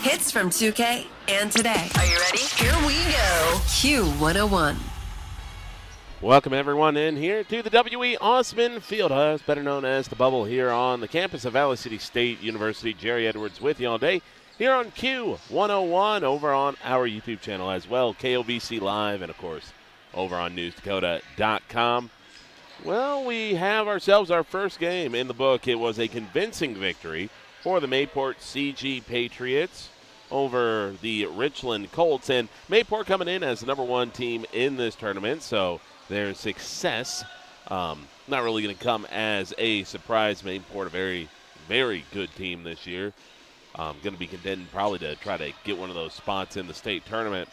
Hits from 2K and today. Are you ready? Here we go. Q101. Welcome everyone in here to the W.E. Osman Fieldhouse, better known as the Bubble, here on the campus of Valley City State University. Jerry Edwards with you all day here on Q101 over on our YouTube channel as well, KOVC Live, and of course over on newsdakota.com. Well, we have ourselves our first game in the book. It was a convincing victory for the Mayport CG Patriots over the Richland Colts, and Mayport coming in as the number one team in this tournament, so their success not really going to come as a surprise. Mayport, a very, very good team this year. Going to be contending probably to try to get one of those spots in the state tournament.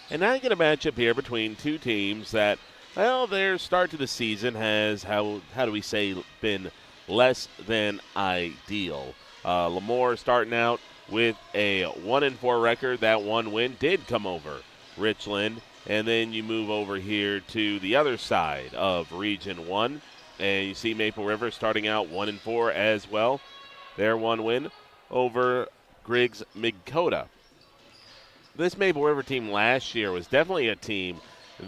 And now you get a matchup here between two teams that, well, their start to the season has, how do we say, been less than ideal. LaMoure starting out with a 1-4 record. That one win did come over Richland. And then you move over here to the other side of Region 1. And you see Maple River starting out 1-4 as well. Their one win over Griggs-Midcoda. This Maple River team last year was definitely a team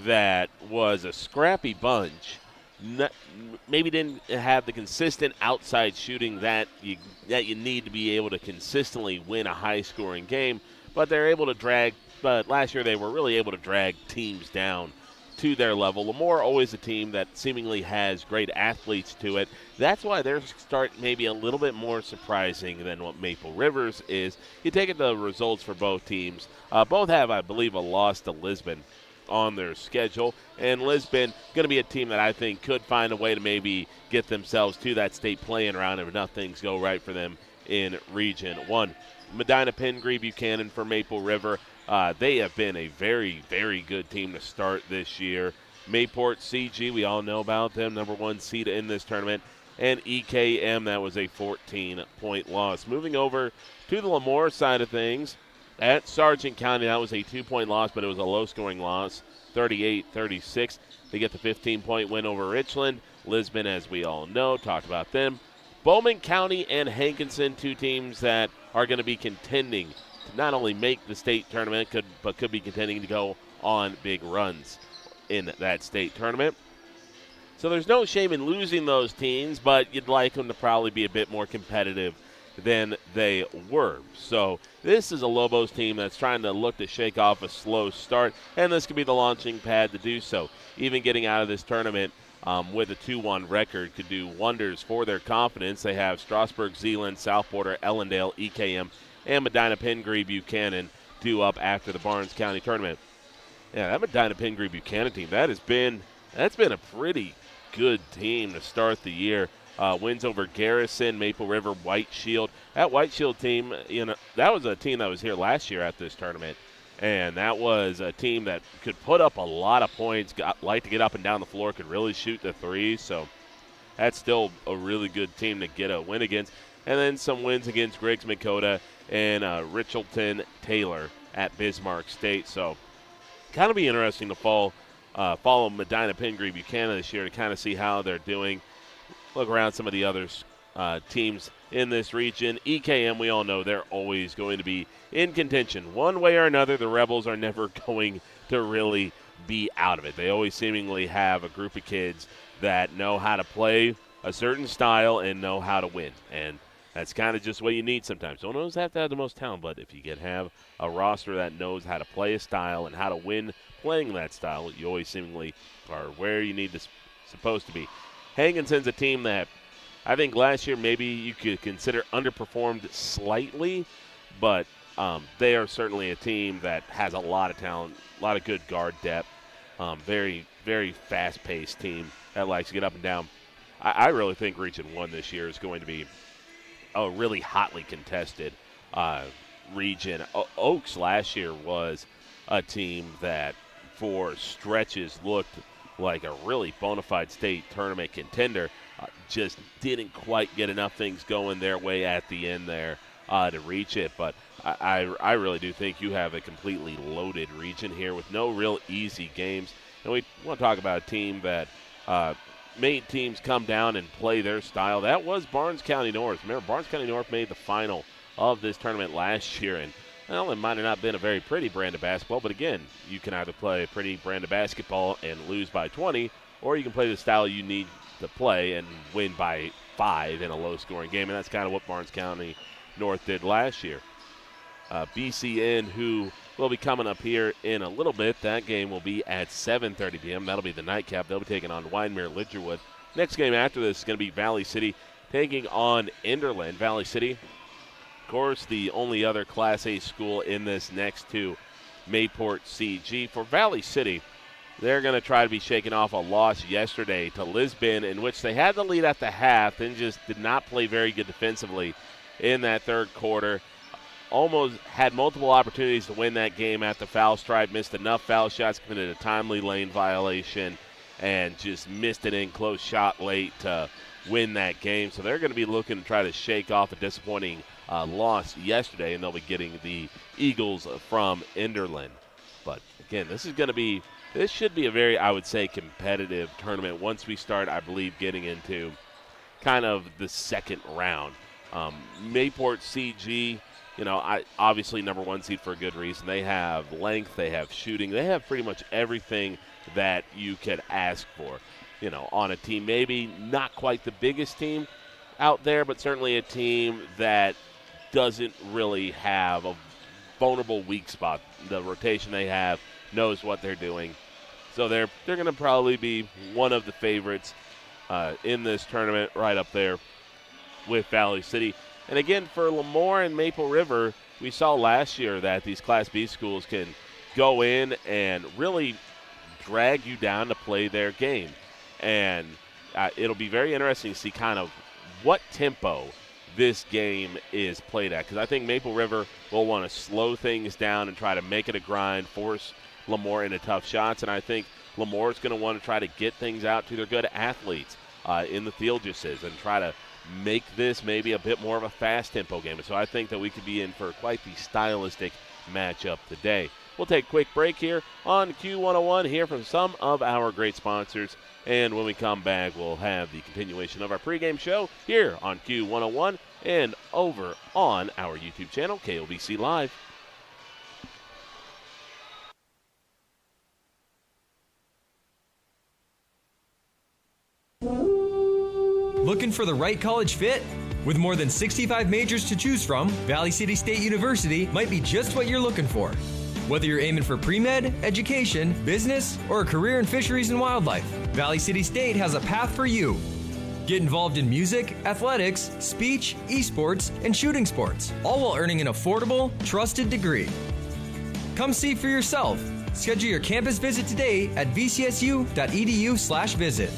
that was a scrappy bunch. Maybe didn't have the consistent outside shooting that you need to be able to consistently win a high-scoring game, but they're able to drag. But last year they were really able to drag teams down to their level. LaMoure always a team that seemingly has great athletes to it. That's why their start maybe a little bit more surprising than what Maple River's is. You take it the results for both teams. Both have, I believe, a loss to Lisbon on their schedule. And Lisbon going to be a team that I think could find a way to maybe get themselves to that state playing round if enough things go right for them in Region 1. Medina Pingree Buchanan for Maple River. They have been a very, very good team to start this year. Mayport CG, we all know about them, number one seed in this tournament. And EKM, that was a 14-point loss. Moving over to the LaMoure side of things, at Sargent County, that was a 2-point loss, but it was a low-scoring loss, 38-36. They get the 15-point win over Richland. Lisbon, as we all know, talked about them. Bowman County and Hankinson, two teams that are going to be contending to not only make the state tournament, but could be contending to go on big runs in that state tournament. So there's no shame in losing those teams, but you'd like them to probably be a bit more competitive than they were. So this is a Lobos team that's trying to look to shake off a slow start, and this could be the launching pad to do so. Even getting out of this tournament with a 2-1 record could do wonders for their confidence. They have Strasburg, Zeeland, South Porter, Ellendale, EKM, and Medina Pingree Buchanan due up after the Barnes County tournament. Yeah, that Medina Pingree Buchanan team, that's been a pretty good team to start the year. Wins over Garrison, Maple River, White Shield. That White Shield team, that was a team that was here last year at this tournament. And that was a team that could put up a lot of points, like to get up and down the floor, could really shoot the threes. So that's still a really good team to get a win against. And then some wins against Griggs-Midcoda and Richelton Taylor at Bismarck State. So kind of be interesting to follow Medina Pingree Buchanan this year to kind of see how they're doing. Look around some of the other teams in this region. EKM, we all know they're always going to be in contention. One way or another, the Rebels are never going to really be out of it. They always seemingly have a group of kids that know how to play a certain style and know how to win. And that's kind of just what you need sometimes. Don't always have to have the most talent, but if you can have a roster that knows how to play a style and how to win playing that style, you always seemingly are where you need to supposed to be. Hankinson's a team that I think last year maybe you could consider underperformed slightly, but they are certainly a team that has a lot of talent, a lot of good guard depth, very, very fast-paced team that likes to get up and down. I really think Region 1 this year is going to be a really hotly contested region. Oaks last year was a team that for stretches looked like a really bona fide state tournament contender. Just didn't quite get enough things going their way at the end there to reach it. But I really do think you have a completely loaded region here with no real easy games. And we want to talk about a team that made teams come down and play their style. That was Barnes County North. Remember, Barnes County North made the final of this tournament last year. And, well, it might have not been a very pretty brand of basketball, but again, you can either play a pretty brand of basketball and lose by 20, or you can play the style you need to play and win by 5 in a low-scoring game, and that's kind of what Barnes County North did last year. BCN, who will be coming up here in a little bit, that game will be at 7:30 p.m. That'll be the nightcap. They'll be taking on Wyndmere-Lidgerwood. Next game after this is going to be Valley City taking on Enderlin. Valley City, of course, the only other Class A school in this next to Mayport CG. For Valley City, they're going to try to be shaking off a loss yesterday to Lisbon, in which they had the lead at the half and just did not play very good defensively in that third quarter. Almost had multiple opportunities to win that game at the foul stripe, missed enough foul shots, committed a timely lane violation, and just missed an in-close shot late to win that game. So they're going to be looking to try to shake off a disappointing loss yesterday, and they'll be getting the Eagles from Enderlin. But again, this should be a very, I would say, competitive tournament once we start, I believe, getting into kind of the second round. Mayport CG, obviously number 1 seed for a good reason. They have length, they have shooting, they have pretty much everything that you could ask for, on a team. Maybe not quite the biggest team out there, but certainly a team that doesn't really have a vulnerable weak spot. The rotation they have knows what they're doing. So they're going to probably be one of the favorites in this tournament, right up there with Valley City. And again, for LaMoure and Maple River, we saw last year that these Class B schools can go in and really drag you down to play their game. And it'll be very interesting to see kind of what tempo this game is played at, because I think Maple River will want to slow things down and try to make it a grind, force LaMoure into tough shots, and I think LaMoure is going to want to try to get things out to their good athletes in the Fieldjuses and try to make this maybe a bit more of a fast tempo game. So I think that we could be in for quite the stylistic matchup today. We'll take a quick break here on Q101, hear from some of our great sponsors, and when we come back, we'll have the continuation of our pregame show here on Q101 and over on our YouTube channel, KOBC Live. Looking for the right college fit? With more than 65 majors to choose from, Valley City State University might be just what you're looking for. Whether you're aiming for pre-med, education, business, or a career in fisheries and wildlife, Valley City State has a path for you. Get involved in music, athletics, speech, esports, and shooting sports, all while earning an affordable, trusted degree. Come see for yourself. Schedule your campus visit today at vcsu.edu/visit.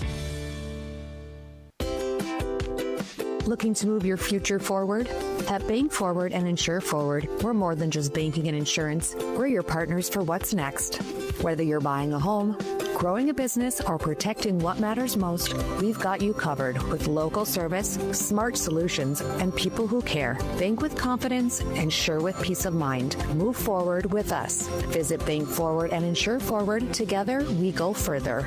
Looking to move your future forward? At Bank Forward and Insure Forward, we're more than just banking and insurance. We're your partners for what's next. Whether you're buying a home, growing a business, or protecting what matters most, we've got you covered with local service, smart solutions, and people who care. Bank with confidence, insure with peace of mind. Move forward with us. Visit Bank Forward and Insure Forward. Together, we go further.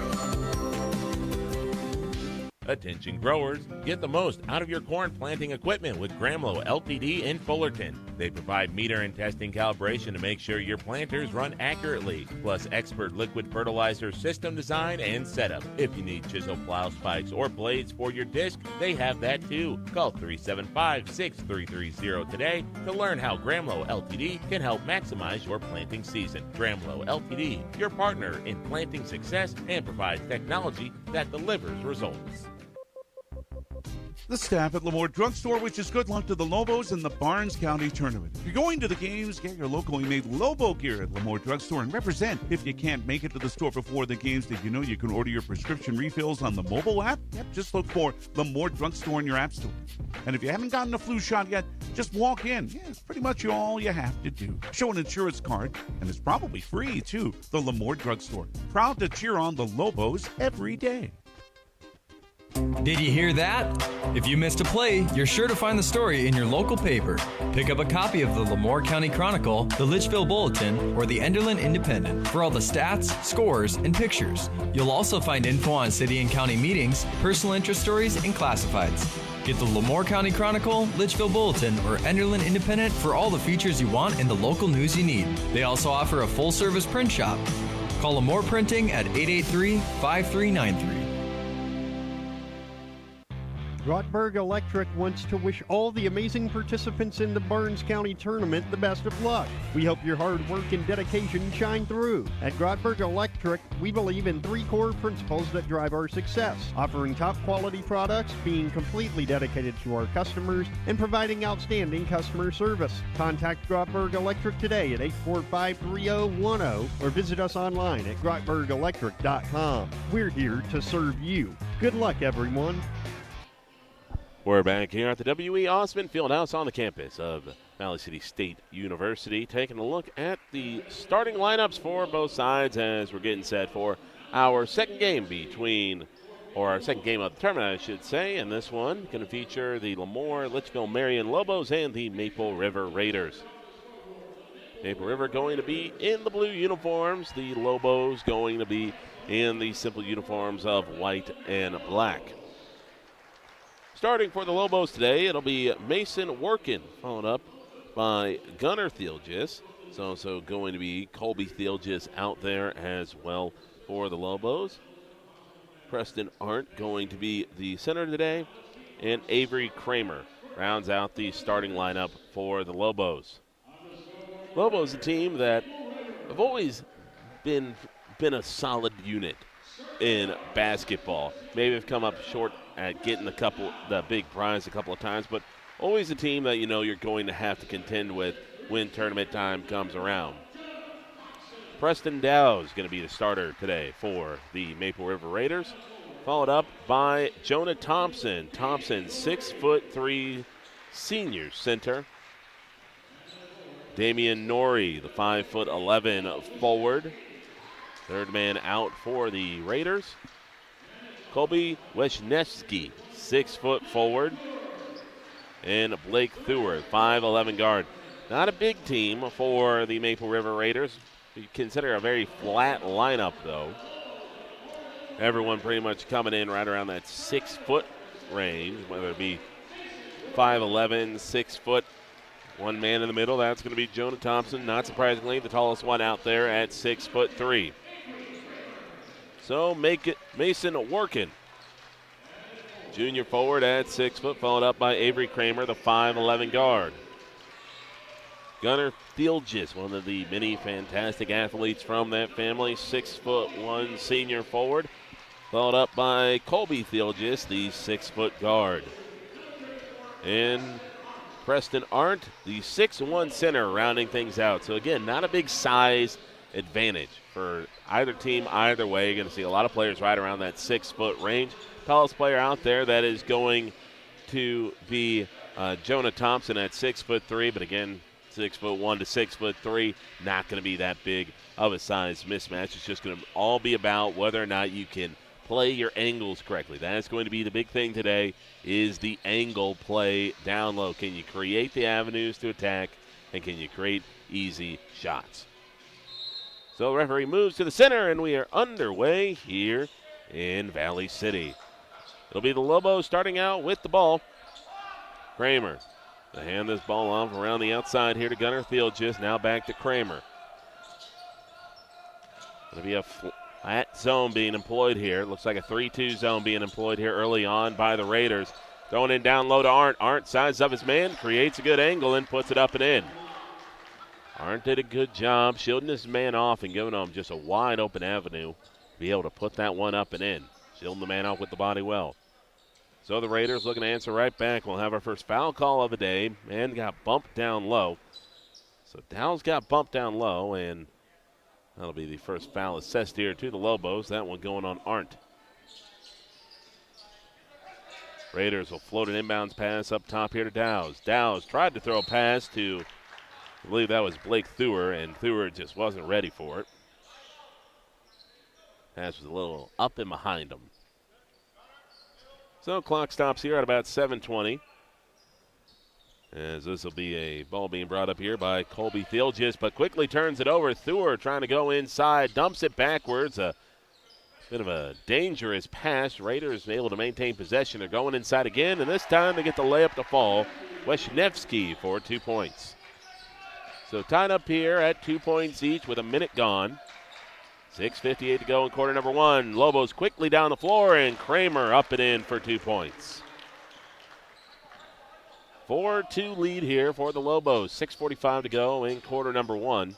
Attention growers, get the most out of your corn planting equipment with Gramlow Ltd. in Fullerton. They provide meter and testing calibration to make sure your planters run accurately, plus expert liquid fertilizer system design and setup. If you need chisel plow spikes or blades for your disc, they have that too. Call 375-6330 today to learn how Gramlow Ltd. can help maximize your planting season. Gramlow Ltd., your partner in planting success and provides technology that delivers results. The staff at LaMoure Drugstore wishes good luck to the Lobos in the Barnes County Tournament. If you're going to the games, get your locally made Lobo gear at LaMoure Drugstore and represent. If you can't make it to the store before the games, did you know you can order your prescription refills on the mobile app? Yep, just look for LaMoure Drugstore in your app store. And if you haven't gotten a flu shot yet, just walk in. Yeah, it's pretty much all you have to do. Show an insurance card, and it's probably free, too. The LaMoure Drugstore. Proud to cheer on the Lobos every day. Did you hear that? If you missed a play, you're sure to find the story in your local paper. Pick up a copy of the LaMoure County Chronicle, the Litchfield Bulletin, or the Enderlin Independent for all the stats, scores, and pictures. You'll also find info on city and county meetings, personal interest stories, and classifieds. Get the LaMoure County Chronicle, Litchfield Bulletin, or Enderlin Independent for all the features you want and the local news you need. They also offer a full-service print shop. Call LaMoure Printing at 883-5393. Grottberg Electric wants to wish all the amazing participants in the Barnes County Tournament the best of luck. We hope your hard work and dedication shine through. At Grottberg Electric, we believe in 3 core principles that drive our success: offering top quality products, being completely dedicated to our customers, and providing outstanding customer service. Contact Grottberg Electric today at 845-3010 or visit us online at grottbergelectric.com. We're here to serve you. Good luck, everyone. We're back here at the W.E. Osmond Fieldhouse on the campus of Valley City State University, taking a look at the starting lineups for both sides as we're getting set for our second game our second game of the tournament, I should say, and this one going to feature the LaMoure-Litchfield-Marion Lobos and the Maple River Raiders. Maple River going to be in the blue uniforms, the Lobos going to be in the simple uniforms of white and black. Starting for the Lobos today, it'll be Mason Workin, followed up by Gunnar Thielgis. It's also going to be Colby Thielgis out there as well for the Lobos. Preston Arndt going to be the center today, and Avery Kramer rounds out the starting lineup for the Lobos. Lobos, a team that have always been a solid unit in basketball. Maybe have come up short at getting the big prize a couple of times, but always a team that you know you're going to have to contend with when tournament time comes around. Preston Dow is going to be the starter today for the Maple River Raiders, followed up by Jonah Thompson. Thompson, 6'3" senior center. Damian Norrie, the 5'11" forward. Third man out for the Raiders. Colby Wisniewski, 6 foot forward. And Blake Theward, 5'11" guard. Not a big team for the Maple River Raiders. You consider a very flat lineup, though. Everyone pretty much coming in right around that 6 foot range, whether it be 5'11", 6 foot. One man in the middle, that's going to be Jonah Thompson. Not surprisingly, the tallest one out there at 6'3". So make it Mason Workin, junior forward at 6 foot, followed up by Avery Kramer, the 5'11" guard. Gunnar Thielgis, one of the many fantastic athletes from that family, 6'1" senior forward, followed up by Colby Thielgis, the 6 foot guard. And Preston Arndt, the 6'1" center, rounding things out. So again, not a big size advantage for either team, either way. You're going to see a lot of players right around that 6 foot range. Tallest player out there, that is going to be Jonah Thompson at 6'3", but again, 6'1" to 6'3", not going to be that big of a size mismatch. It's just going to all be about whether or not you can play your angles correctly. That's going to be the big thing today, is the angle play down low. Can you create the avenues to attack, and can you create easy shots? So the referee moves to the center, and we are underway here in Valley City. It'll be the Lobos starting out with the ball. Kramer to hand this ball off around the outside here to Gunnar Thielgis. Now back to Kramer. Going to be a flat zone being employed here. Looks like a 3-2 zone being employed here early on by the Raiders. Throwing in down low to Arndt. Arndt sizes up his man, creates a good angle, and puts it up and in. Arndt did a good job shielding his man off and giving him just a wide open avenue to be able to put that one up and in. Shielding the man off with the body well. So the Raiders looking to answer right back. We'll have our first foul call of the day. Man got bumped down low. So Dow's got bumped down low, and that'll be the first foul assessed here to the Lobos. That one going on Arndt. Raiders will float an inbounds pass up top here to Dow's. Dow's tried to throw a pass to, I believe that was Blake Theward, and Theward just wasn't ready for it. Pass was a little up and behind him. So clock stops here at about 7:20. As this will be a ball being brought up here by Colby Thielgis, but quickly turns it over. Theward trying to go inside, dumps it backwards. A Bit of a dangerous pass. Raiders able to maintain possession. They're going inside again, and this time they get the layup to fall. Wyndmere for 2 points. So tied up here at 2 points each with a minute gone. 6:58 to go in quarter number one. Lobos quickly down the floor, and Kramer up and in for 2 points. 4-2 lead here for the Lobos. 6:45 to go in quarter number one.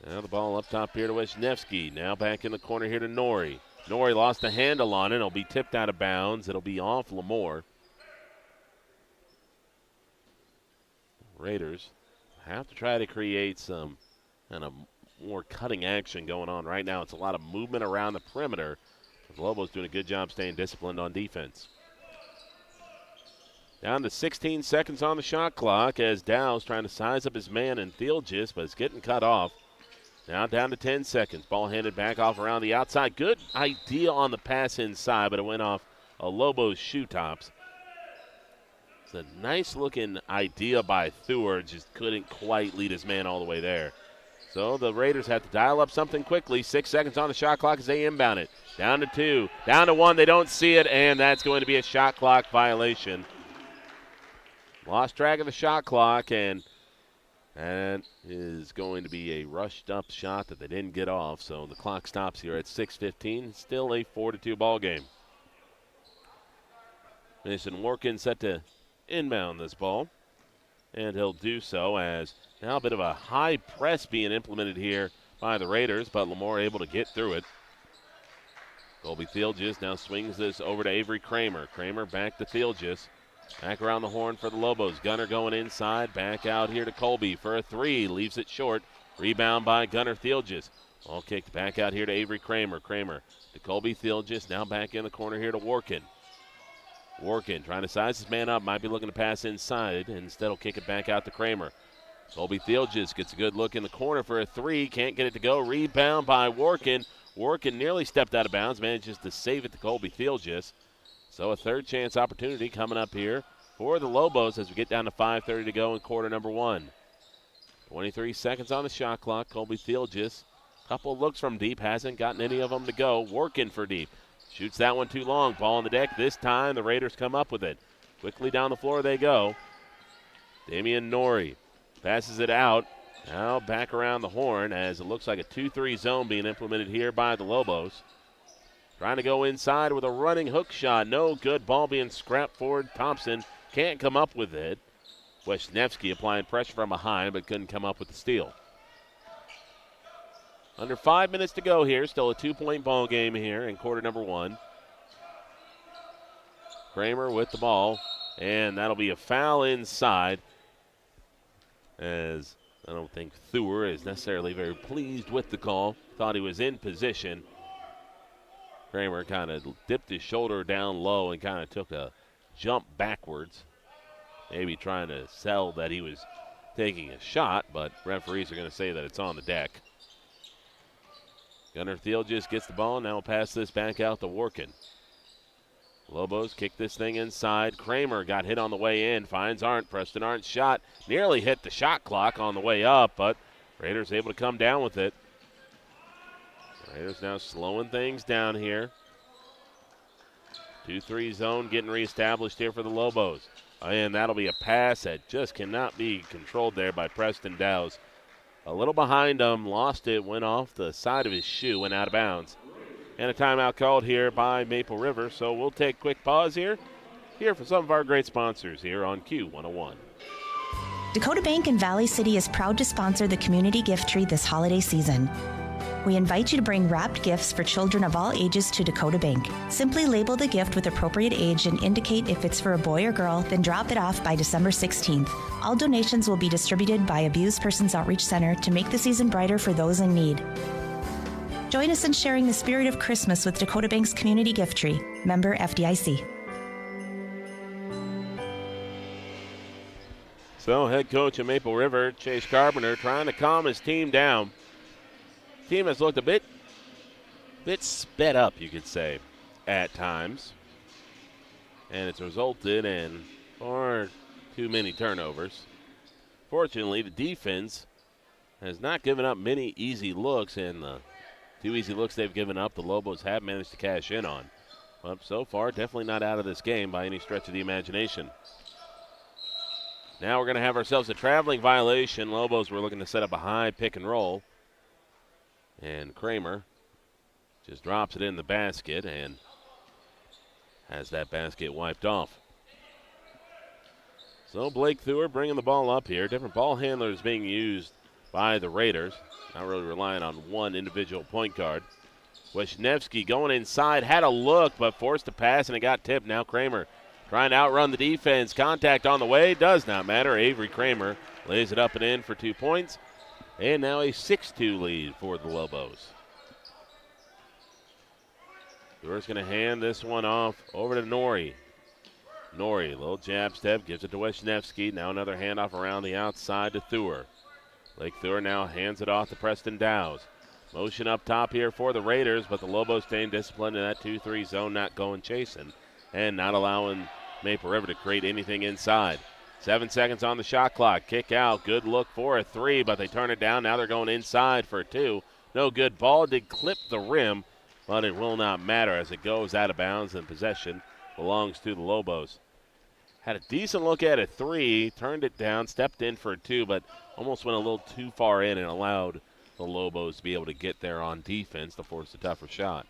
Now the ball up top here to Wyndmere. Now back in the corner here to Norrie. Norrie lost the handle on it. It'll be tipped out of bounds. It'll be off LaMoure. Raiders have to try to create some kind of more cutting action going on right now. It's a lot of movement around the perimeter. The Lobos doing a good job staying disciplined on defense. Down to 16 seconds on the shot clock as Dow's trying to size up his man in Theelgis, but it's getting cut off. Now down to 10 seconds. Ball handed back off around the outside. Good idea on the pass inside, but it went off a Lobos shoe tops. It's a nice-looking idea by Thur, just couldn't quite lead his man all the way there. So the Raiders have to dial up something quickly. 6 seconds on the shot clock as they inbound it. Down to 2, down to 1. They don't see it, and that's going to be a shot clock violation. Lost track of the shot clock, and that is going to be a rushed-up shot that they didn't get off. So the clock stops here at 6:15. Still a 4-2 ball game. Mason Workin set to inbound this ball, and he'll do so as now a bit of a high press being implemented here by the Raiders, but LaMoure able to get through it. Colby Theelgis now swings this over to Avery Kramer. Kramer back to Theelgis. Back around the horn for the Lobos. Gunner going inside. Back out here to Colby for a three. Leaves it short. Rebound by Gunner Theelgis. Ball kicked back out here to Avery Kramer. Kramer to Colby Theelgis. Now back in the corner here to Workin. Workin trying to size his man up. Might be looking to pass inside. Instead he'll kick it back out to Kramer. Colby Theelgis gets a good look in the corner for a three. Can't get it to go. Rebound by Workin. Workin nearly stepped out of bounds. Manages to save it to Colby Theelgis. So a third chance opportunity coming up here for the Lobos as we get down to 5:30 to go in quarter number one. 23 seconds on the shot clock. Colby Theelgis, couple looks from deep, hasn't gotten any of them to go. Working for deep. Shoots that one too long. Ball on the deck. This time the Raiders come up with it. Quickly down the floor they go. Damian Norrie passes it out. Now back around the horn as it looks like a 2-3 zone being implemented here by the Lobos. Trying to go inside with a running hook shot. No good. Ball being scrapped forward. Thompson can't come up with it. Wyndmere applying pressure from behind but couldn't come up with the steal. Under 5 minutes to go here. Still a 2-point ball game here in quarter number one. Kramer with the ball. And that'll be a foul inside, as I don't think Thur is necessarily very pleased with the call. Thought he was in position. Kramer kind of dipped his shoulder down low and kind of took a jump backwards. Maybe trying to sell that he was taking a shot, but referees are going to say that it's on the deck. Gunner Theelgis gets the ball. Now we'll pass this back out to Workin. Lobos kick this thing inside. Kramer got hit on the way in. Finds Arndt. Preston Arndt's shot nearly hit the shot clock on the way up, but Raiders able to come down with it. Raiders now slowing things down here. 2-3 zone getting reestablished here for the Lobos. And that'll be a pass that just cannot be controlled there by Preston Dow's. A little behind him, lost it, went off the side of his shoe, went out of bounds. And a timeout called here by Maple River. So we'll take a quick pause here for some of our great sponsors here on Q101. Dakota Bank in Valley City is proud to sponsor the community gift tree this holiday season. We invite you to bring wrapped gifts for children of all ages to Dakota Bank. Simply label the gift with appropriate age and indicate if it's for a boy or girl, then drop it off by December 16th. All donations will be distributed by Abused Persons Outreach Center to make the season brighter for those in need. Join us in sharing the spirit of Christmas with Dakota Bank's community gift tree. Member FDIC. So head coach of Maple River, Chase Carpenter, trying to calm his team down. Team has looked a bit sped up, you could say, at times. And it's resulted in far too many turnovers. Fortunately, the defense has not given up many easy looks, and the 2 easy looks they've given up, the Lobos have managed to cash in on. But so far, definitely not out of this game by any stretch of the imagination. Now we're going to have ourselves a traveling violation. Lobos were looking to set up a high pick and roll. And Kramer just drops it in the basket and has that basket wiped off. So Blake Theuer bringing the ball up here. Different ball handlers being used by the Raiders. Not really relying on one individual point guard. Wisniewski going inside, had a look, but forced to pass, and it got tipped. Now Kramer trying to outrun the defense. Contact on the way, does not matter. Avery Kramer lays it up and in for 2 points. And now a 6-2 lead for the Lobos. Theur's going to hand this one off over to Norrie. Norrie, little jab step, gives it to Wisniewski. Now another handoff around the outside to Theuer. Blake Theuer now hands it off to Preston Dowes. Motion up top here for the Raiders, but the Lobos staying disciplined in that 2-3 zone, not going chasing, and not allowing Maple River to create anything inside. 7 seconds on the shot clock. Kick out. Good look for a 3, but they turn it down. Now they're going inside for a 2. No good. Ball did clip the rim, but it will not matter as it goes out of bounds, and possession belongs to the Lobos. Had a decent look at a 3, turned it down, stepped in for a 2, but almost went a little too far in and allowed the Lobos to be able to get there on defense to force a tougher shot.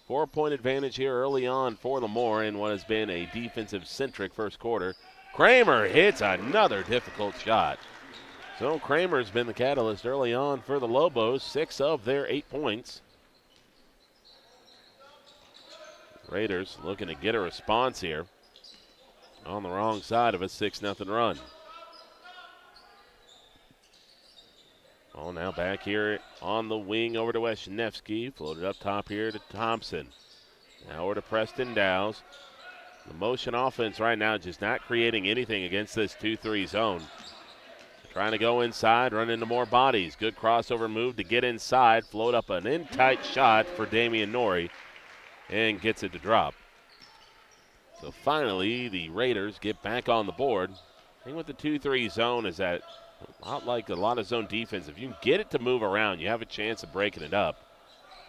4-point advantage here early on for LaMoure in what has been a defensive-centric first quarter. Kramer hits another difficult shot. So Kramer's been the catalyst early on for the Lobos, 6 of their 8 points. Raiders looking to get a response here on the wrong side of a 6-0 run. Oh, now back here on the wing over to Wisniewski. Floated up top here to Thompson. Now over to Preston Dowes. The motion offense right now just not creating anything against this 2-3 zone. Trying to go inside, run into more bodies. Good crossover move to get inside. Float up an in-tight shot for Damian Norrie and gets it to drop. So finally, the Raiders get back on the board. The thing with the 2-3 zone is that, not like a lot of zone defense, if you can get it to move around, you have a chance of breaking it up.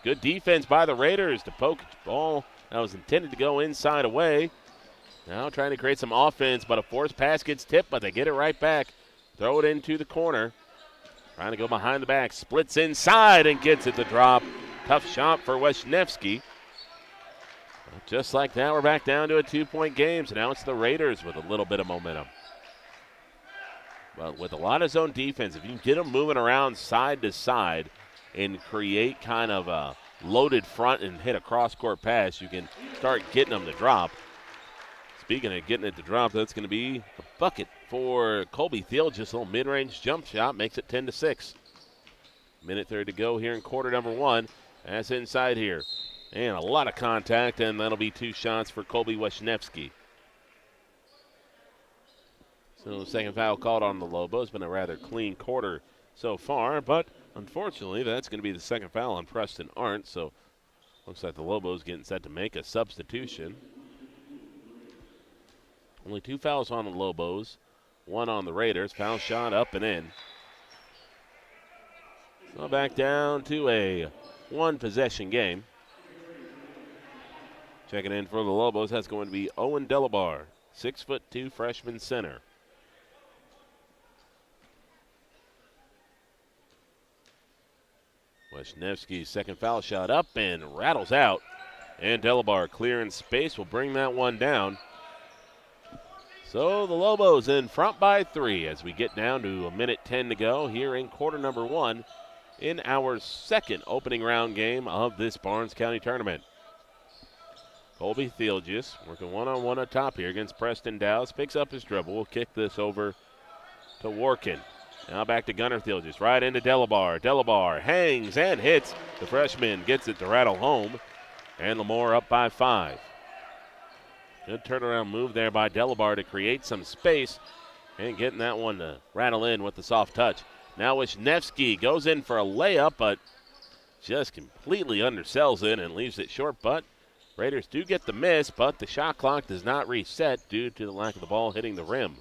Good defense by the Raiders to poke a ball that was intended to go inside away. Now trying to create some offense, but a forced pass gets tipped, but they get it right back. Throw it into the corner. Trying to go behind the back, splits inside and gets it to drop. Tough shot for Wisniewski. Just like that, we're back down to a 2-point game. So now it's the Raiders with a little bit of momentum. But with a lot of zone defense, if you can get them moving around side to side and create kind of a loaded front and hit a cross-court pass, you can start getting them to drop. Speaking of getting it to drop, that's going to be a bucket for Colby Thiel. Just a little mid-range jump shot makes it 10-6. Minute 30 to go here in quarter number 1. That's inside here. And a lot of contact, and that'll be 2 shots for Colby Wisniewski. So second foul called on the Lobos. Been a rather clean quarter so far, but unfortunately that's going to be the second foul on Preston Arndt. So looks like the Lobos getting set to make a substitution. Only 2 fouls on the Lobos, 1 on the Raiders. Foul shot up and in. So back down to a 1-possession game. Checking in for the Lobos, that's going to be Owen Delabar, 6'2" freshman center. Wisniewski's second foul shot up and rattles out. And Delabar clearing space will bring that one down. So the Lobos in front by 3 as we get down to a minute 10 to go here in quarter number 1 in our second opening round game of this Barnes County tournament. Colby Thielgis working one-on-one up top here against Preston Dowes. Picks up his dribble. Will kick this over to Workin. Now back to Gunnar Thielgis. Right into Delabar. Delabar hangs and hits. The freshman gets it to rattle home. And LaMoure up by 5. Good turnaround move there by Delabar to create some space. And getting that one to rattle in with the soft touch. Now Wisniewski goes in for a layup, but just completely undersells it and leaves it short. But Raiders do get the miss, but the shot clock does not reset due to the lack of the ball hitting the rim.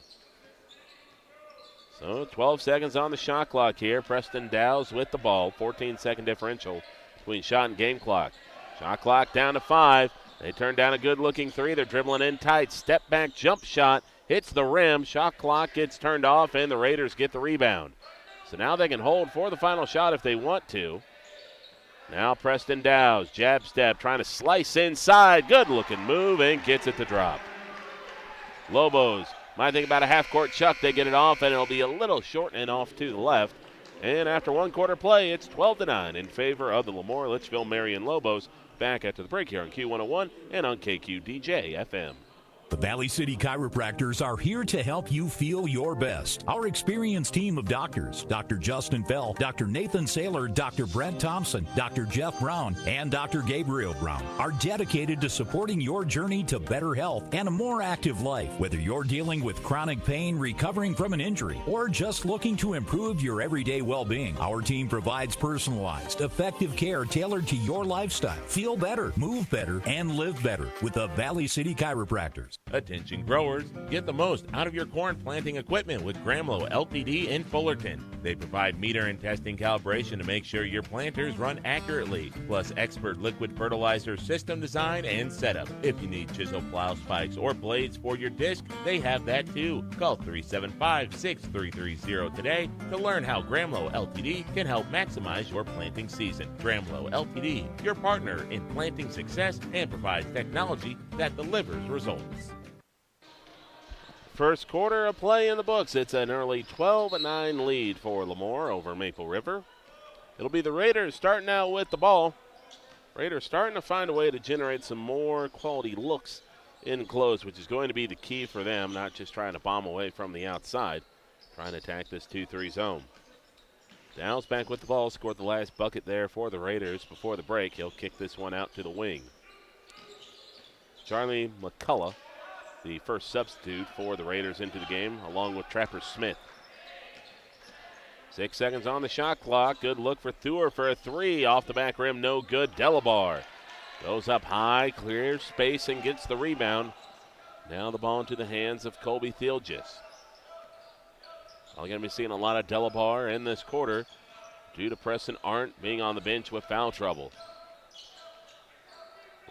So 12 seconds on the shot clock here. Preston Dow's with the ball. 14-second differential between shot and game clock. Shot clock down to 5. They turn down a good-looking 3. They're dribbling in tight. Step back jump shot. Hits the rim. Shot clock gets turned off, and the Raiders get the rebound. So now they can hold for the final shot if they want to. Now Preston Dow's jab step trying to slice inside. Good-looking move and gets it to drop. Lobos might think about a half-court chuck. They get it off, and it'll be a little short and off to the left. And after one quarter play, it's 12-9 in favor of the LaMoure-Litchfield-Marion Lobos. Back after the break here on Q101 and on KQDJ-FM. The Valley City Chiropractors are here to help you feel your best. Our experienced team of doctors, Dr. Justin Fell, Dr. Nathan Saylor, Dr. Brent Thompson, Dr. Jeff Brown, and Dr. Gabriel Brown, are dedicated to supporting your journey to better health and a more active life. Whether you're dealing with chronic pain, recovering from an injury, or just looking to improve your everyday well-being, our team provides personalized, effective care tailored to your lifestyle. Feel better, move better, and live better with the Valley City Chiropractors. Attention growers, get the most out of your corn planting equipment with Gramlow Ltd. in Fullerton. They provide meter and testing calibration to make sure your planters run accurately, plus expert liquid fertilizer system design and setup. If you need chisel plow spikes or blades for your disc, they have that too. Call 375-6330 today to learn how Gramlow Ltd. can help maximize your planting season. Gramlow Ltd., your partner in planting success and provides technology that delivers results. First quarter of play in the books. It's an early 12-9 lead for LaMoure over Maple River. It'll be the Raiders starting out with the ball. Raiders starting to find a way to generate some more quality looks in close, which is going to be the key for them, not just trying to bomb away from the outside, trying to attack this 2-3 zone. Dow's back with the ball, scored the last bucket there for the Raiders before the break. He'll kick this one out to the wing. Charlie McCullough, the first substitute for the Raiders into the game, along with Trapper Smith. 6 seconds on the shot clock. Good look for Thur for a 3. Off the back rim, no good. Delabar goes up high, clears space, and gets the rebound. Now the ball into the hands of Colby Thielgis. We're going to be seeing a lot of Delabar in this quarter due to Preston Arndt being on the bench with foul trouble.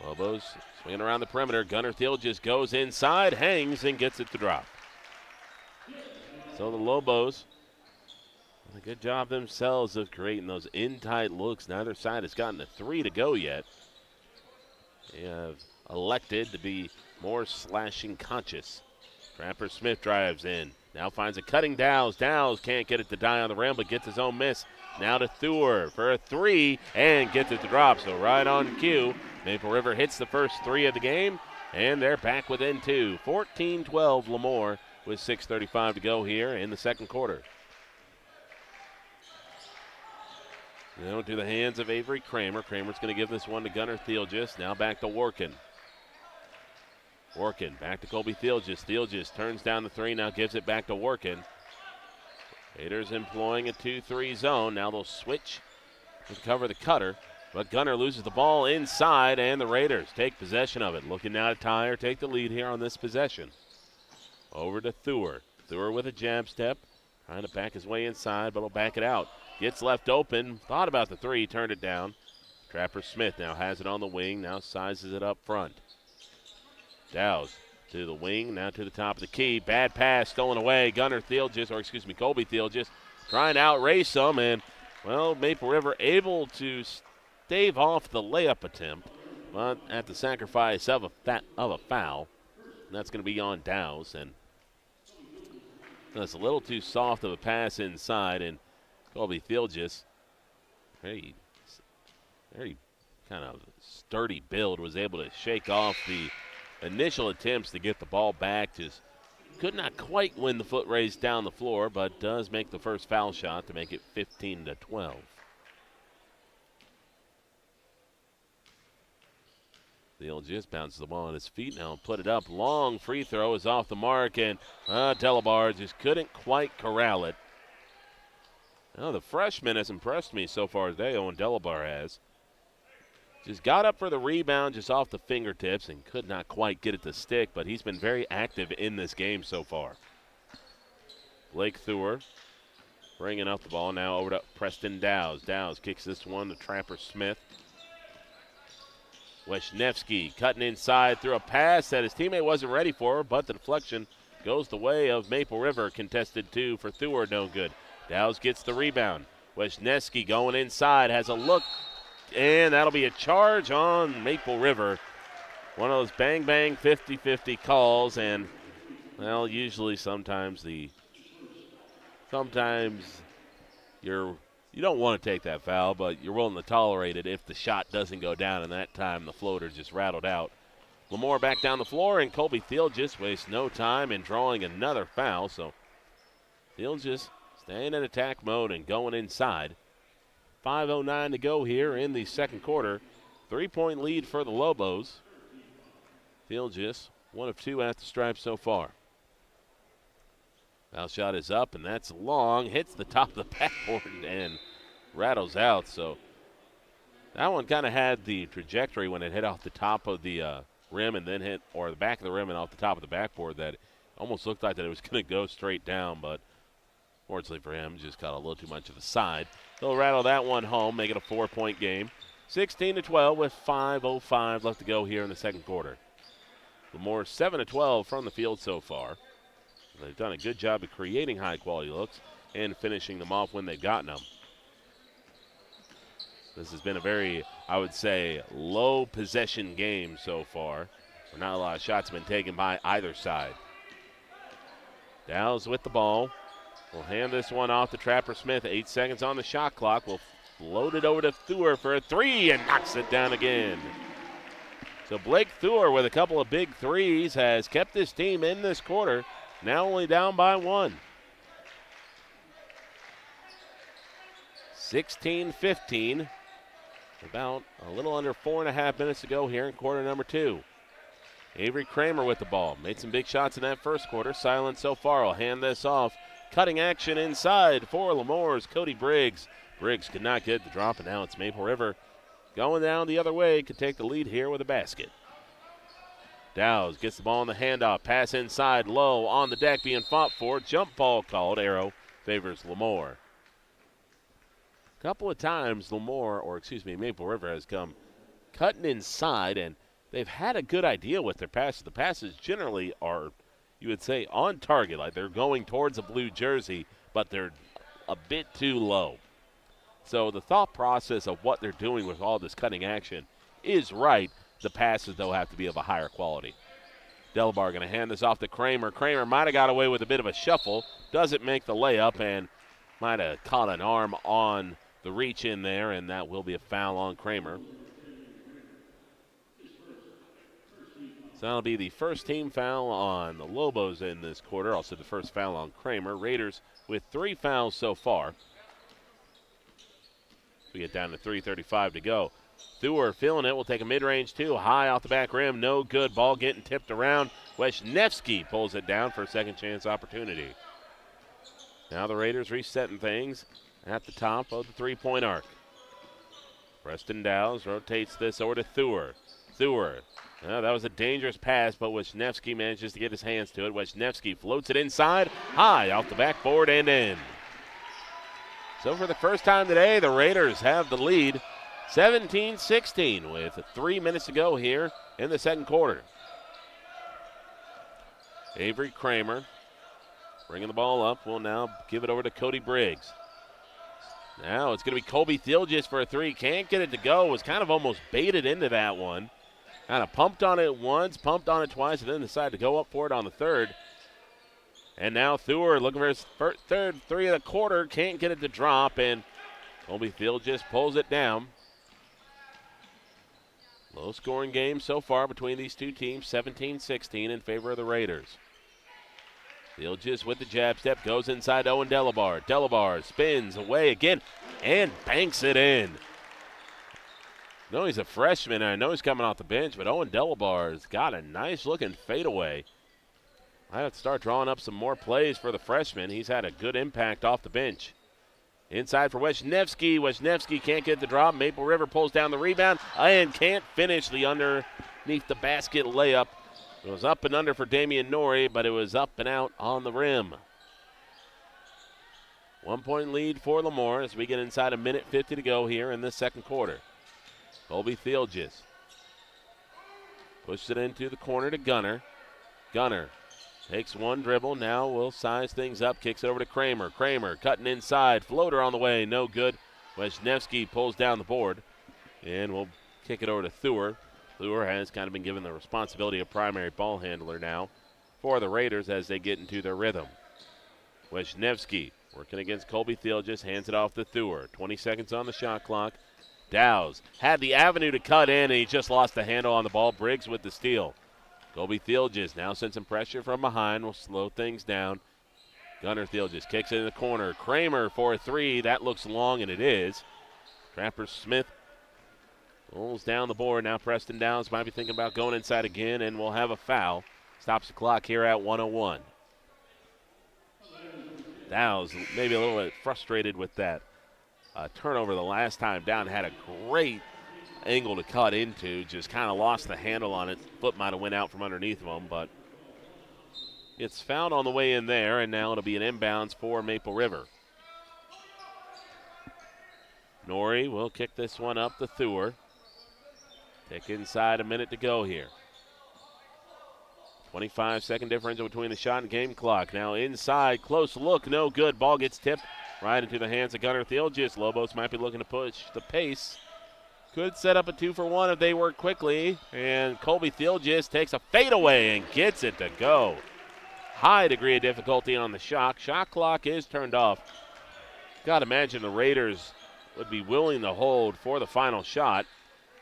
Lobos swinging around the perimeter. Gunnar Thielgis goes inside, hangs, and gets it to drop. So the Lobos done a good job themselves of creating those in-tight looks. Neither side has gotten a 3 to go yet. They have elected to be more slashing conscious. Trapper Smith drives in. Now finds a cutting Dow's. Dow's can't get it to die on the rim, but gets his own miss. Now to Thur for a 3 and gets it to drop. So right on cue, Maple River hits the first 3 of the game, and they're back within 2. 14-12 LaMoure with 6:35 to go here in the second quarter. Now to the hands of Avery Kramer. Kramer's going to give this one to Gunnar Thielgis. Now back to Workin. Workin back to Colby Thielgis. Thielgis turns down the 3, now gives it back to Workin. Raiders employing a 2-3 zone. Now they'll switch to cover the cutter. But Gunnar loses the ball inside, and the Raiders take possession of it. Looking now to tie or take the lead here on this possession. Over to Thur. Thur with a jab step. Trying to back his way inside, but he'll back it out. Gets left open. Thought about the 3, turned it down. Trapper Smith now has it on the wing. Now sizes it up front. Dow's to the wing, now to the top of the key. Bad pass stolen away. Colby Thielgis trying to outrace them, and, well, Maple River able to stave off the layup attempt, but at the sacrifice of a foul. And that's going to be on Dow's, and that's a little too soft of a pass inside, and Colby Thielgis, very kind of sturdy build, was able to shake off the initial attempts to get the ball back. Just could not quite win the foot race down the floor, but does make the first foul shot to make it 15-12. Thielgis bounces the ball on his feet now and put it up. Long free throw is off the mark, and Delabar just couldn't quite corral it. Now, the freshman has impressed me so far today, Owen Delabar has. Just got up for the rebound just off the fingertips and could not quite get it to stick, but he's been very active in this game so far. Blake Thur bringing up the ball now over to Preston Dowes. Dowes kicks this one to Trapper Smith. Wisniewski cutting inside through a pass that his teammate wasn't ready for, but the deflection goes the way of Maple River. Contested 2 for Thur, no good. Dowes gets the rebound. Wisniewski going inside, has a look, and that'll be a charge on Maple River. One of those bang-bang 50-50 calls, and, well, usually sometimes you don't want to take that foul, but you're willing to tolerate it if the shot doesn't go down, and that time the floater just rattled out. LaMoure back down the floor, and Colby Thiel just wastes no time in drawing another foul. So Thiel just staying in attack mode and going inside. 5:09 to go here in the second quarter. 3-point lead for the Lobos. Thiel just 1 of 2 at the stripe so far. Foul shot is up, and that's long. Hits the top of the backboard and rattles out. So that one kind of had the trajectory when it hit off the top of the rim and then hit, or the back of the rim and off the top of the backboard, that almost looked like that it was going to go straight down, but fortunately for him, just got a little too much of a side. He'll rattle that one home, make it a 4-point game. 16-12 with 5:05 left to go here in the second quarter. LaMoure 7-12 from the field so far. They've done a good job of creating high-quality looks and finishing them off when they've gotten them. This has been a very, I would say, low possession game so far. Not a lot of shots have been taken by either side. Dowes with the ball. We'll hand this one off to Trapper Smith. 8 seconds on the shot clock. We'll float it over to Thur for a 3 and knocks it down again. So Blake Thur with a couple of big threes has kept this team in this quarter. Now only down by 1. 16-15. About a little under 4.5 minutes to go here in quarter number 2. Avery Kramer with the ball. Made some big shots in that first quarter. Silent so far. I'll hand this off. Cutting action inside for LaMoure's Cody Briggs. Briggs could not get the drop, and now it's Maple River going down the other way. Could take the lead here with a basket. Dowes gets the ball on the handoff. Pass inside, low on the deck, being fought for. Jump ball called. Arrow favors LaMoure. A couple of times Maple River has come cutting inside, and they've had a good idea with their passes. The passes generally are, you would say, on target. Like they're going towards a blue jersey, but they're a bit too low. So the thought process of what they're doing with all this cutting action is right. The passes, though, have to be of a higher quality. Delabar going to hand this off to Kramer. Kramer might have got away with a bit of a shuffle. Doesn't make the layup, and might have caught an arm on the reach in there, and that will be a foul on Kramer. So that'll be the first team foul on the Lobos in this quarter. Also the first foul on Kramer. Raiders with 3 fouls so far. We get down to 3:35 to go. Thur feeling it. Will take a mid-range 2. High off the back rim. No good. Ball getting tipped around. Wisniewski pulls it down for a second chance opportunity. Now the Raiders resetting things at the top of the three-point arc. Preston Dowes rotates this over to Thur. That was a dangerous pass, but Wisniewski manages to get his hands to it. Wisniewski floats it inside. High off the backboard and in. So for the first time today, the Raiders have the lead. 17-16 with 3 minutes to go here in the second quarter. Avery Kramer bringing the ball up. Will now give it over to Cody Briggs. Now it's going to be Colby Thiel just for a 3. Can't get it to go. Was kind of almost baited into that one. Kind of pumped on it once, pumped on it twice, and then decided to go up for it on the third. And now Thur looking for his third 3 of the quarter. Can't get it to drop, and Colby Thiel just pulls it down. Low scoring game so far between these two teams, 17-16 in favor of the Raiders. Thiel just with the jab step, goes inside Owen Delabar. Delabar spins away again and banks it in. I know he's a freshman, and I know he's coming off the bench, but Owen Delabar's got a nice looking fadeaway. I have to start drawing up some more plays for the freshman. He's had a good impact off the bench. Inside for Wisniewski. Wisniewski can't get the drop. Maple River pulls down the rebound and can't finish the underneath the basket layup. It was up and under for Damian Norrie, but it was up and out on the rim. 1 point lead for LaMoure as we get inside a minute 50 to go here in the second quarter. Colby Theelges pushes it into the corner to Gunner. Gunner takes one dribble, now will size things up, kicks it over to Kramer. Kramer cutting inside, floater on the way, no good. Wisniewski pulls down the board, and we'll kick it over to Thur. Thur has kind of been given the responsibility of primary ball handler now for the Raiders as they get into their rhythm. Wisniewski working against Colby Theelges, hands it off to Thur. 20 seconds on the shot clock. Dowse had the avenue to cut in, and he just lost the handle on the ball. Briggs with the steal. Colby Theelges now sensing pressure from behind, will slow things down. Gunner Theelges kicks it in the corner. Kramer for a three. That looks long, and it is. Trapper Smith pulls down the board. Now Preston Dowse might be thinking about going inside again, and we'll have a foul. Stops the clock here at 1:01. Dowse maybe a little bit frustrated with that turnover the last time down. Had a great angle to cut into, just kind of lost the handle on it. Foot might have went out from underneath of him, but it's fouled on the way in there, and now it'll be an inbounds for Maple River. Norrie will kick this one up to Thur. Take inside, a minute to go here. 25-second differential between the shot and game clock. Now inside, close look, no good. Ball gets tipped right into the hands of Gunner Theelges. Lobos might be looking to push the pace. Could set up a 2-for-1 if they work quickly. And Colby Theelges takes a fadeaway and gets it to go. High degree of difficulty on the shot. Shot clock is turned off. Got to imagine the Raiders would be willing to hold for the final shot.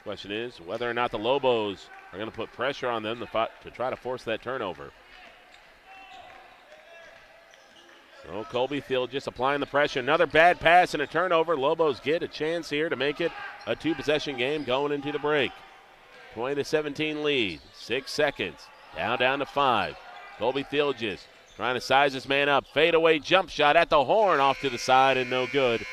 Question is whether or not the Lobos are going to put pressure on them to try to force that turnover. So Colby Theelges applying the pressure. Another bad pass and a turnover. Lobos get a chance here to make it a two-possession game going into the break. 20-17 lead. 6 seconds. Down to 5. Colby Theelges trying to size this man up. Fadeaway jump shot at the horn off to the side and no good.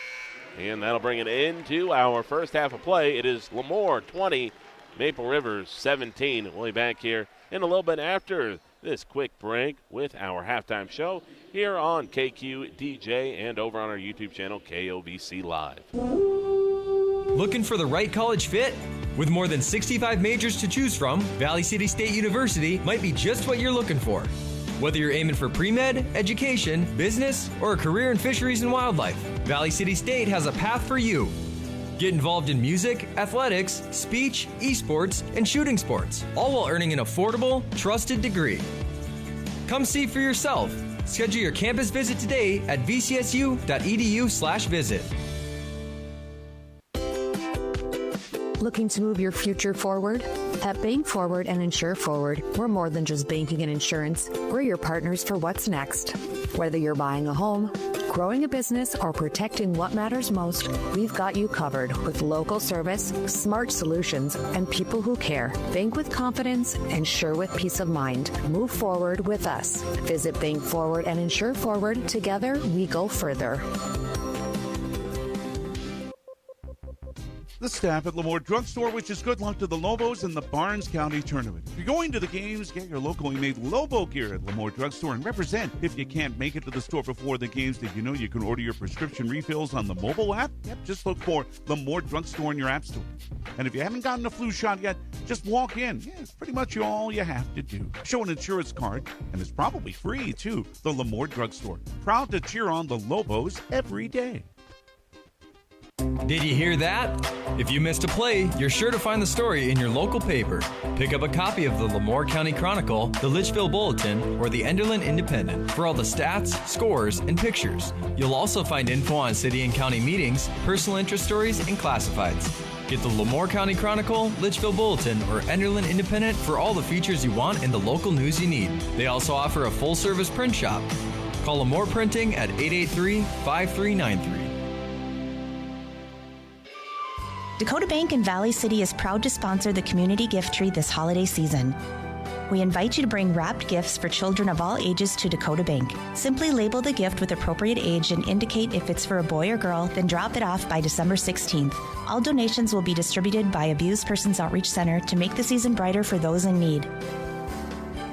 And that'll bring it into our first half of play. It is LaMoure 20, Maple River 17. We'll be back here in a little bit after this quick break with our halftime show here on KQDJ and over on our YouTube channel, KOVC Live. Looking for the right college fit? With more than 65 majors to choose from, Valley City State University might be just what you're looking for. Whether you're aiming for pre-med, education, business, or a career in fisheries and wildlife, Valley City State has a path for you. Get involved in music, athletics, speech, esports, and shooting sports, all while earning an affordable, trusted degree. Come see for yourself. Schedule your campus visit today at vcsu.edu/visit. Looking to move your future forward? At Bank Forward and Insure Forward, we're more than just banking and insurance. We're your partners for what's next. Whether you're buying a home, growing a business, or protecting what matters most, we've got you covered with local service, smart solutions, and people who care. Bank with confidence, insure with peace of mind. Move forward with us. Visit Bank Forward and Insure Forward. Together, we go further. The staff at LaMoure Drugstore wishes good luck to the Lobos in the Barnes County Tournament. If you're going to the games, get your locally made Lobo gear at LaMoure Drugstore and represent. If you can't make it to the store before the games, did you know you can order your prescription refills on the mobile app? Yep, just look for LaMoure Drugstore in your app store. And if you haven't gotten a flu shot yet, just walk in. Yeah, it's pretty much all you have to do. Show an insurance card, and it's probably free, too. The LaMoure Drugstore. Proud to cheer on the Lobos every day. Did you hear that? If you missed a play, you're sure to find the story in your local paper. Pick up a copy of the LaMoure County Chronicle, the Litchfield Bulletin, or the Enderlin Independent for all the stats, scores, and pictures. You'll also find info on city and county meetings, personal interest stories, and classifieds. Get the LaMoure County Chronicle, Litchfield Bulletin, or Enderlin Independent for all the features you want and the local news you need. They also offer a full-service print shop. Call LaMoure Printing at 883-5393. Dakota Bank in Valley City is proud to sponsor the community gift tree this holiday season. We invite you to bring wrapped gifts for children of all ages to Dakota Bank. Simply label the gift with appropriate age and indicate if it's for a boy or girl, then drop it off by December 16th. All donations will be distributed by Abused Persons Outreach Center to make the season brighter for those in need.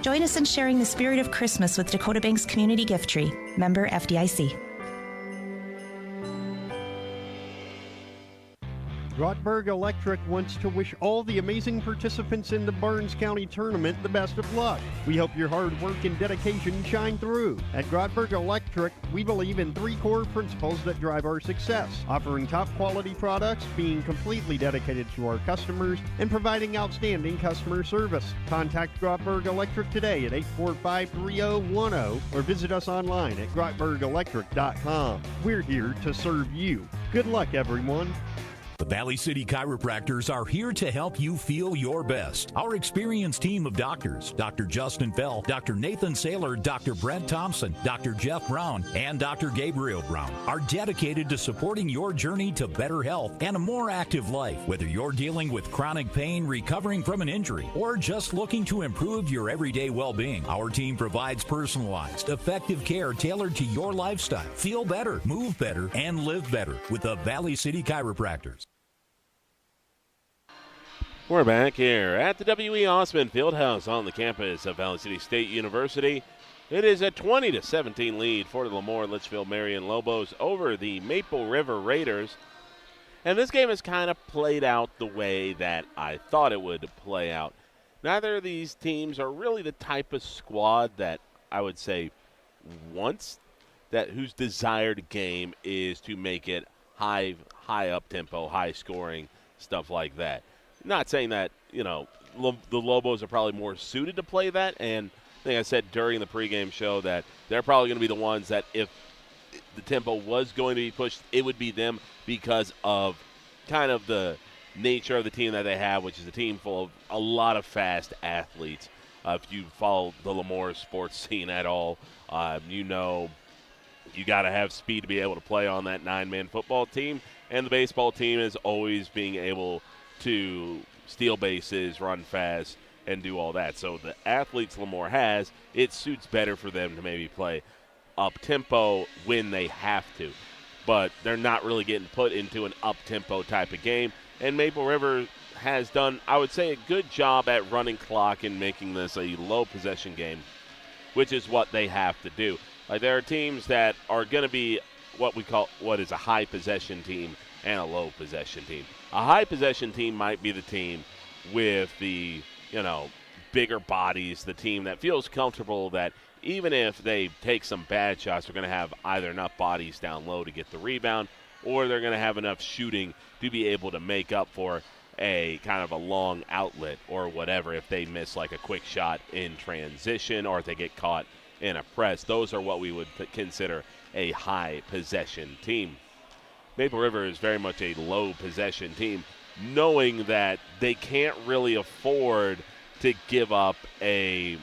Join us in sharing the spirit of Christmas with Dakota Bank's community gift tree. Member FDIC. Grottberg Electric wants to wish all the amazing participants in the Barnes County Tournament the best of luck. We hope your hard work and dedication shine through. At Grottberg Electric, we believe in 3 core principles that drive our success: offering top quality products, being completely dedicated to our customers, and providing outstanding customer service. Contact Grottberg Electric today at 845-3010 or visit us online at grottbergelectric.com. We're here to serve you. Good luck, everyone. The Valley City Chiropractors are here to help you feel your best. Our experienced team of doctors, Dr. Justin Fell, Dr. Nathan Saylor, Dr. Brent Thompson, Dr. Jeff Brown, and Dr. Gabriel Brown, are dedicated to supporting your journey to better health and a more active life. Whether you're dealing with chronic pain, recovering from an injury, or just looking to improve your everyday well-being, our team provides personalized, effective care tailored to your lifestyle. Feel better, move better, and live better with the Valley City Chiropractors. We're back here at the W.E. Osmond Fieldhouse on the campus of Valley City State University. It is a 20-17 lead for the LaMoure-Litchfield Marion Lobos over the Maple River Raiders. And this game has kind of played out the way that I thought it would play out. Neither of these teams are really the type of squad that I would say whose desired game is to make it high up-tempo, high-scoring, stuff like that. Not saying that, the Lobos are probably more suited to play that, and I think I said during the pregame show that they're probably going to be the ones that if the tempo was going to be pushed, it would be them because of kind of the nature of the team that they have, which is a team full of a lot of fast athletes. If you follow the LaMoure sports scene at all, you got to have speed to be able to play on that 9-man football team, and the baseball team is always being able to steal bases, run fast, and do all that. So the athletes LaMoure has, it suits better for them to maybe play up-tempo when they have to. But they're not really getting put into an up-tempo type of game. And Maple River has done, I would say, a good job at running clock and making this a low-possession game, which is what they have to do. Like, there are teams that are going to be what is a high-possession team and a low-possession team. A high-possession team might be the team with the, bigger bodies, the team that feels comfortable that even if they take some bad shots, they're going to have either enough bodies down low to get the rebound, or they're going to have enough shooting to be able to make up for a kind of a long outlet or whatever if they miss like a quick shot in transition or if they get caught in a press. Those are what we would consider a high-possession team. Maple River is very much a low-possession team, knowing that they can't really afford to give up a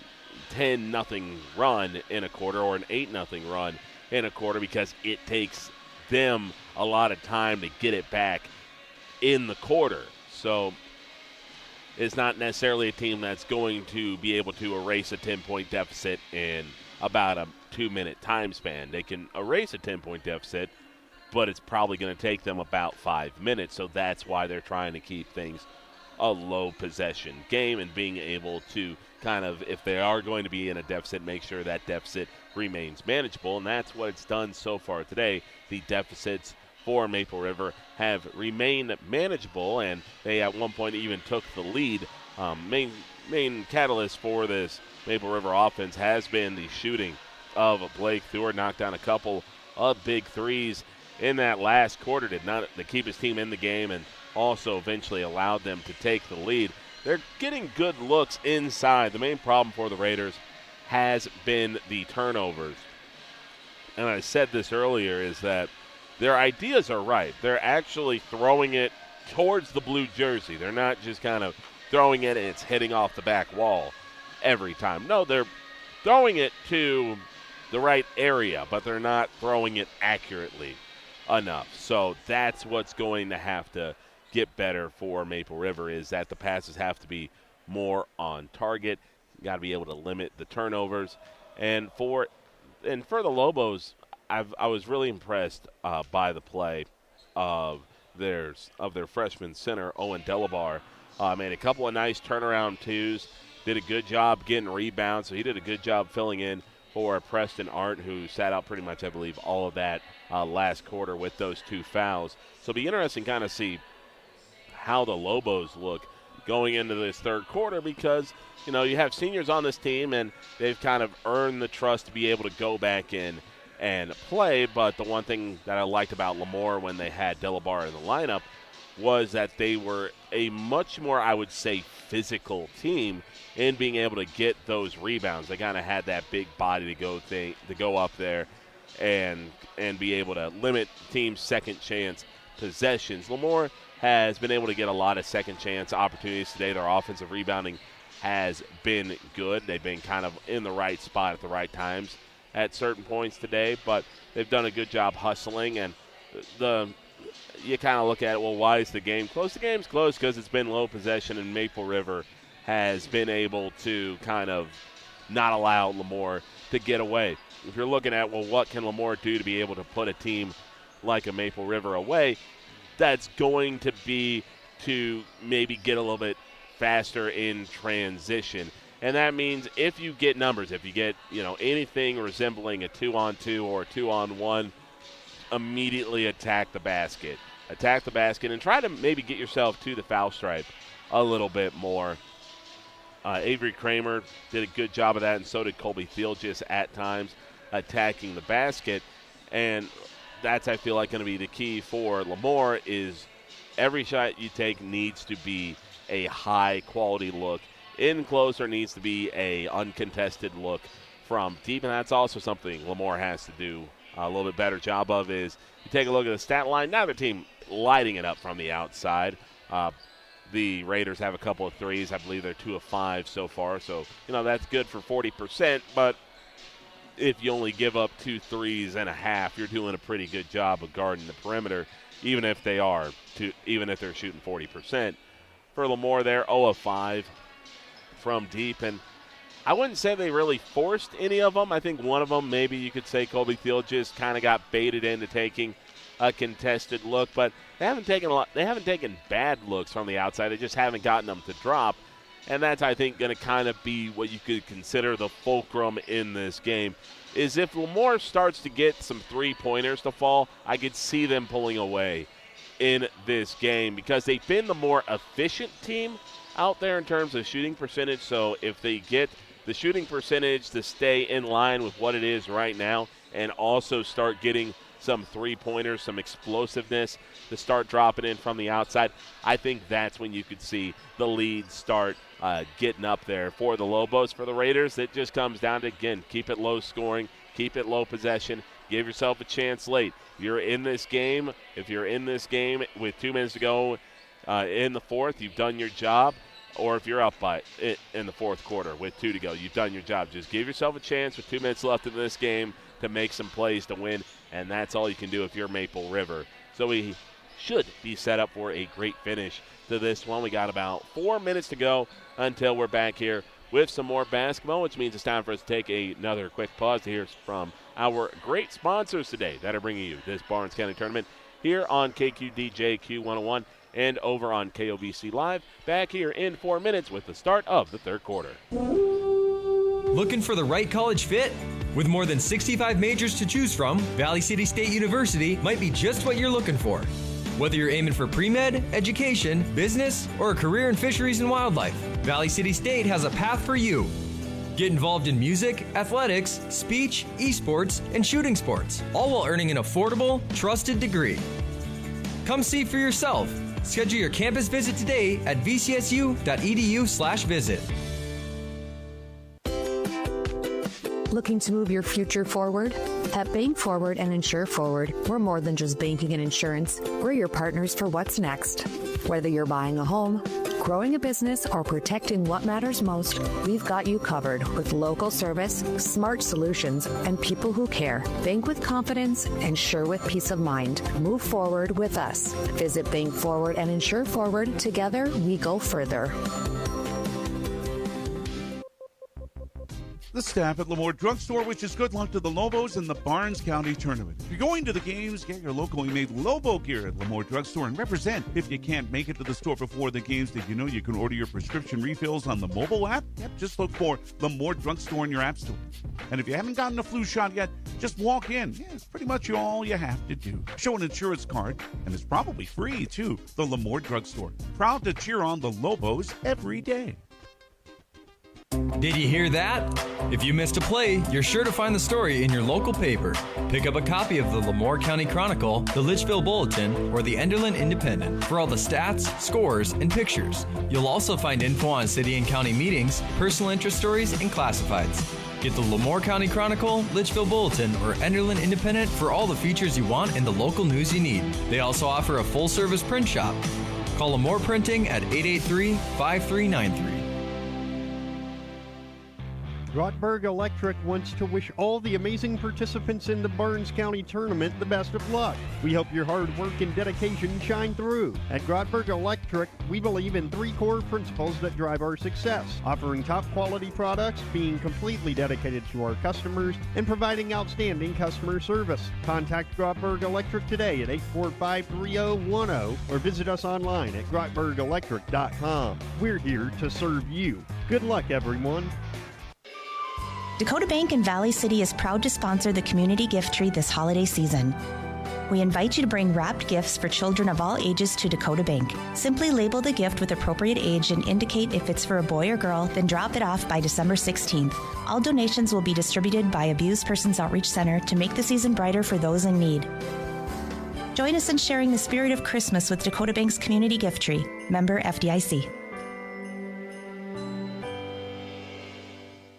10-0 run in a quarter or an 8-0 run in a quarter because it takes them a lot of time to get it back in the quarter. So it's not necessarily a team that's going to be able to erase a 10-point deficit in about a 2-minute time span. They can erase a 10-point deficit, but it's probably going to take them about 5 minutes, so that's why they're trying to keep things a low-possession game and being able to kind of, if they are going to be in a deficit, make sure that deficit remains manageable, and that's what it's done so far today. The deficits for Maple River have remained manageable, and they at one point even took the lead. Main catalyst for this Maple River offense has been the shooting of Blake Thor. Knocked down a couple of big threes in that last quarter to keep his team in the game and also eventually allowed them to take the lead. They're getting good looks inside. The main problem for the Raiders has been the turnovers. And I said this earlier, is that their ideas are right. They're actually throwing it towards the blue jersey. They're not just kind of throwing it and it's hitting off the back wall every time. No, they're throwing it to the right area, but they're not throwing it accurately enough. So that's what's going to have to get better for Maple River, is that the passes have to be more on target. You got to be able to limit the turnovers. And for the Lobos, I was really impressed by the play of their freshman center, Owen Delabar. Made a couple of nice turnaround twos, did a good job getting rebounds, so he did a good job filling in for Preston Art, who sat out pretty much, I believe, all of that last quarter with those two fouls. So it'll be interesting kind of see how the Lobos look going into this third quarter because, you know, you have seniors on this team and they've kind of earned the trust to be able to go back in and play. But the one thing that I liked about LaMoure when they had Delabar in the lineup was that they were a much more, I would say, physical team in being able to get those rebounds. They kind of had that big body to go up there and be able to limit teams' second chance possessions. LaMoure has been able to get a lot of second chance opportunities today. Their offensive rebounding has been good. They've been kind of in the right spot at the right times at certain points today, but they've done a good job hustling. And you kind of look at it, well, why is the game close? The game's close because it's been low possession, and Maple River has been able to kind of not allow LaMoure to get away. If you're looking at, well, what can LaMoure do to be able to put a team like a Maple River away, that's going to be to maybe get a little bit faster in transition. And that means if you get numbers, if you get, you know, anything resembling a 2-on-2 or a 2-on-1, immediately attack the basket. Attack the basket and try to maybe get yourself to the foul stripe a little bit more. Avery Kramer did a good job of that, and so did Colby Thielgis at times, attacking the basket. And that's, I feel like, going to be the key for LaMoure is every shot you take needs to be a high-quality look. In closer needs to be a uncontested look from deep, and that's also something LaMoure has to do a little bit better job of. Is you take a look at the stat line, now their team lighting it up from the outside. The Raiders have a couple of threes. I believe they're 2 of 5 so far, so, you know, that's good for 40%, but if you only give up 2 threes and a half, you're doing a pretty good job of guarding the perimeter, even if they're shooting 40%. For LaMoure, they're 0 of 5 from deep, and I wouldn't say they really forced any of them. I think one of them, maybe you could say Colby Thielgis kind of got baited into taking a contested look, but they haven't taken bad looks from the outside. They just haven't gotten them to drop, and that's, I think, going to kind of be what you could consider the fulcrum in this game. Is if LaMoure starts to get some three-pointers to fall, I could see them pulling away in this game because they've been the more efficient team out there in terms of shooting percentage. So if they get the shooting percentage to stay in line with what it is right now and also start getting some three-pointers, some explosiveness to start dropping in from the outside, I think that's when you could see the lead start getting up there for the Lobos. For the Raiders, it just comes down to, again, keep it low scoring, keep it low possession, give yourself a chance late. If you're in this game with 2 minutes to go in the fourth, you've done your job. Or if you're up by it in the fourth quarter with 2 to go, you've done your job. Just give yourself a chance with 2 minutes left in this game to make some plays to win, and that's all you can do if you're Maple River. So we should be set up for a great finish to this one. We got about 4 minutes to go until we're back here with some more basketball, which means it's time for us to take another quick pause to hear from our great sponsors today that are bringing you this Barnes County tournament here on KQDJ Q101 and over on KOBC Live. Back here in 4 minutes with the start of the third quarter. Looking for the right college fit? With more than 65 majors to choose from, Valley City State University might be just what you're looking for. Whether you're aiming for pre-med, education, business, or a career in fisheries and wildlife, Valley City State has a path for you. Get involved in music, athletics, speech, esports, and shooting sports, all while earning an affordable, trusted degree. Come see for yourself. Schedule your campus visit today at vcsu.edu/visit. Looking to move your future forward? At Bank Forward and Insure Forward, we're more than just banking and insurance. We're your partners for what's next. Whether you're buying a home, growing a business, or protecting what matters most, we've got you covered with local service, smart solutions, and people who care. Bank with confidence, insure with peace of mind. Move forward with us. Visit Bank Forward and Insure Forward. Together, we go further. The staff at LaMoure Drugstore wishes good luck to the Lobos in the Barnes County Tournament. If you're going to the games, get your locally made Lobo gear at LaMoure Drugstore and represent. If you can't make it to the store before the games, did you know you can order your prescription refills on the mobile app? Yep, just look for LaMoure Drugstore in your app store. And if you haven't gotten a flu shot yet, just walk in. Yeah, it's pretty much all you have to do. Show an insurance card, and it's probably free, too. The LaMoure Drugstore. Proud to cheer on the Lobos every day. Did you hear that? If you missed a play, you're sure to find the story in your local paper. Pick up a copy of the LaMoure County Chronicle, the Litchfield Bulletin, or the Enderlin Independent for all the stats, scores, and pictures. You'll also find info on city and county meetings, personal interest stories, and classifieds. Get the LaMoure County Chronicle, Litchfield Bulletin, or Enderlin Independent for all the features you want and the local news you need. They also offer a full-service print shop. Call LaMoure Printing at 883-5393. Grottberg Electric wants to wish all the amazing participants in the Barnes County Tournament the best of luck. We hope your hard work and dedication shine through. At Grottberg Electric, we believe in 3 core principles that drive our success: offering top quality products, being completely dedicated to our customers, and providing outstanding customer service. Contact Grottberg Electric today at 845-3010 or visit us online at grottbergelectric.com. We're here to serve you. Good luck, everyone. Dakota Bank in Valley City is proud to sponsor the community gift tree this holiday season. We invite you to bring wrapped gifts for children of all ages to Dakota Bank. Simply label the gift with appropriate age and indicate if it's for a boy or girl, then drop it off by December 16th. All donations will be distributed by Abused Persons Outreach Center to make the season brighter for those in need. Join us in sharing the spirit of Christmas with Dakota Bank's community gift tree. Member FDIC.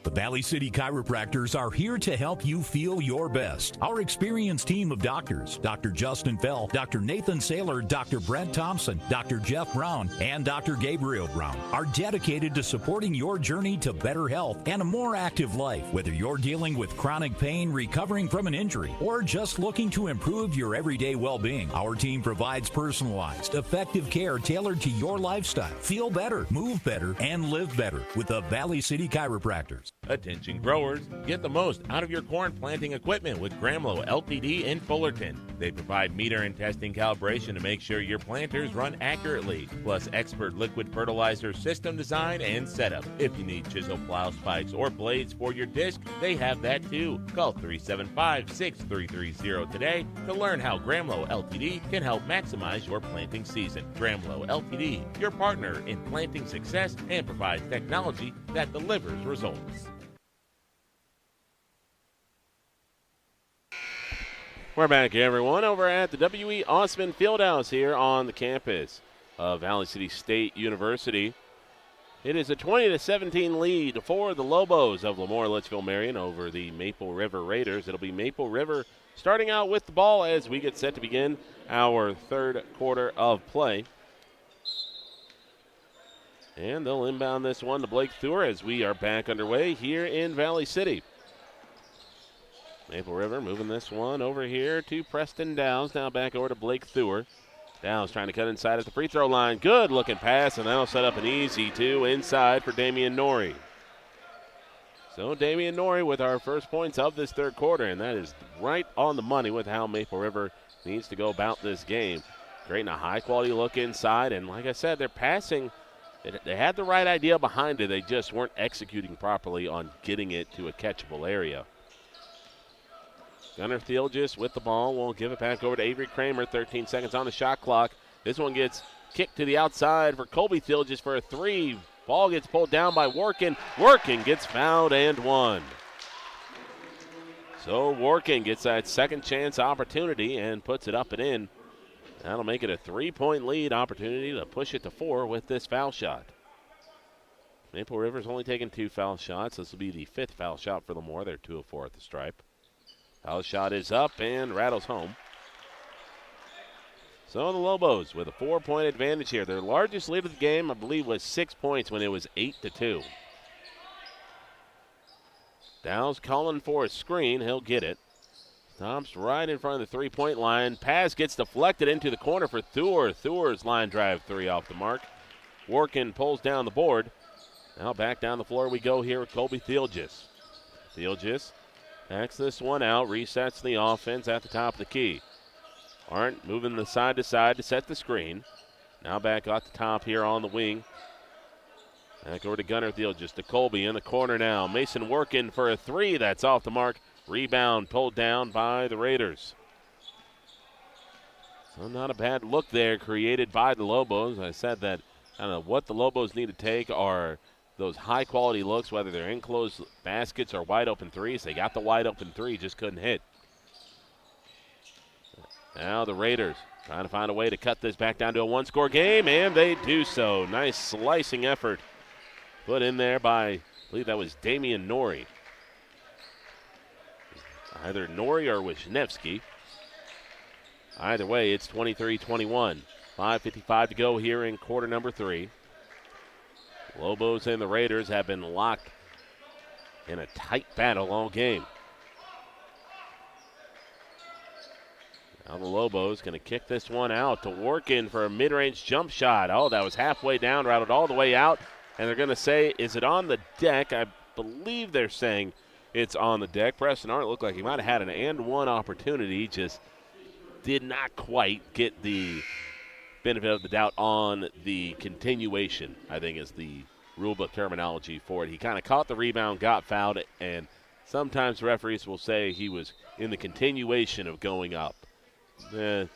The Valley City Chiropractors are here to help you feel your best. Our experienced team of doctors, Dr. Justin Fell, Dr. Nathan Saylor, Dr. Brent Thompson, Dr. Jeff Brown, and Dr. Gabriel Brown, are dedicated to supporting your journey to better health and a more active life. Whether you're dealing with chronic pain, recovering from an injury, or just looking to improve your everyday well-being, our team provides personalized, effective care tailored to your lifestyle. Feel better, move better, and live better with the Valley City Chiropractors. Attention growers, get the most out of your corn planting equipment with Gramlow Ltd in Fullerton. They provide meter and testing calibration to make sure your planters run accurately, plus expert liquid fertilizer system design and setup. If you need chisel plow spikes or blades for your disc, they have that too. Call 375-6330 today to learn how Gramlow Ltd can help maximize your planting season. Gramlow Ltd, your partner in planting success and provides technology that delivers results. We're back, everyone, over at the W.E. Osmond Fieldhouse here on the campus of Valley City State University. It is a 20-17 lead for the Lobos of LaMoure-Litchfield-Marion over the Maple River Raiders. It'll be Maple River starting out with the ball as we get set to begin our third quarter of play. And they'll inbound this one to Blake Thur as we are back underway here in Valley City. Maple River moving this one over here to Preston Downs. Now back over to Blake Thur. Downs trying to cut inside at the free throw line. Good looking pass, and that'll set up an easy 2 inside for Damian Norrie. So Damian Norrie with our first points of this third quarter, and that is right on the money with how Maple River needs to go about this game. Creating a high quality look inside, and like I said, they're passing. They had the right idea behind it. They just weren't executing properly on getting it to a catchable area. Gunnar Thielges with the ball. We'll give it back over to Avery Kramer. 13 seconds on the shot clock. This one gets kicked to the outside for Colby Thielges for a 3. Ball gets pulled down by Workin. Workin gets fouled and one. So Workin gets that second chance opportunity and puts it up and in. That'll make it a 3-point lead opportunity to push it to 4 with this foul shot. Maple River's only taken 2 foul shots. This will be the 5th foul shot for LaMoure. They're 2 of 4 at the stripe. Foul shot is up and rattles home. So the Lobos with a 4-point advantage here. Their largest lead of the game, I believe, was 6 points when it was 8-2. Downs calling for a screen. He'll get it. Stops right in front of the 3-point line. Pass gets deflected into the corner for Thur. Thur's line drive 3 off the mark. Workin pulls down the board. Now back down the floor we go here with Colby Thielges. Theelgis backs this one out, resets the offense at the top of the key. Arndt moving the side to side to set the screen. Now back at the top here on the wing. Back over to Gunnar Theelgis to Colby in the corner now. Mason working for a three. That's off the mark. Rebound pulled down by the Raiders. So not a bad look there created by the Lobos. I said that I don't know what the Lobos need to take are those high-quality looks, whether they're enclosed baskets or wide-open threes. They got the wide-open three, just couldn't hit. Now the Raiders trying to find a way to cut this back down to a one-score game, and they do so. Nice slicing effort put in there by, I believe that was Damian Norrie. Either Norrie or Wisniewski. Either way, it's 23-21. 5:55 to go here in quarter number 3. Lobos and the Raiders have been locked in a tight battle all game. Now the Lobos going to kick this one out to Workin for a mid-range jump shot. Oh, that was halfway down, routed all the way out. And they're going to say, is it on the deck? I believe they're saying it's on the deck. Preston Arndt looked like he might have had an and-one opportunity, just did not quite get the benefit of the doubt on the continuation, I think is the rulebook terminology for it. He kind of caught the rebound, got fouled, and sometimes referees will say he was in the continuation of going up.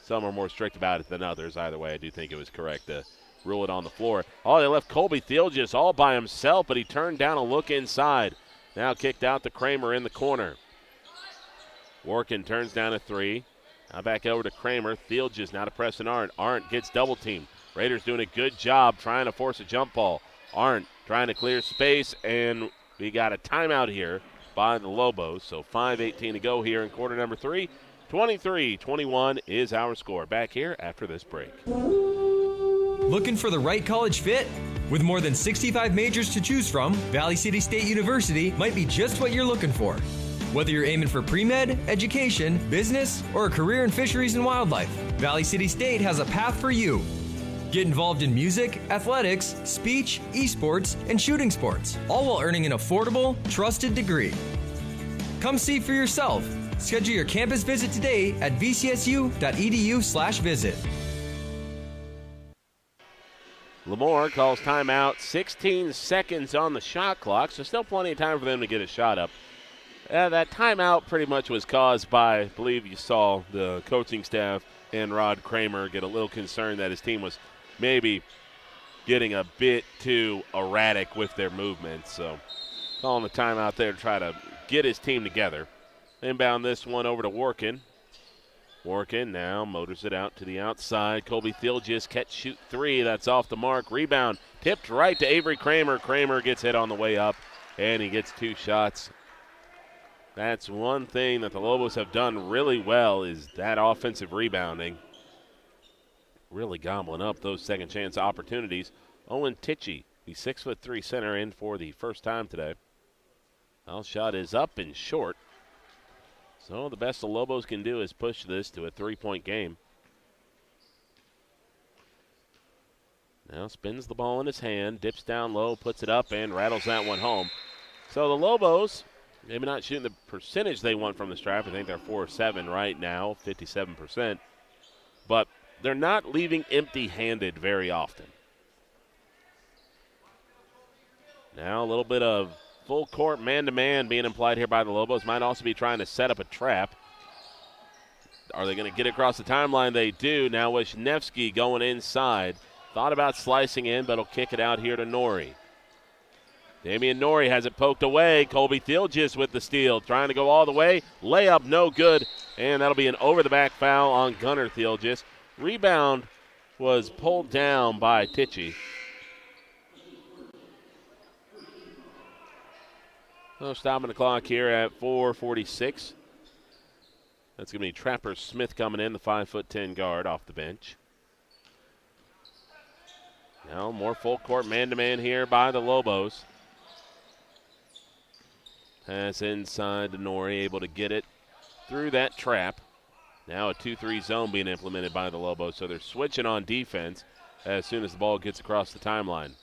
Some are more strict about it than others. Either way, I do think it was correct to rule it on the floor. Oh, they left Colby Theelgis all by himself, but he turned down a look inside. Now kicked out to Kramer in the corner. Workin turns down a three. Now back over to Kramer. Theelgis now to Preston Arndt. Arndt gets double teamed. Raiders doing a good job trying to force a jump ball. Arndt trying to clear space, and we got a timeout here by the Lobos. So 5:18 to go here in quarter number 3. 23-21 is our score. Back here after this break. Looking for the right college fit? With more than 65 majors to choose from, Valley City State University might be just what you're looking for. Whether you're aiming for pre-med, education, business, or a career in fisheries and wildlife, Valley City State has a path for you. Get involved in music, athletics, speech, esports, and shooting sports, all while earning an affordable, trusted degree. Come see for yourself. Schedule your campus visit today at vcsu.edu/visit. LaMoure calls timeout. 16 seconds on the shot clock, so still plenty of time for them to get a shot up. That timeout pretty much was caused by, I believe you saw the coaching staff and Rod Kramer get a little concerned that his team was maybe getting a bit too erratic with their movements. So calling the timeout there to try to get his team together. Inbound this one over to Workin. Workin now motors it out to the outside. Colby Theelgis catch, shoot three. That's off the mark. Rebound tipped right to Avery Kramer. Kramer gets hit on the way up, and he gets 2 shots. That's one thing that the Lobos have done really well is that offensive rebounding. Really gobbling up those second chance opportunities. Owen Tichy, the 6'3" center, in for the first time today. Foul shot is up and short. So the best the Lobos can do is push this to a 3-point game. Now spins the ball in his hand, dips down low, puts it up, and rattles that one home. So the Lobos, maybe not shooting the percentage they want from the stripe. I think they're 4-7 right now, 57%. But they're not leaving empty-handed very often. Now a little bit of full court man-to-man being implied here by the Lobos. Might also be trying to set up a trap. Are they going to get across the timeline? They do. Now Wisniewski going inside. Thought about slicing in, but he'll kick it out here to Norrie. Damian Norrie has it poked away. Colby Theelgis with the steal. Trying to go all the way. Layup no good. And that'll be an over-the-back foul on Gunnar Theelgis. Rebound was pulled down by Tichy. So stopping the clock here at 4:46. That's going to be Trapper Smith coming in, the 5'10" guard off the bench. Now more full court man-to-man here by the Lobos. Pass inside to Norrie, able to get it through that trap. Now a 2-3 zone being implemented by the Lobos, so they're switching on defense as soon as the ball gets across the timeline.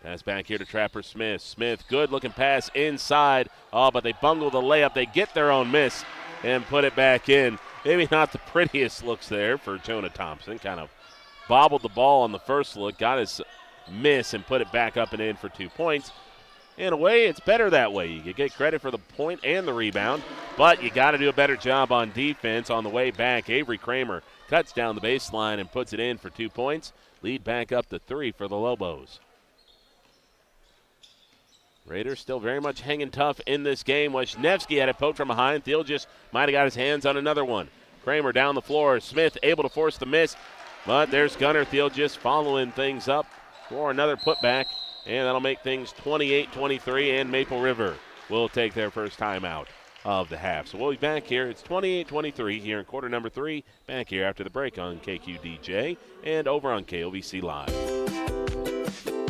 Pass back here to Trapper Smith. Smith, good looking pass inside. Oh, but they bungle the layup. They get their own miss and put it back in. Maybe not the prettiest looks there for Jonah Thompson. Kind of bobbled the ball on the first look, got his miss and put it back up and in for 2 points. In a way, it's better that way. You get credit for the point and the rebound, but you got to do a better job on defense on the way back. Avery Kramer cuts down the baseline and puts it in for 2 points. Lead back up to 3 for the Lobos. Raiders still very much hanging tough in this game. Wisniewski had it poked from behind. Thiel just might have got his hands on another one. Kramer down the floor. Smith able to force the miss, but there's Gunnar Thiel just following things up for another putback, and that'll make things 28-23, and Maple River will take their first timeout of the half. So we'll be back here. It's 28-23 here in quarter number 3. Back here after the break on KQDJ and over on KOVC Live.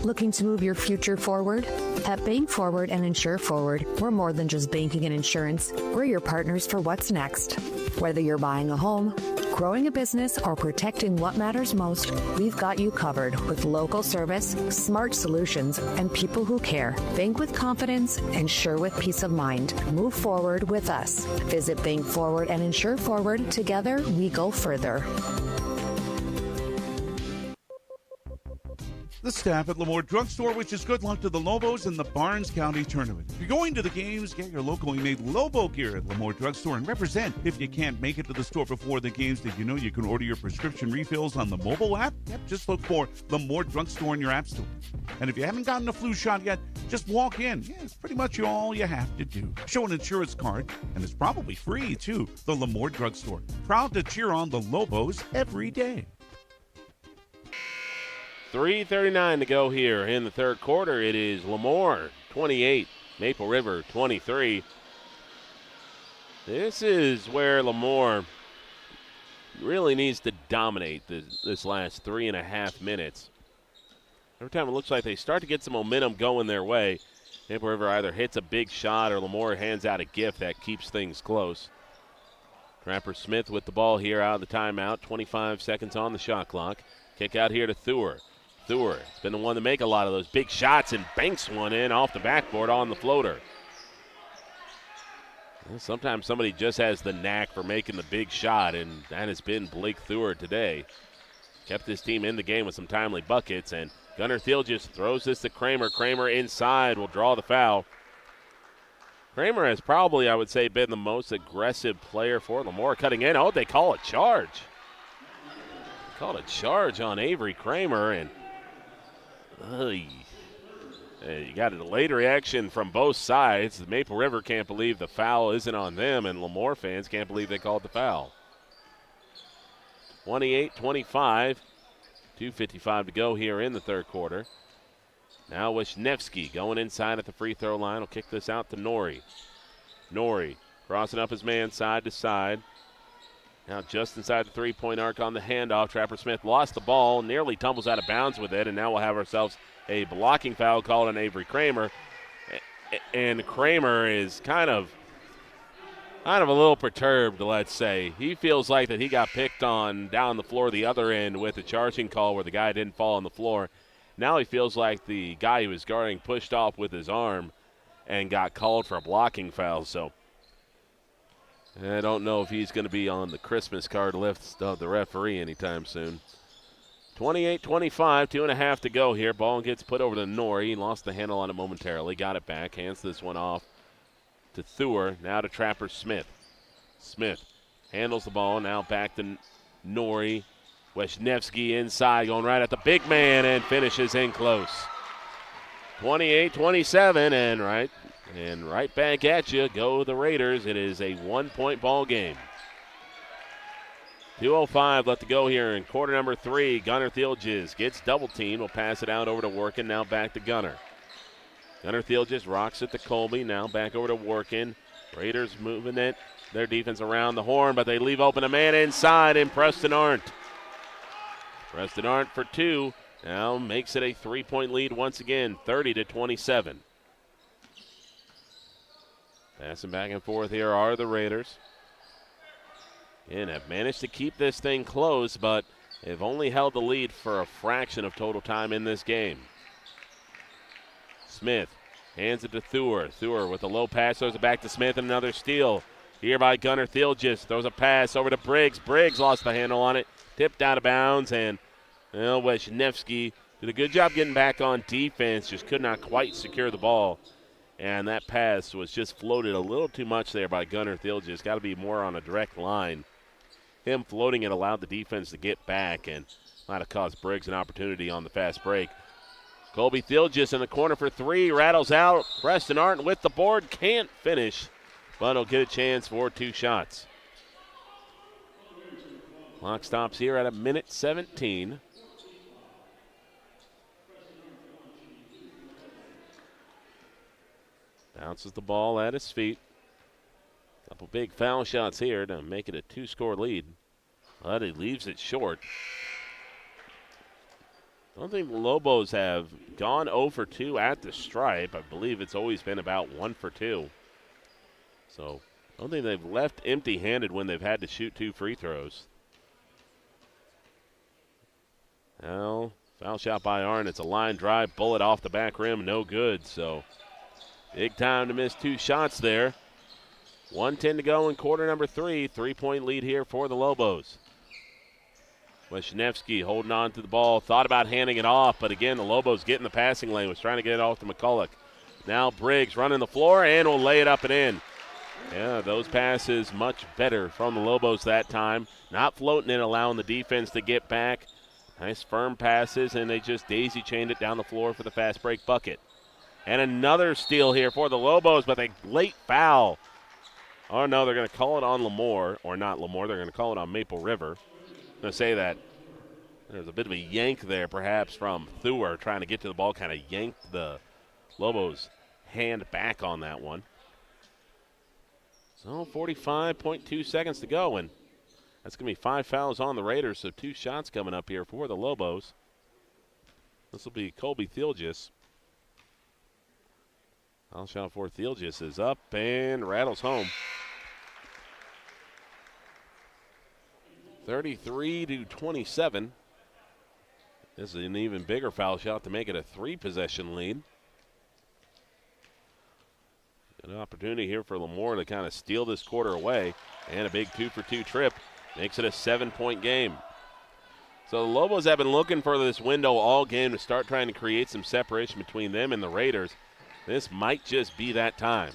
Looking to move your future forward? At Bank Forward and Insure Forward, we're more than just banking and insurance. We're your partners for what's next. Whether you're buying a home, growing a business, or protecting what matters most, we've got you covered with local service, smart solutions, and people who care. Bank with confidence, insure with peace of mind. Move forward with us. Visit Bank Forward and Insure Forward. Together, we go further. The staff at LaMoure Drugstore wishes good luck to the Lobos in the Barnes County Tournament. If you're going to the games, get your locally made Lobo gear at LaMoure Drugstore and represent. If you can't make it to the store before the games, did you know you can order your prescription refills on the mobile app? Yep, just look for LaMoure Drugstore in your app store. And if you haven't gotten a flu shot yet, just walk in. Yeah, it's pretty much all you have to do. Show an insurance card, and it's probably free, too. The LaMoure Drugstore. Proud to cheer on the Lobos every day. 3:39 to go here in the third quarter. It is LaMoure 28, Maple River 23. This is where LaMoure really needs to dominate this last 3.5 minutes. Every time it looks like they start to get some momentum going their way, Maple River either hits a big shot or LaMoure hands out a gift that keeps things close. Trapper Smith with the ball here out of the timeout. 25 seconds on the shot clock. Kick out here to Thur. Thur has been the one to make a lot of those big shots and banks one in off the backboard on the floater. Well, sometimes somebody just has the knack for making the big shot, and that has been Blake Thur today. Kept his team in the game with some timely buckets, and Gunnar Thiel just throws this to Kramer. Kramer inside will draw the foul. Kramer has probably, I would say, been the most aggressive player for LaMoure cutting in. Oh, they call a charge. They called a charge on Avery Kramer, and you got a delayed reaction from both sides. The Maple River can't believe the foul isn't on them, and LaMoure fans can't believe they called the foul. 28-25, 2:55 to go here in the third quarter. Now Wisniewski going inside at the free throw line. Will kick this out to Norrie. Norrie crossing up his man side to side. Now just inside the three-point arc on the handoff. Trapper Smith lost the ball, nearly tumbles out of bounds with it, and now we'll have ourselves a blocking foul called on Avery Kramer. And Kramer is kind of a little perturbed, let's say. He feels like that he got picked on down the floor the other end with a charging call where the guy didn't fall on the floor. Now he feels like the guy he was guarding pushed off with his arm and got called for a blocking foul. So I don't know if he's going to be on the Christmas card list of the referee anytime soon. 28-25, 2.5 to go here. Ball gets put over to Norrie. He lost the handle on it momentarily. Got it back. Hands this one off to Thur. Now to Trapper Smith. Smith handles the ball. Now back to Norrie. Wisniewski inside, going right at the big man and finishes in close. 28-27, and right back at you go the Raiders. It is a 1-point ball game. 2:05 left to go here in quarter number 3. Gunnar Thielges gets double teamed. Will pass it out over to Workin. Now back to Gunnar. Gunnar Thielges rocks it to Colby. Now back over to Workin. Raiders moving it. Their defense around the horn, but they leave open a man inside in Preston Arndt. Preston Arndt for 2. Now makes it a 3-point lead once again, 30-27. Passing back and forth here are the Raiders. And have managed to keep this thing close, but have only held the lead for a fraction of total time in this game. Smith hands it to Thur. Thur with a low pass, throws it back to Smith, and another steal. Here by Gunnar Thilgis, throws a pass over to Briggs. Briggs lost the handle on it, tipped out of bounds, and Wisniewski did a good job getting back on defense, just could not quite secure the ball. And that pass was just floated a little too much there by Gunnar Thilgis. Got to be more on a direct line. Him floating it allowed the defense to get back and might have caused Briggs an opportunity on the fast break. Colby Thilgis in the corner for three, rattles out. Preston Arndt with the board, can't finish, but he'll get a chance for 2 shots. Clock stops here at 1:17. Bounces the ball at his feet. Couple big foul shots here to make it a 2-score lead. But he leaves it short. I don't think the Lobos have gone 0 for 2 at the stripe. I believe it's always been about 1 for 2. So I don't think they've left empty-handed when they've had to shoot 2 free throws. Now, foul shot by Arndt. It's a line drive, bullet off the back rim, no good. So big time to miss 2 shots there. 1:10 to go in quarter number 3. 3-point lead here for the Lobos. Wisniewski holding on to the ball, thought about handing it off, but again, the Lobos get in the passing lane, was trying to get it off to McCulloch. Now Briggs running the floor and will lay it up and in. Yeah, those passes much better from the Lobos that time. Not floating it, allowing the defense to get back. Nice firm passes, and they just daisy-chained it down the floor for the fast break bucket. And another steal here for the Lobos, but a late foul. Oh, no, they're going to call it on LaMoure, or not LaMoure, they're going to call it on Maple River. I'm going to say that there's a bit of a yank there, perhaps, from Thur trying to get to the ball, kind of yanked the Lobos' hand back on that one. So 45.2 seconds to go, and that's going to be 5 fouls on the Raiders, so 2 shots coming up here for the Lobos. This will be Colby Thilgis. Foul shot for Thilgis is up and rattles home. 33-27. This is an even bigger foul shot to make it a 3-possession lead. An opportunity here for LaMoure to kind of steal this quarter away. And a big 2-for-2 trip makes it a 7-point game. So the Lobos have been looking for this window all game to start trying to create some separation between them and the Raiders. This might just be that time.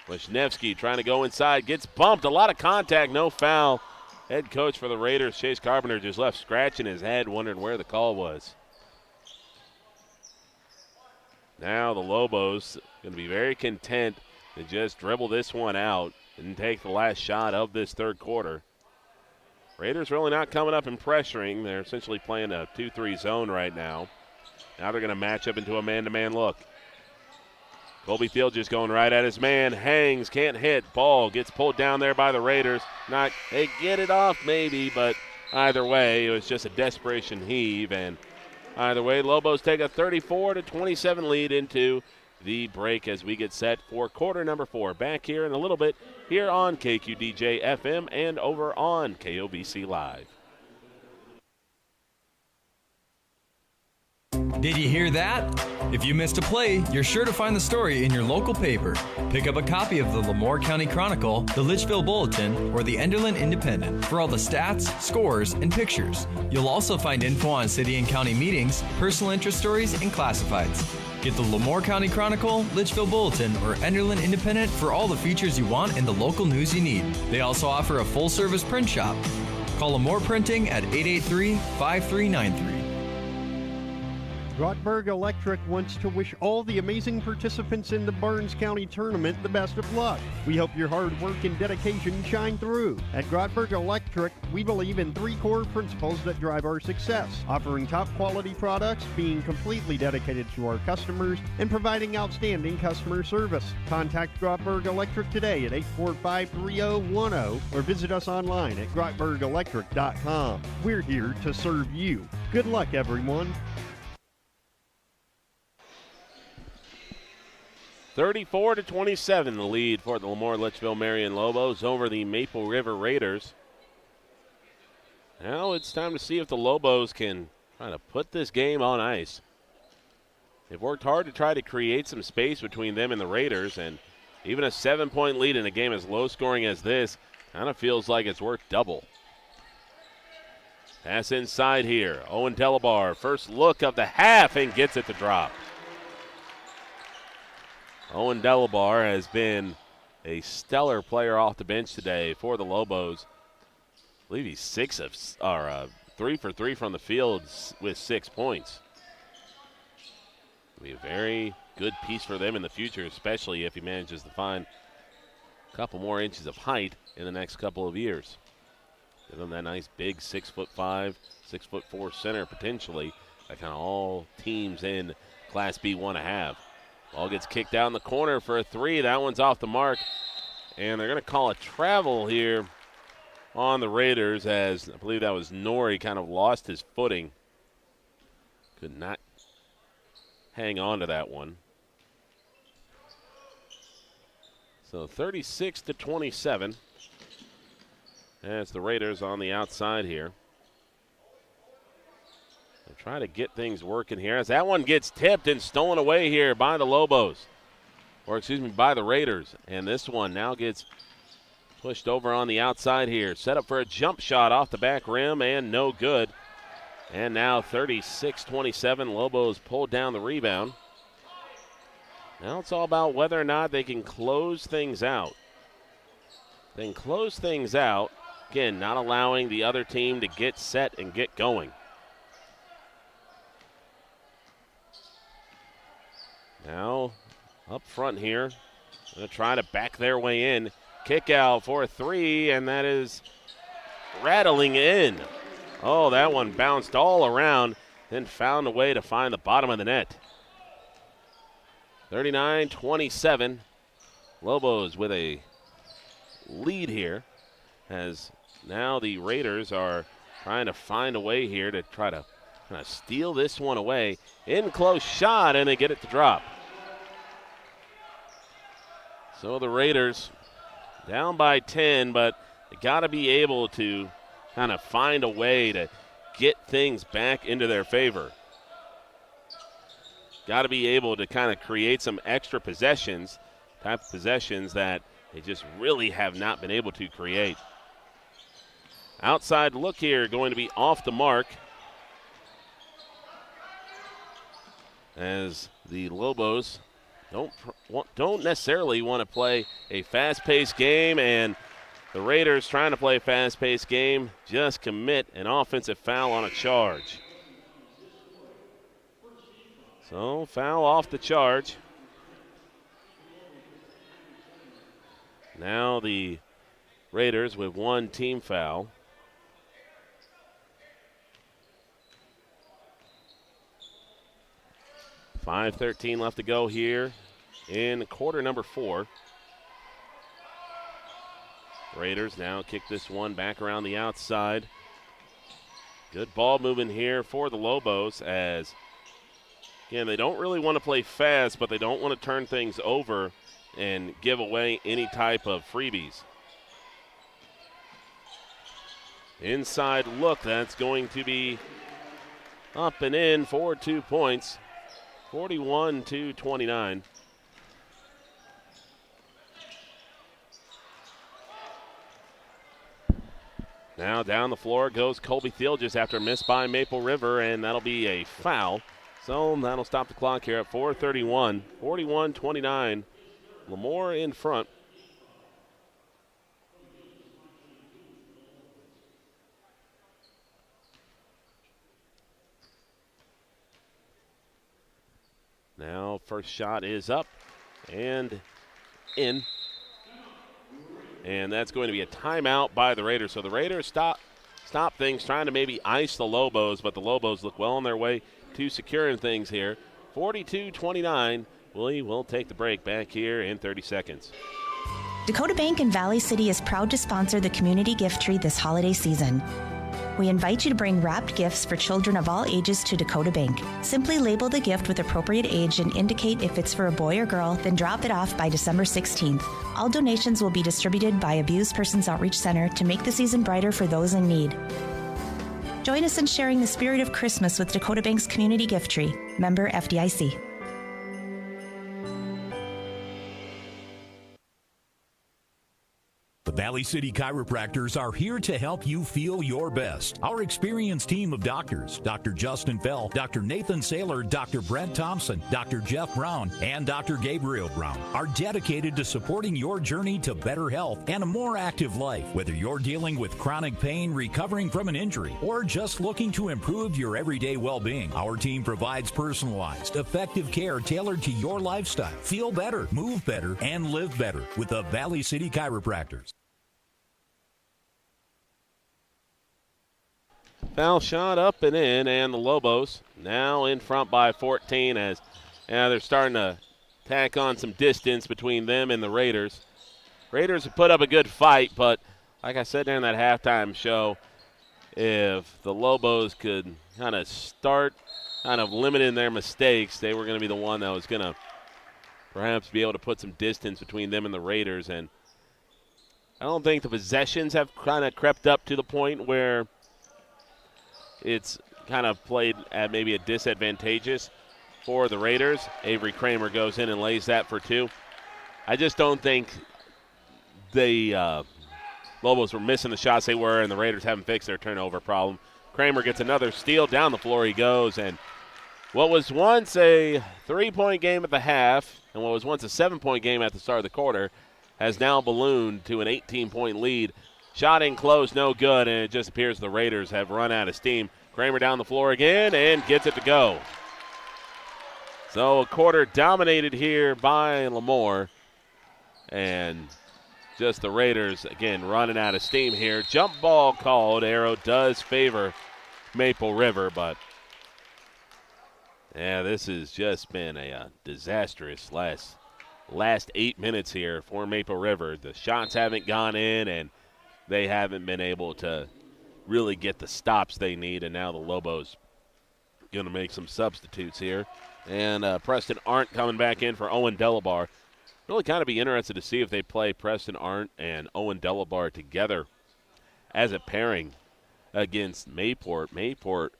Wisniewski trying to go inside, gets bumped, a lot of contact, no foul. Head coach for the Raiders, Chase Carpenter, just left scratching his head, wondering where the call was. Now the Lobos going to be very content to just dribble this one out and take the last shot of this third quarter. Raiders really not coming up and pressuring. They're essentially playing a 2-3 zone right now. Now they're going to match up into a man-to-man look. Colby Thilgis going right at his man, hangs, can't hit, ball gets pulled down there by the Raiders. They get it off maybe, but either way, it was just a desperation heave, and either way, Lobos take a 34-27 lead into the break as we get set for quarter number 4. Back here in a little bit here on KQDJ FM and over on KOBC Live. Did you hear that? If you missed a play, you're sure to find the story in your local paper. Pick up a copy of the LaMoure County Chronicle, the Litchfield Bulletin, or the Enderlin Independent for all the stats, scores, and pictures. You'll also find info on city and county meetings, personal interest stories, and classifieds. Get the LaMoure County Chronicle, Litchfield Bulletin, or Enderlin Independent for all the features you want and the local news you need. They also offer a full-service print shop. Call LaMoure Printing at 883-5393. Grottberg Electric wants to wish all the amazing participants in the Barnes County Tournament the best of luck. We hope your hard work and dedication shine through. At Grottberg Electric, we believe in 3 core principles that drive our success: offering top quality products, being completely dedicated to our customers, and providing outstanding customer service. Contact Grottberg Electric today at 845-3010 or visit us online at grottbergelectric.com. We're here to serve you. Good luck, everyone. 34-27, the lead for the LaMoure-Litchfield-Marion Lobos over the Maple River Raiders. Now it's time to see if the Lobos can try to put this game on ice. they've worked hard to try to create some space between them and the Raiders, and even a 7-point lead in a game as low scoring as this kind of feels like it's worth double. Pass inside here. Owen Delabar, first look of the half, and gets it to drop. Owen Delabar has been a stellar player off the bench today for the Lobos. I believe he's 3 for 3 from the field with 6 points. It'll be a very good piece for them in the future, especially if he manages to find a couple more inches of height in the next couple of years. Give him that nice big 6'5", 6'4" center potentially. That kind of all teams in Class B want to have. Ball gets kicked down the corner for a 3. That one's off the mark. And they're going to call a travel here on the Raiders, as I believe that was Nori kind of lost his footing. Could not hang on to that one. So 36-27. As the Raiders on the outside here. They're trying to get things working here as that one gets tipped and stolen away here by the Lobos. Or excuse me, by the Raiders. And this one now gets pushed over on the outside here. Set up for a jump shot off the back rim and no good. And now 36-27, Lobos pulled down the rebound. Now it's all about whether or not they can close things out. Then close things out. Again, not allowing the other team to get set and get going. Now, up front here, going to try to back their way in. Kick out for a 3, and that is rattling in. Oh, that one bounced all around, then found a way to find the bottom of the net. 39-27. Lobos with a lead here, as now the Raiders are trying to find a way here to try to kind of steal this one away. In close shot, and they get it to drop. So the Raiders down by 10, but they got to be able to kind of find a way to get things back into their favor. Got to be able to kind of create some extra possessions, type of possessions that they just really have not been able to create. Outside look here going to be off the mark, as the Lobos don't necessarily want to play a fast-paced game, and the Raiders trying to play a fast-paced game just commit an offensive foul on a charge. So foul off the charge. Now the Raiders with one team foul. .5:13 left to go here in quarter number 4. Raiders now kick this one back around the outside. Good ball movement here for the Lobos, as, again, they don't really want to play fast, but they don't want to turn things over and give away any type of freebies. Inside look, that's going to be up and in for 2 points. 41-29. Now down the floor goes Colby Thiel just after a miss by Maple River, and that'll be a foul. So that'll stop the clock here at 4:31. 41-29. LaMoure in front. Now first shot is up and in. And that's going to be a timeout by the Raiders. So the Raiders stop things, trying to maybe ice the Lobos, but the Lobos look well on their way to securing things here. 42-29. We will take the break back here in 30 seconds. Dakota Bank in Valley City is proud to sponsor the community gift tree this holiday season. We invite you to bring wrapped gifts for children of all ages to Dakota Bank. Simply label the gift with appropriate age and indicate if it's for a boy or girl, then drop it off by December 16th. All donations will be distributed by Abused Persons Outreach Center to make the season brighter for those in need. Join us in sharing the spirit of Christmas with Dakota Bank's community gift tree. Member FDIC. The Valley City Chiropractors are here to help you feel your best. Our experienced team of doctors, Dr. Justin Fell, Dr. Nathan Saylor, Dr. Brent Thompson, Dr. Jeff Brown, and Dr. Gabriel Brown, are dedicated to supporting your journey to better health and a more active life. Whether you're dealing with chronic pain, recovering from an injury, or just looking to improve your everyday well-being, our team provides personalized, effective care tailored to your lifestyle. Feel better, move better, and live better with the Valley City Chiropractors. Foul shot up and in, and the Lobos now in front by 14 as they're starting to tack on some distance between them and the Raiders. Raiders have put up a good fight, but like I said during that halftime show, if the Lobos could kind of start limiting their mistakes, they were going to be the one that was going to perhaps be able to put some distance between them and the Raiders. And I don't think the possessions have kind of crept up to the point where it's kind of played at maybe a disadvantageous for the Raiders. Avery Kramer goes in and lays that for two. I just don't think the Lobos were missing the shots they were, and the Raiders haven't fixed their turnover problem. Kramer gets another steal. Down the floor he goes, and what was once a 3-point game at the half and what was once a 7-point game at the start of the quarter has now ballooned to an 18-point lead. Shot in close, no good, and it just appears the Raiders have run out of steam. Kramer down the floor again and gets it to go. So a quarter dominated here by LaMoure, and just the Raiders, again, running out of steam here. Jump ball called. Arrow does favor Maple River, but this has just been a disastrous last 8 minutes here for Maple River. The shots haven't gone in, and they haven't been able to really get the stops they need, and now the Lobos going to make some substitutes here. And Preston Arndt coming back in for Owen Delabar. Really kind of be interested to see if they play Preston Arndt and Owen Delabar together as a pairing against Mayport. Mayport,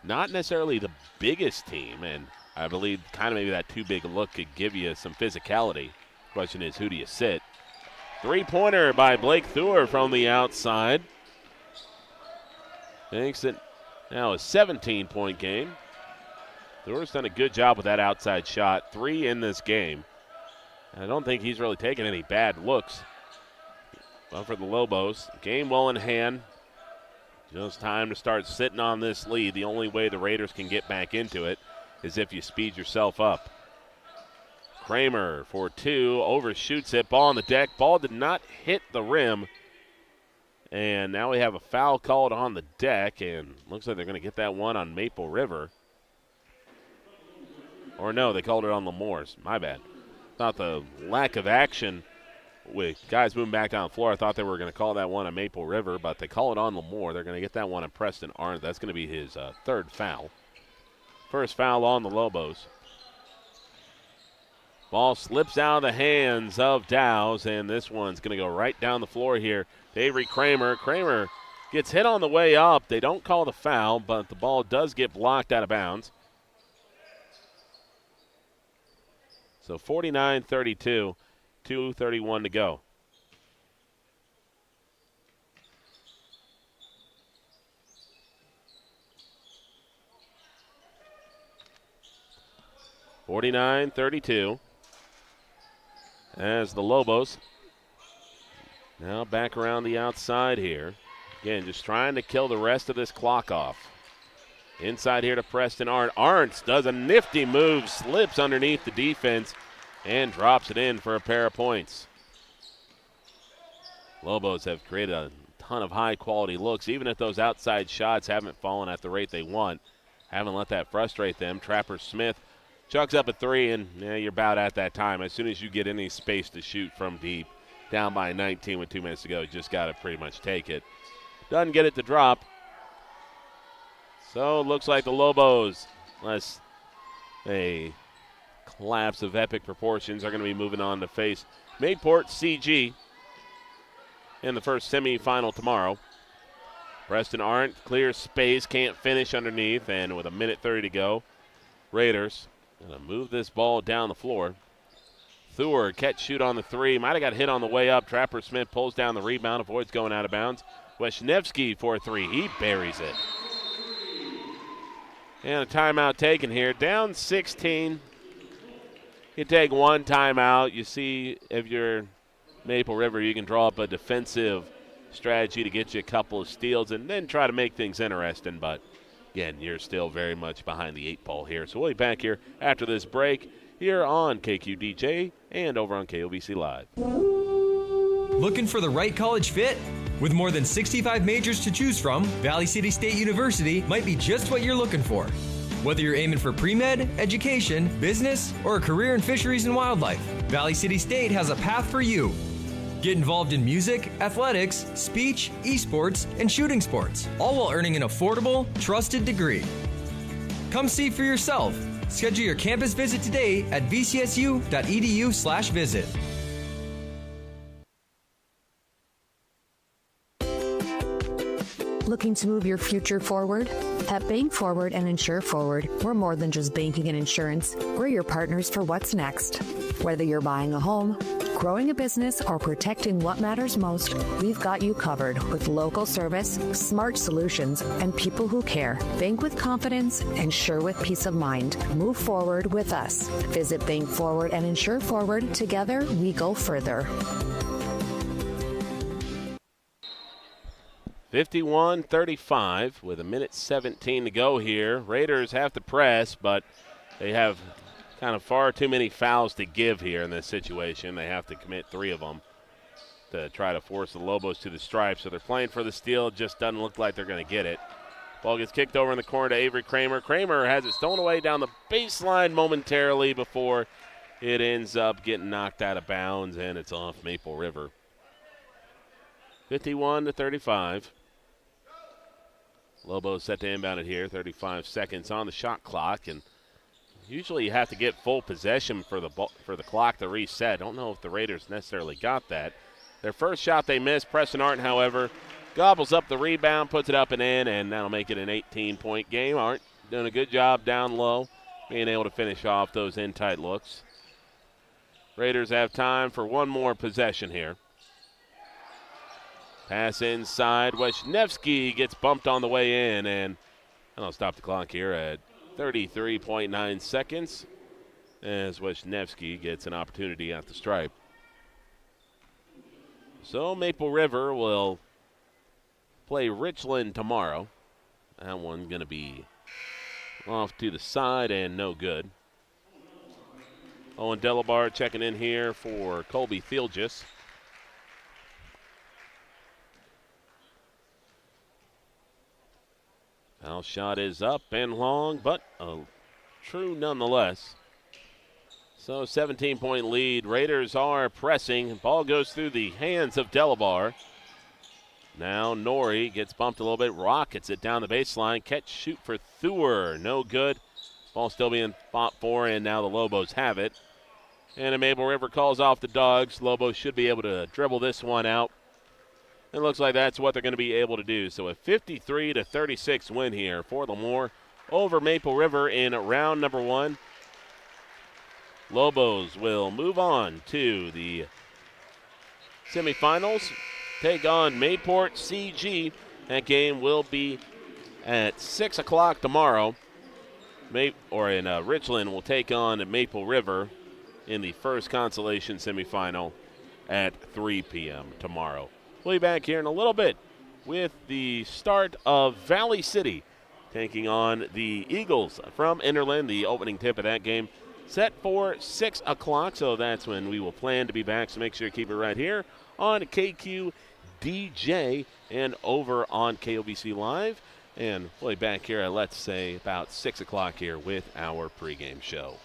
not necessarily the biggest team, and I believe kind of maybe that too big a look could give you some physicality. Question is, who do you sit? Three-pointer by Blake Thur from the outside. Makes it now a 17-point game. Thur's done a good job with that outside shot. 3 in this game. I don't think he's really taken any bad looks. Well, for the Lobos, game well in hand. Just time to start sitting on this lead. The only way the Raiders can get back into it is if you speed yourself up. Kramer for 2, overshoots it, ball on the deck. Ball did not hit the rim. And now we have a foul called on the deck, and looks like they're going to get that one on Maple River. Or no, they called it on LaMoure's. My bad. Thought the lack of action with guys moving back down the floor, I thought they were going to call that one on Maple River, but they call it on LaMoure. They're going to get that one on Preston Arndt. That's going to be his third foul. First foul on the Lobos. Ball slips out of the hands of Dowse, and this one's going to go right down the floor here. Avery Kramer. Kramer gets hit on the way up. They don't call the foul, but the ball does get blocked out of bounds. So 49-32, 2:31 to go. As the Lobos now back around the outside here. Again, just trying to kill the rest of this clock off. Inside here to Preston Arndt. Arndt does a nifty move, slips underneath the defense, and drops it in for a pair of points. Lobos have created a ton of high-quality looks, even if those outside shots haven't fallen at the rate they want. Haven't let that frustrate them. Trapper Smith chucks up a 3, and you're about at that time. As soon as you get any space to shoot from deep, down by 19 with 2 minutes to go, you just got to pretty much take it. Doesn't get it to drop. So it looks like the Lobos, unless a collapse of epic proportions, are going to be moving on to face Mayport CG in the first semifinal tomorrow. Preston Arndt clears space, can't finish underneath, and with 1:30 to go, Raiders going to move this ball down the floor. Thur, catch, shoot on the three. Might have got hit on the way up. Trapper Smith pulls down the rebound, avoids going out of bounds. Wisniewski for a three. He buries it. And a timeout taken here. Down 16. You take one timeout. You see if you're Maple River, you can draw up a defensive strategy to get you a couple of steals and then try to make things interesting. But, again, you're still very much behind the 8-ball here. So we'll be back here after this break here on KQDJ and over on KOVC Live. Looking for the right college fit? With more than 65 majors to choose from, Valley City State University might be just what you're looking for. Whether you're aiming for pre-med, education, business, or a career in fisheries and wildlife, Valley City State has a path for you. Get involved in music, athletics, speech, esports, and shooting sports, all while earning an affordable, trusted degree. Come see for yourself. Schedule your campus visit today at vcsu.edu/visit. Looking to move your future forward? At Bank Forward and Insure Forward, we're more than just banking and insurance. We're your partners for what's next. Whether you're buying a home, growing a business, or protecting what matters most, we've got you covered with local service, smart solutions, and people who care. Bank with confidence, insure with peace of mind. Move forward with us. Visit Bank Forward and Insure Forward. Together, we go further. 51-35 with a minute 17 to go here. Raiders have to press, but they have kind of far too many fouls to give here in this situation. They have to commit 3 of them to try to force the Lobos to the stripe. So they're playing for the steal. It just doesn't look like they're going to get it. Ball gets kicked over in the corner to Avery Kramer. Kramer has it stolen away down the baseline momentarily before it ends up getting knocked out of bounds, and it's off Maple River. 51-35. Lobos set to inbound it here. 35 seconds on the shot clock, and usually you have to get full possession for the clock to reset. Don't know if the Raiders necessarily got that. Their first shot they missed. Preston Arndt, however, gobbles up the rebound, puts it up and in, and that'll make it an 18-point game. Arndt doing a good job down low, being able to finish off those in-tight looks. Raiders have time for one more possession here. Pass inside. Wisniewski gets bumped on the way in, and I'll stop the clock here at 33.9 seconds as Wisniewski gets an opportunity at the stripe. So Maple River will play Richland tomorrow. That one going to be off to the side and no good. Owen Delabar checking in here for Colby Thilgis. Foul shot is up and long, but true nonetheless. So 17-point lead. Raiders are pressing. Ball goes through the hands of Delabar. Now Nori gets bumped a little bit. Rockets it down the baseline. Catch, shoot for Thur. No good. Ball still being fought for, and now the Lobos have it. And Maple River calls off the Dogs. Lobos should be able to dribble this one out. It looks like that's what they're going to be able to do. So a 53-36 win here for LaMoure over Maple River in round number 1. Lobos will move on to the semifinals, take on Mayport CG. That game will be at 6 o'clock tomorrow. Richland will take on Maple River in the first consolation semifinal at 3 p.m. tomorrow. We'll be back here in a little bit with the start of Valley City taking on the Eagles from Enderlin. The opening tip of that game set for 6 o'clock, so that's when we will plan to be back. So make sure you keep it right here on KQDJ and over on KOVC Live. And we'll be back here at, let's say, about 6 o'clock here with our pregame show.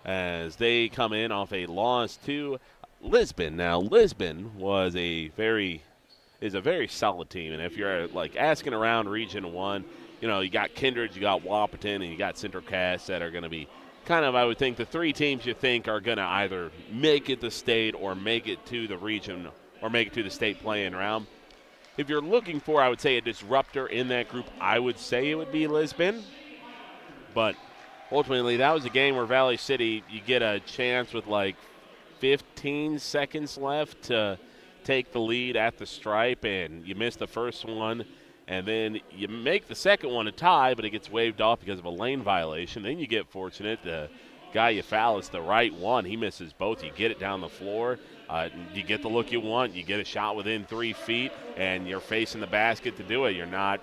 as they come in off a loss to Lisbon. Now, Lisbon is a very solid team, and if you're like asking around Region 1, you got Kindred, you got Wahpeton, and you got Central Cass that are going to be kind of, I would think, the three teams you think are going to either make it to state or make it to the region or make it to the state playing round. If you're looking for, I would say, a disruptor in that group, I would say it would be Lisbon. But ultimately, that was a game where Valley City, you get a chance with like 15 seconds left to take the lead at the stripe, and you miss the first one. And then you make the second one a tie, but it gets waved off because of a lane violation. Then you get fortunate. The guy you foul is the right one. He misses both. You get it down the floor. You get the look you want. You get a shot within 3 feet, and you're facing the basket to do it. You're not,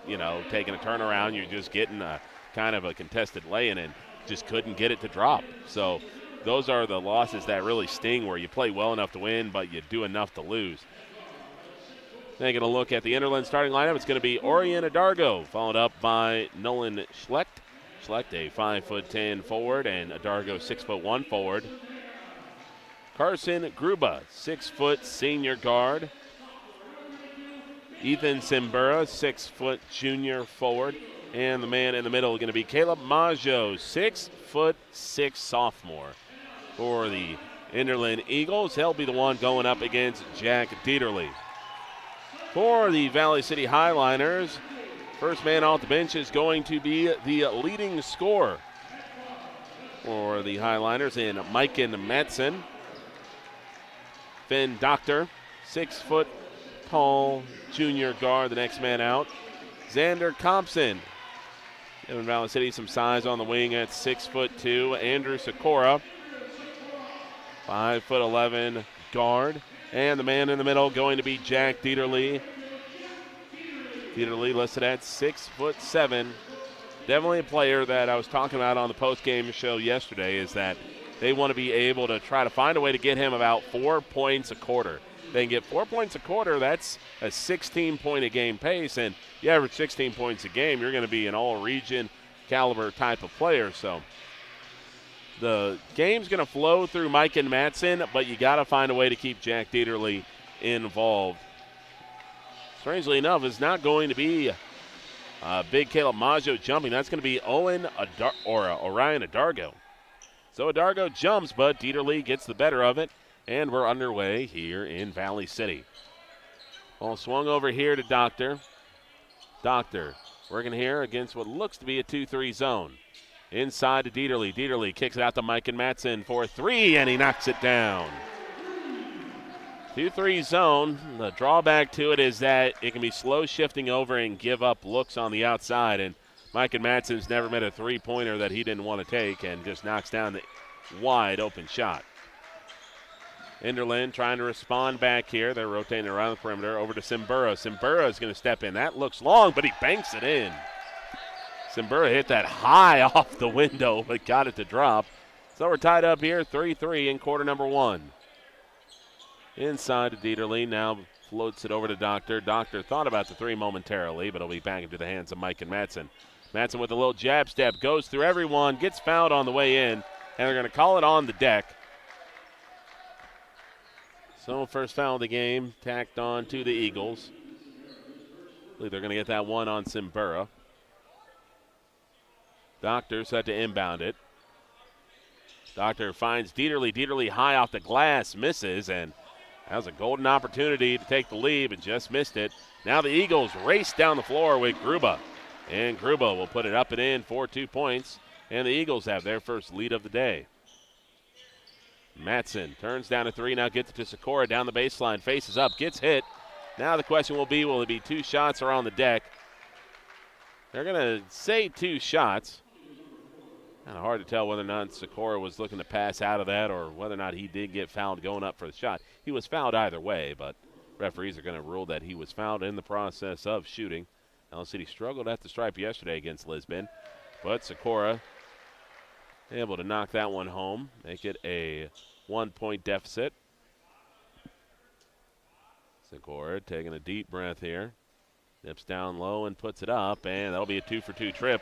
taking a turnaround. You're just getting a kind of a contested lay-in and just couldn't get it to drop. So those are the losses that really sting, where you play well enough to win, but you do enough to lose. Taking a look at the Enderlin starting lineup, it's going to be Orion Adargo, followed up by Nolan Schlecht. Schlecht, a 5'10" forward, and Adargo, 6'1" forward. Carson Gruba, 6' senior guard. Ethan Simbura, 6' junior forward. And the man in the middle is going to be Caleb Maggio, 6'6" sophomore. For the Enderlin Eagles, he'll be the one going up against Jack Dieterle. For the Valley City Highliners, first man off the bench is going to be the leading scorer for the Highliners in Maiken Madsen. Finn Doctor, 6 tall junior guard, the next man out. Xander Compson, giving Valley City some size on the wing at 6'2". Andrew Sikora, 5'11" guard. And the man in the middle going to be Jack Dieterle. Dieterle listed at 6'7". Definitely a player that I was talking about on the post-game show yesterday, is that they want to be able to try to find a way to get him about 4 points a quarter. They can get 4 points a quarter, that's a 16-point-a-game pace, and you average 16 points a game, you're going to be an all-region caliber type of player. So the game's going to flow through Mike and Madsen, but you got to find a way to keep Jack Dieterle involved. Strangely enough, it's not going to be big Caleb Maggio jumping. That's going to be Orion Adargo. So Adargo jumps, but Dieterle gets the better of it, and we're underway here in Valley City. Ball swung over here to Doctor. Doctor working here against what looks to be a 2-3 zone. Inside to Dieterle. Dieterle kicks it out to Mike and Madsen for 3, and he knocks it down. 2-3 zone. The drawback to it is that it can be slow shifting over and give up looks on the outside, and Mike and Madsen's never met a three-pointer that he didn't want to take, and just knocks down the wide open shot. Enderlin trying to respond back here. They're rotating around the perimeter over to Simbura. Simbura is going to step in. That looks long, but he banks it in. Simbura hit that high off the window, but got it to drop. So we're tied up here, 3-3 in quarter number 1. Inside to Dieterle, now floats it over to Doctor. Doctor thought about the 3 momentarily, but it'll be back into the hands of Mike and Madsen. Madsen with a little jab step, goes through everyone, gets fouled on the way in, and they're going to call it on the deck. So first foul of the game, tacked on to the Eagles. I believe they're going to get that one on Simbura. Doctor set to inbound it. Doctor finds Dieterle. Dieterle high off the glass, misses, and that was a golden opportunity to take the lead, but just missed it. Now the Eagles race down the floor with Gruba, and Gruba will put it up and in for 2 points, and the Eagles have their first lead of the day. Madsen turns down a 3, now gets it to Sikora down the baseline, faces up, gets hit. Now the question will be, will it be 2 shots or on the deck? They're going to say 2 shots. Kind of hard to tell whether or not Sikora was looking to pass out of that or whether or not he did get fouled going up for the shot. He was fouled either way, but referees are going to rule that he was fouled in the process of shooting. Valley City struggled at the stripe yesterday against Lisbon, but Sikora able to knock that one home, make it a 1-point deficit. Sikora taking a deep breath here. Dips down low and puts it up, and that'll be a 2-for-2 trip.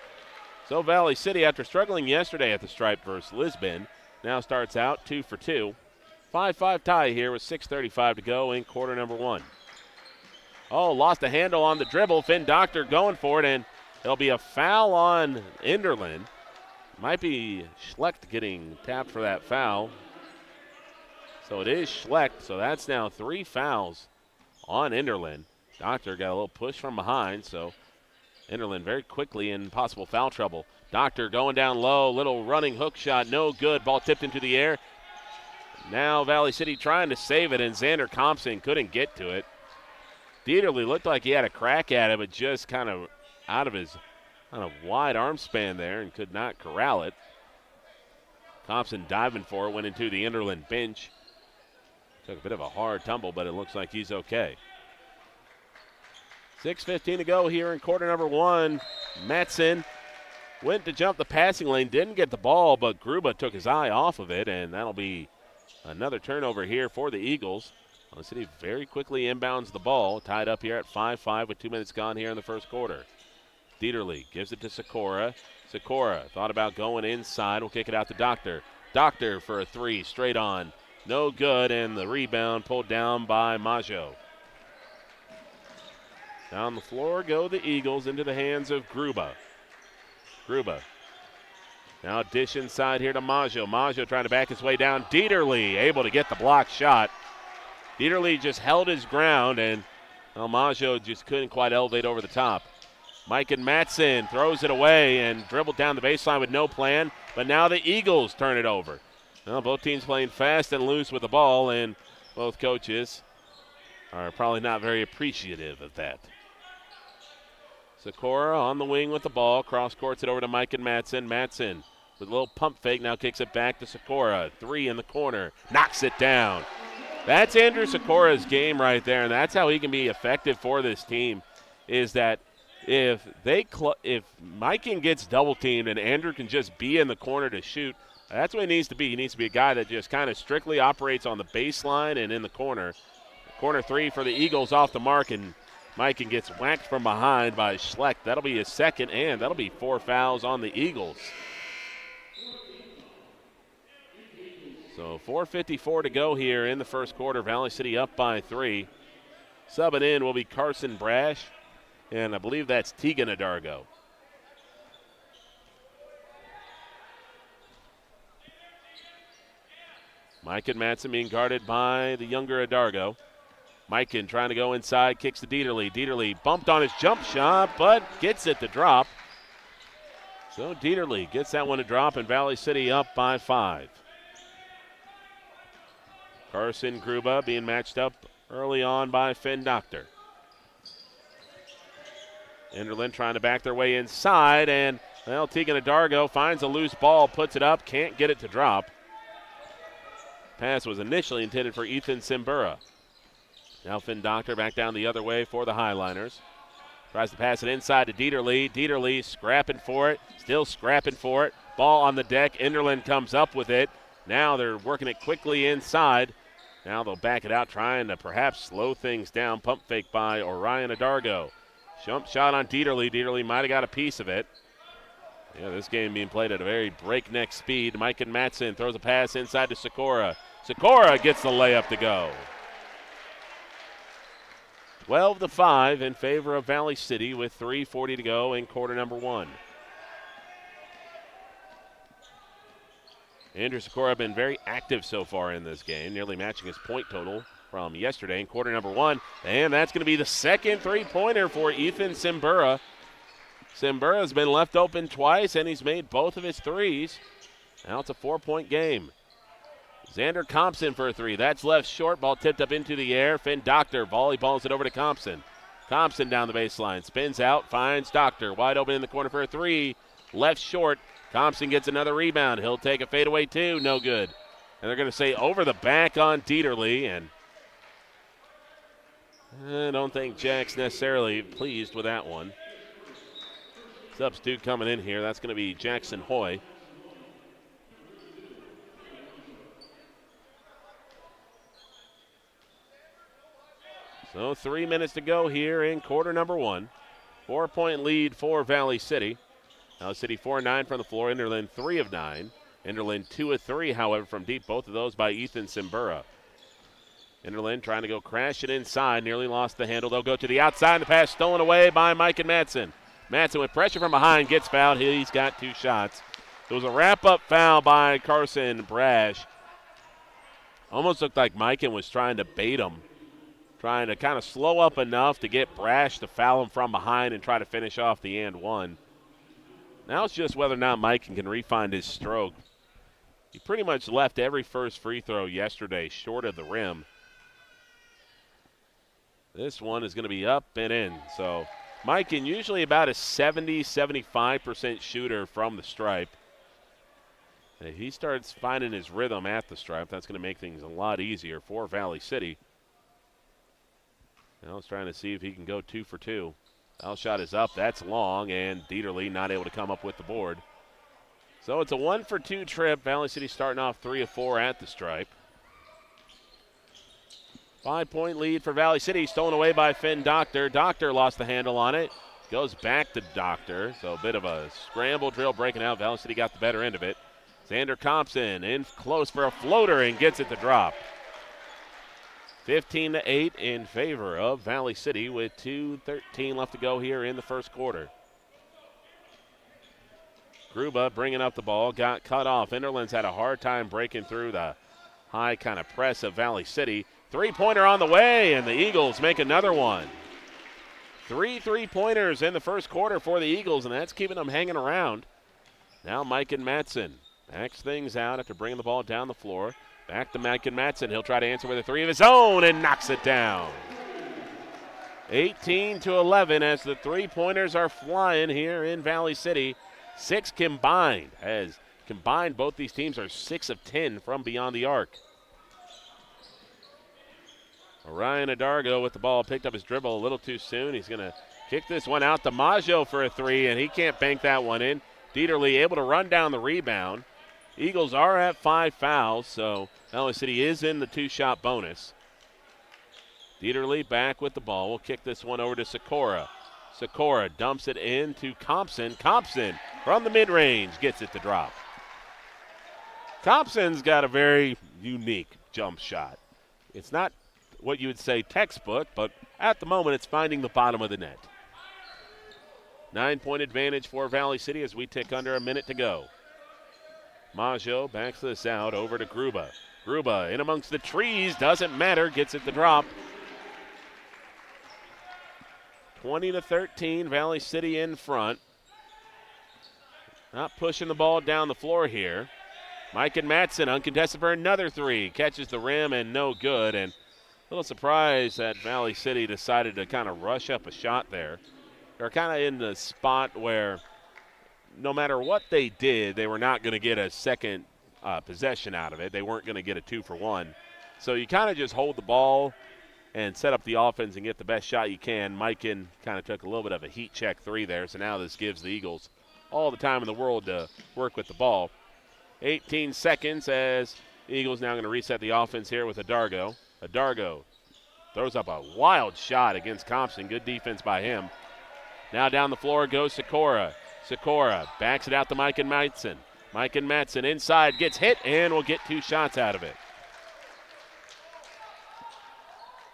So Valley City, after struggling yesterday at the stripe versus Lisbon, now starts out 2 for 2. 5-5 tie here with 6:35 to go in quarter number 1. Oh, lost a handle on the dribble. Finn Doctor going for it, and it'll be a foul on Enderlin. Might be Schlecht getting tapped for that foul. So it is Schlecht, so that's now 3 fouls on Enderlin. Doctor got a little push from behind, so Enderlin very quickly in possible foul trouble. Doctor going down low, little running hook shot, no good. Ball tipped into the air. Now Valley City trying to save it, and Xander Thompson couldn't get to it. Dieterle looked like he had a crack at it, but just kind of out of his kind of wide arm span there and could not corral it. Thompson diving for it, went into the Enderlin bench. Took a bit of a hard tumble, but it looks like he's okay. 6:15 to go here in quarter number 1. Matson went to jump the passing lane, didn't get the ball, but Gruba took his eye off of it, and that'll be another turnover here for the Eagles. Valley City very quickly inbounds the ball, tied up here at 5-5 with 2 minutes gone here in the first quarter. Dieterle gives it to Sikora. Sikora thought about going inside, will kick it out to Doctor. Doctor for a 3, straight on. No good, and the rebound pulled down by Maggio. Down the floor go the Eagles into the hands of Gruba. Gruba now dish inside here to Maggio. Maggio trying to back his way down. Dieterle able to get the block shot. Dieterle just held his ground, and Maggio just couldn't quite elevate over the top. Mike and Matson throws it away and dribbled down the baseline with no plan, but now the Eagles turn it over. Well, both teams playing fast and loose with the ball, and both coaches are probably not very appreciative of that. Sikora on the wing with the ball, cross-courts it over to Mike and Matson. Matson with a little pump fake, now kicks it back to Sikora. 3 in the corner, knocks it down. That's Andrew Sikora's game right there, and that's how he can be effective for this team, is that if Mike gets double-teamed and Andrew can just be in the corner to shoot, that's what he needs to be. He needs to be a guy that just kind of strictly operates on the baseline and in the corner. Corner 3 for the Eagles off the mark, and Mike gets whacked from behind by Schlecht. That'll be his second, and that'll be 4 fouls on the Eagles. So 4:54 to go here in the first quarter. Valley City up by 3. Subbing in will be Carson Brash, and I believe that's Tegan Adargo. Mike and Matson being guarded by the younger Adargo. Mikan trying to go inside, kicks to Dieterle. Dieterle bumped on his jump shot, but gets it to drop. So Dieterle gets that one to drop, and Valley City up by 5. Carson Gruba being matched up early on by Finn Doctor. Enderlin trying to back their way inside, and Tegan Adargo finds a loose ball, puts it up, can't get it to drop. Pass was initially intended for Ethan Simbura. Now Finn Doctor back down the other way for the Highliners. Tries to pass it inside to Dieterle. Dieterle scrapping for it, still scrapping for it. Ball on the deck. Enderlin comes up with it. Now they're working it quickly inside. Now they'll back it out, trying to perhaps slow things down. Pump fake by Orion Adargo. Jump shot on Dieterle. Dieterle might have got a piece of it. Yeah, this game being played at a very breakneck speed. Mike and Matson throws a pass inside to Sikora. Sikora gets the layup to go. 12-5 in favor of Valley City with 3:40 to go in quarter number 1. Andrew Sikora been very active so far in this game, nearly matching his point total from yesterday in quarter number 1. And that's going to be the second three-pointer for Ethan Simbura. Simbura's been left open twice, and he's made both of his threes. Now it's a 4-point game. Xander Thompson for a 3. That's left short. Ball tipped up into the air. Finn Doctor volleyballs it over to Thompson. Thompson down the baseline. Spins out. Finds Doctor. Wide open in the corner for a 3. Left short. Thompson gets another rebound. He'll take a fadeaway 2. No good. And they're going to say over the back on Dieterle. And I don't think Jack's necessarily pleased with that one. Substitute coming in here. That's going to be Jackson Hoy. So 3 minutes to go here in quarter number 1. 4-point lead for Valley City. Valley City 4-9 from the floor. Enderlin 3 of 9. Enderlin 2 of 3, however, from deep. Both of those by Ethan Simbura. Enderlin trying to go crash it inside. Nearly lost the handle. They'll go to the outside. The pass stolen away by Mike and Madsen. Madsen with pressure from behind gets fouled. He's got 2 shots. It was a wrap-up foul by Carson Brash. Almost looked like Mikan was trying to bait him, trying to kind of slow up enough to get Brash to foul him from behind and try to finish off the and one. Now it's just whether or not Mikan can refine his stroke. He pretty much left every first free throw yesterday short of the rim. This one is going to be up and in. So Mikan usually about a 70-75% shooter from the stripe. If he starts finding his rhythm at the stripe, that's going to make things a lot easier for Valley City. Now he's trying to see if he can go 2 for 2. Foul shot is up. That's long, and Dieterle not able to come up with the board. So it's a 1 for 2 trip. Valley City starting off 3 of 4 at the stripe. 5-point lead for Valley City, stolen away by Finn Doctor. Doctor lost the handle on it. Goes back to Doctor. So a bit of a scramble drill breaking out. Valley City got the better end of it. Xander Thompson in close for a floater and gets it to drop. 15-8 in favor of Valley City with 2:13 left to go here in the first quarter. Gruba bringing up the ball, got cut off. Enderlin's had a hard time breaking through the high kind of press of Valley City. 3-pointer on the way, and the Eagles make another one. 3 3-pointers in the first quarter for the Eagles, and that's keeping them hanging around. Now Mike and Madsen backs things out after bringing the ball down the floor. Back to Mike and Madsen. He'll try to answer with a 3 of his own and knocks it down. 18-11 as the 3-pointers are flying here in Valley City. 6 combined. As combined, both these teams are 6 of 10 from beyond the arc. Orion Adargo with the ball, picked up his dribble a little too soon. He's going to kick this one out to Maggio for a 3, and he can't bank that one in. Dieterle able to run down the rebound. Eagles are at 5 fouls, so Valley City is in the 2-shot bonus. Dieterle back with the ball. We'll kick this one over to Sikora. Sikora dumps it in to Compson. Compson from the mid-range gets it to drop. Compson's got a very unique jump shot. It's not what you would say textbook, but at the moment it's finding the bottom of the net. 9-point advantage for Valley City as we tick under a minute to go. Maggio backs this out over to Gruba. Gruba in amongst the trees, doesn't matter, gets it to drop. 20-13, Valley City in front. Not pushing the ball down the floor here. Mike and Madsen uncontested for another 3. Catches the rim and no good. And a little surprised that Valley City decided to kind of rush up a shot there. They're kind of in the spot where no matter what they did, they were not going to get a second possession out of it. They weren't going to get a 2 for 1. So you kind of just hold the ball and set up the offense and get the best shot you can. Mikan kind of took a little bit of a heat check 3 there, so now this gives the Eagles all the time in the world to work with the ball. 18 seconds as the Eagles now going to reset the offense here with Adargo. Adargo throws up a wild shot against Compson. Good defense by him. Now down the floor goes Sikora. Sikora backs it out to Mike and Madsen. Mike and Madsen inside, gets hit, and will get 2 shots out of it.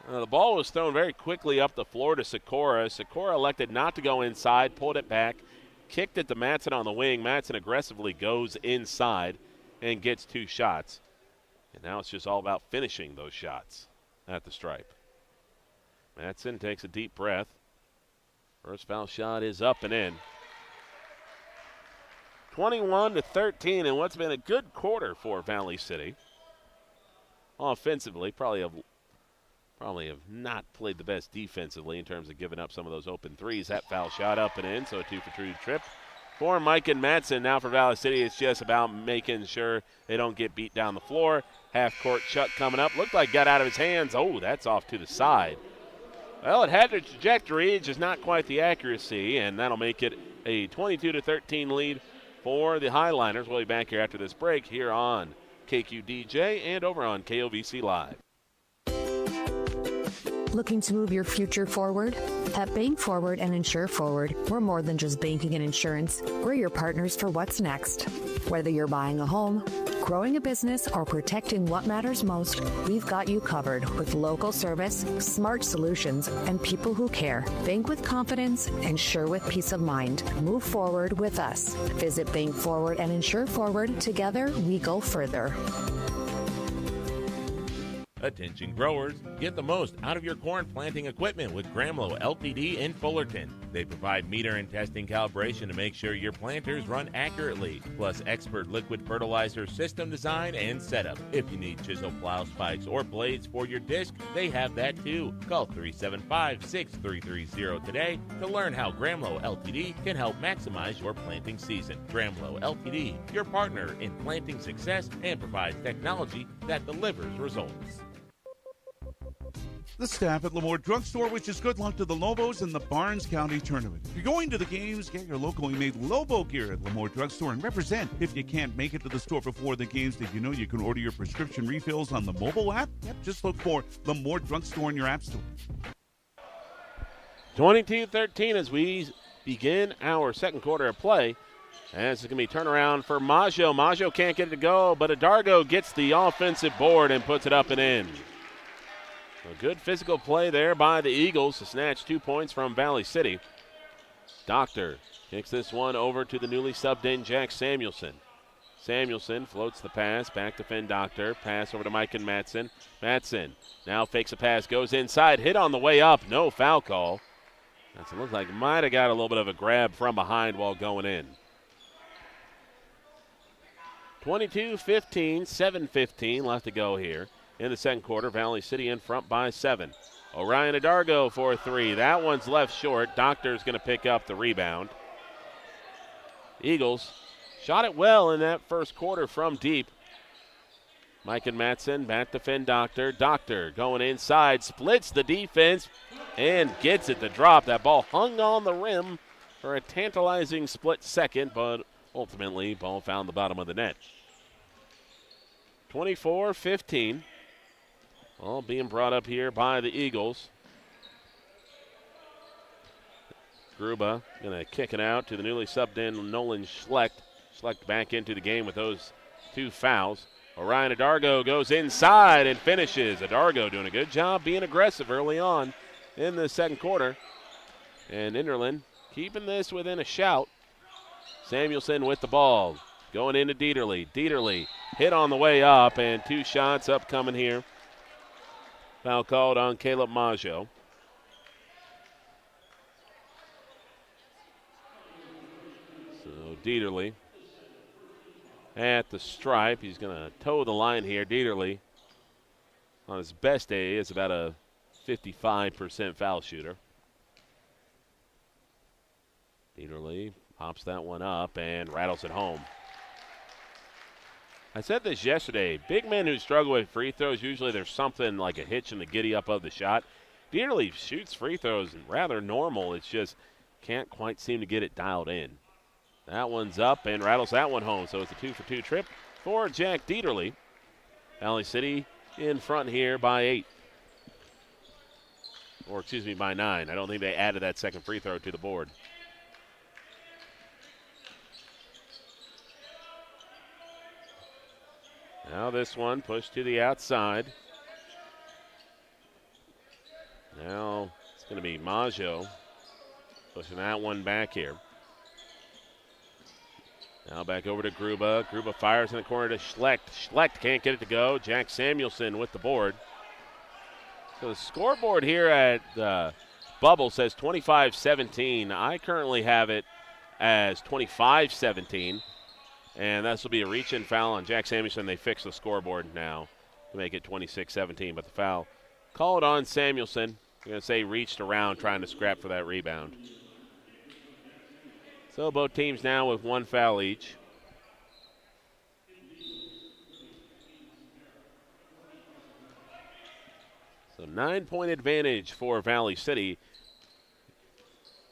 The ball was thrown very quickly up the floor to Sikora. Sikora elected not to go inside, pulled it back, kicked it to Madsen on the wing. Madsen aggressively goes inside and gets 2 shots. And now it's just all about finishing those shots at the stripe. Madsen takes a deep breath. First foul shot is up and in. 21-13 in what's been a good quarter for Valley City. Offensively, probably have not played the best defensively in terms of giving up some of those open threes. That foul shot up and in, so a 2 for 2 trip for Mike and Madsen. Now for Valley City, it's just about making sure they don't get beat down the floor. Half-court chuck coming up. Looked like got out of his hands. Oh, that's off to the side. Well, it had the trajectory, just not quite the accuracy, and that'll make it a 22-13 lead for the Highliners. We'll be back here after this break here on KQDJ and over on KOVC Live. Looking to move your future forward? At Bank Forward and Insure Forward, we're more than just banking and insurance. We're your partners for what's next. Whether you're buying a home, growing a business, or protecting what matters most, we've got you covered with local service, smart solutions, and people who care. Bank with confidence, insure with peace of mind. Move forward with us. Visit Bank Forward and Insure Forward. Together, we go further. Attention growers, get the most out of your corn planting equipment with Gramlow Ltd. in Fullerton. They provide meter and testing calibration to make sure your planters run accurately, plus expert liquid fertilizer system design and setup. If you need chisel plow spikes or blades for your disc, they have that too. Call 375-6330 today to learn how Gramlow Ltd. can help maximize your planting season. Gramlow Ltd., your partner in planting success and provides technology that delivers results. The staff at LaMoure Drugstore wishes good luck to the Lobos in the Barnes County Tournament. If you're going to the games, get your locally made Lobo gear at LaMoure Drugstore and represent. If you can't make it to the store before the games, did you know you can order your prescription refills on the mobile app? Yep, just look for LaMoure Drugstore in your app store. 22-13 as we begin our second quarter of play. As it's going to be turnaround for Maggio. Maggio can't get it to go, but Adargo gets the offensive board and puts it up and in. A good physical play there by the Eagles to snatch 2 points from Valley City. Doctor kicks this one over to the newly subbed in Jack Samuelson. Samuelson floats the pass, back to Finn Doctor. Pass over to Mike and Matson. Matson now fakes a pass, goes inside, hit on the way up, no foul call. It looks like might have got a little bit of a grab from behind while going in. 22-15, 7:15 left to go here. In the second quarter, Valley City in front by 7. Orion Adargo for 3. That one's left short. Doctor's going to pick up the rebound. Eagles shot it well in that first quarter from deep. Mike and Matson back to Finn Doctor. Doctor going inside, splits the defense, and gets it to drop. That ball hung on the rim for a tantalizing split second, but ultimately, ball found the bottom of the net. 24-15. All being brought up here by the Eagles. Gruba going to kick it out to the newly subbed in Nolan Schlecht. Schlecht back into the game with those 2 fouls. Orion Adargo goes inside and finishes. Adargo doing a good job being aggressive early on in the second quarter. And Enderlin keeping this within a shout. Samuelson with the ball. Going into Dieterle. Dieterle hit on the way up, and 2 shots upcoming here. Foul called on Caleb Maggio. So Dieterle at the stripe. He's going to toe the line here. Dieterle, on his best day, is about a 55% foul shooter. Dieterle pops that one up and rattles it home. I said this yesterday. Big men who struggle with free throws, usually there's something like a hitch in the giddy up of the shot. Dieterle shoots free throws rather normal. It's just can't quite seem to get it dialed in. That one's up and rattles that one home. So it's a 2-for-2 trip for Jack Dieterle. Valley City in front here by 8. Or excuse me, by 9. I don't think they added that second free throw to the board. Now this one pushed to the outside. Now it's going to be Maggio pushing that one back here. Now back over to Gruba. Gruba fires in the corner to Schlecht. Schlecht can't get it to go. Jack Samuelson with the board. So the scoreboard here at the Bubble says 25-17. I currently have it as 25-17. And this will be a reach-in foul on Jack Samuelson. They fix the scoreboard now to make it 26-17. But the foul called on Samuelson. I'm going to say reached around trying to scrap for that rebound. So both teams now with 1 foul each. So 9-point advantage for Valley City.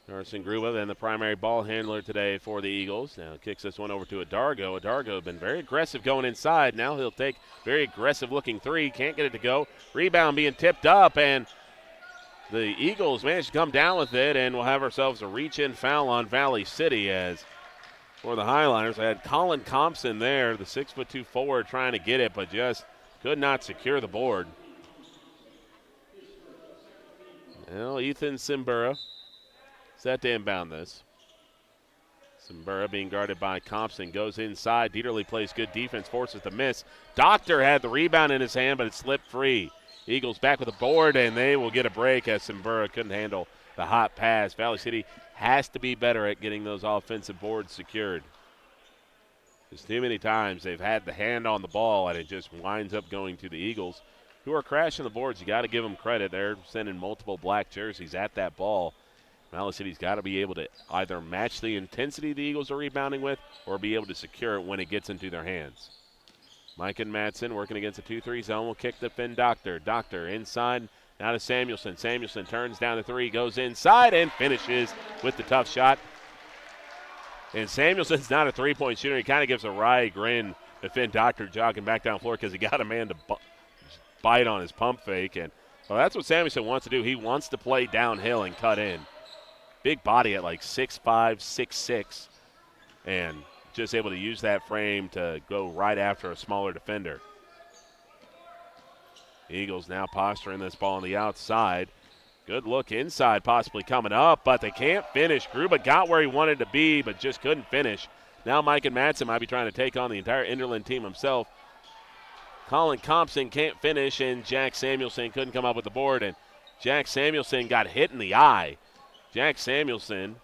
Carson Gruba, then the primary ball handler today for the Eagles. Now kicks this one over to Adargo. Adargo been very aggressive going inside. Now he'll take very aggressive looking 3. Can't get it to go. Rebound being tipped up, and the Eagles managed to come down with it, and we'll have ourselves a reach-in foul on Valley City as for the Highliners. I had Colin Thompson there, the 6'2" forward, trying to get it, but just could not secure the board. Well, Ethan Simbura set to inbound this. Simbura being guarded by Thompson, goes inside. Dieterle plays good defense, forces the miss. Doctor had the rebound in his hand, but it slipped free. Eagles back with the board, and they will get a break as Simbura couldn't handle the hot pass. Valley City has to be better at getting those offensive boards secured. Just too many times they've had the hand on the ball, and it just winds up going to the Eagles, who are crashing the boards. You got to give them credit. They're sending multiple black jerseys at that ball. Valley City's got to be able to either match the intensity the Eagles are rebounding with or be able to secure it when it gets into their hands. Mike and Madsen working against a 2-3 zone will kick the Finn Doctor. Doctor inside, now to Samuelson. Samuelson turns down the three, goes inside, and finishes with the tough shot. And Samuelson's not a three-point shooter. He kind of gives a wry grin to Finn Doctor jogging back down the floor because he got a man to bite on his pump fake. And well, that's what Samuelson wants to do. He wants to play downhill and cut in. Big body at like 6'5", 6'6", and just able to use that frame to go right after a smaller defender. Eagles now posturing this ball on the outside. Good look inside, possibly coming up, but they can't finish. Gruba got where he wanted to be, but just couldn't finish. Now Mike and Madsen might be trying to take on the entire Enderlin team himself. Colin Thompson can't finish, and Jack Samuelson couldn't come up with the board, and Jack Samuelson got hit in the eye. Jack Samuelson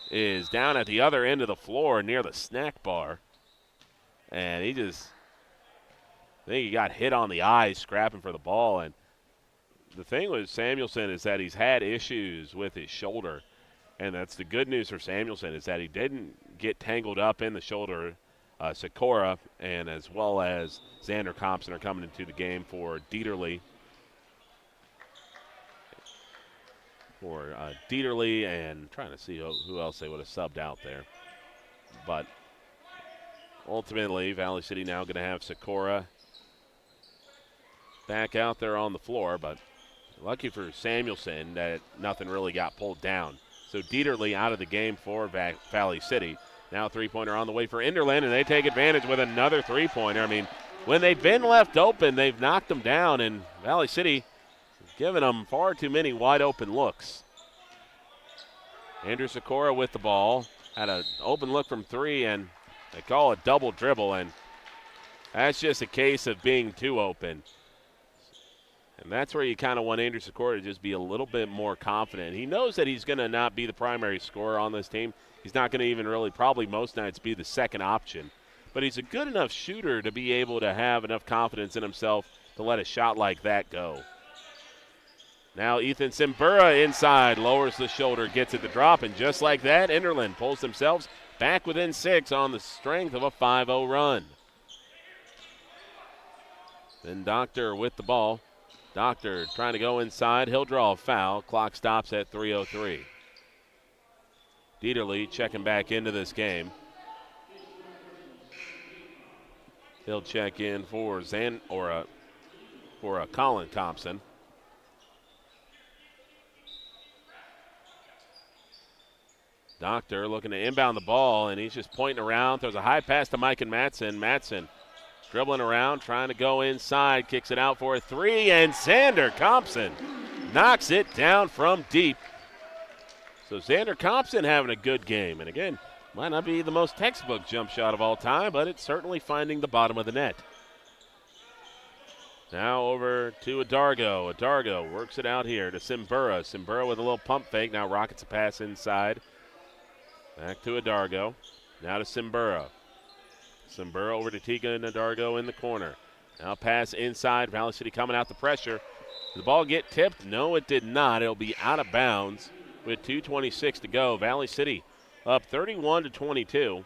is down at the other end of the floor near the snack bar, and I think he got hit on the eye scrapping for the ball. And the thing with Samuelson is that he's had issues with his shoulder, and that's the good news for Samuelson is that he didn't get tangled up in the shoulder. Sikora and as well as Xander Thompson are coming into the game for Dieterle. Dieterle and trying to see who else they would have subbed out there. But ultimately, Valley City now going to have Sikora back out there on the floor, but lucky for Samuelson that nothing really got pulled down. So Dieterle out of the game for Valley City. Now three-pointer on the way for Enderlin, and they take advantage with another three-pointer. I mean, when they've been left open, they've knocked them down, and Valley City giving them far too many wide-open looks. Andrew Sikora with the ball. Had an open look from three, and they call it double dribble, and that's just a case of being too open. And that's where you kind of want Andrew Sikora to just be a little bit more confident. He knows that he's going to not be the primary scorer on this team. He's not going to even really probably most nights be the second option. But he's a good enough shooter to be able to have enough confidence in himself to let a shot like that go. Now Ethan Simbura inside, lowers the shoulder, gets it to drop, and just like that, Enderlin pulls themselves back within 6 on the strength of a 5-0 run. Then Doctor with the ball. Doctor trying to go inside. He'll draw a foul. Clock stops at 3:03. Dieterle checking back into this game. He'll check in for Colin Thompson. Doctor looking to inbound the ball, and he's just pointing around. Throws a high pass to Mike and Madsen. Madsen dribbling around, trying to go inside, kicks it out for a three, and Xander Thompson knocks it down from deep. So Xander Thompson having a good game, and again, might not be the most textbook jump shot of all time, but it's certainly finding the bottom of the net. Now over to Adargo. Adargo works it out here to Simbura. Simbura with a little pump fake, now rockets a pass inside. Back to Adargo. Now to Simbura. Simbura over to Tiga and Adargo in the corner. Now pass inside. Valley City coming out the pressure. Did the ball get tipped? No, it did not. It'll be out of bounds with 2:26 to go. Valley City up 31-22.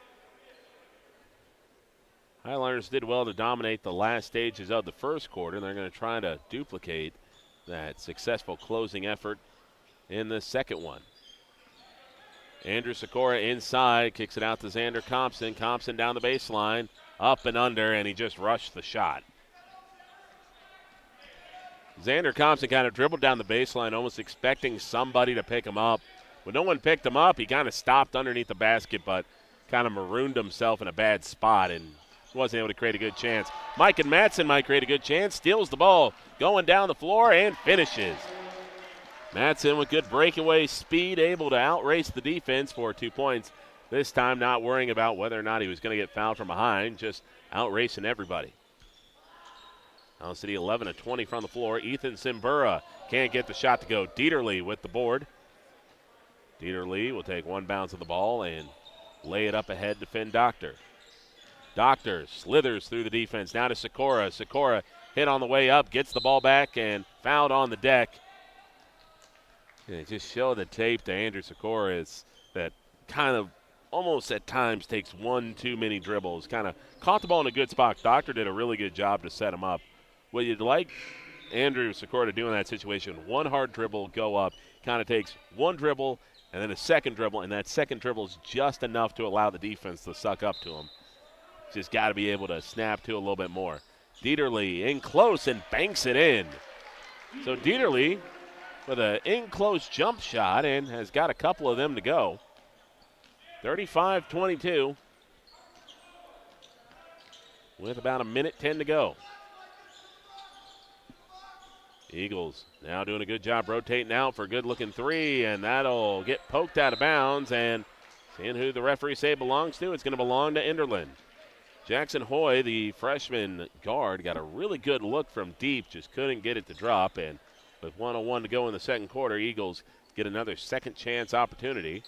Highliners did well to dominate the last stages of the first quarter. They're going to try to duplicate that successful closing effort in the second one. Andrew Sikora inside, kicks it out to Xander Thompson. Thompson down the baseline, up and under, and he just rushed the shot. Xander Compson kind of dribbled down the baseline, almost expecting somebody to pick him up. When no one picked him up, he kind of stopped underneath the basket, but kind of marooned himself in a bad spot and wasn't able to create a good chance. Mike and Matson might create a good chance, steals the ball, going down the floor and finishes. Matson with good breakaway speed, able to outrace the defense for 2 points. This time not worrying about whether or not he was going to get fouled from behind, just outracing everybody. Valley City 11 of 20 from the floor. Ethan Simbura can't get the shot to go. Dieterle with the board. Dieterle will take one bounce of the ball and lay it up ahead to Finn Doctor. Doctor slithers through the defense. Now to Sikora. Sikora hit on the way up, gets the ball back and fouled on the deck. And just show the tape to Andrew Sikora is that kind of almost at times takes one too many dribbles. Kind of caught the ball in a good spot. Doctor did a really good job to set him up. What you'd like Andrew Sikora to do in that situation, one hard dribble, go up, kind of takes one dribble and then a second dribble, and that second dribble is just enough to allow the defense to suck up to him. Just got to be able to snap to a little bit more. Dieterle in close and banks it in. So Dieterle with an in-close jump shot and has got a couple of them to go. 35-22 with about 1:10 to go. Eagles now doing a good job rotating out for a good-looking three, and that'll get poked out of bounds. And seeing who the referee say it belongs to, it's going to belong to Enderlin. Jackson Hoy, the freshman guard, got a really good look from deep, just couldn't get it to drop. And with 1:01 to go in the second quarter, Eagles get another second chance opportunity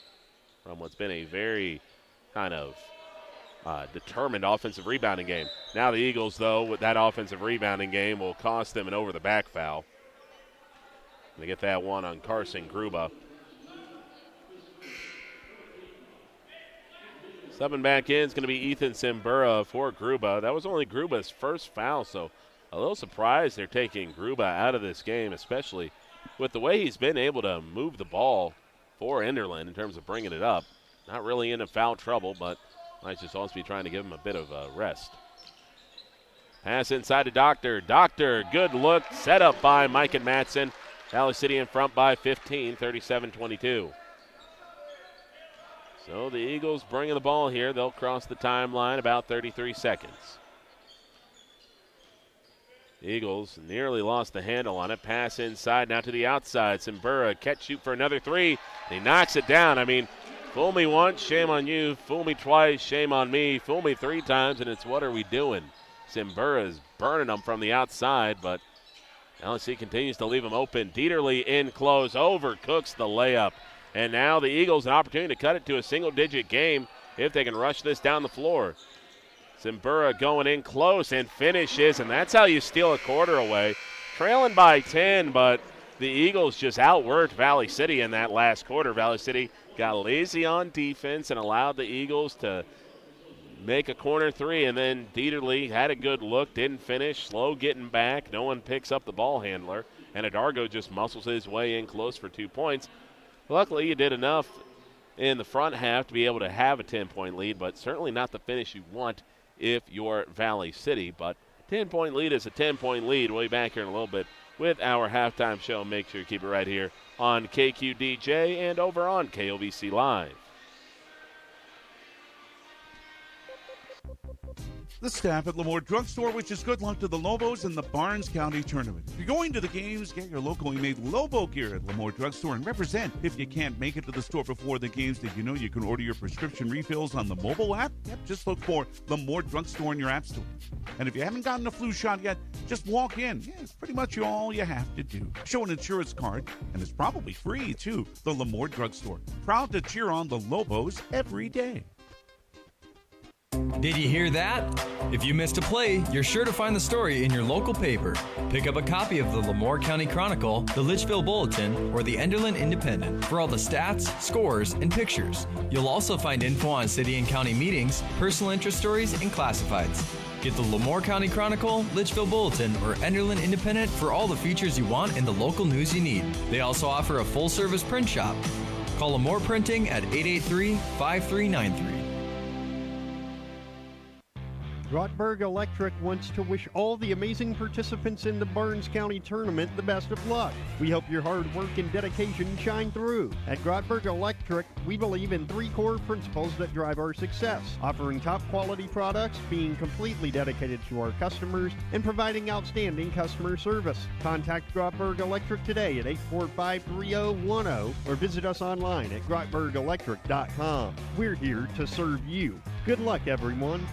from what's been a very kind of determined offensive rebounding game. Now the Eagles, though, with that offensive rebounding game will cost them an over-the-back foul. They get that one on Carson Gruba. Subbing back in is going to be Ethan Simbura for Gruba. That was only Gruba's first foul, so a little surprised they're taking Gruba out of this game, especially with the way he's been able to move the ball for Enderlin in terms of bringing it up. Not really in foul trouble, but might just also be trying to give him a bit of a rest. Pass inside to Doctor. Doctor, good look, set up by Mike and Matson. Valley City in front by 15, 37-22. So the Eagles bringing the ball here. They'll cross the timeline about 33 seconds. The Eagles nearly lost the handle on it. Pass inside, now to the outside. Simbura, catch, shoot for another three. He knocks it down. I mean, fool me once, shame on you. Fool me twice, shame on me. Fool me three times, and it's what are we doing? Simbura is burning them from the outside, but LSC continues to leave them open. Dieterle in close, overcooks the layup. And now the Eagles an opportunity to cut it to a single-digit game if they can rush this down the floor. Simbura going in close and finishes, and that's how you steal a quarter away. Trailing by 10, but the Eagles just outworked Valley City in that last quarter. Valley City got lazy on defense and allowed the Eagles to make a corner three, and then Dieterle had a good look, didn't finish, slow getting back. No one picks up the ball handler, and Adargo just muscles his way in close for 2 points. Luckily, you did enough in the front half to be able to have a 10-point lead, but certainly not the finish you want if you're Valley City. But 10-point lead is a 10-point lead. We'll be back here in a little bit with our halftime show. Make sure you keep it right here on KQDJ and over on KOBC Live. The staff at LaMoure Drugstore wishes good luck to the Lobos in the Barnes County Tournament. If you're going to the games, get your locally made Lobo gear at LaMoure Drugstore and represent. If you can't make it to the store before the games, did you know you can order your prescription refills on the mobile app? Yep, just look for LaMoure Drugstore in your app store. And if you haven't gotten a flu shot yet, just walk in. Yeah, it's pretty much all you have to do. Show an insurance card, and it's probably free, too. The LaMoure Drugstore. Proud to cheer on the Lobos every day. Did you hear that? If you missed a play, you're sure to find the story in your local paper. Pick up a copy of the LaMoure County Chronicle, the Litchfield Bulletin, or the Enderlin Independent for all the stats, scores, and pictures. You'll also find info on city and county meetings, personal interest stories, and classifieds. Get the LaMoure County Chronicle, Litchfield Bulletin, or Enderlin Independent for all the features you want and the local news you need. They also offer a full-service print shop. Call LaMoure Printing at 883-5393. Grottberg Electric wants to wish all the amazing participants in the Barnes County Tournament the best of luck. We hope your hard work and dedication shine through. At Grottberg Electric, we believe in 3 core principles that drive our success: offering top quality products, being completely dedicated to our customers, and providing outstanding customer service. Contact Grottberg Electric today at 845-3010 or visit us online at grottbergelectric.com. We're here to serve you. Good luck, everyone.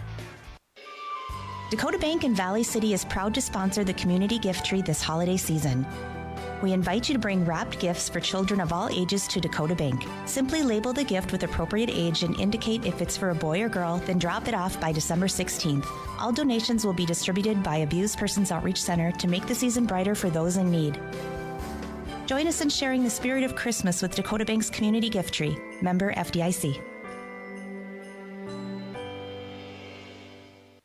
Dakota Bank in Valley City is proud to sponsor the community gift tree this holiday season. We invite you to bring wrapped gifts for children of all ages to Dakota Bank. Simply label the gift with appropriate age and indicate if it's for a boy or girl, then drop it off by December 16th. All donations will be distributed by Abused Persons Outreach Center to make the season brighter for those in need. Join us in sharing the spirit of Christmas with Dakota Bank's community gift tree. Member FDIC.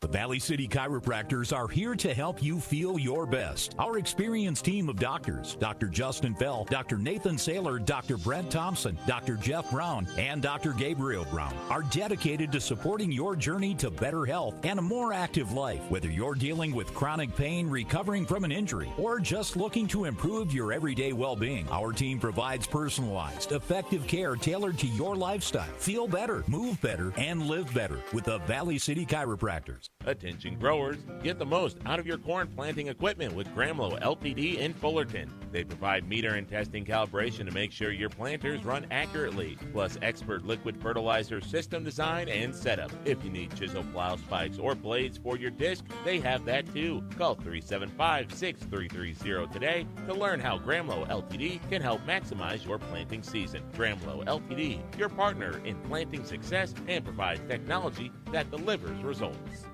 The Valley City Chiropractors are here to help you feel your best. Our experienced team of doctors, Dr. Justin Fell, Dr. Nathan Saylor, Dr. Brent Thompson, Dr. Jeff Brown, and Dr. Gabriel Brown, are dedicated to supporting your journey to better health and a more active life. Whether you're dealing with chronic pain, recovering from an injury, or just looking to improve your everyday well-being, our team provides personalized, effective care tailored to your lifestyle. Feel better, move better, and live better with the Valley City Chiropractors. Attention growers, get the most out of your corn planting equipment with Gramlow Ltd in Fullerton. They provide meter and testing calibration to make sure your planters run accurately, plus expert liquid fertilizer system design and setup. If you need chisel plow spikes or blades for your disc, they have that too. Call 375-6330 today to learn how Gramlow Ltd can help maximize your planting season. Gramlow Ltd, your partner in planting success, and provides technology that delivers results.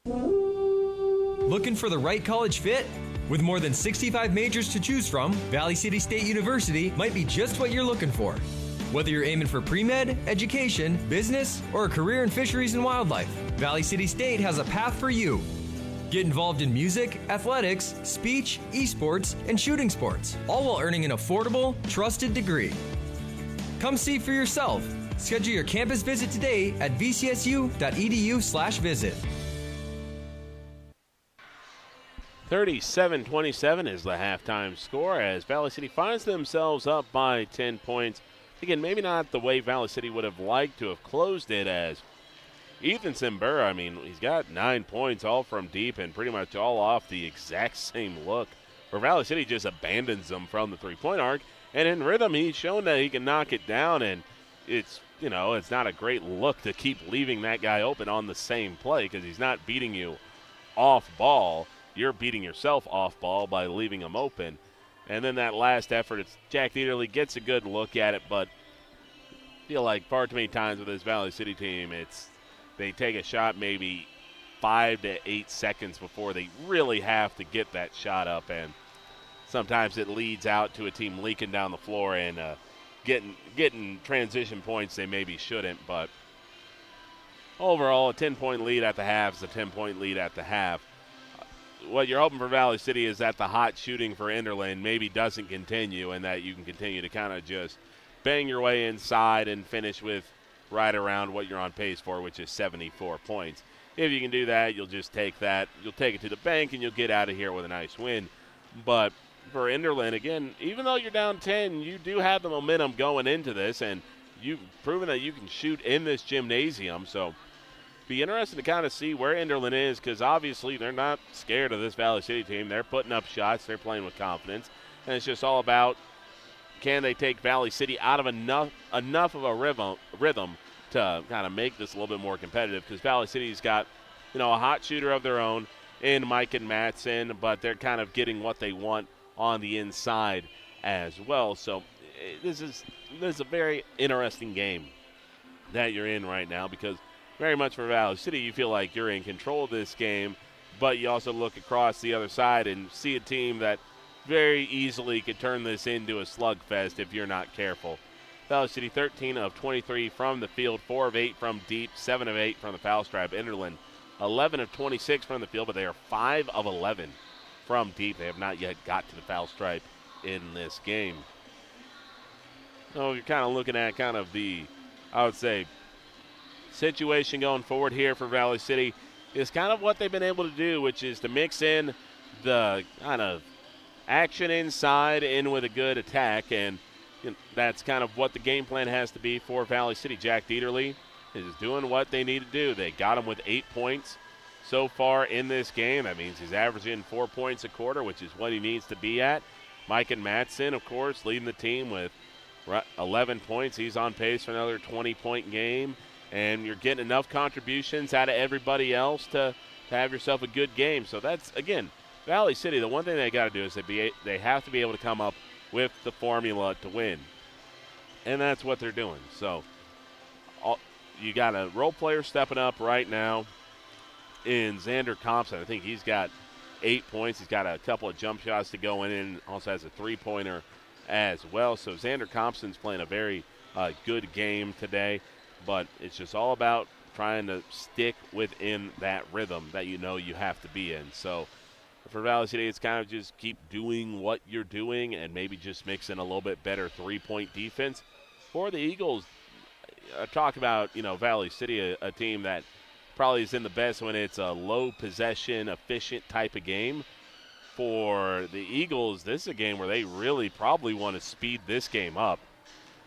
Looking for the right college fit? With more than 65 majors to choose from, Valley City State University might be just what you're looking for. Whether you're aiming for pre-med, education, business, or a career in fisheries and wildlife, Valley City State has a path for you. Get involved in music, athletics, speech, esports, and shooting sports, all while earning an affordable, trusted degree. Come see for yourself. Schedule your campus visit today at vcsu.edu/visit. 37-27 is the halftime score as Valley City finds themselves up by 10 points. Again, maybe not the way Valley City would have liked to have closed it, as Ethan Simber, I mean, he's got 9 points all from deep and pretty much all off the exact same look, where Valley City just abandons them from the three-point arc. And in rhythm, he's shown that he can knock it down, and it's not a great look to keep leaving that guy open on the same play because he's not beating you off ball. You're beating yourself off ball by leaving him open. And then that last effort, it's Jack Dieterle gets a good look at it, but I feel like far too many times with this Valley City team, they take a shot maybe 5 to 8 seconds before they really have to get that shot up, and sometimes it leads out to a team leaking down the floor and getting transition points they maybe shouldn't. But overall, a 10-point lead at the half is a 10-point lead at the half. What you're hoping for Valley City is that the hot shooting for Enderlin maybe doesn't continue and that you can continue to kind of just bang your way inside and finish with right around what you're on pace for, which is 74 points. If you can do that, you'll just take that. You'll take it to the bank and you'll get out of here with a nice win. But for Enderlin, again, even though you're down 10, you do have the momentum going into this, and you've proven that you can shoot in this gymnasium. So be interested to kind of see where Enderlin is, because obviously they're not scared of this Valley City team. They're putting up shots. They're playing with confidence. And it's just all about, can they take Valley City out of enough of a rhythm to kind of make this a little bit more competitive, because Valley City's got, a hot shooter of their own in Mike and Matson, but they're kind of getting what they want on the inside as well. So this is a very interesting game that you're in right now, because very much for Valley City, you feel like you're in control of this game, but you also look across the other side and see a team that very easily could turn this into a slugfest if you're not careful. Valley City 13 of 23 from the field, 4 of 8 from deep, 7 of 8 from the foul stripe. Enderlin 11 of 26 from the field, but they are 5 of 11 from deep. They have not yet got to the foul stripe in this game. So you're kind of looking at the, I would say, situation going forward here for Valley City. is kind of what they've been able to do, which is to mix in the kind of action inside in with a good attack, and that's kind of what the game plan has to be for Valley City. Jack Dieterle is doing what they need to do. They got him with 8 points so far in this game. That means he's averaging 4 points a quarter, which is what he needs to be at. Mike and Matson, of course, leading the team with 11 points. He's on pace for another 20-point game. And you're getting enough contributions out of everybody else to have yourself a good game. So that's, again, Valley City, the one thing they got to do is they have to be able to come up with the formula to win. And that's what they're doing. So you got a role player stepping up right now in Xander Thompson. I think he's got 8 points. He's got a couple of jump shots to go in and also has a three-pointer as well. So Xander Thompson's playing a very good game today. But it's just all about trying to stick within that rhythm that you know you have to be in. So for Valley City, it's kind of just keep doing what you're doing and maybe just mix in a little bit better three-point defense. For the Eagles, talk about, Valley City, a team that probably is in the best when it's a low possession, efficient type of game. For the Eagles, this is a game where they really probably want to speed this game up.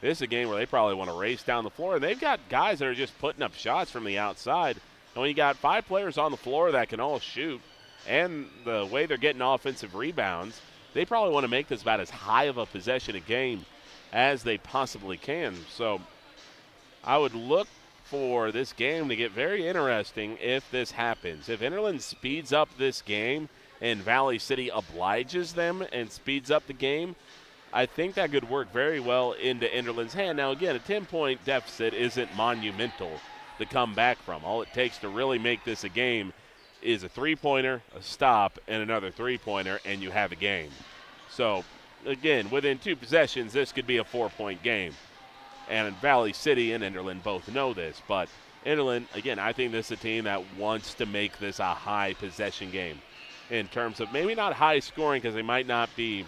This is a game where they probably want to race down the floor. And they've got guys that are just putting up shots from the outside. And when you got 5 players on the floor that can all shoot, and the way they're getting offensive rebounds, they probably want to make this about as high of a possession a game as they possibly can. So I would look for this game to get very interesting if this happens. If Enderlin speeds up this game and Valley City obliges them and speeds up the game, I think that could work very well into Enderlin's hand. Now, again, a 10-point deficit isn't monumental to come back from. All it takes to really make this a game is a three-pointer, a stop, and another three-pointer, and you have a game. So, again, within 2 possessions, this could be a 4-point game. And Valley City and Enderlin both know this. But Enderlin, again, I think this is a team that wants to make this a high possession game in terms of maybe not high scoring because they might not be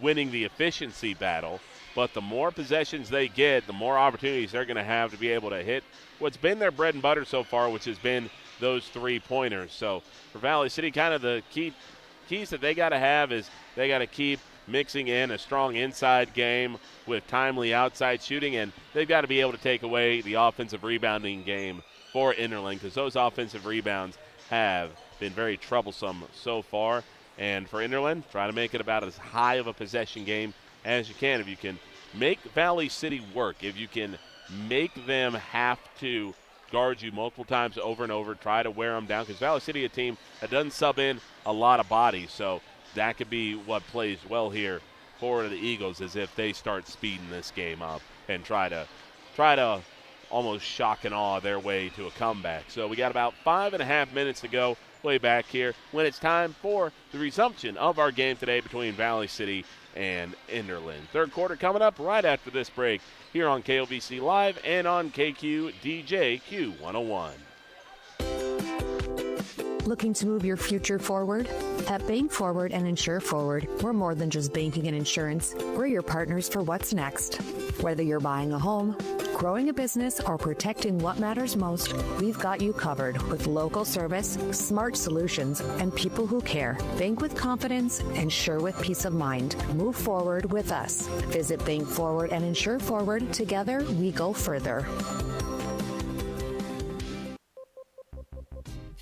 winning the efficiency battle, but the more possessions they get, the more opportunities they're going to have to be able to hit what's been their bread and butter so far, which has been those three-pointers. So for Valley City, kind of the keys that they got to have is they got to keep mixing in a strong inside game with timely outside shooting, and they've got to be able to take away the offensive rebounding game for Enderlin because those offensive rebounds have been very troublesome so far. And for Enderlin, try to make it about as high of a possession game as you can. If you can make Valley City work, if you can make them have to guard you multiple times over and over, try to wear them down, because Valley City, a team that doesn't sub in a lot of bodies, so that could be what plays well here for the Eagles, is if they start speeding this game up and try to almost shock and awe their way to a comeback. So we got about 5.5 minutes to go way back here when it's time for the resumption of our game today between Valley City and Enderlin. Third quarter coming up right after this break here on KOVC Live and on KQDJ Q101. Looking to move your future forward? At Bank Forward and Insure Forward, we're more than just banking and insurance. We're your partners for what's next. Whether you're buying a home, growing a business, or protecting what matters most, we've got you covered with local service, smart solutions, and people who care. Bank with confidence, insure with peace of mind. Move forward with us. Visit Bank Forward and Insure Forward. Together, we go further.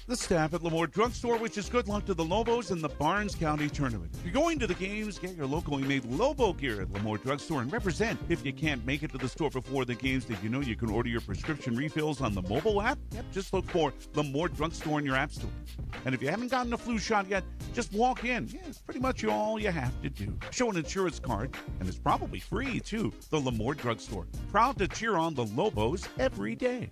The staff at LaMoure Drugstore wishes good luck to the Lobos in the Barnes County Tournament. If you're going to the games, get your locally made Lobo gear at LaMoure Drugstore and represent. If you can't make it to the store before the games, did you know you can order your prescription refills on the mobile app? Yep, just look for LaMoure Drugstore in your app store. And if you haven't gotten a flu shot yet, just walk in. Yeah, it's pretty much all you have to do. Show an insurance card, and it's probably free, too. The LaMoure Drugstore. Proud to cheer on the Lobos every day.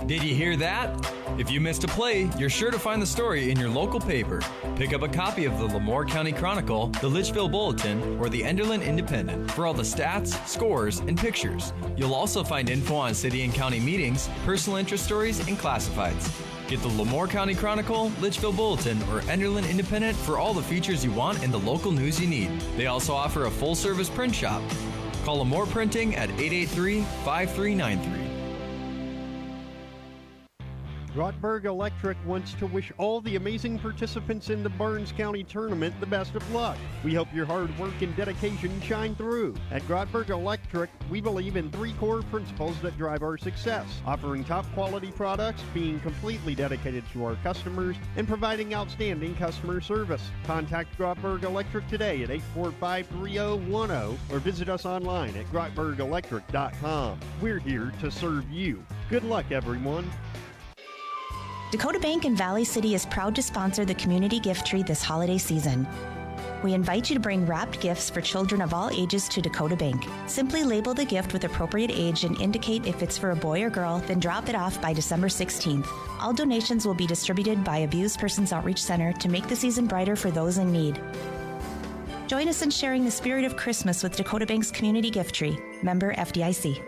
Did you hear that? If you missed a play, you're sure to find the story in your local paper. Pick up a copy of the LaMoure County Chronicle, the Litchfield Bulletin, or the Enderlin Independent for all the stats, scores, and pictures. You'll also find info on city and county meetings, personal interest stories, and classifieds. Get the LaMoure County Chronicle, Litchfield Bulletin, or Enderlin Independent for all the features you want and the local news you need. They also offer a full-service print shop. Call LaMoure Printing at 883-5393. Grottberg Electric wants to wish all the amazing participants in the Barnes County Tournament the best of luck. We hope your hard work and dedication shine through. At Grottberg Electric, we believe in 3 core principles that drive our success: offering top quality products, being completely dedicated to our customers, and providing outstanding customer service. Contact Grottberg Electric today at 845-3010 or visit us online at grottbergelectric.com. We're here to serve you. Good luck, everyone. Dakota Bank in Valley City is proud to sponsor the community gift tree this holiday season. We invite you to bring wrapped gifts for children of all ages to Dakota Bank. Simply label the gift with appropriate age and indicate if it's for a boy or girl, then drop it off by December 16th. All donations will be distributed by Abused Persons Outreach Center to make the season brighter for those in need. Join us in sharing the spirit of Christmas with Dakota Bank's community gift tree. Member FDIC.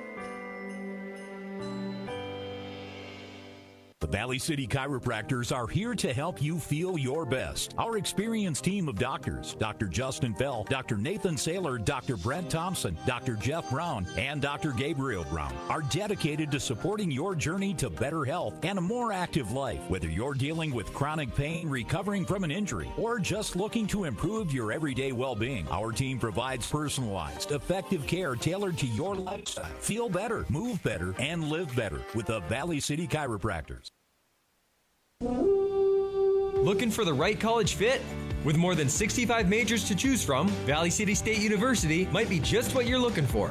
The Valley City Chiropractors are here to help you feel your best. Our experienced team of doctors, Dr. Justin Fell, Dr. Nathan Saylor, Dr. Brent Thompson, Dr. Jeff Brown, and Dr. Gabriel Brown, are dedicated to supporting your journey to better health and a more active life. Whether you're dealing with chronic pain, recovering from an injury, or just looking to improve your everyday well-being, our team provides personalized, effective care tailored to your lifestyle. Feel better, move better, and live better with the Valley City Chiropractors. Looking for the right college fit? With more than 65 majors to choose from, Valley City State University might be just what you're looking for.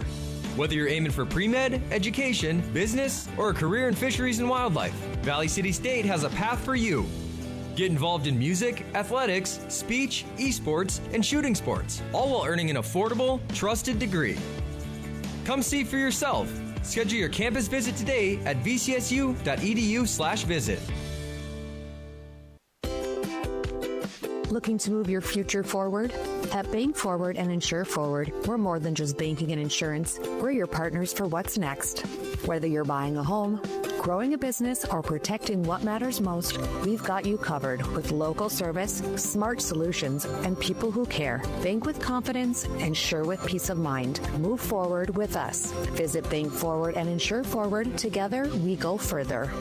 Whether you're aiming for pre-med, education, business, or a career in fisheries and wildlife, Valley City State has a path for you. Get involved in music, athletics, speech, esports, and shooting sports, all while earning an affordable, trusted degree. Come see for yourself. Schedule your campus visit today at vcsu.edu/visit. Looking to move your future forward? At Bank Forward and Insure Forward, we're more than just banking and insurance. We're your partners for what's next. Whether you're buying a home, growing a business, or protecting what matters most, we've got you covered with local service, smart solutions, and people who care. Bank with confidence, insure with peace of mind. Move forward with us. Visit Bank Forward and Insure Forward. Together, we go further.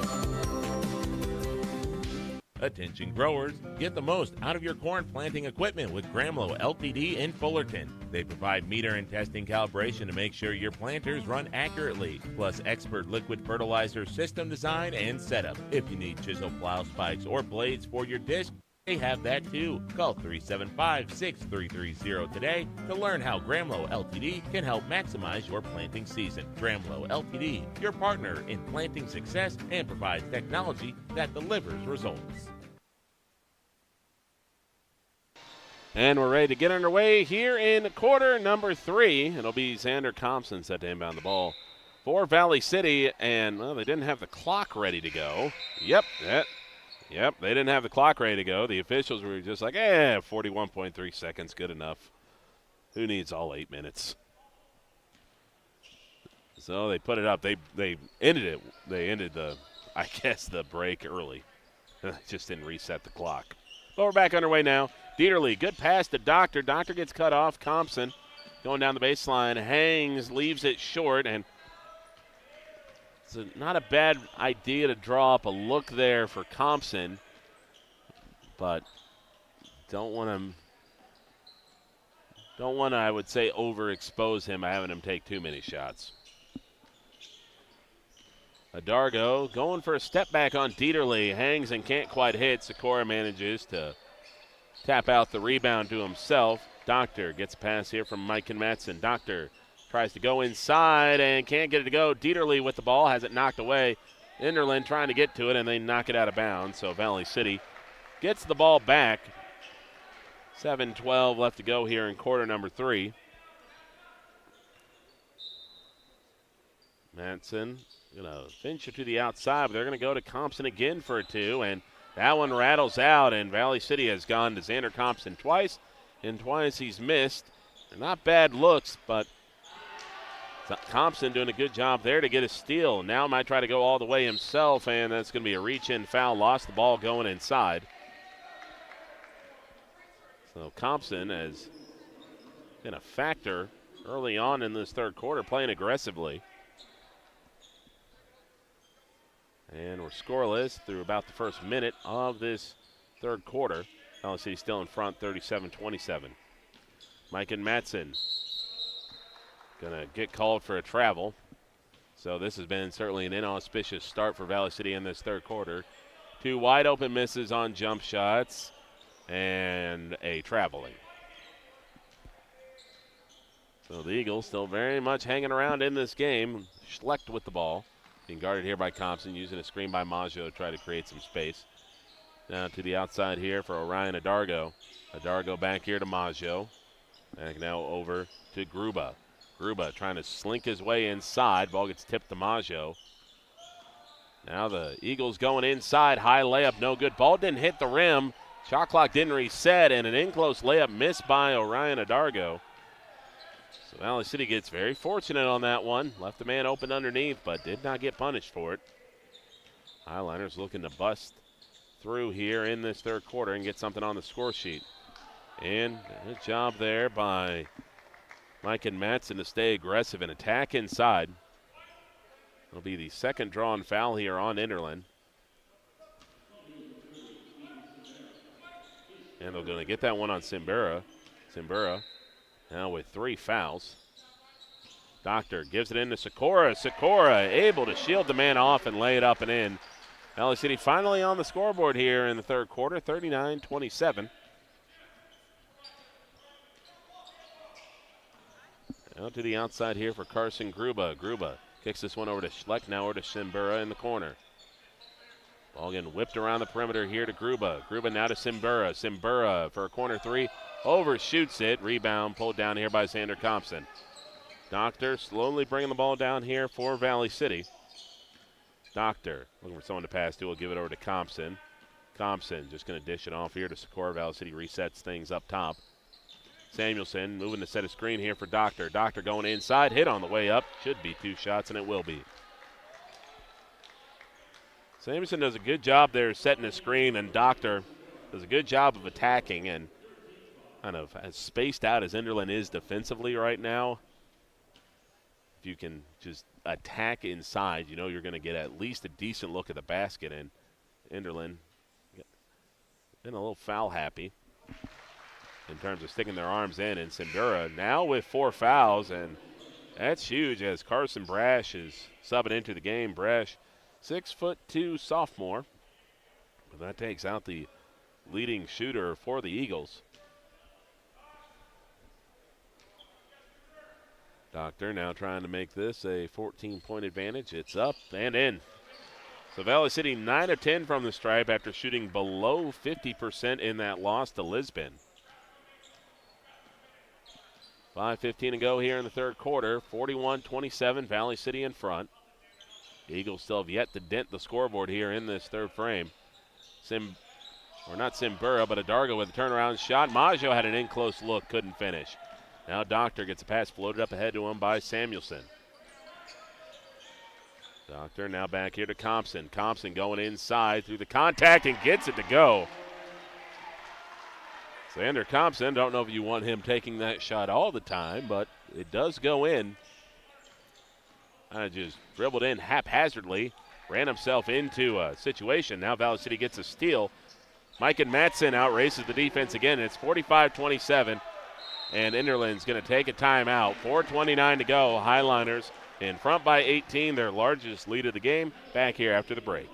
Attention growers, get the most out of your corn planting equipment with Gramlow Ltd. in Fullerton. They provide meter and testing calibration to make sure your planters run accurately, plus expert liquid fertilizer system design and setup. If you need chisel plow spikes or blades for your disc, they have that too. Call 375-6330 today to learn how Gramlow Ltd. can help maximize your planting season. Gramlow Ltd., your partner in planting success and provides technology that delivers results. And we're ready to get underway here in quarter number 3. It'll be Xander Thompson set to inbound the ball for Valley City, and well, they didn't have the clock ready to go. Yep, they didn't have the clock ready to go. The officials were just like, 41.3 seconds, good enough. Who needs all 8 minutes? So they put it up. They ended it. They ended the break early. They just didn't reset the clock. But we're back underway now. Dieterle, good pass to Doctor. Doctor gets cut off. Thompson going down the baseline, hangs, leaves it short, and it's not a bad idea to draw up a look there for Thompson, but don't want to, I would say, overexpose him by having him take too many shots. Adargo going for a step back on Dieterle, hangs and can't quite hit. Sikora manages to tap out the rebound to himself. Doctor gets a pass here from Mike and Matson. Doctor tries to go inside and can't get it to go. Dieterle with the ball, has it knocked away. Enderlin trying to get to it, and they knock it out of bounds. So Valley City gets the ball back. 7:12 left to go here in quarter number 3. Matson gonna pinch it to the outside, but they're gonna go to Thompson again for a 2, and that one rattles out, and Valley City has gone to Xander Thompson twice, and twice he's missed. They're not bad looks, but Thompson doing a good job there to get a steal. Now might try to go all the way himself, and that's going to be a reach-in foul. Lost the ball going inside. So Thompson has been a factor early on in this third quarter, playing aggressively. And we're scoreless through about the first minute of this third quarter. Valley City still in front, 37-27. Mike and Matson gonna get called for a travel. So this has been certainly an inauspicious start for Valley City in this third quarter. 2 wide open misses on jump shots and a traveling. So the Eagles still very much hanging around in this game. Schlecht with the ball. Being guarded here by Thompson, using a screen by Maggio to try to create some space. Now to the outside here for Orion Adargo. Adargo back here to Maggio. And now over to Gruba. Gruba trying to slink his way inside. Ball gets tipped to Maggio. Now the Eagles going inside. High layup, no good. Ball didn't hit the rim. Shot clock didn't reset, and an in-close layup missed by Orion Adargo. So Valley City gets very fortunate on that one. Left the man open underneath, but did not get punished for it. Highliners looking to bust through here in this third quarter and get something on the score sheet. And good job there by Mike and Matson to stay aggressive and attack inside. It'll be the second drawn foul here on Enderlin. And they're going to get that one on Simbura. Simbura now with 3 fouls. Doctor gives it in to Sikora. Sikora able to shield the man off and lay it up and in. Valley City finally on the scoreboard here in the third quarter, 39-27. Out to the outside here for Carson Gruba. Gruba kicks this one over to Schlecht, now over to Simbura in the corner. Ball getting whipped around the perimeter here to Gruba. Gruba now to Simbura. Simbura for a corner 3. Overshoots it. Rebound pulled down here by Xander Thompson. Doctor slowly bringing the ball down here for Valley City. Doctor looking for someone to pass to. Will give it over to Thompson. Thompson just going to dish it off here to Sikora. Valley City resets things up top. Samuelson moving to set a screen here for Doctor. Doctor going inside. Hit on the way up. Should be 2 shots, and it will be. Samuelson does a good job there setting a screen, and Doctor does a good job of attacking and kind of as spaced out as Enderlin is defensively right now. If you can just attack inside, you know you're going to get at least a decent look at the basket, and Enderlin been a little foul happy in terms of sticking their arms in. And Simbura now with 4 fouls, and that's huge as Carson Brash is subbing into the game. Brash, 6'2" sophomore. But that takes out the leading shooter for the Eagles. Doctor now trying to make this a 14-point advantage. It's up and in. So Valley City 9 of 10 from the stripe after shooting below 50% in that loss to Lisbon. 5:15 to go here in the third quarter. 41-27, Valley City in front. The Eagles still have yet to dent the scoreboard here in this third frame. Not Simbura, but Adargo with a turnaround shot. Maggio had an in-close look, couldn't finish. Now Doctor gets a pass floated up ahead to him by Samuelson. Doctor now back here to Thompson. Thompson going inside through the contact and gets it to go. Xander Thompson, don't know if you want him taking that shot all the time, but it does go in. Just dribbled in haphazardly, ran himself into a situation. Now Valley City gets a steal. Mike and Matson outraces the defense again. It's 45-27, and Enderlin's going to take a timeout. 4:29 to go. Highliners in front by 18, their largest lead of the game. Back here after the break.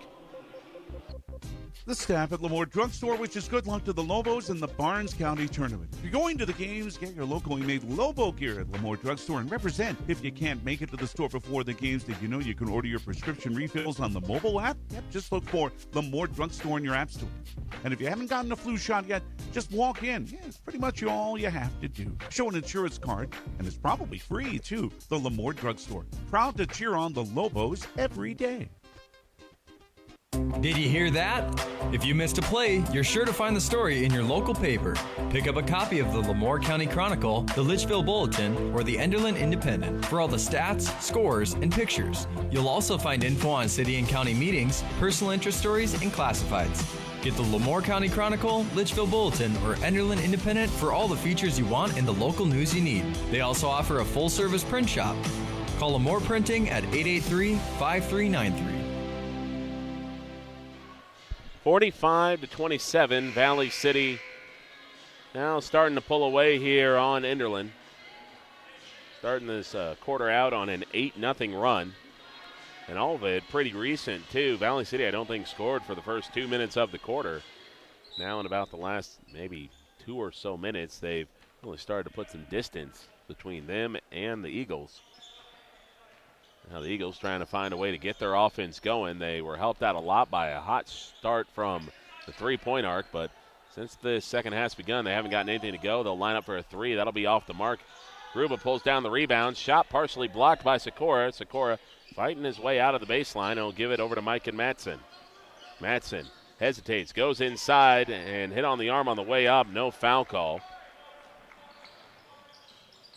The staff at LaMoure Drugstore wishes good luck to the Lobos in the Barnes County Tournament. If you're going to the games, get your locally made Lobo gear at LaMoure Drugstore and represent. If you can't make it to the store before the games, did you know you can order your prescription refills on the mobile app? Yep, just look for LaMoure Drugstore in your app store. And if you haven't gotten a flu shot yet, just walk in. Yeah, it's pretty much all you have to do. Show an insurance card, and it's probably free, too. The LaMoure Drugstore. Proud to cheer on the Lobos every day. Did you hear that? If you missed a play, you're sure to find the story in your local paper. Pick up a copy of the LaMoure County Chronicle, the Litchfield Bulletin, or the Enderlin Independent for all the stats, scores, and pictures. You'll also find info on city and county meetings, personal interest stories, and classifieds. Get the LaMoure County Chronicle, Litchfield Bulletin, or Enderlin Independent for all the features you want and the local news you need. They also offer a full-service print shop. Call LaMoure Printing at 883-5393. 45-27, Valley City now starting to pull away here on Enderlin. Starting this quarter out on an 8-0 run. And all of it pretty recent, too. Valley City, I don't think, scored for the first 2 minutes of the quarter. Now in about the last maybe 2 or so minutes, they've really started to put some distance between them and the Eagles. Now the Eagles trying to find a way to get their offense going. They were helped out a lot by a hot start from the three-point arc, but since the second half's begun, they haven't gotten anything to go. They'll line up for a three. That'll be off the mark. Gruba pulls down the rebound. Shot partially blocked by Sikora. Sikora fighting his way out of the baseline. He'll give it over to Mike and Matson. Matson hesitates, goes inside, and hit on the arm on the way up. No foul call.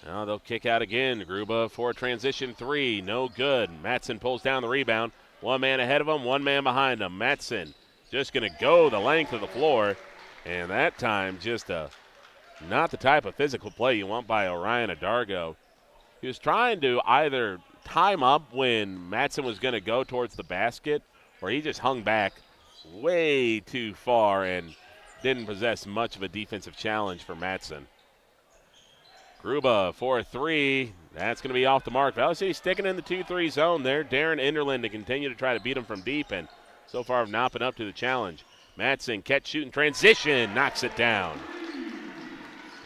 Now they'll kick out again. Gruba for a transition three. No good. Matson pulls down the rebound. One man ahead of him, one man behind him. Matson just going to go the length of the floor. And that time just not the type of physical play you want by Orion Adargo. He was trying to either time up when Matson was going to go towards the basket, or he just hung back way too far and didn't possess much of a defensive challenge for Matson. Gruba for a three. That's going to be off the mark. Valley City sticking in the 2-3 zone there. Darren Enderlin to continue to try to beat him from deep, and so far have not been up to the challenge. Matson catch, shoot, and transition, knocks it down.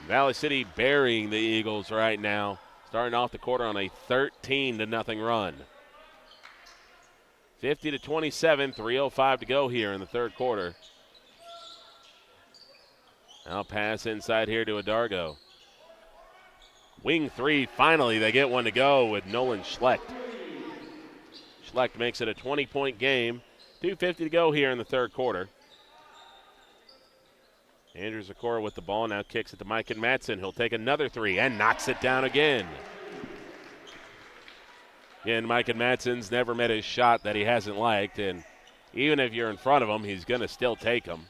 Valley City burying the Eagles right now, starting off the quarter on a 13-0 run. 50-27, 3:05 to go here in the third quarter. Now pass inside here to Adargo. Wing three, finally they get one to go with Nolan Schlecht. Schlecht makes it a 20-point game. 2:50 to go here in the third quarter. Andrew Sikora with the ball, now kicks it to Mike and Matson. He'll take another three and knocks it down again. Again, Mike and Matson's never met a shot that he hasn't liked, and even if you're in front of him, he's going to still take them.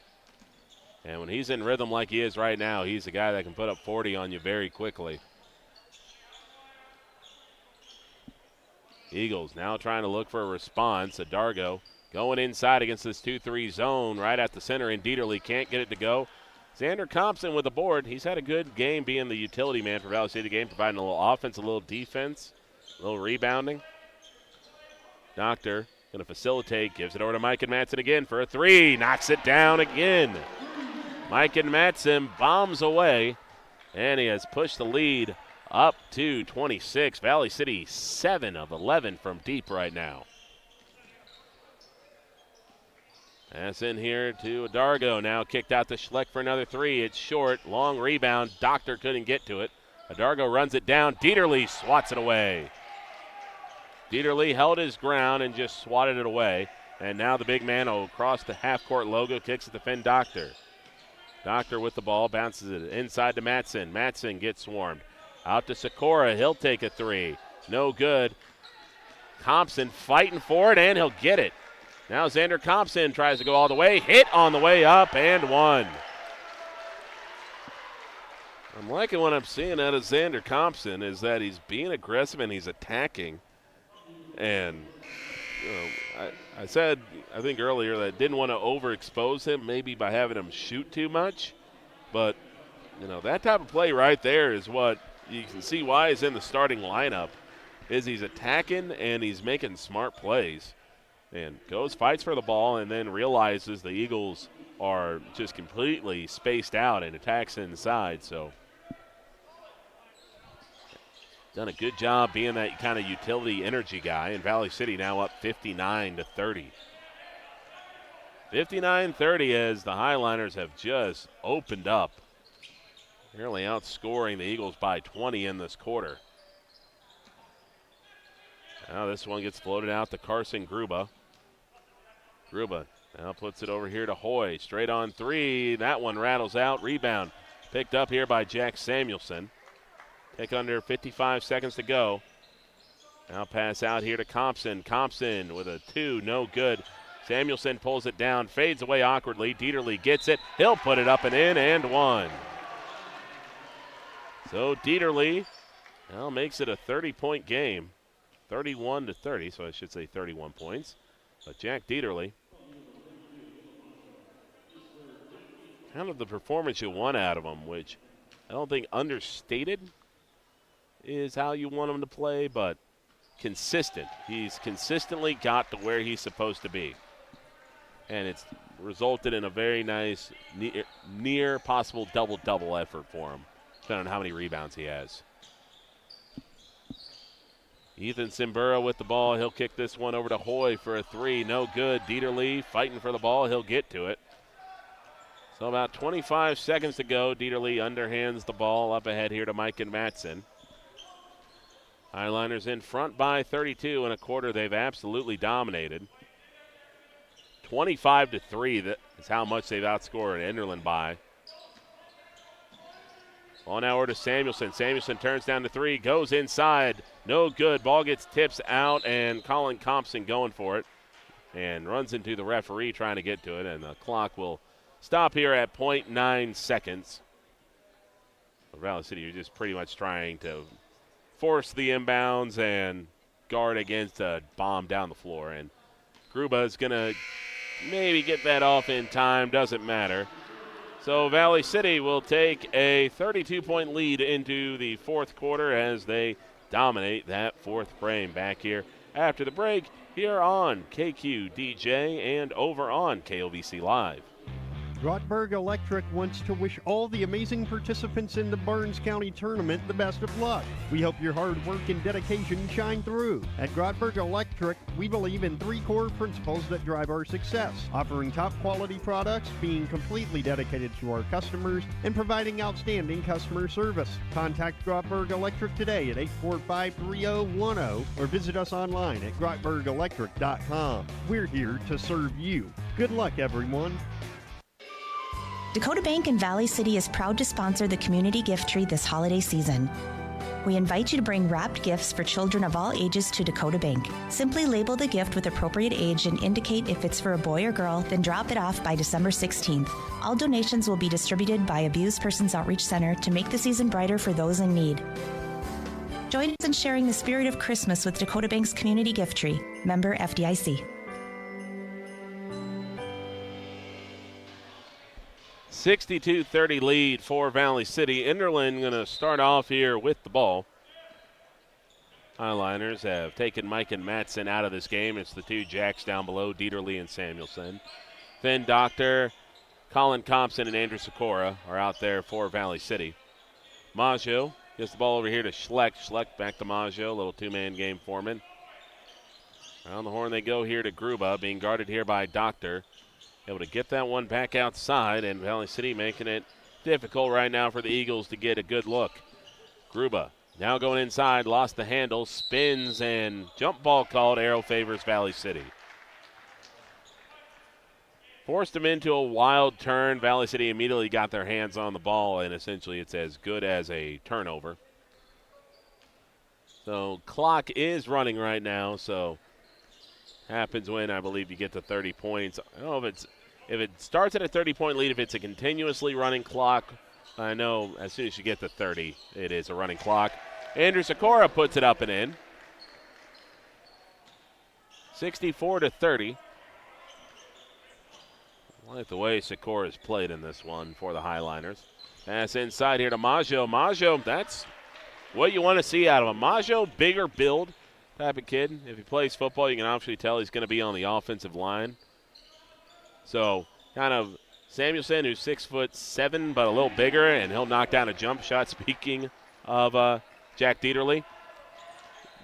And when he's in rhythm like he is right now, he's a guy that can put up 40 on you very quickly. Eagles now trying to look for a response. Adargo going inside against this 2-3 zone right at the center, and Dieterle can't get it to go. Xander Compson with the board. He's had a good game being the utility man for Valley City game, providing a little offense, a little defense, a little rebounding. Doctor going to facilitate, gives it over to Mike and Matson again for a three, knocks it down again. Mike and Matson bombs away, and he has pushed the lead up to 26. Valley City 7 of 11 from deep right now. That's in here to Adargo. Now kicked out to Schlecht for another three. It's short. Long rebound. Doctor couldn't get to it. Adargo runs it down. Dieterle swats it away. Dieterle held his ground and just swatted it away. And now the big man across the half-court logo kicks it to Finn Doctor. Doctor with the ball. Bounces it inside to Matson. Matson gets swarmed. Out to Sikora. He'll take a three. No good. Compson fighting for it, and he'll get it. Now Xander Compson tries to go all the way. Hit on the way up and one. I'm liking what I'm seeing out of Xander Compson is that he's being aggressive and he's attacking. And you know, I said, I think earlier, that I didn't want to overexpose him maybe by having him shoot too much. But, you know, that type of play right there is what you can see why he's in the starting lineup, is he's attacking and he's making smart plays. And goes, fights for the ball, and then realizes the Eagles are just completely spaced out and attacks inside. So done a good job being that kind of utility energy guy. And Valley City now up 59-30. 59-30 as the Highliners have just opened up. Nearly outscoring the Eagles by 20 in this quarter. Now this one gets floated out to Carson Gruba. Gruba now puts it over here to Hoy. Straight on three. That one rattles out. Rebound picked up here by Jack Samuelson. Take under 55 seconds to go. Now pass out here to Compson. Compson with a two. No good. Samuelson pulls it down. Fades away awkwardly. Dieterle gets it. He'll put it up and in and one. So Dieterle now makes it a 30-point game. 31-30, so I should say 31 points. But Jack Dieterle kind of the performance you want out of him, which I don't think understated is how you want him to play, but consistent. He's consistently got to where he's supposed to be. And it's resulted in a very nice, near possible double-double effort for him, depending on how many rebounds he has. Ethan Simbura with the ball. He'll kick this one over to Hoy for a three. No good. Dieterle fighting for the ball. He'll get to it. So about 25 seconds to go. Dieterle underhands the ball up ahead here to Mike and Matson. Highliners in front by 32 in a quarter they've absolutely dominated. 25-3, that is how much they've outscored Enderlin by. Ball now over to Samuelson. Samuelson turns down to three, goes inside. No good. Ball gets tips out, and Colin Compson going for it. And runs into the referee trying to get to it, and the clock will stop here at 0.9 seconds. Valley City, you're just pretty much trying to force the inbounds and guard against a bomb down the floor. And Gruba is going to maybe get that off in time. Doesn't matter. So Valley City will take a 32-point lead into the fourth quarter as they dominate that fourth frame. Back here after the break here on KQDJ and over on KOVC Live. Grottberg Electric wants to wish all the amazing participants in the Barnes County Tournament the best of luck. We hope your hard work and dedication shine through. At Grottberg Electric, we believe in three core principles that drive our success: offering top quality products, being completely dedicated to our customers, and providing outstanding customer service. Contact Grottberg Electric today at 845-3010 or visit us online at grottbergelectric.com. We're here to serve you. Good luck, everyone. Dakota Bank in Valley City is proud to sponsor the community gift tree this holiday season. We invite you to bring wrapped gifts for children of all ages to Dakota Bank. Simply label the gift with appropriate age and indicate if it's for a boy or girl, then drop it off by December 16th. All donations will be distributed by Abused Persons Outreach Center to make the season brighter for those in need. Join us in sharing the spirit of Christmas with Dakota Bank's community gift tree. Member FDIC. 62-30 lead for Valley City. Enderlin going to start off here with the ball. Highliners have taken Mike and Matson out of this game. It's the two Jacks down below, Dieterle and Samuelson. Finn Doctor, Colin Compson, and Andrew Sikora are out there for Valley City. Maggio gets the ball over here to Schleck. Schleck back to Maggio, a little two-man game foreman. Around the horn they go here to Gruba, being guarded here by Doctor. Able to get that one back outside, and Valley City making it difficult right now for the Eagles to get a good look. Gruba now going inside, lost the handle, spins, and jump ball called. Arrow favors Valley City. Forced him into a wild turn. Valley City immediately got their hands on the ball, and essentially it's as good as a turnover. So clock is running right now, so happens when I believe you get to 30 points. I don't know if it starts at a 30-point lead, if it's a continuously running clock. I know as soon as you get to 30, it is a running clock. Andrew Sikora puts it up and in. 64-30. I like the way Sikora's played in this one for the Highliners. Pass inside here to Maggio. Maggio, that's what you want to see out of him. Maggio, bigger build type of kid. If he plays football, you can obviously tell he's going to be on the offensive line. So kind of Samuelson, who's 6'7", but a little bigger, and he'll knock down a jump shot, speaking of Jack Dieterle.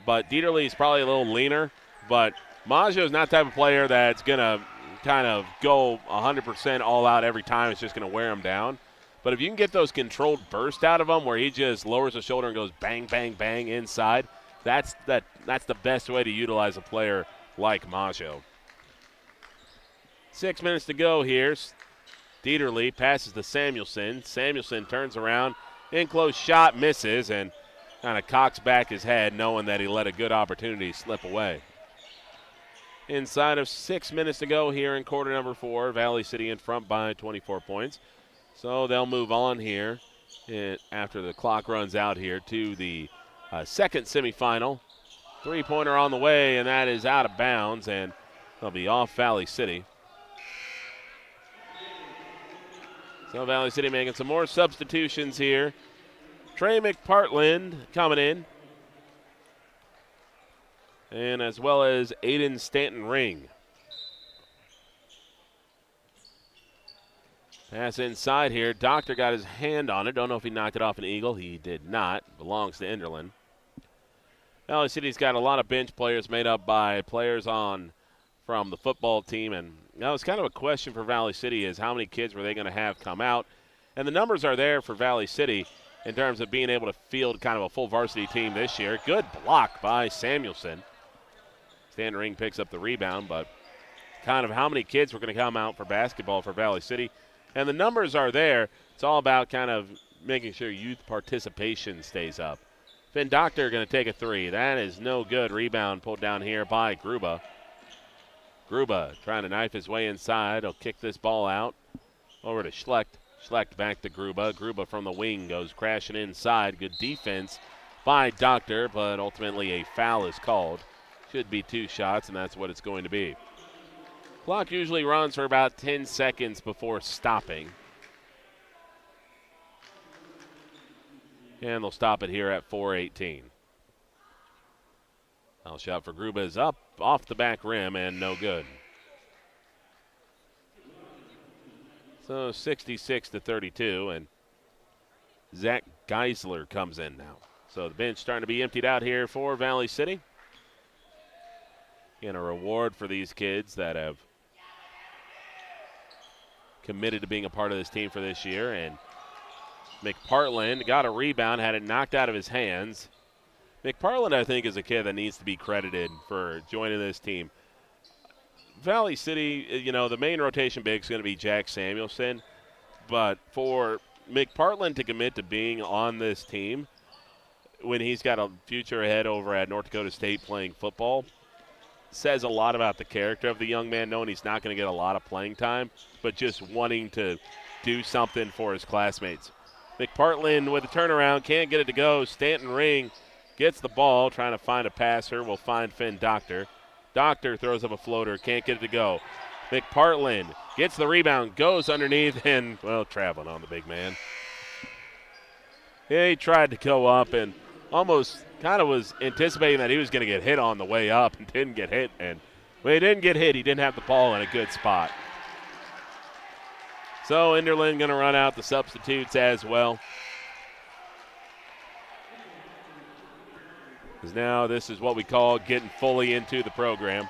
But Dieterle is probably a little leaner, but Maggio is not the type of player that's going to kind of go 100% all out every time. It's just going to wear him down. But if you can get those controlled bursts out of him where he just lowers the shoulder and goes bang, bang, bang inside, that's the best way to utilize a player like Maggio. 6 minutes to go here. Dieterle passes to Samuelson. Samuelson turns around. In close shot, misses, and kind of cocks back his head knowing that he let a good opportunity slip away. Inside of 6 minutes to go here in quarter number 4. Valley City in front by 24 points. So they'll move on here after the clock runs out here to the second semifinal. Three-pointer on the way, and that is out of bounds, and they'll be off Valley City. So Valley City making some more substitutions here. Trey McPartland coming in. And as well as Aiden Stanton-Ring. Pass inside here. Doctor got his hand on it. Don't know if he knocked it off an eagle. He did not. Belongs to Enderlin. Valley City's got a lot of bench players made up by players from the football team. And that was kind of a question for Valley City is how many kids were they going to have come out. And the numbers are there for Valley City in terms of being able to field kind of a full varsity team this year. Good block by Samuelson. Stanton-Ring picks up the rebound, but kind of how many kids were going to come out for basketball for Valley City. And the numbers are there. It's all about kind of making sure youth participation stays up. Finn Doctor going to take a three. That is no good. Rebound pulled down here by Gruba. Gruba trying to knife his way inside. He'll kick this ball out over to Schlecht. Schlecht back to Gruba. Gruba from the wing goes crashing inside. Good defense by Doctor, but ultimately a foul is called. Should be 2 shots, and that's what it's going to be. Clock usually runs for about 10 seconds before stopping. And they'll stop it here at 4:18. Foul shot for Gruba is up off the back rim and no good. So 66-32, and Zach Geisler comes in now. So the bench starting to be emptied out here for Valley City. And a reward for these kids that have committed to being a part of this team for this year. And McPartland got a rebound, had it knocked out of his hands. McPartland, I think, is a kid that needs to be credited for joining this team. Valley City, the main rotation big is going to be Jack Samuelson. But for McPartland to commit to being on this team when he's got a future ahead over at North Dakota State playing football says a lot about the character of the young man, knowing he's not going to get a lot of playing time, but just wanting to do something for his classmates. McPartland with a turnaround, can't get it to go. Stanton-Ring gets the ball, trying to find a passer. Will find Finn Doctor. Doctor throws up a floater, can't get it to go. McPartland gets the rebound, goes underneath, and, traveling on the big man. Yeah, he tried to go up and almost kind of was anticipating that he was going to get hit on the way up and didn't get hit. And when he didn't get hit, he didn't have the ball in a good spot. So Enderlin going to run out the substitutes as well. Because now this is what we call getting fully into the program.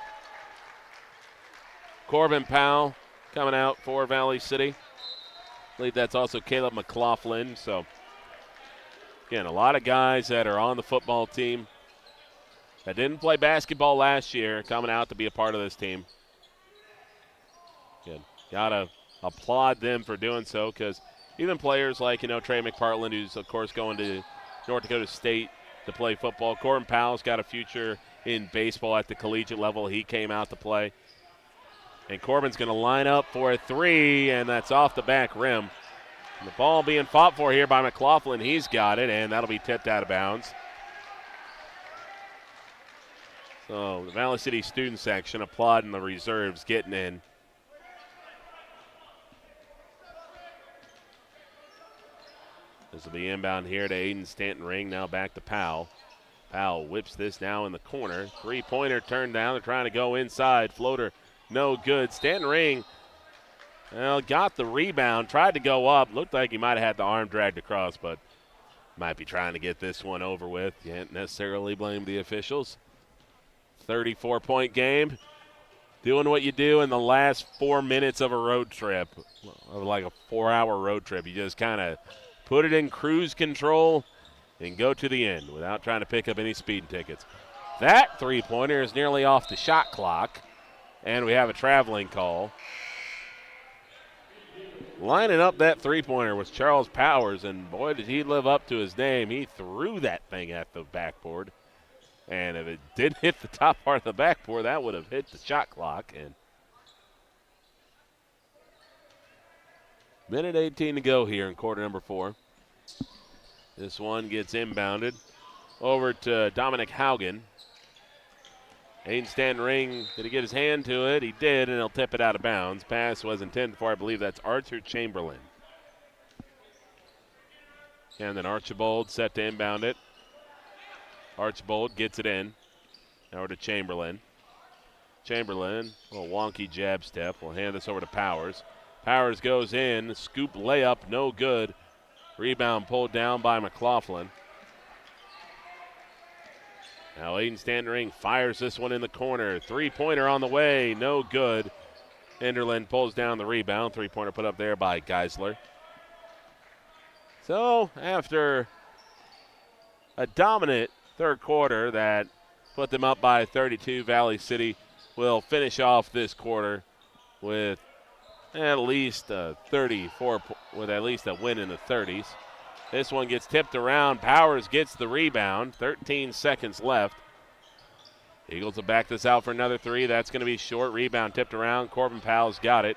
Corbin Powell coming out for Valley City. I believe that's also Caleb McLaughlin. So, again, a lot of guys that are on the football team that didn't play basketball last year coming out to be a part of this team. Again, got to applaud them for doing so, because even players like, Trey McPartland, who's, of course, going to North Dakota State to play football. Corbin Powell's got a future in baseball at the collegiate level. He came out to play. And Corbin's going to line up for a three, and that's off the back rim. And the ball being fought for here by McLaughlin. He's got it, and that'll be tipped out of bounds. So the Valley City student section applauding the reserves getting in. This will be inbound here to Aiden Stanton-Ring. Now back to Powell. Powell whips this now in the corner. Three-pointer turned down. They're trying to go inside. Floater, no good. Stanton-Ring, got the rebound. Tried to go up. Looked like he might have had the arm dragged across, but might be trying to get this one over with. Can't necessarily blame the officials. 34-point game. Doing what you do in the last 4 minutes of a road trip, of like a 4-hour road trip. You just kind of put it in cruise control and go to the end without trying to pick up any speeding tickets. That three-pointer is nearly off the shot clock, and we have a traveling call. Lining up that three-pointer was Charles Powers, and boy, did he live up to his name. He threw that thing at the backboard, and if it did hit the top part of the backboard, that would have hit the shot clock. And minute 18 to go here in quarter number 4. This one gets inbounded over to Dominic Haugen. Aiden Stanton-Ring, did he get his hand to it? He did, and he'll tip it out of bounds. Pass was intended for, I believe that's Arthur Chamberlain. And then Archibald set to inbound it. Archibald gets it in. Over to Chamberlain. Chamberlain, a little wonky jab step. We'll hand this over to Powers. Powers goes in. Scoop layup, no good. Rebound pulled down by McLaughlin. Now Aiden Standering fires this one in the corner. Three-pointer on the way, no good. Enderlin pulls down the rebound. Three-pointer put up there by Geisler. So after a dominant third quarter that put them up by 32, Valley City will finish off this quarter with at least a 34, with at least a win in the 30s. This one gets tipped around. Powers gets the rebound. 13 seconds left. Eagles will back this out for another three. That's going to be short. Rebound tipped around. Corbin Powell's got it.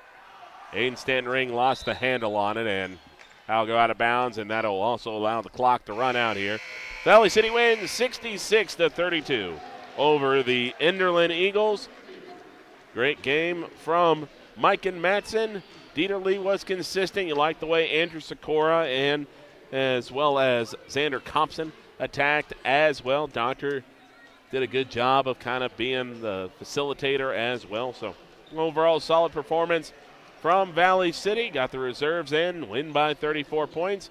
Aiden Standering lost the handle on it, and that'll go out of bounds, and that'll also allow the clock to run out here. Valley City wins 66-32 over the Enderlin Eagles. Great game from Mike and Matson. Dieter Lee was consistent. You like the way Andrew Sikora and as well as Xander Compson attacked as well. Doctor did a good job of kind of being the facilitator as well. So overall solid performance from Valley City. Got the reserves in, win by 34 points.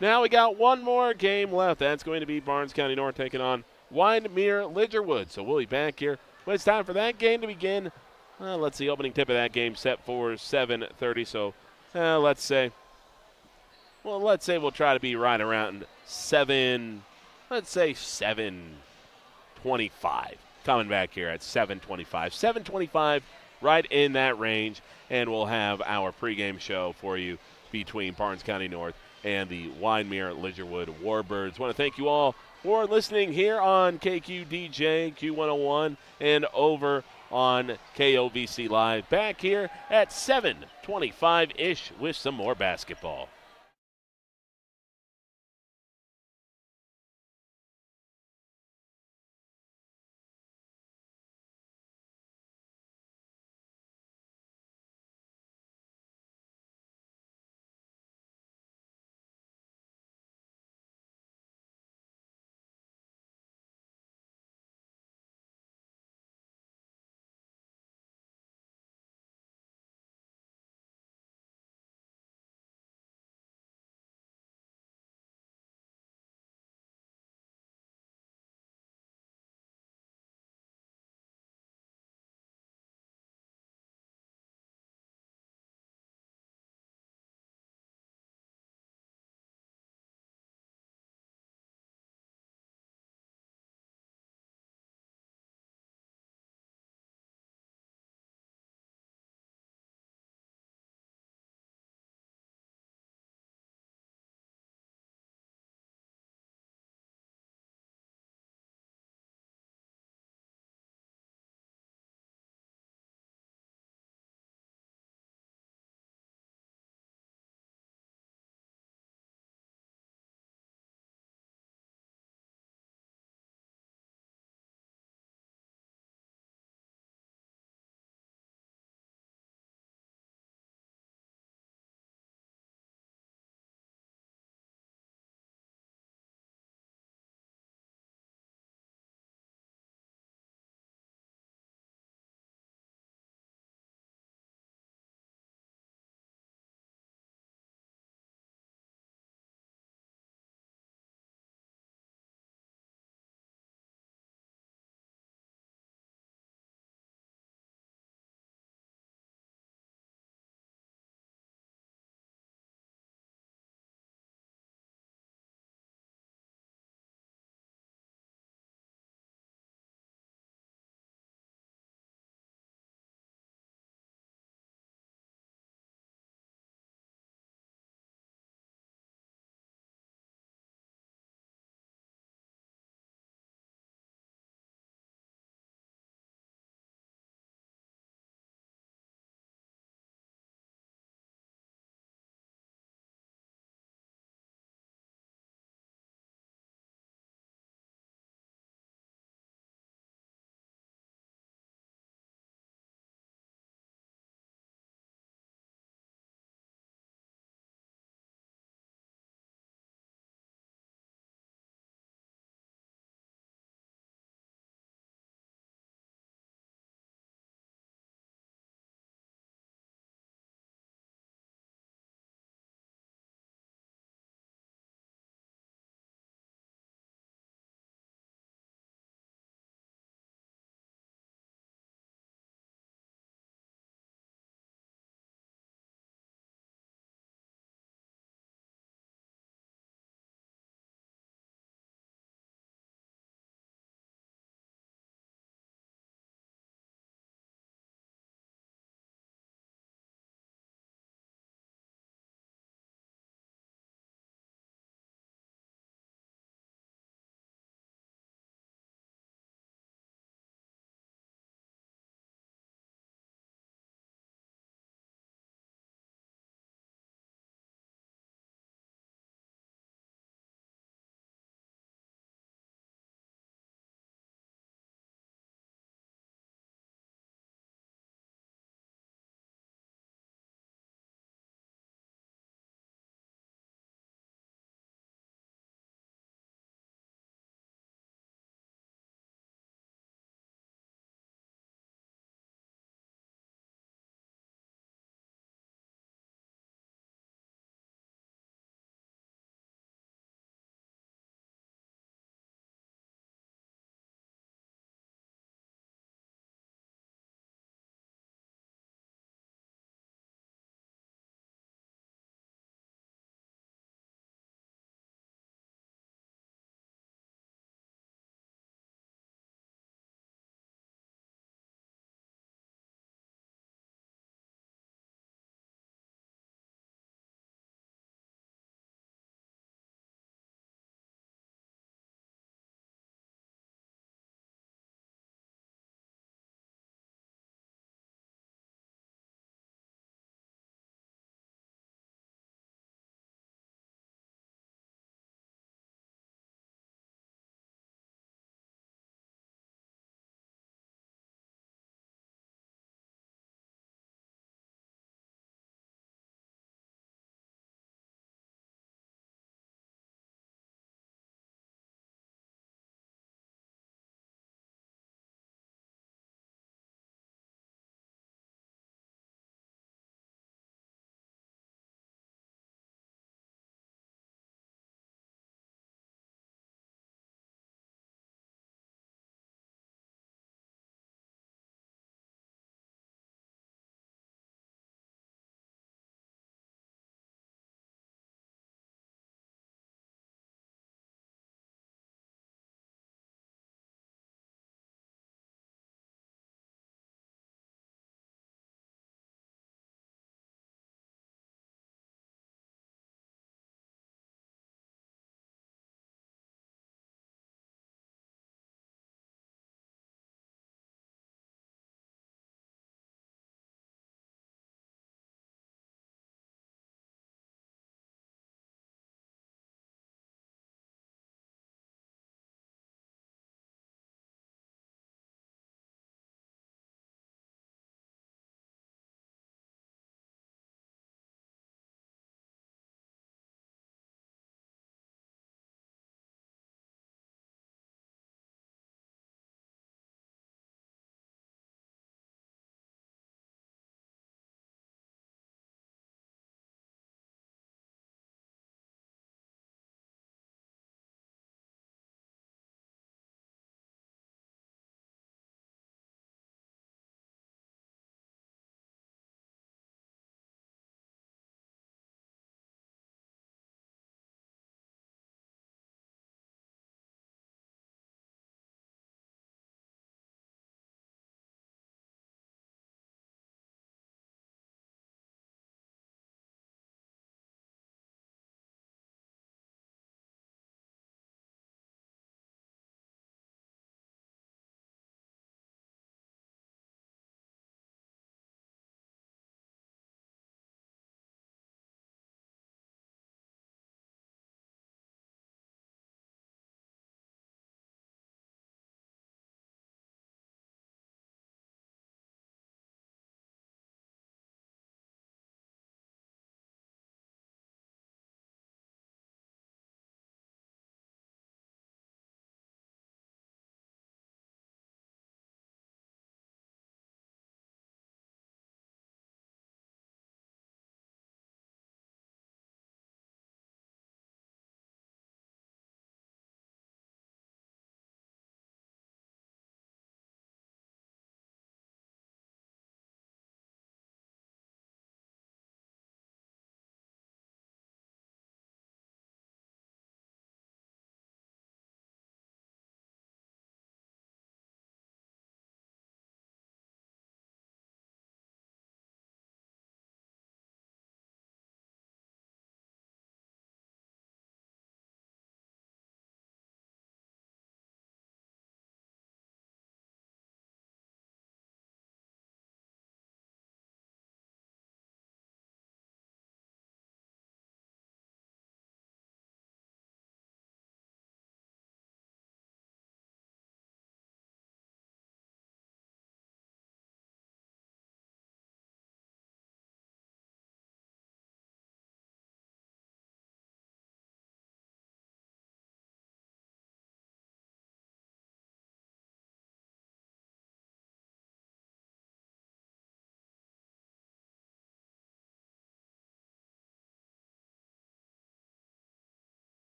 Now we got one more game left. That's going to be Barnes County North taking on Wyndmere-Lidgerwood. So we'll be back here when it's time for that game to begin. Let's see, opening tip of that game set for 7:30. So let's say we'll try to be right around 7:25. Coming back here at 7:25. 7:25, right in that range, and we'll have our pregame show for you between Barnes County North and the Wyndmere-Lidgerwood Warbirds. Want to thank you all for listening here on KQDJ, Q101, and over on KOVC Live. Back here at 7:25-ish with some more basketball.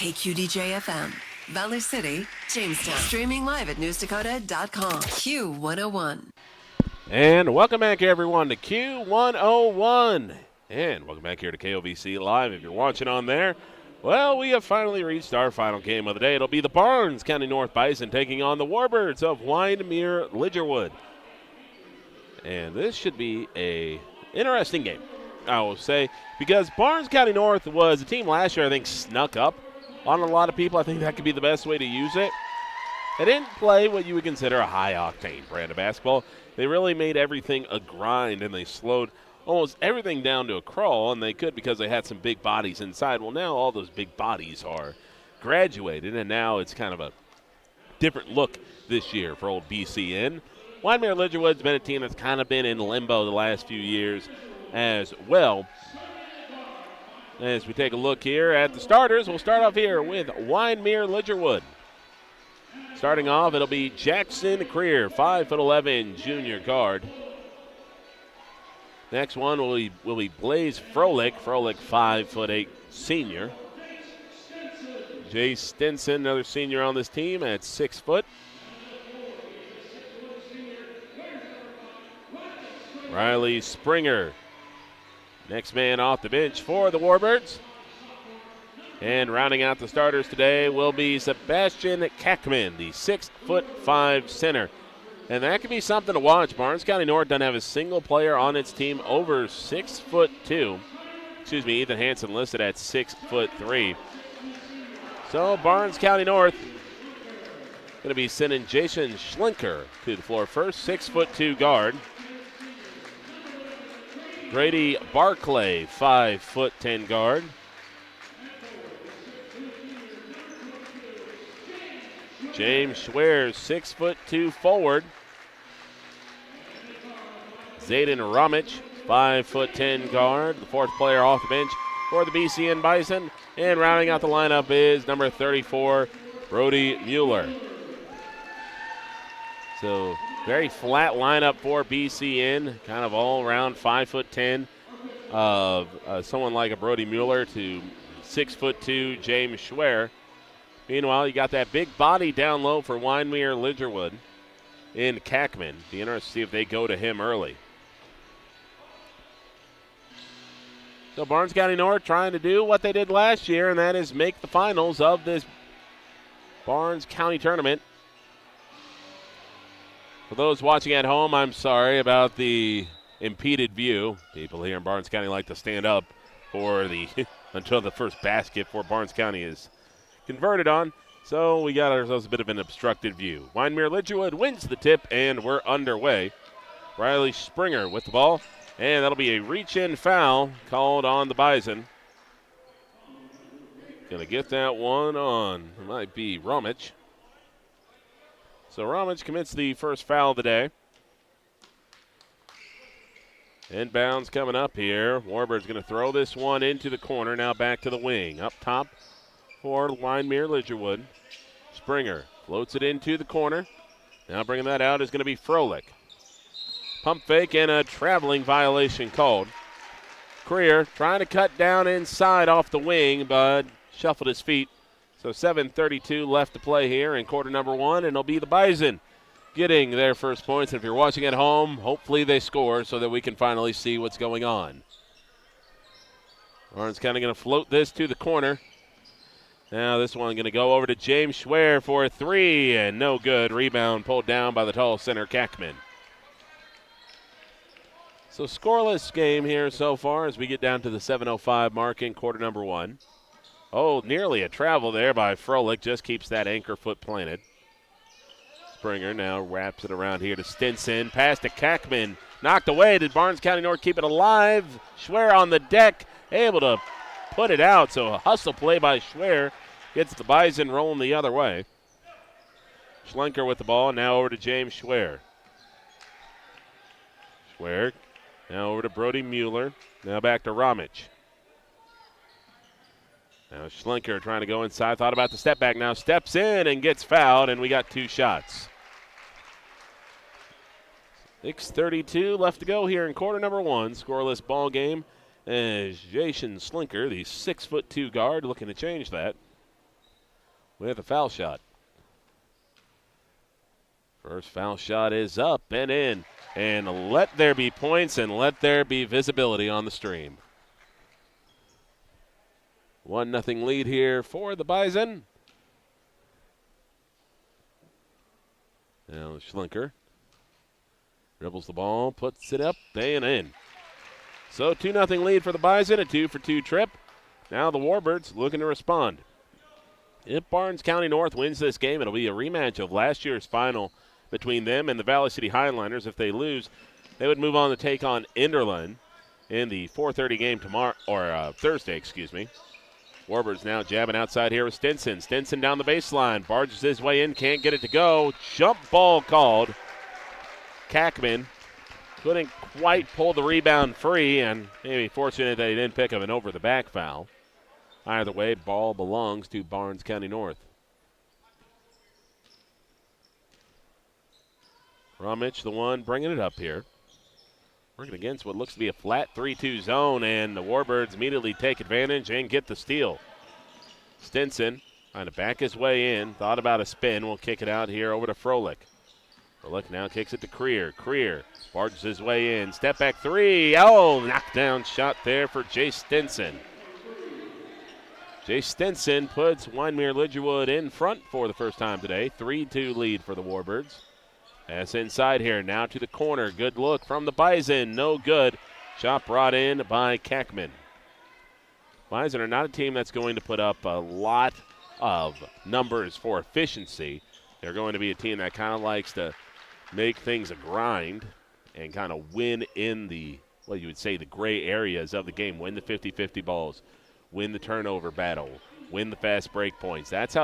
KQDJ-FM, Valley City, Jamestown. Streaming live at newsdakota.com. Q101. And welcome back, everyone, to Q101. And welcome back here to KOVC Live. If you're watching on there, well, we have finally reached our final game of the day. It'll be the Barnes County North Bison taking on the Warbirds of Wyndmere-Lidgerwood. And this should be a interesting game, I will say, because Barnes County North was a team last year I think snuck up on a lot of people. I think that could be the best way to use it. They didn't play what you would consider a high-octane brand of basketball. They really made everything a grind, and they slowed almost everything down to a crawl, and they could because they had some big bodies inside. Well, now all those big bodies are graduated, and now it's kind of a different look this year for old BCN. Wyndmere-Lidgerwood's been a team that's kind of been in limbo the last few years as well. As we take a look here at the starters, we'll start off here with Wyndmere-Lidgerwood. Starting off, it'll be Jackson Creer, 5'11", junior guard. Next one will be Blaze Froelich. Froelich, 5'8", senior. Jay Stinson, another senior on this team at 6 foot. Riley Springer, next man off the bench for the Warbirds. And rounding out the starters today will be Sebastian Kackman, the 6'5" center. And that could be something to watch. Barnes County North doesn't have a single player on its team over 6'2". Ethan Hansen listed at 6'3". So Barnes County North going to be sending Jason Schlenker to the floor first, 6'2" guard. Grady Barclay, 5'10" guard. James Schwer, 6'2" forward. Zayden Ramich, 5'10" guard, the fourth player off the bench for the BCN Bison. And rounding out the lineup is number 34, Brody Mueller. So very flat lineup for BCN, kind of all around 5'10" of someone like a Brody Mueller to 6'2" James Schwer. Meanwhile, you got that big body down low for Wyndmere-Lidgerwood in Kackman. Be interested to see if they go to him early. So Barnes County North trying to do what they did last year, and that is make the finals of this Barnes County tournament. For those watching at home, I'm sorry about the impeded view. People here in Barnes County like to stand up for the until the first basket for Barnes County is converted on. So we got ourselves a bit of an obstructed view. Wyndmere-Lidgerwood wins the tip, and we're underway. Riley Springer with the ball, and that'll be a reach-in foul called on the Bison. Gonna get that one on. It might be Ramich. So Ramich commits the first foul of the day. Inbounds coming up here. Warbird's going to throw this one into the corner. Now back to the wing. Up top for Wyndmere-Lidgerwood. Springer floats it into the corner. Now bringing that out is going to be Froelich. Pump fake and a traveling violation called. Creer trying to cut down inside off the wing, but shuffled his feet. So 7:32 left to play here in quarter number one, and it'll be the Bison getting their first points. And if you're watching at home, hopefully they score so that we can finally see what's going on. Barnes kind of going to float this to the corner. Now this one going to go over to James Schwer for a three, and no good. Rebound pulled down by the tall center, Kackman. So scoreless game here so far as we get down to the 7:05 mark in quarter number one. Oh, nearly a travel there by Froelich. Just keeps that anchor foot planted. Springer now wraps it around here to Stinson. Pass to Kackman. Knocked away. Did Barnes County North keep it alive? Schwer on the deck. Able to put it out. So a hustle play by Schwer. Gets the Bison rolling the other way. Schlenker with the ball. Now over to James Schwer. Schwer now over to Brody Mueller. Now back to Ramich. Now Schlenker trying to go inside. Thought about the step back. Now steps in and gets fouled, and we got two shots. 6:32 left to go here in quarter number one. Scoreless ball game as Jason Schlenker, the 6'2" guard, looking to change that. with a foul shot. First foul shot is up and in. And let there be points and let there be visibility on the stream. 1-0 lead here for the Bison. Now Schlinker dribbles the ball, puts it up and in. So 2-0 lead for the Bison, a 2-for-2 trip. Now the Warbirds looking to respond. If Barnes County North wins this game, it'll be a rematch of last year's final between them and the Valley City Highlanders. If they lose, they would move on to take on Enderlin in the 4:30 game tomorrow, or Thursday, excuse me. Warbirds now jabbing outside here with Stinson. Stinson down the baseline, barges his way in, can't get it to go. Jump ball called. Kackman couldn't quite pull the rebound free, and maybe fortunate that he didn't pick up an over-the-back foul. Either way, ball belongs to Barnes County North. Rumich, the one bringing it up here. Working against what looks to be a flat 3-2 zone, and the Warbirds immediately take advantage and get the steal. Stinson trying to back his way in, thought about a spin, will kick it out here over to Froelich. Froelich now kicks it to Creer. Creer barges his way in, step back three. Oh, knockdown shot there for Jay Stinson. Jay Stinson puts Wyndmere-Lidgerwood in front for the first time today. 3-2 lead for the Warbirds. Pass inside here, now to the corner. Good look from the Bison, no good. Shot brought in by Kackman. Bison are not a team that's going to put up a lot of numbers for efficiency. They're going to be a team that kind of likes to make things a grind and kind of win in the, well, you would say the gray areas of the game. Win the 50-50 balls, win the turnover battle, win the fast break points. That's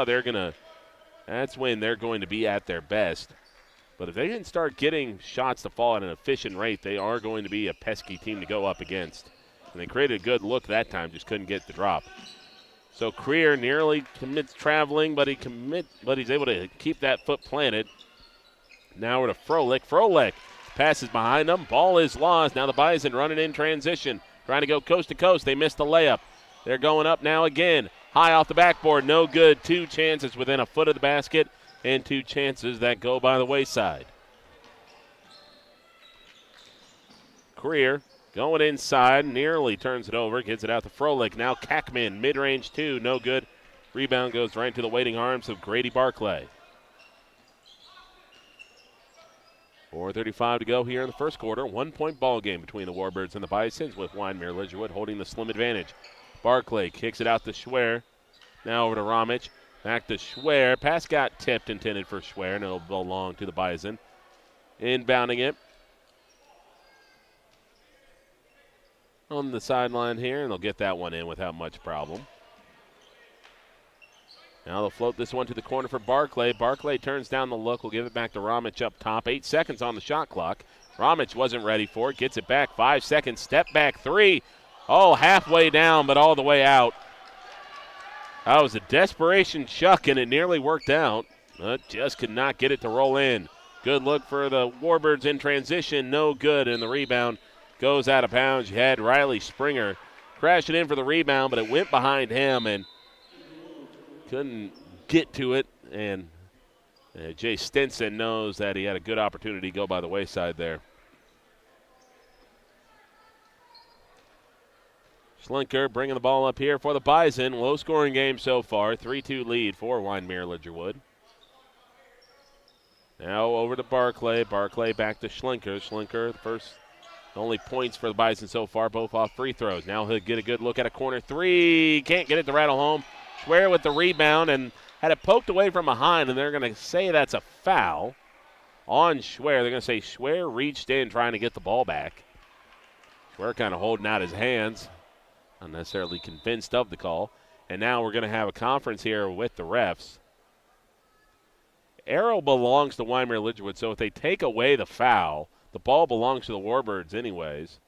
when they're going to be at their best. But if they can start getting shots to fall at an efficient rate, they are going to be a pesky team to go up against. And they created a good look that time, just couldn't get the drop. So Creer nearly commits traveling, but he's able to keep that foot planted. Now we're to Froelich. Froelich passes behind them. Ball is lost. Now the Bison running in transition, trying to go coast to coast. They missed the layup. They're going up now again. High off the backboard, no good. 2 chances within a foot of the basket. And 2 chances that go by the wayside. Creer going inside, nearly turns it over, gets it out to Froelich. Now Kackman, mid-range 2, no good. Rebound goes right to the waiting arms of Grady Barclay. 4:35 to go here in the first quarter. 1-point ball game between the Warbirds and the Bisons, with Wyndmere-Lidgerwood holding the slim advantage. Barclay kicks it out to Schwer. Now over to Ramich. Back to Schwer. Pass got tipped, intended for Schwer, and it'll belong to the Bison. Inbounding it on the sideline here, and they'll get that one in without much problem. Now they'll float this one to the corner for Barclay. Barclay turns down the look. Will give it back to Ramich up top. 8 seconds on the shot clock. Ramich wasn't ready for it. Gets it back. 5 seconds. Step back 3. Oh, halfway down, but all the way out. That was a desperation chuck, and it nearly worked out, but just could not get it to roll in. Good look for the Warbirds in transition. No good, and the rebound goes out of bounds. You had Riley Springer crash it in for the rebound, but it went behind him and couldn't get to it. And Jay Stinson knows that he had a good opportunity to go by the wayside there. Schlinker bringing the ball up here for the Bison. Low-scoring game so far. 3-2 lead for Wyndmere-Lidgerwood. Now over to Barclay. Barclay back to Schlinker. Schlinker, the first only points for the Bison so far, both off free throws. Now he'll get a good look at a corner 3. Can't get it to rattle home. Schwer with the rebound and had it poked away from behind, and they're going to say that's a foul on Schwer. They're going to say Schwer reached in trying to get the ball back. Schwer kind of holding out his hands. Not necessarily convinced of the call. And now we're going to have a conference here with the refs. Arrow belongs to Wyndmere-Lidgerwood, so if they take away the foul, the ball belongs to the Warbirds anyways.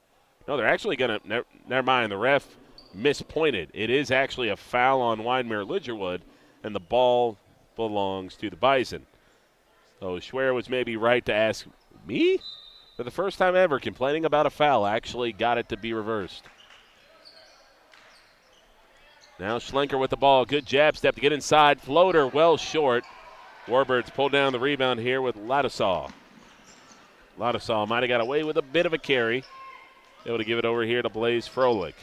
No, they're actually going to, never mind, the ref mispointed. It is actually a foul on Wyndmere-Lidgerwood, and the ball belongs to the Bison. So Schwer was maybe right to ask me? For the first time ever, complaining about a foul, actually got it to be reversed. Now Schlenker with the ball. Good jab step to get inside. Floater well short. Warbirds pulled down the rebound here with Ladisaw. Ladisaw might have got away with a bit of a carry. Able to give it over here to Blaze Froelich.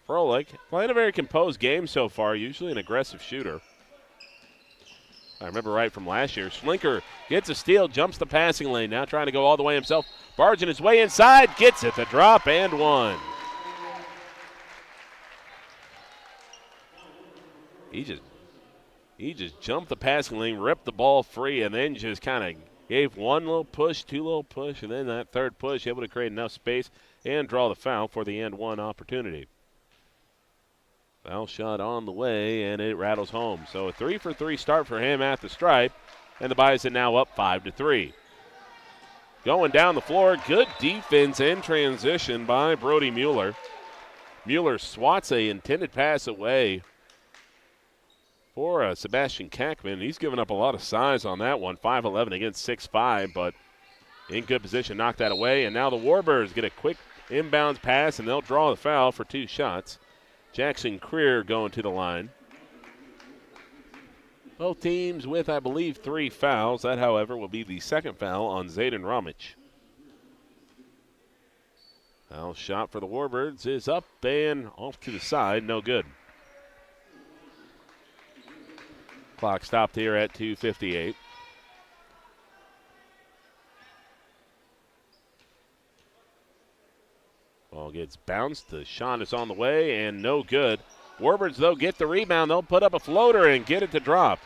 Froelich playing a very composed game so far, usually an aggressive shooter. I remember right from last year. Schlenker gets a steal, jumps the passing lane, now trying to go all the way himself. Barging his way inside, gets it, the drop, and one. He just jumped the passing lane, ripped the ball free, and then just kind of gave one little push, two little push, and then that third push, able to create enough space and draw the foul for the and one opportunity. Foul shot on the way, and it rattles home. So a 3-for-3 start for him at the stripe, and the Bison now up 5-3. Going down the floor, good defense in transition by Brody Mueller. Mueller swats a intended pass away for Sebastian Kackman. He's given up a lot of size on that one, 5'11" against 6'5", but in good position, knocked that away. And now the Warbirds get a quick inbounds pass, and they'll draw the foul for 2 shots. Jackson Creer going to the line. Both teams with, I believe, 3 fouls. That, however, will be the second foul on Zayden Ramich. Foul shot for the Warbirds is up and off to the side, no good. Clock stopped here at 2:58. Ball gets bounced. The shot is on the way and no good. Warbirds, though, get the rebound. They'll put up a floater and get it to drop.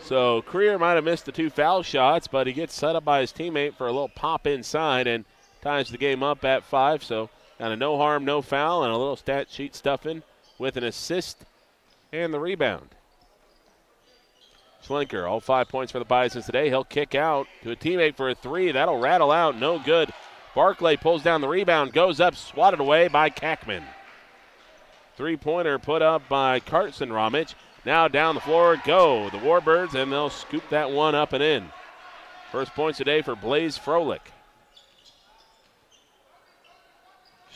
So Creer might have missed the 2 foul shots, but he gets set up by his teammate for a little pop inside and ties the game up at 5. So kind of no harm, no foul, and a little stat sheet stuffing with an assist and the rebound. Schlenker, all 5 points for the Bisons today. He'll kick out to a teammate for a 3. That'll rattle out, no good. Barclay pulls down the rebound, goes up, swatted away by Kackman. 3-pointer put up by Carson Ramich. Now down the floor go the Warbirds, and they'll scoop that one up and in. First points today for Blaze Froelich.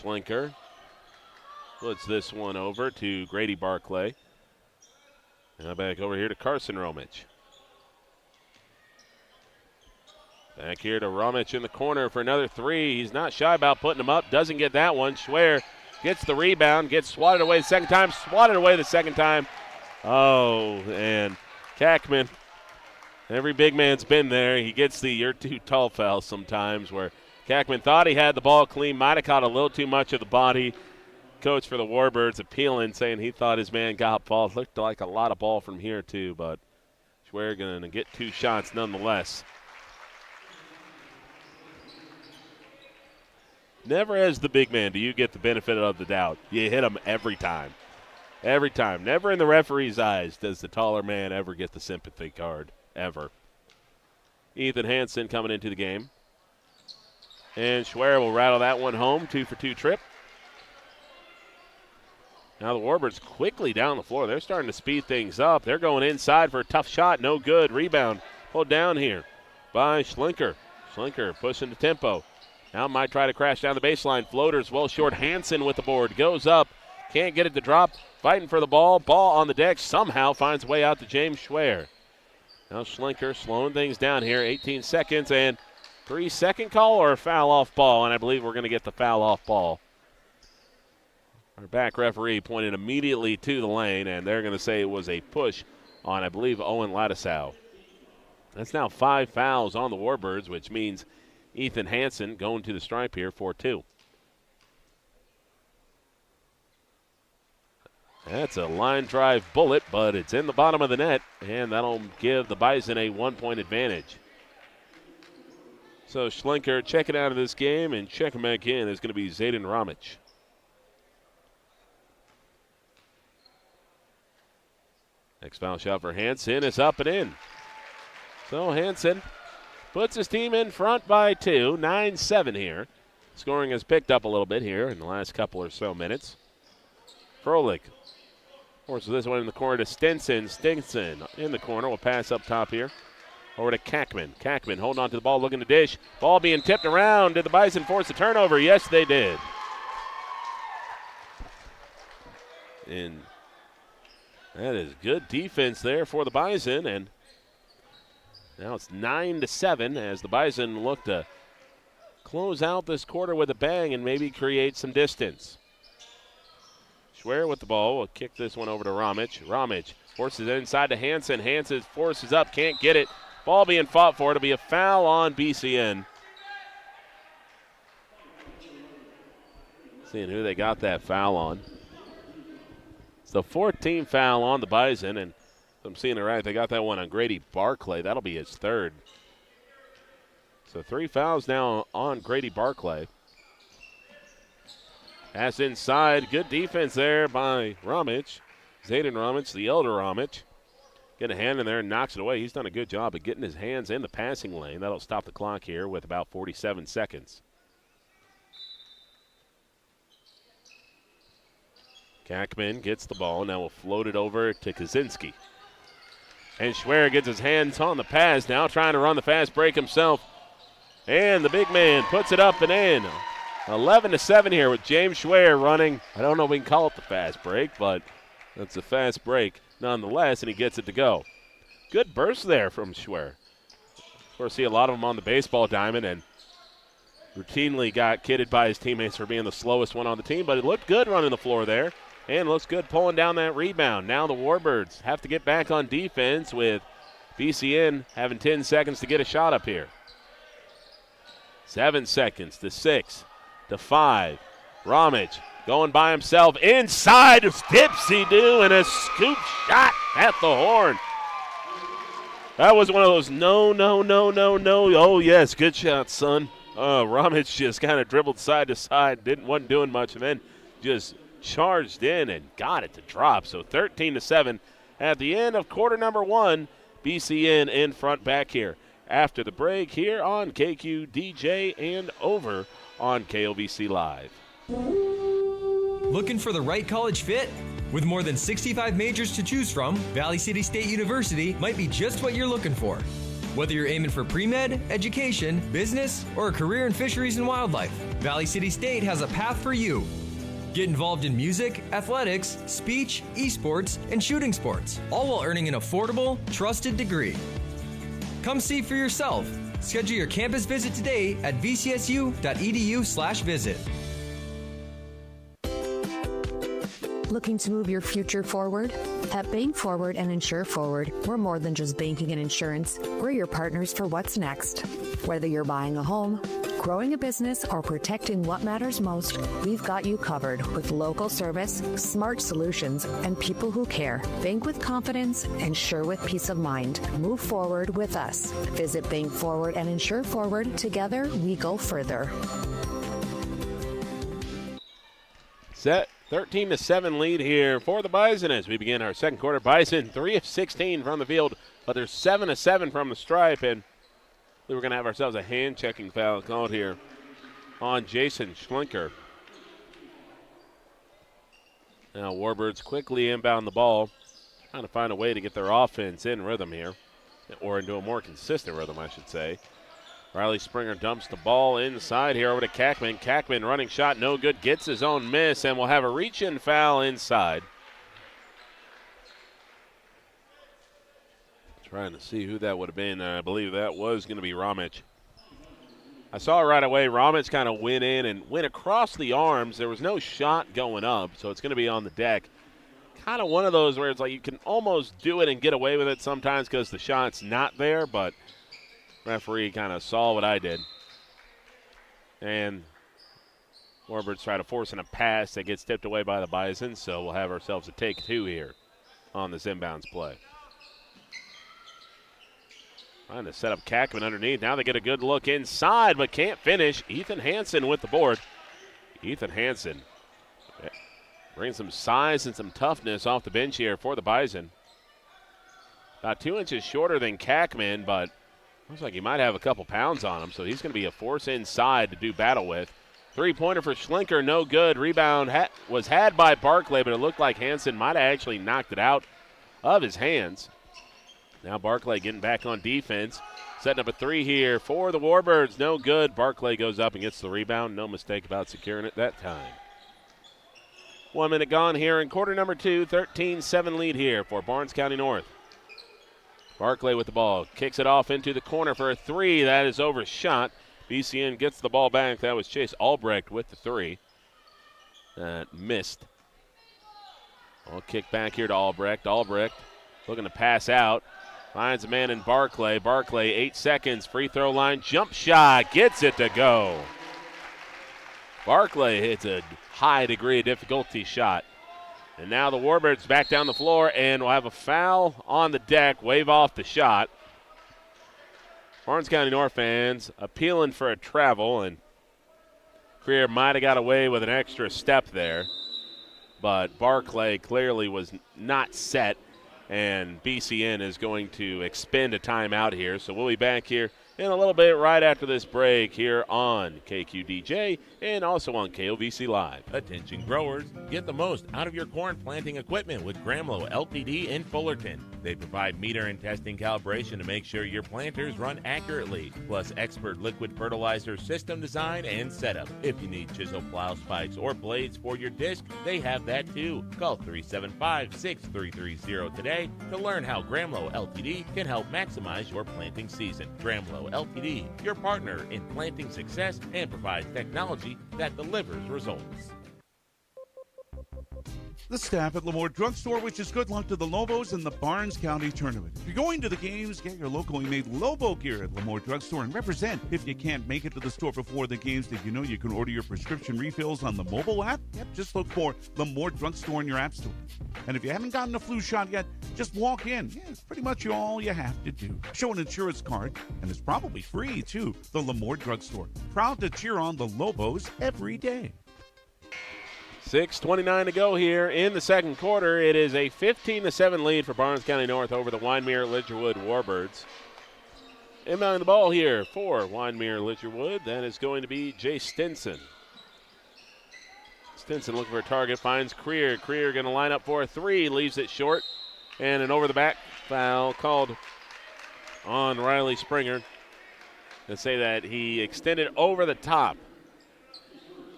Schlenker puts this one over to Grady Barclay. Now back over here to Carson Ramich. Back here to Ramich in the corner for another 3. He's not shy about putting them up. Doesn't get that one. Schwer gets the rebound, gets swatted away the second time, swatted away the second time. Oh, and Kackman, every big man's been there. He gets the you're too tall foul sometimes where Kackman thought he had the ball clean, might have caught a little too much of the body. Coach for the Warbirds appealing, saying he thought his man got ball. Looked like a lot of ball from here too, but Schwer going to get 2 shots nonetheless. Never as the big man do you get the benefit of the doubt. You hit him every time. Every time. Never in the referee's eyes does the taller man ever get the sympathy card. Ever. Ethan Hansen coming into the game. And Schwer will rattle that one home. 2-for-2 trip. Now the Warbirds quickly down the floor. They're starting to speed things up. They're going inside for a tough shot. No good. Rebound pulled down here by Schlenker. Schlenker pushing the tempo. Now might try to crash down the baseline. Floaters well short. Hansen with the board. Goes up. Can't get it to drop. Fighting for the ball. Ball on the deck. Somehow finds way out to James Schwer. Now Schlenker slowing things down here. 18 seconds and 3-second call or a foul off ball. And I believe we're going to get the foul off ball. Our back referee pointed immediately to the lane, and they're going to say it was a push on, I believe, Owen Ladisow. That's now 5 fouls on the Warbirds, which means Ethan Hansen going to the stripe here for 2. That's a line drive bullet, but it's in the bottom of the net, and that'll give the Bison a 1-point advantage. So Schlenker checking out of this game, and checking back in is going to be Zayden Ramich. Next foul shot for Hansen is up and in. So Hansen puts his team in front by 2, 9-7 here. Scoring has picked up a little bit here in the last couple or so minutes. Froelich forces this one in the corner to Stinson. Stinson in the corner will pass up top here. Over to Kackman. Kackman holding on to the ball, looking to dish. Ball being tipped around. Did the Bison force a turnover? Yes, they did. And that is good defense there for the Bison. And now it's 9-7 as the Bison look to close out this quarter with a bang and maybe create some distance. Schwer with the ball will kick this one over to Ramich. Ramich forces it inside to Hansen. Hansen forces up, can't get it. Ball being fought for. It'll be a foul on BCN. Seeing who they got that foul on. It's the 14th foul on the Bison, and if I'm seeing it right, they got that one on Grady Barclay. That'll be his third. So 3 fouls now on Grady Barclay. Pass inside. Good defense there by Ramich. Zayden Ramich, the elder Ramich. Get a hand in there and knocks it away. He's done a good job of getting his hands in the passing lane. That'll stop the clock here with about 47 seconds. Kackman gets the ball. Now will float it over to Kaczynski. And Schwer gets his hands on the pass. Now trying to run the fast break himself. And the big man puts it up and in. 11-7 here with James Schwer running. I don't know if we can call it the fast break, but that's a fast break nonetheless, and he gets it to go. Good burst there from Schwer. Of course, see a lot of them on the baseball diamond and routinely got kidded by his teammates for being the slowest one on the team, but it looked good running the floor there and looks good pulling down that rebound. Now the Warbirds have to get back on defense with BCN having 10 seconds to get a shot up here. 7 seconds to 6 to 5. Ramich going by himself inside of Dipsy-Doo and a scoop shot at the horn. That was one of those no. Oh, yes, good shot, son. Ramich just kind of dribbled side to side, wasn't doing much, and then just charged in and got it to drop. So 13-7 at the end of quarter number 1. BCN in front back here. After the break here on KQDJ and over on KLVC Live. Looking for the right college fit? With more than 65 majors to choose from, Valley City State University might be just what you're looking for. Whether you're aiming for pre-med, education, business, or a career in fisheries and wildlife, Valley City State has a path for you. Get involved in music, athletics, speech, esports, and shooting sports, all while earning an affordable, trusted degree. Come see for yourself. Schedule your campus visit today at vcsu.edu/visit. Looking to move your future forward? At Bank Forward and Insure Forward, we're more than just banking and insurance. We're your partners for what's next. Whether you're buying a home, growing a business, or protecting what matters most, we've got you covered with local service, smart solutions, and people who care. Bank with confidence, insure with peace of mind. Move forward with us. Visit Bank Forward and Insure Forward. Together, we go further. Set 13-7 lead here for the Bison as we begin our second quarter. Bison 3 of 16 from the field, but they're 7 of 7 from the stripe, and we're going to have ourselves a hand-checking foul called here on Jason Schlinker. Now Warbirds quickly inbound the ball, trying to find a way to get their offense in rhythm here, or into a more consistent rhythm, I should say. Riley Springer dumps the ball inside here over to Kackman. Kackman running shot, no good, gets his own miss, and we'll have a reach-in foul inside. Trying to see who that would have been. I believe that was going to be Ramich. I saw it right away. Ramich kind of went in and went across the arms. There was no shot going up, so it's going to be on the deck. Kind of one of those where it's like you can almost do it and get away with it sometimes because the shot's not there, but referee kind of saw what I did. And Warbirds try to force in a pass that gets tipped away by the Bison, so we'll have ourselves a take 2 here on this inbounds play. Trying to set up Kackman underneath. Now they get a good look inside, but can't finish. Ethan Hansen with the board. Ethan Hansen brings some size and some toughness off the bench here for the Bison. About 2 inches shorter than Kackman, but looks like he might have a couple pounds on him, so he's going to be a force inside to do battle with. Three-pointer for Schlinker, no good. Rebound was had by Barclay, but it looked like Hansen might have actually knocked it out of his hands. Now Barclay getting back on defense. Setting up a 3 here for the Warbirds. No good. Barclay goes up and gets the rebound. No mistake about securing it that time. 1 minute gone here in quarter number 2. 13-7 lead here for Barnes County North. Barclay with the ball. Kicks it off into the corner for a 3. That is overshot. BCN gets the ball back. That was Chase Albrecht with the 3. That missed. Ball kick back here to Albrecht. Albrecht looking to pass out. Finds a man in Barclay. Barclay, 8 seconds. Free throw line. Jump shot. Gets it to go. Barclay hits a high degree of difficulty shot. And now the Warbirds back down the floor and will have a foul on the deck. Wave off the shot. Barnes County North fans appealing for a travel, and Creer might have got away with an extra step there. But Barclay clearly was not set, and BCN is going to expend a timeout here. So we'll be back here in a little bit right after this break here on KQDJ and also on KOVC Live. Attention growers, get the most out of your corn planting equipment with Gramlow Ltd. in Fullerton. They provide meter and testing calibration to make sure your planters run accurately, plus expert liquid fertilizer system design and setup. If you need chisel plow spikes or blades for your disc, they have that too. Call 375-6330 today to learn how Gramlow Ltd. can help maximize your planting season. Gramlow Ltd., your partner in planting success, and provides technology that delivers results. The staff at LaMoure Drugstore wishes good luck to the Lobos in the Barnes County Tournament. If you're going to the games, get your locally made Lobo gear at LaMoure Drugstore and represent. If you can't make it to the store before the games, did you know you can order your prescription refills on the mobile app? Yep, just look for LaMoure Drugstore in your app store. And if you haven't gotten a flu shot yet, just walk in. Yeah, it's pretty much all you have to do. Show an insurance card, and it's probably free, too. The LaMoure Drugstore. Proud to cheer on the Lobos every day. 6:29 to go here in the second quarter. It is a 15-7 lead for Barnes County North over the Wyndmere-Lidgerwood Warbirds. Inbounding the ball here for Wyndmere-Lidgerwood. That is going to be Jay Stinson. Stinson looking for a target, finds Creer. Creer going to line up for a 3, leaves it short. And an over-the-back foul called on Riley Springer. To say that he extended over the top.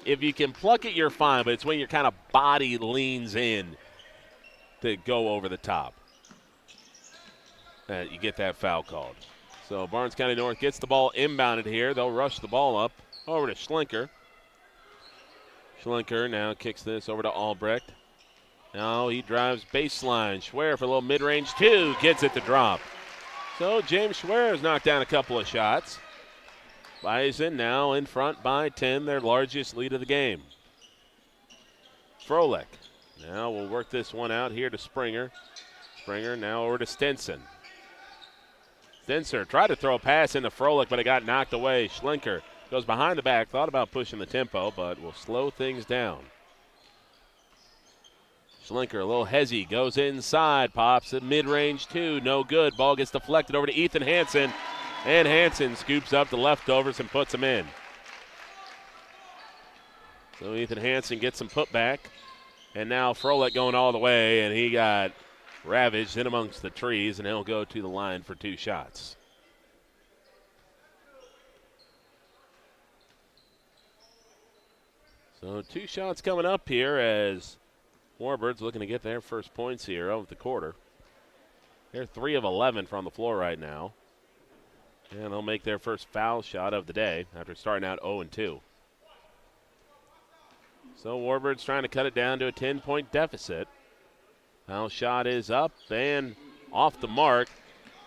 If you can pluck it, you're fine, but it's when your kind of body leans in to go over the top that you get that foul called. So Barnes County North gets the ball inbounded here. They'll rush the ball up over to Schlenker. Schlenker now kicks this over to Albrecht. Now he drives baseline. Schwer for a little mid-range 2, gets it to drop. So James Schwer has knocked down a couple of shots. Bison now in front by 10, their largest lead of the game. Froelich now will work this one out here to Springer. Springer now over to Stinson. Stinson tried to throw a pass into Froelich, but it got knocked away. Schlenker goes behind the back, thought about pushing the tempo, but will slow things down. Schlenker, a little hezzy, goes inside, pops a mid-range 2, no good. Ball gets deflected over to Ethan Hansen. And Hansen scoops up the leftovers and puts them in. So Ethan Hansen gets some putback. And now Froelich going all the way, and he got ravaged in amongst the trees, and he'll go to the line for 2 shots. So 2 shots coming up here as Warbirds looking to get their first points here of the quarter. They're 3 of 11 from the floor right now. And they'll make their first foul shot of the day after starting out 0-2. So Warbirds trying to cut it down to a 10-point deficit. Foul shot is up and off the mark.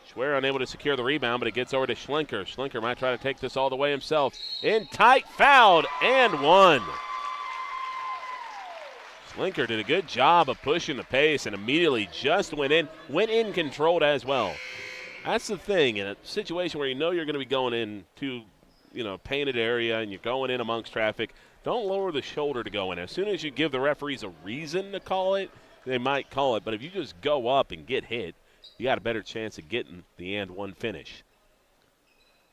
Schwer unable to secure the rebound, but it gets over to Schlenker. Schlenker might try to take this all the way himself. In tight, fouled, and one. Schlenker did a good job of pushing the pace and immediately just went in controlled as well. That's the thing, in a situation where you know you're going to be going into, painted area and you're going in amongst traffic, don't lower the shoulder to go in. As soon as you give the referees a reason to call it, they might call it. But if you just go up and get hit, you got a better chance of getting the and one finish.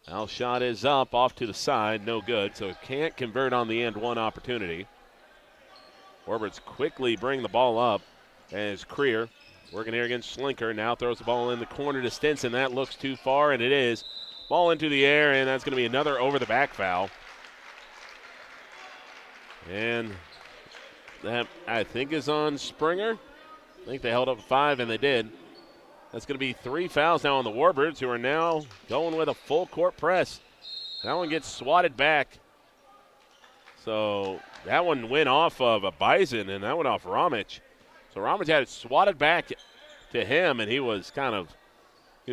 Foul shot is up, off to the side, no good, so it can't convert on the and one opportunity. Warbirds quickly bring the ball up as Creer working here against Schlenker. Now throws the ball in the corner to Stinson. That looks too far, and it is. Ball into the air, and that's going to be another over-the-back foul. And that I think is on Springer. I think they held up 5, and they did. That's going to be 3 fouls now on the Warbirds, who are now going with a full court press. That one gets swatted back. So that one went off of a Bison, and that went off Ramich. So Ramich had it swatted back to him, and he was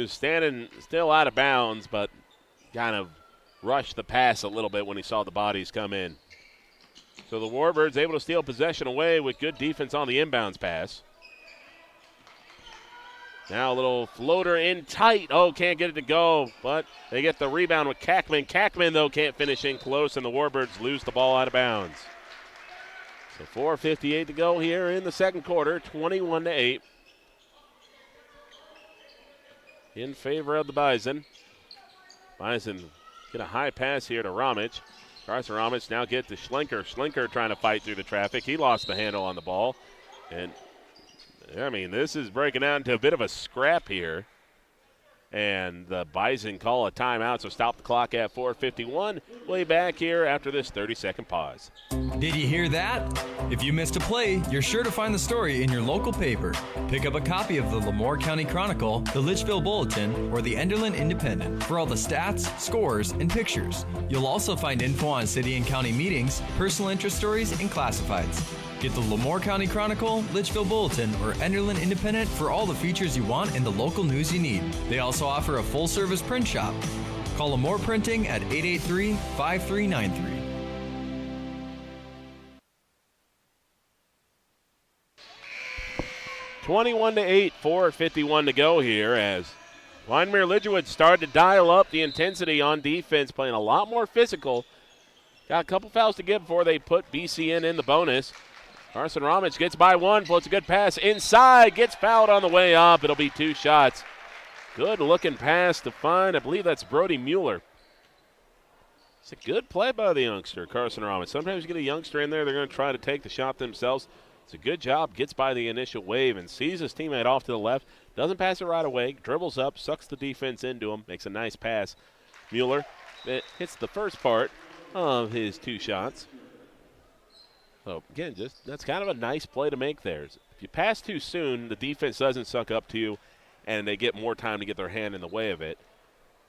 standing still out of bounds, but kind of rushed the pass a little bit when he saw the bodies come in. So the Warbirds able to steal possession away with good defense on the inbounds pass. Now a little floater in tight. Oh, can't get it to go, but they get the rebound with Kackman. Kackman, though, can't finish in close, and the Warbirds lose the ball out of bounds. So 4:58 to go here in the second quarter, 21-8. In favor of the Bison. Bison get a high pass here to Ramich. Carson Ramich now get to Schlenker. Schlenker trying to fight through the traffic. He lost the handle on the ball, and I mean, this is breaking down to a bit of a scrap here. And the Bison call a timeout, so stop the clock at 4:51. Way back here after this 30-second pause. Did you hear that? If you missed a play, you're sure to find the story in your local paper. Pick up a copy of the LaMoure County Chronicle, the Litchfield Bulletin, or the Enderlin Independent for all the stats, scores, and pictures. You'll also find info on city and county meetings, personal interest stories, and classifieds. Get the LaMoure County Chronicle, Litchfield Bulletin, or Enderlin Independent for all the features you want and the local news you need. They also offer a full-service print shop. Call LaMoure Printing at 883-5393. (21-8), 4:51 to go here as Wyndmere-Lidgerwood started to dial up the intensity on defense, playing a lot more physical. Got a couple fouls to give before they put BCN in the bonus. Carson Ramich gets by one, floats a good pass inside, gets fouled on the way up. It'll be 2 shots. Good looking pass to find, I believe that's Brody Mueller. It's a good play by the youngster, Carson Ramich. Sometimes you get a youngster in there, they're going to try to take the shot themselves. It's a good job, gets by the initial wave and sees his teammate off to the left. Doesn't pass it right away, dribbles up, sucks the defense into him, makes a nice pass. Mueller hits the first part of his 2 shots. So, again, that's kind of a nice play to make there. If you pass too soon, the defense doesn't suck up to you, and they get more time to get their hand in the way of it.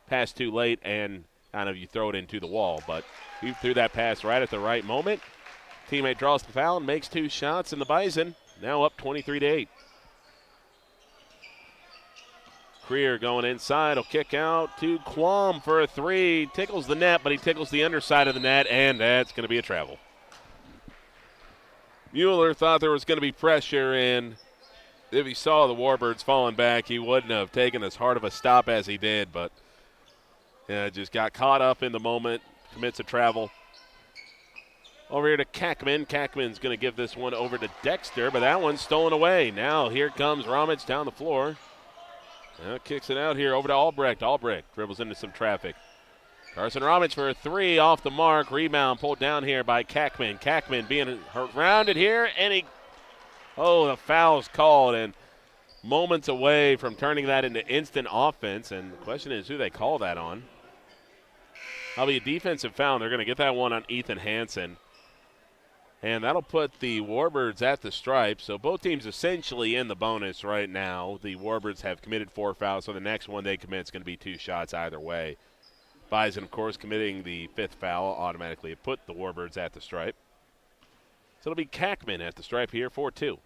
Pass too late, and kind of you throw it into the wall. But you threw that pass right at the right moment. Teammate draws the foul and makes 2 shots, and the Bison now up 23-8. Creer going inside, will kick out to Quam for a 3. Tickles the net, but he tickles the underside of the net, and that's going to be a travel. Mueller thought there was going to be pressure, and if he saw the Warbirds falling back, he wouldn't have taken as hard of a stop as he did, but just got caught up in the moment, commits a travel. Over here to Kackman. Kackman's going to give this one over to Dexter, but that one's stolen away. Now here comes Ramich down the floor. Now kicks it out here over to Albrecht. Albrecht dribbles into some traffic. Carson Ramich for a 3 off the mark. Rebound pulled down here by Kackman. Kackman being rounded here, and the foul's called, and moments away from turning that into instant offense. And the question is who they call that on. That'll be a defensive foul. They're going to get that one on Ethan Hansen. And that'll put the Warbirds at the stripe. So both teams essentially in the bonus right now. The Warbirds have committed 4 fouls, so the next one they commit is going to be 2 shots either way. Bison, of course, committing the 5th foul automatically put the Warbirds at the stripe. So it'll be Kackman at the stripe here for 2.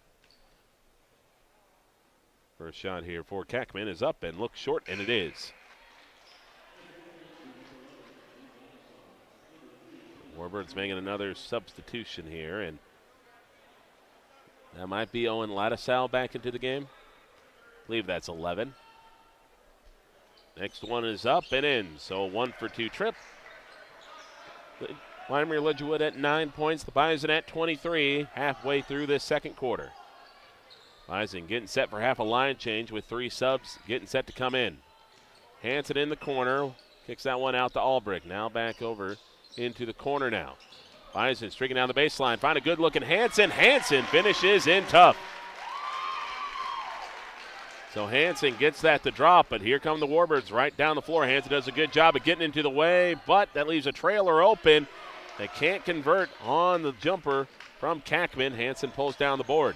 First shot here for Kackman is up and looks short, and it is. Warbirds making another substitution here, and that might be Owen Lattisaw back into the game. I believe that's 11. Next one is up and in, so 1 for 2 trip. Wyndmere-Lidgerwood at 9 points, the Bison at 23, halfway through this second quarter. Bison getting set for half a line change with 3 subs getting set to come in. Hansen in the corner, kicks that one out to Albrecht. Now back over into the corner now. Bison streaking down the baseline, find a good looking Hansen. Hansen finishes in tough. So Hansen gets that to drop, but here come the Warbirds right down the floor. Hansen does a good job of getting into the way, but that leaves a trailer open. They can't convert on the jumper from Kackman. Hansen pulls down the board.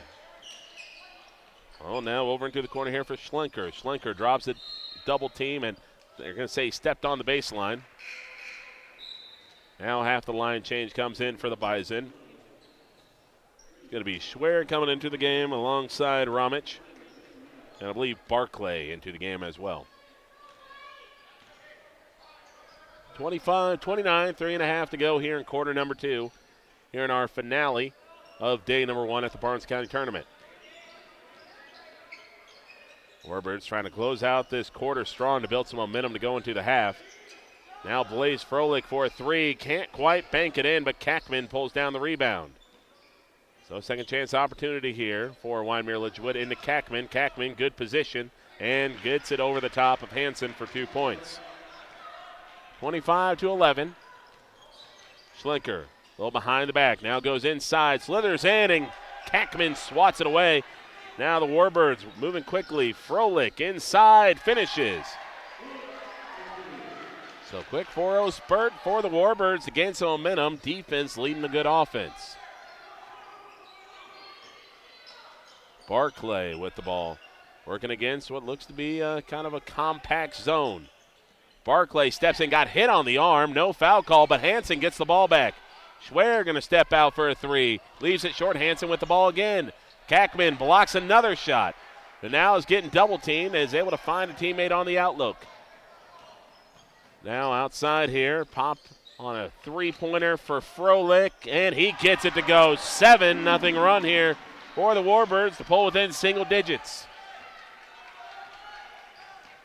Oh, now over into the corner here for Schlenker. Schlenker drops it, double team, and they're going to say he stepped on the baseline. Now half the line change comes in for the Bison. It's going to be Schwer coming into the game alongside Ramich. And I believe Barclay into the game as well. 25-29, 3.5 to go here in quarter number 2. Here in our finale of day number 1 at the Barnes County Tournament. Warbirds trying to close out this quarter strong to build some momentum to go into the half. Now Blaze Froelich for a 3. Can't quite bank it in, but Kackman pulls down the rebound. So second chance opportunity here for Wyndmere-Lidgerwood into Kackman. Kackman, good position, and gets it over the top of Hansen for 2 points. 25-11. Schlenker, a little behind the back, now goes inside, slithers in, and Kackman swats it away. Now the Warbirds moving quickly. Froelich inside, finishes. So quick 4-0 spurt for the Warbirds to gain some momentum. Defense leading the good offense. Barclay with the ball. Working against what looks to be kind of a compact zone. Barclay steps in, got hit on the arm. No foul call, but Hansen gets the ball back. Schwer going to step out for a 3. Leaves it short. Hansen with the ball again. Kackman blocks another shot. But now is getting double teamed and is able to find a teammate on the outlook. Now outside here, pop on a 3-pointer for Froelich, and he gets it to go. 7-0 run here for the Warbirds to pull within single digits.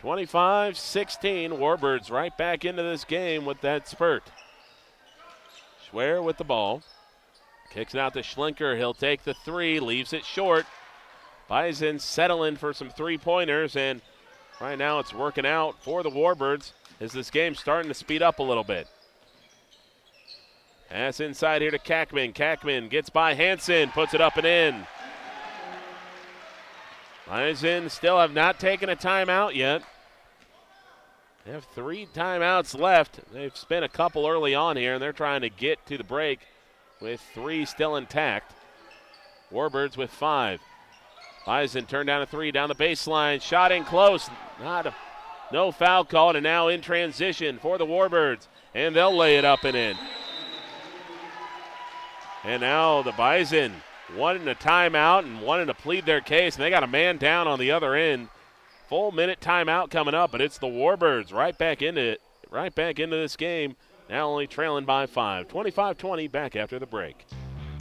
25-16, Warbirds right back into this game with that spurt. Schwer with the ball. Kicks it out to Schlenker. He'll take the 3, leaves it short. Bison settling for some 3-pointers, and right now it's working out for the Warbirds as this game's starting to speed up a little bit. Pass inside here to Kackman. Kackman gets by Hansen, puts it up and in. Bison still have not taken a timeout yet. They have 3 timeouts left. They've spent a couple early on here, and they're trying to get to the break with 3 still intact. Warbirds with 5. Bison turned down a 3 down the baseline. Shot in close. No foul called, and now in transition for the Warbirds. And they'll lay it up and in. And now the Bison wanting a timeout and wanting to plead their case, and they got a man down on the other end. Full minute timeout coming up, but it's the Warbirds right back into it, right back into this game. Now only trailing by 5. 25-20 back after the break.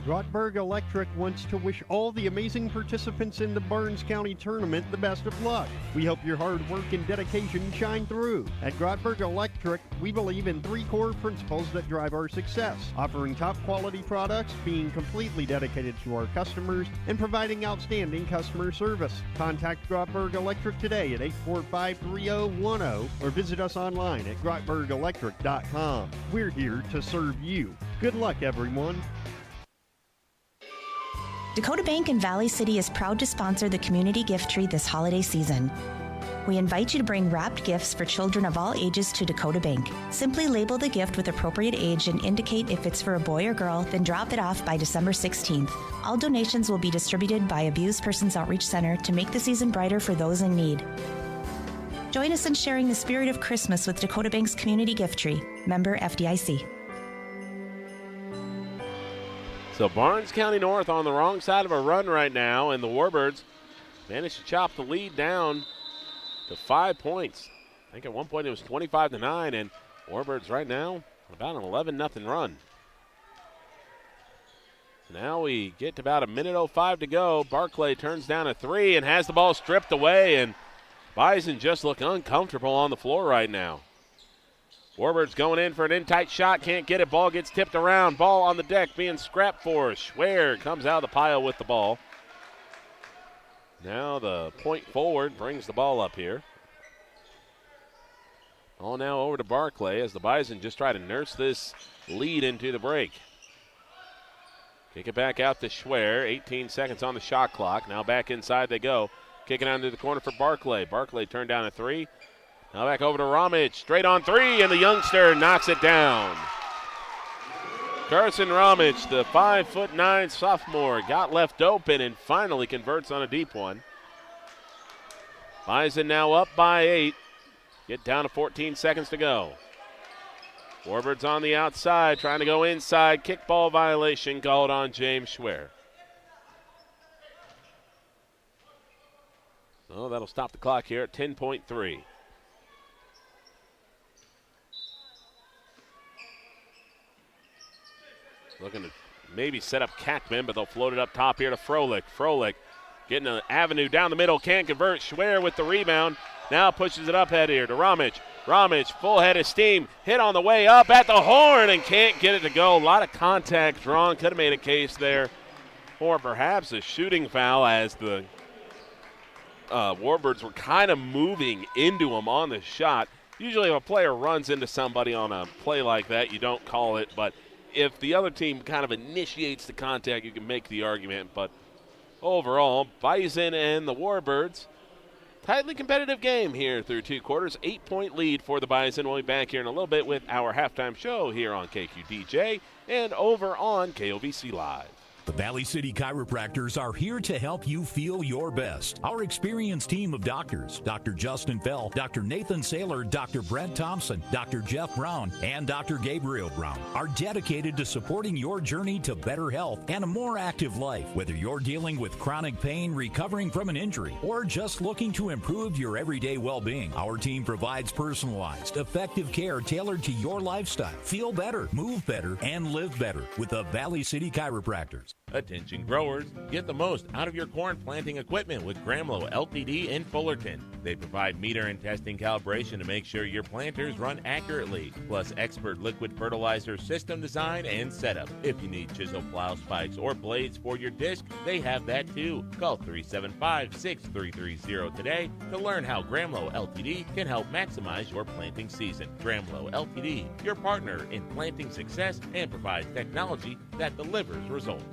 Grottberg Electric wants to wish all the amazing participants in the Barnes County Tournament the best of luck. We hope your hard work and dedication shine through. At Grottberg Electric, we believe in 3 core principles that drive our success: offering top quality products, being completely dedicated to our customers, and providing outstanding customer service. Contact Grottberg Electric today at 845-3010 or visit us online at grottbergelectric.com. We're here to serve you. Good luck, everyone. Dakota Bank in Valley City is proud to sponsor the community gift tree this holiday season. We invite you to bring wrapped gifts for children of all ages to Dakota Bank. Simply label the gift with appropriate age and indicate if it's for a boy or girl, then drop it off by December 16th. All donations will be distributed by Abused Persons Outreach Center to make the season brighter for those in need. Join us in sharing the spirit of Christmas with Dakota Bank's community gift tree. Member FDIC. So Barnes County North on the wrong side of a run right now, and the Warbirds managed to chop the lead down to 5 points. I think at one point it was 25-9, and Warbirds right now about an 11-0 run. Now we get to about 1:05 to go. Barclay turns down a 3 and has the ball stripped away, and Bison just look uncomfortable on the floor right now. Warbirds going in for an in-tight shot, can't get it. Ball gets tipped around. Ball on the deck being scrapped for. Schwer comes out of the pile with the ball. Now the point forward brings the ball up here. Ball now over to Barclay as the Bison just try to nurse this lead into the break. Kick it back out to Schwer. 18 seconds on the shot clock. Now back inside they go. Kicking out into the corner for Barclay. Barclay turned down a 3. Now back over to Ramich, straight on 3, and the youngster knocks it down. Carson Ramich, the 5'9" sophomore, got left open and finally converts on a deep one. Bison now up by 8. Get down to 14 seconds to go. Warbirds on the outside, trying to go inside. Kickball violation called on James Schwer. So that'll stop the clock here at 10.3. Looking to maybe set up Kackman, but they'll float it up top here to Froelich. Froelich getting an avenue down the middle, can't convert. Schwer with the rebound. Now pushes it up head here to Ramich. Ramich, full head of steam, hit on the way up at the horn and can't get it to go. A lot of contact drawn. Could have made a case there for perhaps a shooting foul as the Warbirds were kind of moving into him on the shot. Usually if a player runs into somebody on a play like that, you don't call it, but if the other team kind of initiates the contact, you can make the argument. But overall, Bison and the Warbirds, tightly competitive game here through 2 quarters. 8-point lead for the Bison. We'll be back here in a little bit with our halftime show here on KQDJ and over on KOVC Live. The Valley City Chiropractors are here to help you feel your best. Our experienced team of doctors, Dr. Justin Fell, Dr. Nathan Saylor, Dr. Brent Thompson, Dr. Jeff Brown, and Dr. Gabriel Brown, are dedicated to supporting your journey to better health and a more active life. Whether you're dealing with chronic pain, recovering from an injury, or just looking to improve your everyday well-being, our team provides personalized, effective care tailored to your lifestyle. Feel better, move better, and live better with the Valley City Chiropractors. Attention growers, get the most out of your corn planting equipment with Gramlow Ltd. in Fullerton. They provide meter and testing calibration to make sure your planters run accurately, plus expert liquid fertilizer system design and setup. If you need chisel plow spikes or blades for your disc, they have that too. Call 375-6330 today to learn how Gramlow Ltd. can help maximize your planting season. Gramlow Ltd., your partner in planting success and provides technology that delivers results.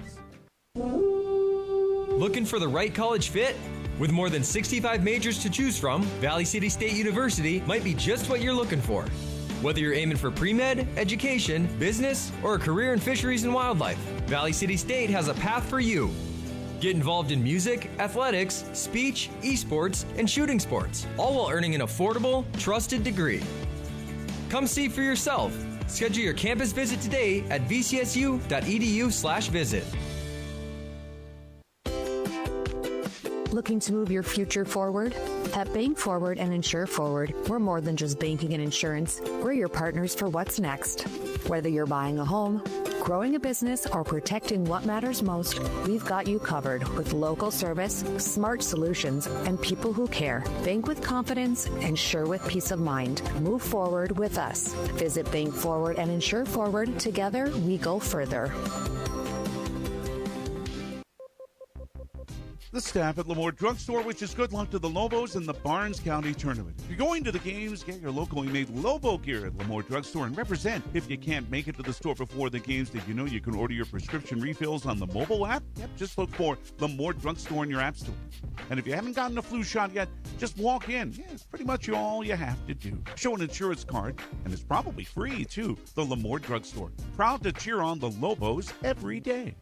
Looking for the right college fit? With more than 65 majors to choose from, Valley City State University might be just what you're looking for. Whether you're aiming for pre-med, education, business, or a career in fisheries and wildlife, Valley City State has a path for you. Get involved in music, athletics, speech, esports, and shooting sports, all while earning an affordable, trusted degree. Come see for yourself. Schedule your campus visit today at vcsu.edu/visit. Looking to move your future forward? At Bank Forward and Insure Forward, we're more than just banking and insurance. We're your partners for what's next. Whether you're buying a home, growing a business, or protecting what matters most, we've got you covered with local service, smart solutions, and people who care. Bank with confidence, insure with peace of mind. Move forward with us. Visit Bank Forward and Insure Forward. Together, we go further. The staff at LaMoure Drugstore wishes good luck to the Lobos in the Barnes County Tournament. If you're going to the games, get your locally made Lobo gear at LaMoure Drugstore and represent. If you can't make it to the store before the games, did you know you can order your prescription refills on the mobile app? Yep, just look for LaMoure Drugstore in your app store. And if you haven't gotten a flu shot yet, just walk in. Yeah, it's pretty much all you have to do. Show an insurance card, and it's probably free, too. The LaMoure Drugstore. Proud to cheer on the Lobos every day.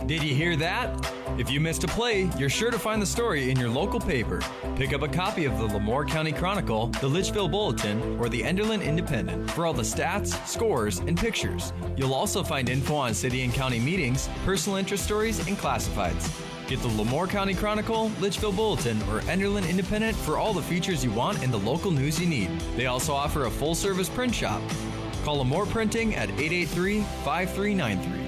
Did you hear that? If you missed a play, you're sure to find the story in your local paper. Pick up a copy of the LaMoure County Chronicle, the Litchfield Bulletin, or the Enderlin Independent for all the stats, scores, and pictures. You'll also find info on city and county meetings, personal interest stories, and classifieds. Get the LaMoure County Chronicle, Litchfield Bulletin, or Enderlin Independent for all the features you want and the local news you need. They also offer a full-service print shop. Call LaMoure Printing at 883-5393.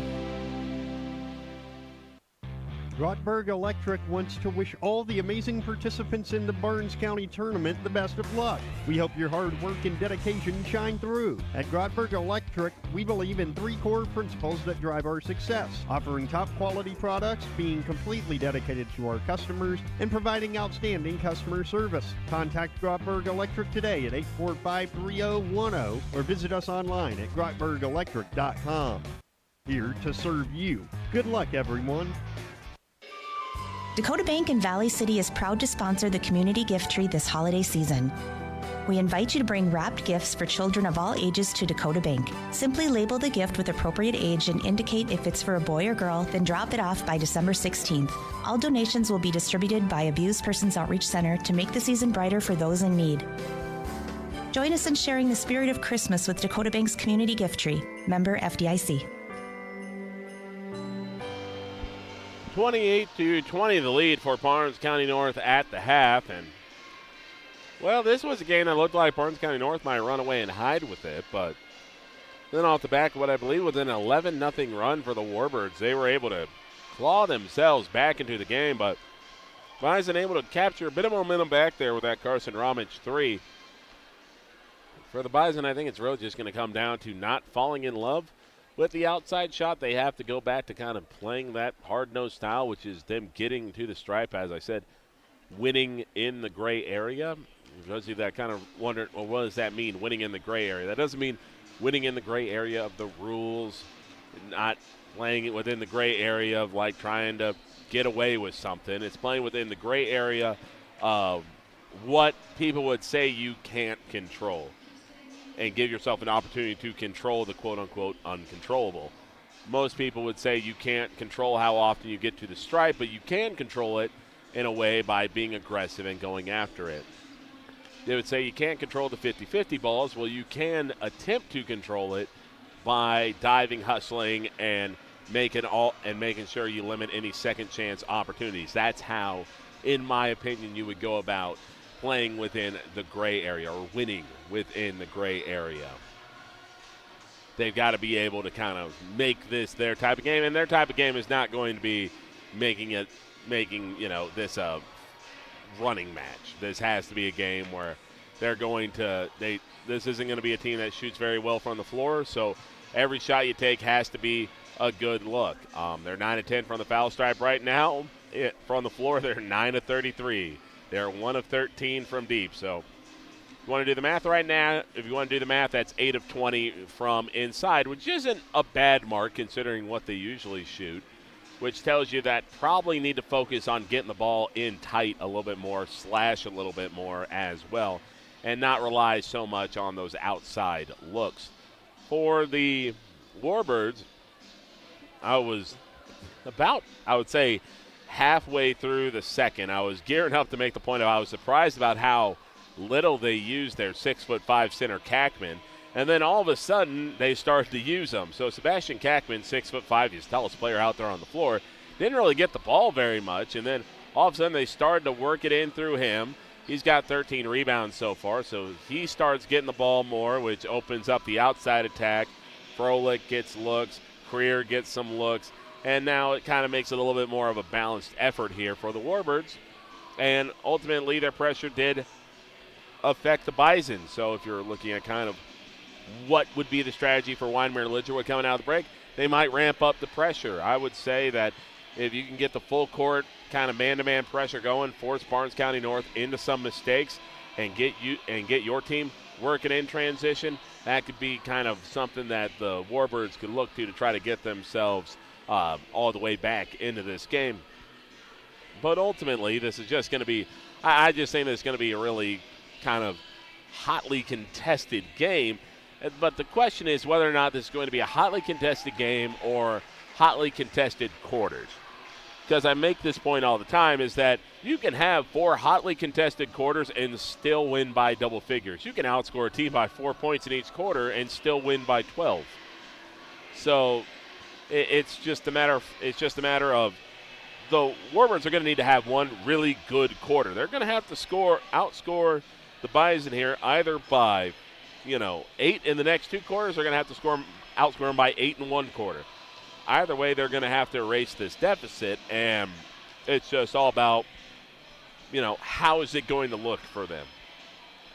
Grottberg Electric wants to wish all the amazing participants in the Barnes County Tournament the best of luck. We hope your hard work and dedication shine through. At Grottberg Electric, we believe in 3 core principles that drive our success: offering top quality products, being completely dedicated to our customers, and providing outstanding customer service. Contact Grottberg Electric today at 845-3010 or visit us online at grottbergelectric.com. Here to serve you. Good luck, everyone. Dakota Bank in Valley City is proud to sponsor the community gift tree this holiday season. We invite you to bring wrapped gifts for children of all ages to Dakota Bank. Simply label the gift with appropriate age and indicate if it's for a boy or girl, then drop it off by December 16th. All donations will be distributed by Abused Persons Outreach Center to make the season brighter for those in need. Join us in sharing the spirit of Christmas with Dakota Bank's Community Gift Tree. Member FDIC. 28-20 the lead for Barnes County North at the half. And, well, this was a game that looked like Barnes County North might run away and hide with it. But then off the back of what I believe was an 11-0 run for the Warbirds, they were able to claw themselves back into the game. But Bison able to capture a bit of momentum back there with that Carson Ramage 3. For the Bison, I think it's really just going to come down to not falling in love with the outside shot. They have to go back to kind of playing that hard-nosed style, which is them getting to the stripe, as I said, winning in the gray area. Those of you that kind of wonder, well, what does that mean, winning in the gray area? That doesn't mean winning in the gray area of the rules, not playing it within the gray area of like trying to get away with something. It's playing within the gray area of what people would say you can't control and give yourself an opportunity to control the quote-unquote uncontrollable. Most people would say you can't control how often you get to the stripe, but you can control it in a way by being aggressive and going after it. They would say you can't control the 50-50 balls. Well, you can attempt to control it by diving, hustling, and making sure you limit any second chance opportunities. That's how, in my opinion, you would go about playing within the gray area or winning within the gray area. They've got to be able to kind of make this their type of game, and their type of game is not going to be making this a running match. This has to be a game where this isn't going to be a team that shoots very well from the floor, so every shot you take has to be a good look. They're 9 of 10 from the foul stripe right now. From the floor, they're 9 of 33. They're 1 of 13 from deep. So if you want to do the math right now, that's 8 of 20 from inside, which isn't a bad mark considering what they usually shoot, which tells you that probably need to focus on getting the ball in tight a little bit more, slash a little bit more as well, and not rely so much on those outside looks. For the Warbirds, I was about, I would say, halfway through the second. I was gearing up to make the point of I was surprised about how little they used their 6'5" center Kackman, and then all of a sudden they started to use them. So Sebastian Kackman, 6'5", he's the tallest player out there on the floor, didn't really get the ball very much, and then all of a sudden they started to work it in through him. He's got 13 rebounds so far, so he starts getting the ball more, which opens up the outside attack. Froelich gets looks, Creer gets some looks, and now it kind of makes it a little bit more of a balanced effort here for the Warbirds. And ultimately their pressure did affect the Bison. So if you're looking at kind of what would be the strategy for Wyndmere-Lidgerwood coming out of the break, they might ramp up the pressure. I would say that if you can get the full court kind of man-to-man pressure going, force Barnes County North into some mistakes, and get your team working in transition, that could be kind of something that the Warbirds could look to try to get themselves all the way back into this game. But ultimately, this is just going to be, I just think it's going to be a really kind of hotly contested game. But the question is whether or not this is going to be a hotly contested game or hotly contested quarters. Because I make this point all the time, is that you can have 4 hotly contested quarters and still win by double figures. You can outscore a team by 4 points in each quarter and still win by 12. So it's just a matter of the Warbirds are going to need to have one really good quarter. They're going to have to outscore the Bison here either by 8 in the next 2 quarters. They're going to have to outscore them by 8 in 1 quarter. Either way, they're going to have to erase this deficit, and it's just all about, how is it going to look for them?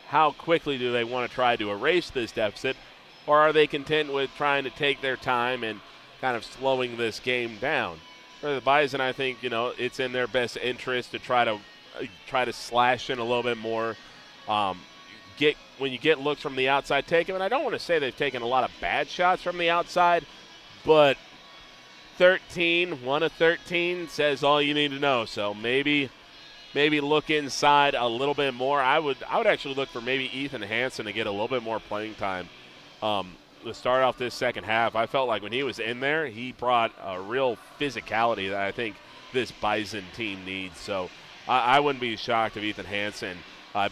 How quickly do they want to try to erase this deficit, or are they content with trying to take their time and kind of slowing this game down? For the Bison, I think, it's in their best interest to try to slash in a little bit more. When you get looks from the outside, take them. And I don't want to say they've taken a lot of bad shots from the outside, but 1 of 13 says all you need to know. So maybe maybe look inside a little bit more. I would actually look for maybe Ethan Hansen to get a little bit more playing time. To start off this second half, I felt like when he was in there, he brought a real physicality that I think this Bison team needs. So I wouldn't be shocked if Ethan Hansen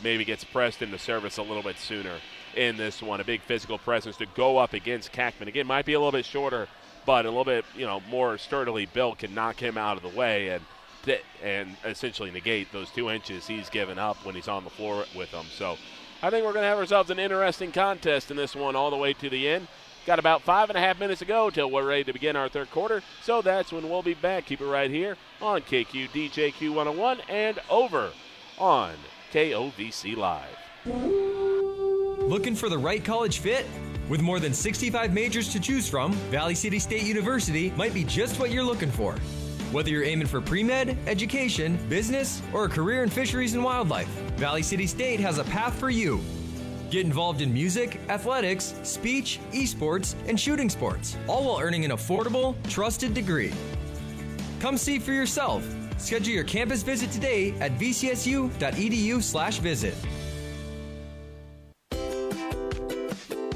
maybe gets pressed into service a little bit sooner in this one. A big physical presence to go up against Kackman. Again, might be a little bit shorter, but a little bit more sturdily built, can knock him out of the way and essentially negate those 2 inches he's given up when he's on the floor with them. So I think we're going to have ourselves an interesting contest in this one all the way to the end. Got about 5.5 minutes to go till we're ready to begin our third quarter, so that's when we'll be back. Keep it right here on KQDJQ 101 and over on KOVC Live. Looking for the right college fit? With more than 65 majors to choose from, Valley City State University might be just what you're looking for. Whether you're aiming for pre-med, education, business, or a career in fisheries and wildlife, Valley City State has a path for you. Get involved in music, athletics, speech, esports, and shooting sports, all while earning an affordable, trusted degree. Come see for yourself. Schedule your campus visit today at vcsu.edu/visit.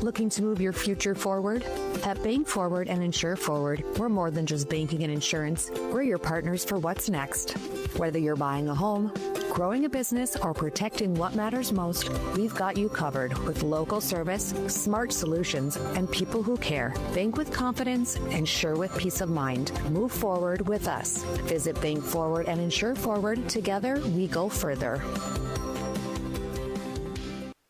Looking to move your future forward? At Bank Forward and Insure Forward, we're more than just banking and insurance. We're your partners for what's next. Whether you're buying a home, growing a business, or protecting what matters most, we've got you covered with local service, smart solutions, and people who care. Bank with confidence, insure with peace of mind. Move forward with us. Visit Bank Forward and Insure Forward. Together, we go further.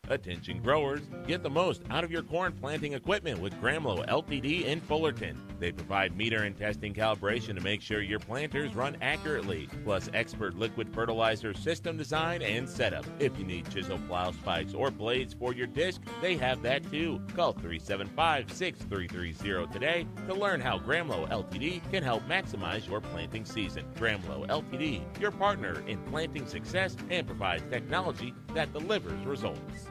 Attention growers, get the most out of your corn planting equipment with Gramlow Ltd. in Fullerton. They provide meter and testing calibration to make sure your planters run accurately, plus expert liquid fertilizer system design and setup. If you need chisel plow spikes or blades for your disc, they have that too. Call 375-6330 today to learn how Gramlow Ltd. can help maximize your planting season. Gramlow Ltd., your partner in planting success and provides technology that delivers results.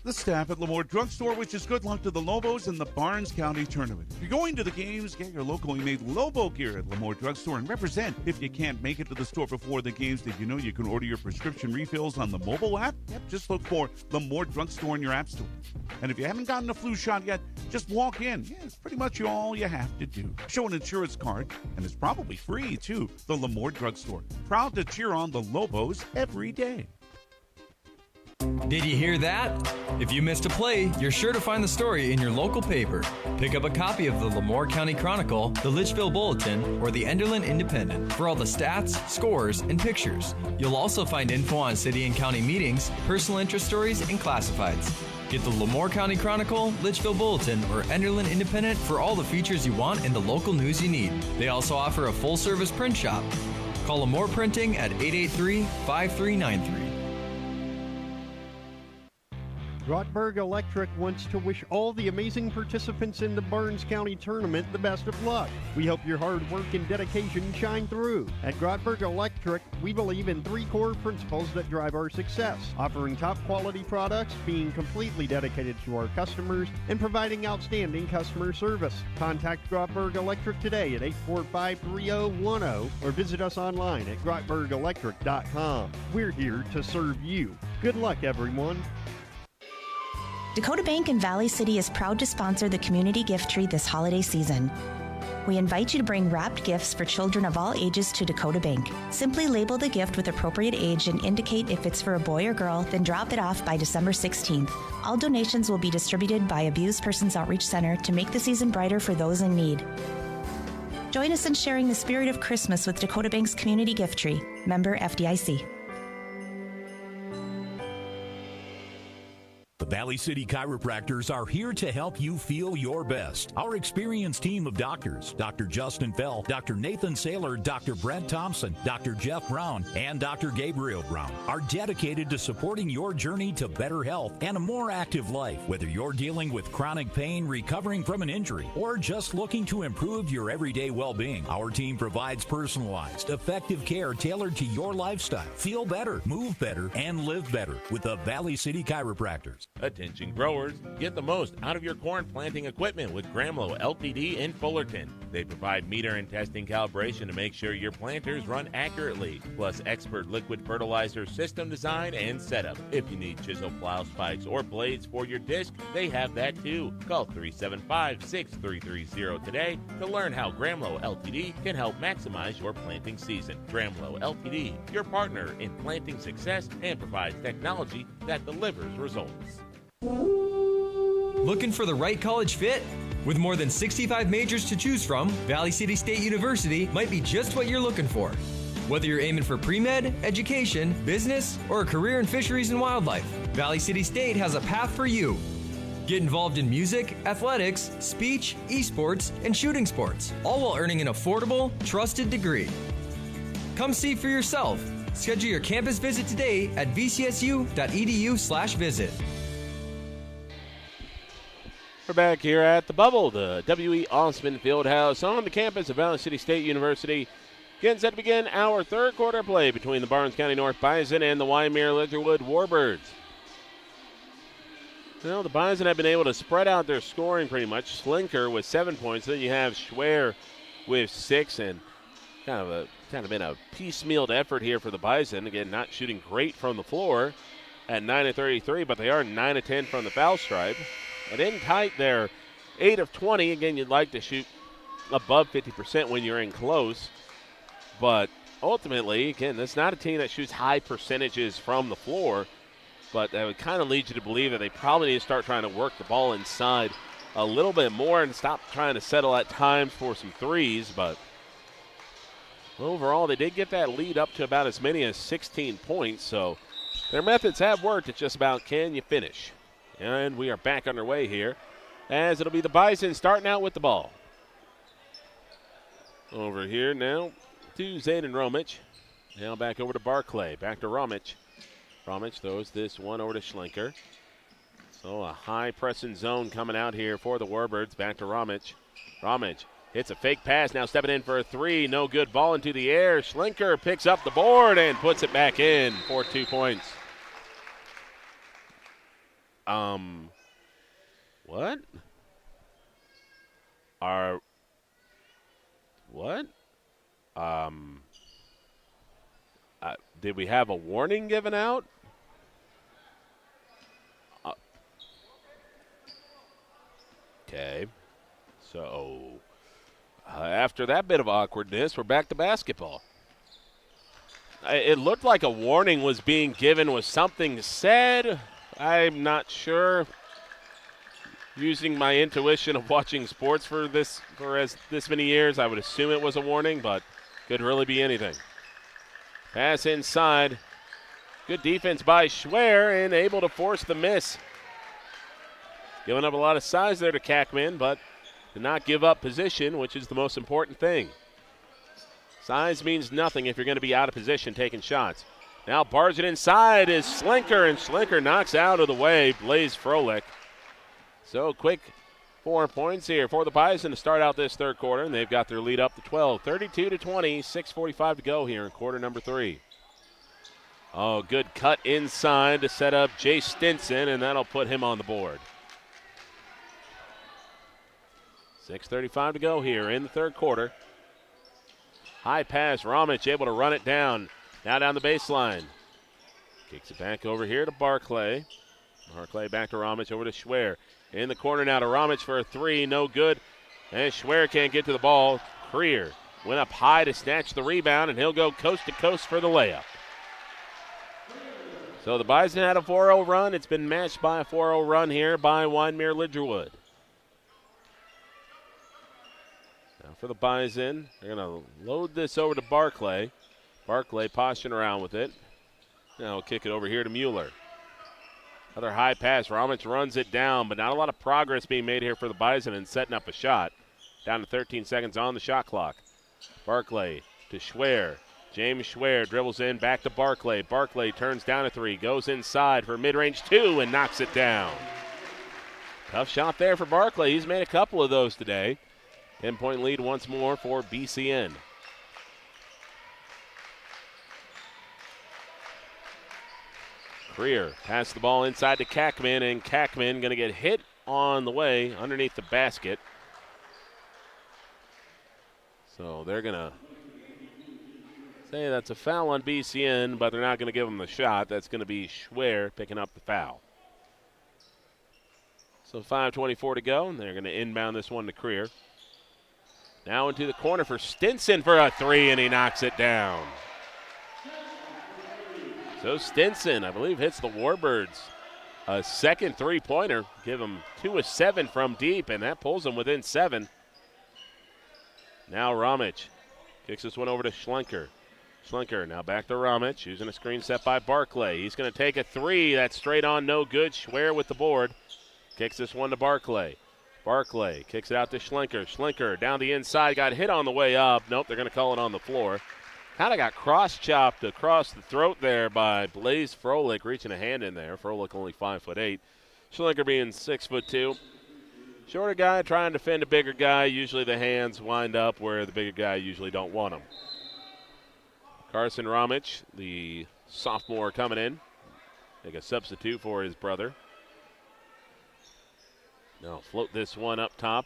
The staff at LaMoure Drugstore wishes good luck to the Lobos in the Barnes County Tournament. If you're going to the games, get your locally made Lobo gear at LaMoure Drugstore and represent. If you can't make it to the store before the games, did you know you can order your prescription refills on the mobile app? Yep, just look for LaMoure Drugstore in your app store. And if you haven't gotten a flu shot yet, just walk in. Yeah, it's pretty much all you have to do. Show an insurance card, and it's probably free, too. The LaMoure Drugstore. Proud to cheer on the Lobos every day. Did you hear that? If you missed a play, you're sure to find the story in your local paper. Pick up a copy of the LaMoure County Chronicle, the Litchfield Bulletin, or the Enderlin Independent for all the stats, scores, and pictures. You'll also find info on city and county meetings, personal interest stories, and classifieds. Get the LaMoure County Chronicle, Litchfield Bulletin, or Enderlin Independent for all the features you want and the local news you need. They also offer a full-service print shop. Call LaMoure Printing at 883-5393. Grottberg Electric wants to wish all the amazing participants in the Barnes County Tournament the best of luck. We hope your hard work and dedication shine through. At Grottberg Electric, we believe in 3 core principles that drive our success: offering top quality products, being completely dedicated to our customers, and providing outstanding customer service. Contact Grottberg Electric today at 845-3010 or visit us online at grottbergelectric.com. We're here to serve you. Good luck, everyone. Dakota Bank in Valley City is proud to sponsor the community gift tree this holiday season. We invite you to bring wrapped gifts for children of all ages to Dakota Bank. Simply label the gift with appropriate age and indicate if it's for a boy or girl, then drop it off by December 16th. All donations will be distributed by Abused Persons Outreach Center to make the season brighter for those in need. Join us in sharing the spirit of Christmas with Dakota Bank's community gift tree. Member FDIC. The Valley City Chiropractors are here to help you feel your best. Our experienced team of doctors, Dr. Justin Fell, Dr. Nathan Saylor, Dr. Brent Thompson, Dr. Jeff Brown, and Dr. Gabriel Brown, are dedicated to supporting your journey to better health and a more active life. Whether you're dealing with chronic pain, recovering from an injury, or just looking to improve your everyday well-being, our team provides personalized, effective care tailored to your lifestyle. Feel better, move better, and live better with the Valley City Chiropractors. Attention growers, get the most out of your corn planting equipment with Gramlow Ltd. in Fullerton. They provide meter and testing calibration to make sure your planters run accurately, plus expert liquid fertilizer system design and setup. If you need chisel plow spikes or blades for your disc, they have that too. Call 375-6330 today to learn how Gramlow Ltd. can help maximize your planting season. Gramlow Ltd., your partner in planting success and provides technology that delivers results. Looking for the right college fit? With more than 65 majors to choose from, Valley City State University might be just what you're looking for. Whether you're aiming for pre-med, education, business, or a career in fisheries and wildlife, Valley City State has a path for you. Get involved in music, athletics, speech, esports, and shooting sports, all while earning an affordable, trusted degree. Come see for yourself. Schedule your campus visit today at vcsu.edu/visit. We're back here at the Bubble, the W.E. Osmond Fieldhouse on the campus of Valley City State University. Getting set to begin our third quarter play between the Barnes County North Bison and the Wyndmere-Lidgerwood Warbirds. Well, the Bison have been able to spread out their scoring pretty much. Slinker with 7 points. Then you have Schwer with 6, and kind of been a piecemealed effort here for the Bison. Again, not shooting great from the floor at 9 of 33, but they are 9 of 10 from the foul stripe. And in tight, they're 8 of 20. Again, you'd like to shoot above 50% when you're in close. But ultimately, again, that's not a team that shoots high percentages from the floor. But that would kind of lead you to believe that they probably need to start trying to work the ball inside a little bit more and stop trying to settle at times for some threes. But overall, they did get that lead up to about as many as 16 points. So their methods have worked. It's just about, can you finish? And we are back underway here as it'll be the Bison starting out with the ball. Over here now to Zayden Romich. Now back over to Barclay. Back to Romich. Romich throws this one over to Schlenker. So a high pressing zone coming out here for the Warbirds. Back to Romich. Romich hits a fake pass. Now stepping in for a three. No good. Ball into the air. Schlenker picks up the board and puts it back in for 2 points. What? Did we have a warning given out? Okay. So, after that bit of awkwardness, we're back to basketball. It looked like a warning was being given. Was something said? I'm not sure. Using my intuition of watching sports for this many years, I would assume it was a warning, but could really be anything. Pass inside. Good defense by Schwer and able to force the miss. Giving up a lot of size there to Kackman, but did not give up position, which is the most important thing. Size means nothing if you're going to be out of position taking shots. Now barging inside is Schlenker, and Schlenker knocks out of the way Blaze Froelich. So quick 4 points here for the Bison to start out this third quarter, and they've got their lead up to 12, 32-20, 6:45 to go here in quarter number 3. Oh, good cut inside to set up Jay Stinson, and that'll put him on the board. 6:35 to go here in the third quarter. High pass, Romich able to run it down. Now down the baseline. Kicks it back over here to Barclay. Barclay back to Romich, over to Schwer. In the corner now to Romich for a three, no good. And Schwer can't get to the ball. Creer went up high to snatch the rebound, and he'll go coast to coast for the layup. So the Bison had a 4-0 run. It's been matched by a 4-0 run here by Wyndmere-Lidgerwood. Now for the Bison, they're going to load this over to Barclay. Barclay posturing around with it. Now we'll kick it over here to Mueller. Another high pass. Romich runs it down, but not a lot of progress being made here for the Bison and setting up a shot. Down to 13 seconds on the shot clock. Barclay to Schwer. James Schwer dribbles in, back to Barclay. Barclay turns down a three, goes inside for mid-range two and knocks it down. Tough shot there for Barclay. He's made a couple of those today. 10-point lead once more for BCN. Creer passed the ball inside to Kackman, and Kackman going to get hit on the way underneath the basket. So they're going to say that's a foul on BCN, but they're not going to give him the shot. That's going to be Schwer picking up the foul. So 5:24 to go, and they're going to inbound this one to Creer. Now into the corner for Stinson for a three, and he knocks it down. So Stinson, I believe, hits the Warbirds a second three-pointer. Give them 2 of 7 from deep, and that pulls them within 7. Now Ramich kicks this one over to Schlenker. Schlenker now back to Ramich, using a screen set by Barclay. He's going to take a three. That's straight on, no good. Schwer with the board. Kicks this one to Barclay. Barclay kicks it out to Schlenker. Schlenker down the inside, got hit on the way up. Nope, they're going to call it on the floor. Kind of got cross-chopped across the throat there by Blaze Froelich, reaching a hand in there. Froelich only 5'8". Schlenker being 6'2". Shorter guy trying to defend a bigger guy. Usually the hands wind up where the bigger guy usually don't want them. Carson Ramich, the sophomore, coming in. Make a substitute for his brother. Now float this one up top.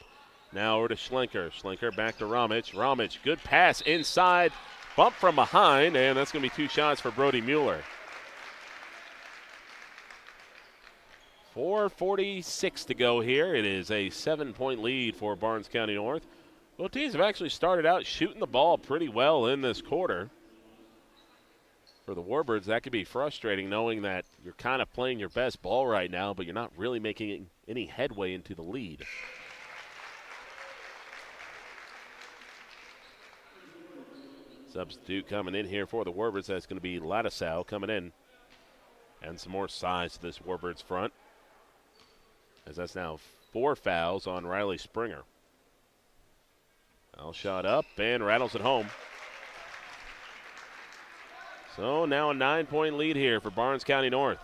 Now over to Schlenker. Schlenker back to Ramich. Ramich, good pass inside. Bump from behind, and that's going to be 2 shots for Brody Mueller. 4:46 to go here. It is a 7-point lead for Barnes County North. Both teams have actually started out shooting the ball pretty well in this quarter. For the Warbirds, that could be frustrating, knowing that you're kind of playing your best ball right now, but you're not really making any headway into the lead. Substitute coming in here for the Warbirds. That's going to be Ladisau coming in. And some more size to this Warbirds front, as that's now 4 fouls on Riley Springer. Foul shot up and rattles it home. So now a 9-point lead here for Barnes County North.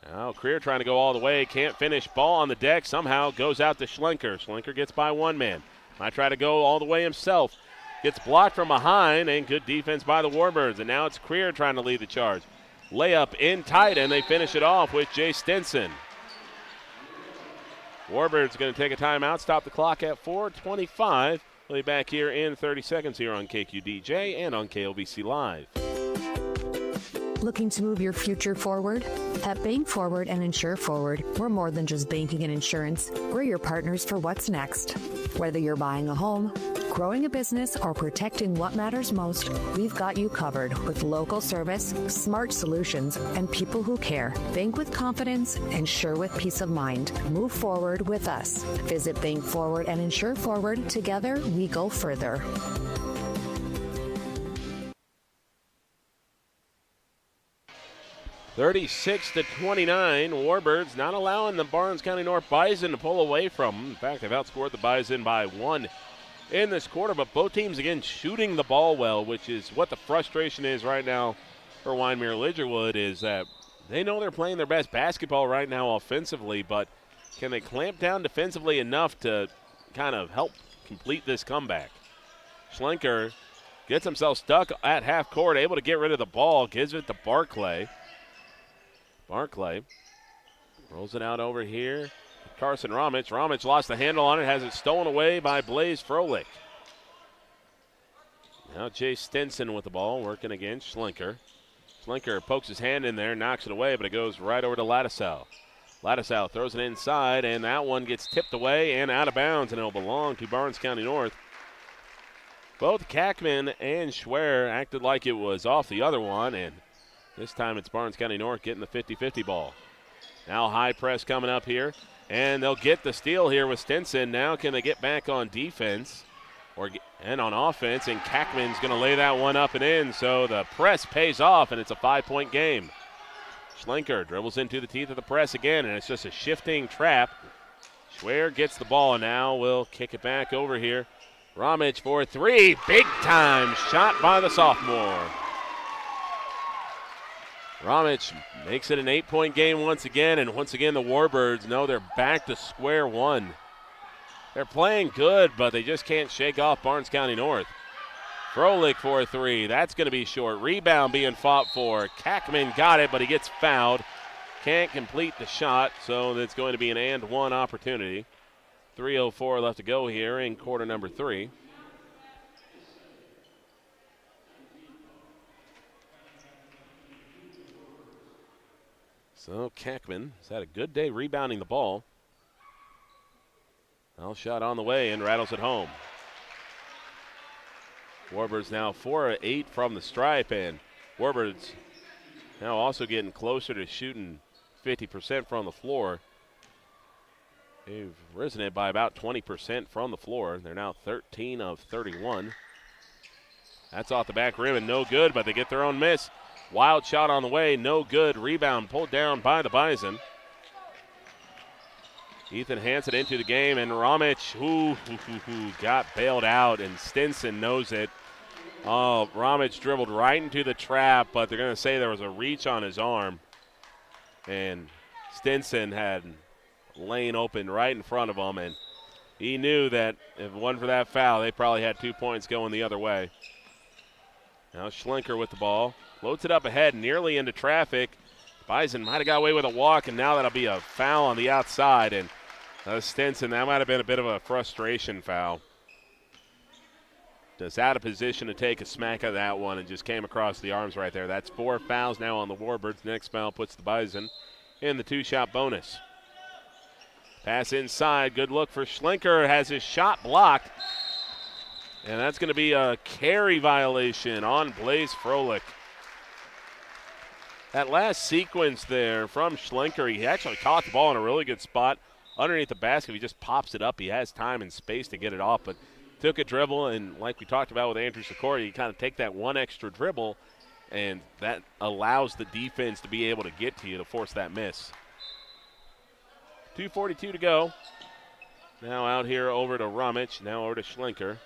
Now Creer trying to go all the way, can't finish. Ball on the deck, somehow goes out to Schlenker. Schlenker gets by one man. Might try to go all the way himself. Gets blocked from behind, and good defense by the Warbirds. And now it's Creer trying to lead the charge. Layup in tight, and they finish it off with Jay Stinson. Warbirds going to take a timeout, stop the clock at 4:25. We'll be back here in 30 seconds here on KQDJ and on KLBC Live. Looking to move your future forward? At Bank Forward and Insure Forward, we're more than just banking and insurance. We're your partners for what's next. Whether you're buying a home, growing a business, or protecting what matters most, we've got you covered with local service, smart solutions, and people who care. Bank with confidence, insure with peace of mind. Move forward with us. Visit Bank Forward and Insure Forward. Together, we go further. (36-29), Warbirds not allowing the Barnes County North Bison to pull away from them. In fact, they've outscored the Bison by 1 in this quarter, but both teams, again, shooting the ball well, which is what the frustration is right now for Wyndmere-Lidgerwood, is that they know they're playing their best basketball right now offensively, but can they clamp down defensively enough to kind of help complete this comeback? Schlenker gets himself stuck at half court, able to get rid of the ball, gives it to Barclay. Barclay rolls it out over here. Carson Ramich. Ramich lost the handle on it, has it stolen away by Blaze Froelich. Now Jay Stinson with the ball, working against Schlenker. Schlenker pokes his hand in there, knocks it away, but it goes right over to Ladisau. Ladisau throws it inside, and that one gets tipped away and out of bounds, and it'll belong to Barnes County North. Both Kackman and Schwer acted like it was off the other one, and this time it's Barnes County North getting the 50-50 ball. Now high press coming up here, and they'll get the steal here with Stinson. Now can they get back on defense and on offense, and Kackman's going to lay that one up and in, so the press pays off, and it's a 5-point game. Schlenker dribbles into the teeth of the press again, and it's just a shifting trap. Schwer gets the ball now. We'll kick it back over here. Ramich for 3. Big time shot by the sophomore. Ramich makes it an 8-point game once again, and once again the Warbirds know they're back to square one. They're playing good, but they just can't shake off Barnes County North. Froelich for a three. That's going to be short. Rebound being fought for. Kackman got it, but he gets fouled. Can't complete the shot, so that's going to be an and one opportunity. 3:04 left to go here in quarter number 3. So Kackman has had a good day rebounding the ball. Foul shot on the way and rattles it home. Warbirds now 4 of 8 from the stripe, and Warbirds now also getting closer to shooting 50% from the floor. They've risen it by about 20% from the floor. They're now 13 of 31. That's off the back rim and no good, but they get their own miss. Wild shot on the way, no good. Rebound pulled down by the Bison. Ethan Hansen into the game, and Ramich, got bailed out, and Stinson knows it. Oh, Ramich dribbled right into the trap, but they're going to say there was a reach on his arm. And Stinson had lane open right in front of him, and he knew that if it wasn't for that foul, they probably had 2 points going the other way. Now Schlenker with the ball. Floats it up ahead, nearly into traffic. Bison might have got away with a walk, and now that'll be a foul on the outside. And Stinson, that might have been a bit of a frustration foul. Just out of position to take a smack of that one and just came across the arms right there. That's 4 fouls now on the Warbirds. Next foul puts the Bison in the 2-shot bonus. Pass inside, good look for Schlenker, has his shot blocked. And that's going to be a carry violation on Blaze Froelich. That last sequence there from Schlenker, he actually caught the ball in a really good spot underneath the basket. He just pops it up. He has time and space to get it off, but took a dribble, and like we talked about with Andrew Sikora, you kind of take that one extra dribble, and that allows the defense to be able to get to you to force that miss. 2:42 to go. Now out here over to Ramich, now over to Schlenker.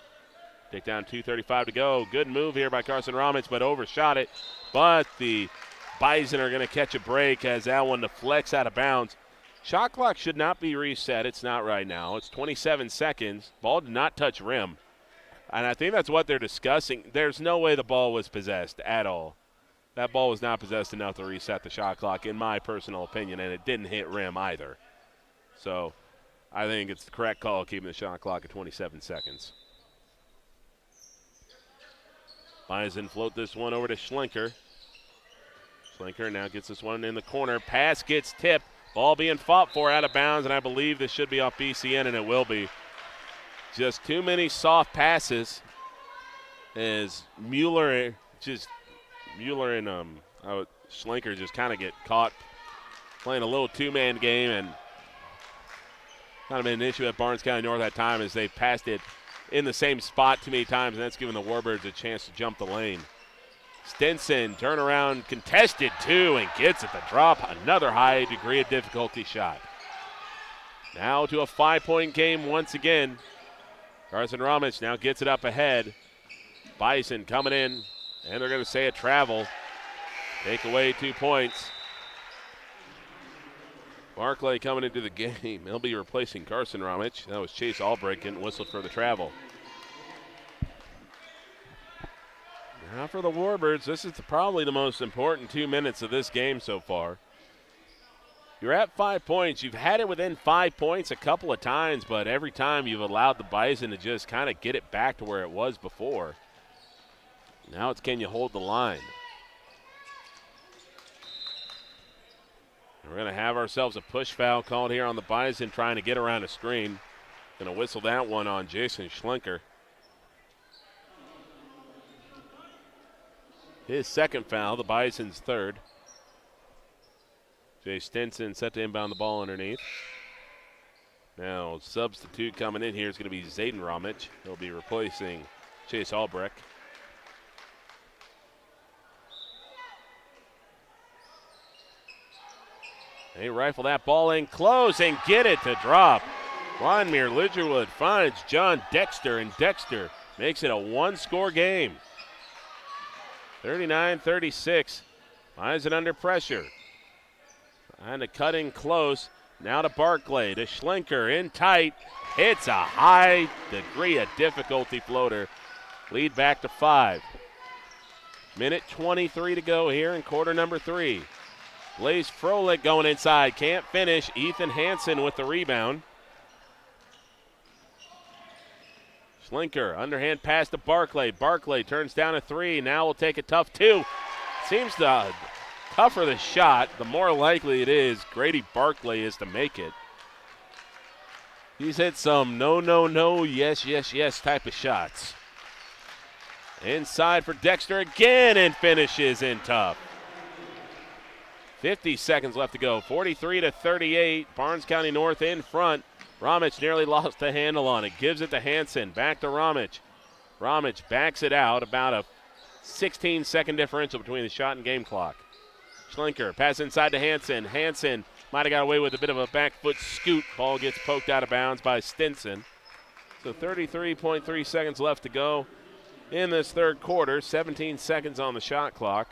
Take down 2:35 to go. Good move here by Carson Ramich, but overshot it. But the Bison are going to catch a break as that one deflects out of bounds. Shot clock should not be reset. It's not right now. It's 27 seconds. Ball did not touch rim. And I think that's what they're discussing. There's no way the ball was possessed at all. That ball was not possessed enough to reset the shot clock, in my personal opinion, and it didn't hit rim either. So I think it's the correct call keeping the shot clock at 27 seconds. Bison float this one over to Schlenker. Schlenker now gets this one in the corner. Pass gets tipped. Ball being fought for out of bounds, and I believe this should be off BCN, and it will be. Just too many soft passes as Mueller and Schlenker just kind of get caught playing a little two-man game, and kind of been an issue at Barnes County North that time as they passed it in the same spot too many times, and that's given the Warbirds a chance to jump the lane. Stinson, turnaround, contested two, and gets it to drop. Another high degree of difficulty shot. Now to a 5-point game once again. Carson Ramich now gets it up ahead. Bison coming in, and they're going to say a travel. Take away 2 points. Barclay coming into the game. He'll be replacing Carson Ramich. That was Chase Albrecht getting whistled for the travel. Now for the Warbirds, this is probably the most important 2 minutes of this game so far. You're at 5 points. You've had it within 5 points a couple of times, but every time you've allowed the Bison to just kind of get it back to where it was before. Now it's can you hold the line. We're going to have ourselves a push foul called here on the Bison trying to get around a screen. Going to whistle that one on Jason Schlenker. His second foul, the Bison's third. Jay Stinson set to inbound the ball underneath. Now substitute coming in here is going to be Zayden Ramich. He'll be replacing Chase Albrecht. They rifle that ball in close and get it to drop. Wyndmere-Lidgerwood finds John Dexter, and Dexter makes it a one-score game. 39-36. Bison under pressure. Trying to cut in close. Now to Barclay, to Schlenker, in tight. Hits a high degree of difficulty floater. Lead back to 5. Minute 23 to go here in quarter number 3. Blaze Froelich going inside. Can't finish. Ethan Hansen with the rebound. Schlenker, underhand pass to Barclay. Barclay turns down a 3. Now will take a tough 2. Seems the tougher the shot, the more likely it is Grady Barclay is to make it. He's hit some no, yes type of shots. Inside for Dexter again and finishes in tough. 50 seconds left to go. 43-38. Barnes County North in front. Ramich nearly lost the handle on it. Gives it to Hansen. Back to Ramich. Ramich backs it out. About a 16-second differential between the shot and game clock. Schlenker pass inside to Hansen. Hansen might have got away with a bit of a back foot scoot. Ball gets poked out of bounds by Stinson. So 33.3 seconds left to go in this third quarter. 17 seconds on the shot clock.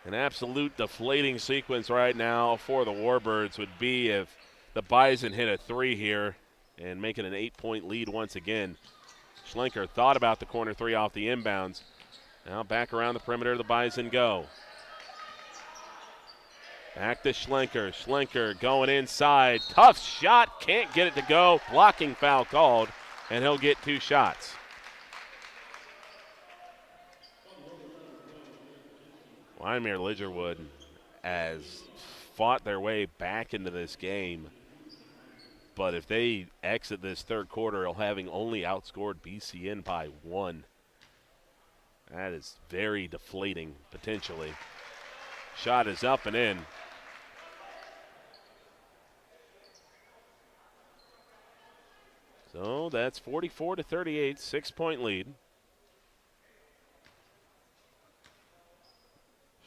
An absolute deflating sequence right now for the Warbirds would be if the Bison hit a 3 here and make it an 8-point lead once again. Schlenker thought about the corner 3 off the inbounds. Now back around the perimeter, the Bison go. Back to Schlenker. Schlenker going inside. Tough shot. Can't get it to go. Blocking foul called, and he'll get 2 shots. Wyndmere-Lidgerwood has fought their way back into this game. But if they exit this third quarter having only outscored BCN by 1, that is very deflating, potentially. Shot is up and in. So that's 44-38, 6-point lead.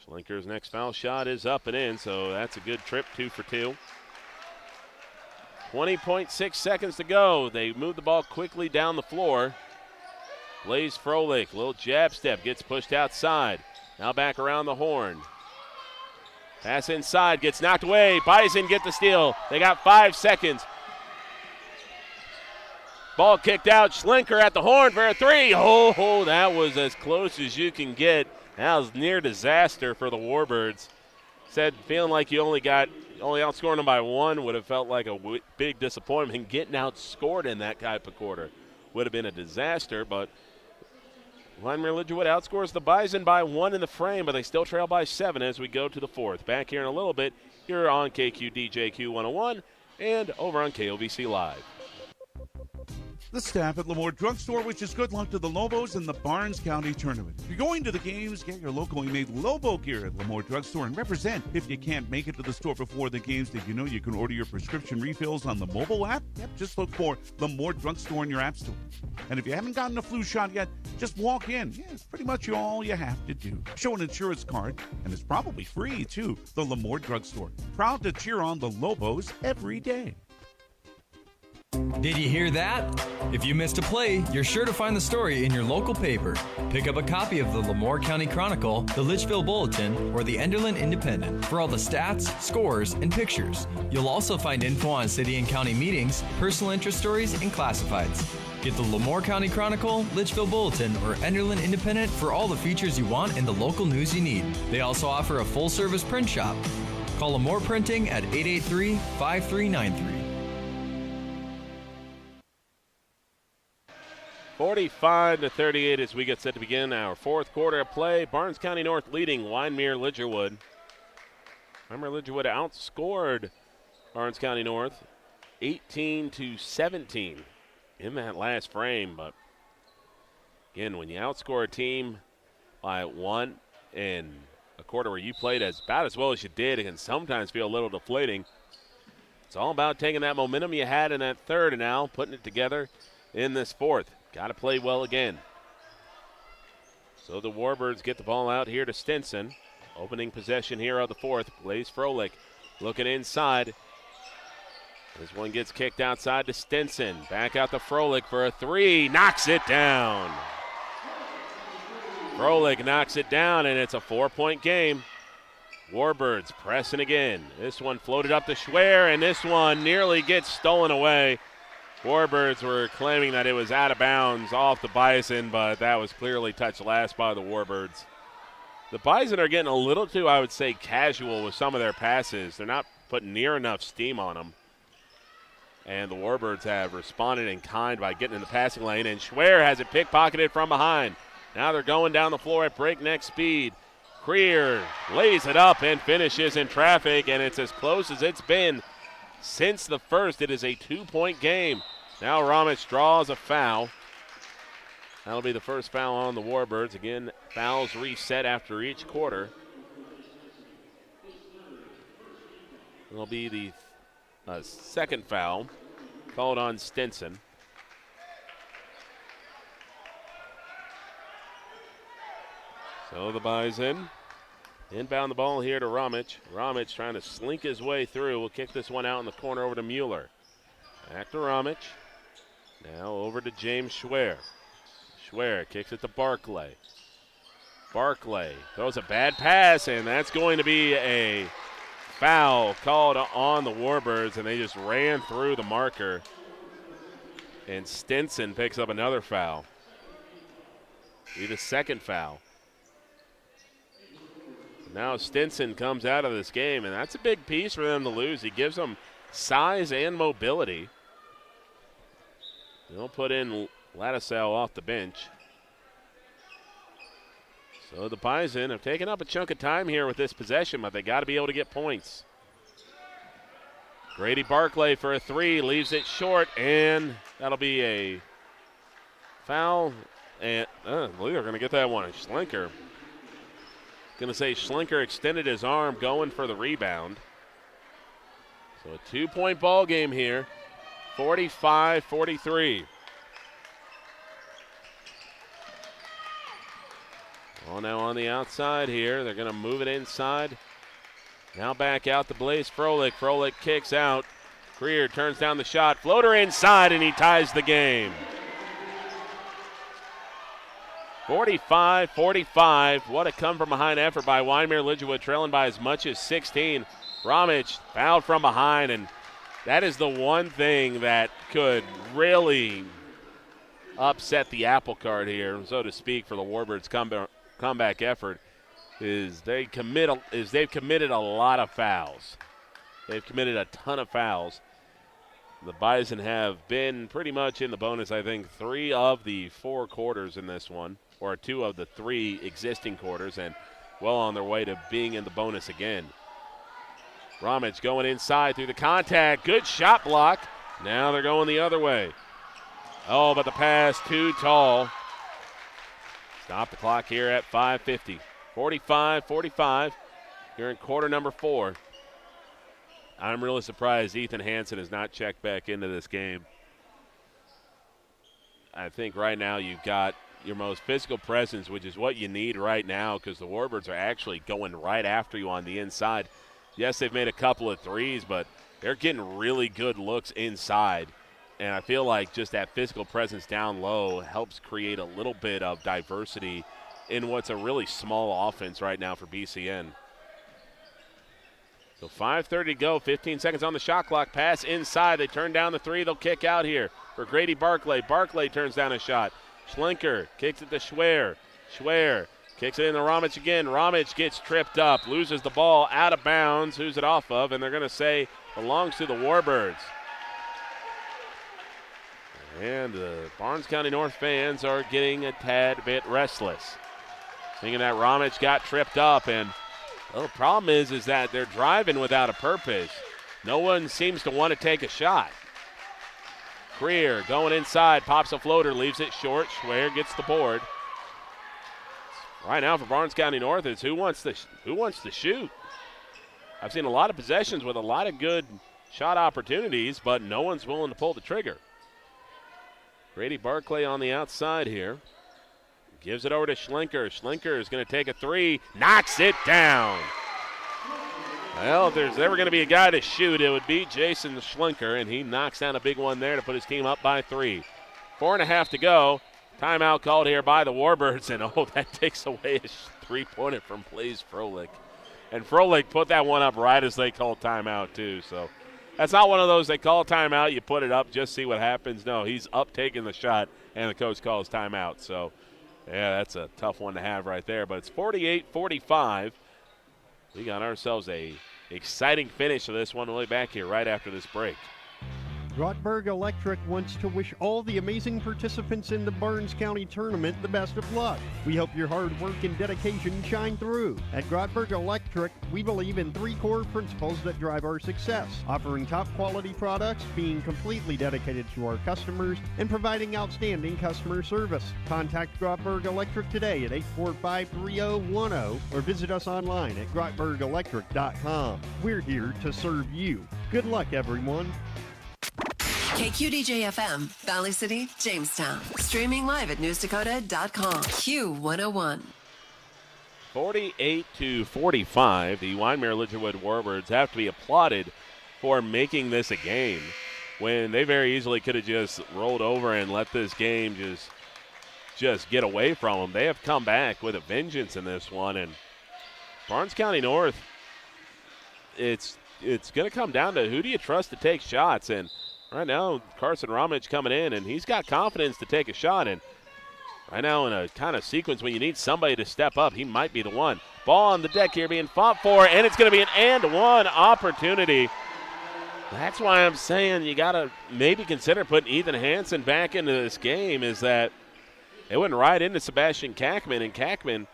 Schlenker's next foul shot is up and in, so that's a good trip, 2 for 2. 20.6 seconds to go. They move the ball quickly down the floor. Blaze Froelich, little jab step, gets pushed outside. Now back around the horn. Pass inside, gets knocked away. Bison get the steal. They got 5 seconds. Ball kicked out. Schlenker at the horn for a 3. Oh, that was as close as you can get. That was near disaster for the Warbirds. Said feeling like you only outscoring them by 1 would have felt like a big disappointment. Getting outscored in that type of quarter would have been a disaster, but Wyndmere-Lidgerwood outscores the Bison by 1 in the frame, but they still trail by 7 as we go to the fourth. Back here in a little bit, here on KQDJQ 101 and over on KOVC Live. The staff at LaMoure Drugstore wishes good luck to the Lobos in the Barnes County Tournament. If you're going to the games, get your locally made Lobo gear at LaMoure Drugstore and represent. If you can't make it to the store before the games, did you know you can order your prescription refills on the mobile app? Yep, just look for LaMoure Drugstore in your app store. And if you haven't gotten a flu shot yet, just walk in. Yeah, it's pretty much all you have to do. Show an insurance card, and it's probably free, too. The LaMoure Drugstore. Proud to cheer on the Lobos every day. Did you hear that? If you missed a play, you're sure to find the story in your local paper. Pick up a copy of the LaMoure County Chronicle, the Litchfield Bulletin, or the Enderlin Independent for all the stats, scores, and pictures. You'll also find info on city and county meetings, personal interest stories, and classifieds. Get the LaMoure County Chronicle, Litchfield Bulletin, or Enderlin Independent for all the features you want and the local news you need. They also offer a full-service print shop. Call LaMoure Printing at 883-5393. 45-38 as we get set to begin our fourth quarter of play. Barnes County North leading Wyndmere-Lidgerwood. Wyndmere-Lidgerwood outscored Barnes County North 18-17 in that last frame. But again, when you outscore a team by 1 in a quarter where you played about as well as you did, it can sometimes feel a little deflating. It's all about taking that momentum you had in that third and now putting it together in this fourth. Got to play well again. So the Warbirds get the ball out here to Stinson. Opening possession here of the fourth. Blaze Froelich looking inside. This one gets kicked outside to Stinson. Back out to Froelich for a 3. Knocks it down. Froelich knocks it down, and it's a 4-point game. Warbirds pressing again. This one floated up to Schwer, and this one nearly gets stolen away. Warbirds were claiming that it was out of bounds off the Bison, but that was clearly touched last by the Warbirds. The Bison are getting a little too, I would say, casual with some of their passes. They're not putting near enough steam on them. And the Warbirds have responded in kind by getting in the passing lane, and Schwer has it pickpocketed from behind. Now they're going down the floor at breakneck speed. Creer lays it up and finishes in traffic, and it's as close as it's been since the first. It is a 2-point game. Now Ramich draws a foul. That'll be the first foul on the Warbirds. Again, fouls reset after each quarter. It'll be the second foul called on Stinson. So the Bison inbound the ball here to Ramich. Ramich trying to slink his way through. We'll kick this one out in the corner over to Mueller. Back to Ramich. Now over to James Schwer. Schwer kicks it to Barclay. Barclay throws a bad pass, and that's going to be a foul called on the Warbirds, and they just ran through the marker. And Stinson picks up another foul. Be the second foul. Now Stinson comes out of this game, and that's a big piece for them to lose. He gives them size and mobility. They'll put in Lattisow off the bench. So the Bison have taken up a chunk of time here with this possession, but they got to be able to get points. Grady Barclay for a three, leaves it short, and that'll be a foul. And I believe they're going to get that one. Schlenker. Going to say Schlenker extended his arm going for the rebound. So a 2-point ball game here, 45-43. Well, now on the outside here, they're going to move it inside. Now back out to Blaze Froelich. Froelich kicks out. Creer turns down the shot. Floater inside, and he ties the game. 45-45. What a come-from-behind effort by Wyndmere-Lidgerwood, trailing by as much as 16. Ramich fouled from behind, and that is the one thing that could really upset the apple cart here, so to speak, for the Warbirds' comeback effort. They've committed a lot of fouls. They've committed a ton of fouls. The Bison have been pretty much in the bonus, I think, 3 of the 4 quarters in this one, or 2 of the 3 existing quarters, and well on their way to being in the bonus again. Ramich going inside through the contact. Good shot block. Now they're going the other way. Oh, but the pass too tall. Stop the clock here at 5:50. 45-45 here in quarter number 4. I'm really surprised Ethan Hansen has not checked back into this game. I think right now you've got your most physical presence, which is what you need right now, because the Warbirds are actually going right after you on the inside. Yes, they've made a couple of threes, but they're getting really good looks inside. And I feel like just that physical presence down low helps create a little bit of diversity in what's a really small offense right now for BCN. So 5:30 to go, 15 seconds on the shot clock. Pass inside. They turn down the three. They'll kick out here for Grady Barclay. Barclay turns down a shot. Schlenker kicks it to Schwer. Schwer kicks it in to Ramich again. Ramich gets tripped up, loses the ball out of bounds. Who's it off of? And they're going to say belongs to the Warbirds. And the Barnes County North fans are getting a tad bit restless, thinking that Ramich got tripped up. And the problem is that they're driving without a purpose. No one seems to want to take a shot. Creer going inside, pops a floater, leaves it short. Schwer gets the board. Right now for Barnes County North, it's who wants to shoot. I've seen a lot of possessions with a lot of good shot opportunities, but no one's willing to pull the trigger. Grady Barclay on the outside here. Gives it over to Schlenker. Schlenker is going to take a three. Knocks it down. Well, if there's ever going to be a guy to shoot, it would be Jason Schlenker, and he knocks down a big one there to put his team up by 3. 4.5 to go. Timeout called here by the Warbirds, and that takes away a three-pointer from Blaze Froelich. And Froelich put that one up right as they called timeout, too. So That's not one of those they call timeout, you put it up, just see what happens. No, he's up taking the shot, and the coach calls timeout. So, yeah, that's a tough one to have right there. But it's 48-45. We got ourselves a exciting finish to this one. We'll be back here right after this break. Grottberg Electric wants to wish all the amazing participants in the Barnes County Tournament the best of luck. We hope your hard work and dedication shine through. At Grottberg Electric, we believe in 3 core principles that drive our success: offering top quality products, being completely dedicated to our customers, and providing outstanding customer service. Contact Grottberg Electric today at 845-3010 or visit us online at grottbergelectric.com. We're here to serve you. Good luck, everyone. KQDJ-FM, Valley City, Jamestown. Streaming live at newsdakota.com. Q101. 48-45. The Wyndmere-Lidgerwood Warbirds have to be applauded for making this a game when they very easily could have just rolled over and let this game just get away from them. They have come back with a vengeance in this one. And Barnes County North, it's going to come down to who do you trust to take shots. And right now, Carson Ramich coming in, and he's got confidence to take a shot. And right now in a kind of sequence when you need somebody to step up, he might be the one. Ball on the deck here being fought for, and it's going to be an and-one opportunity. That's why I'm saying you got to maybe consider putting Ethan Hansen back into this game, is that it went right into Sebastian Kackman, and Kackman,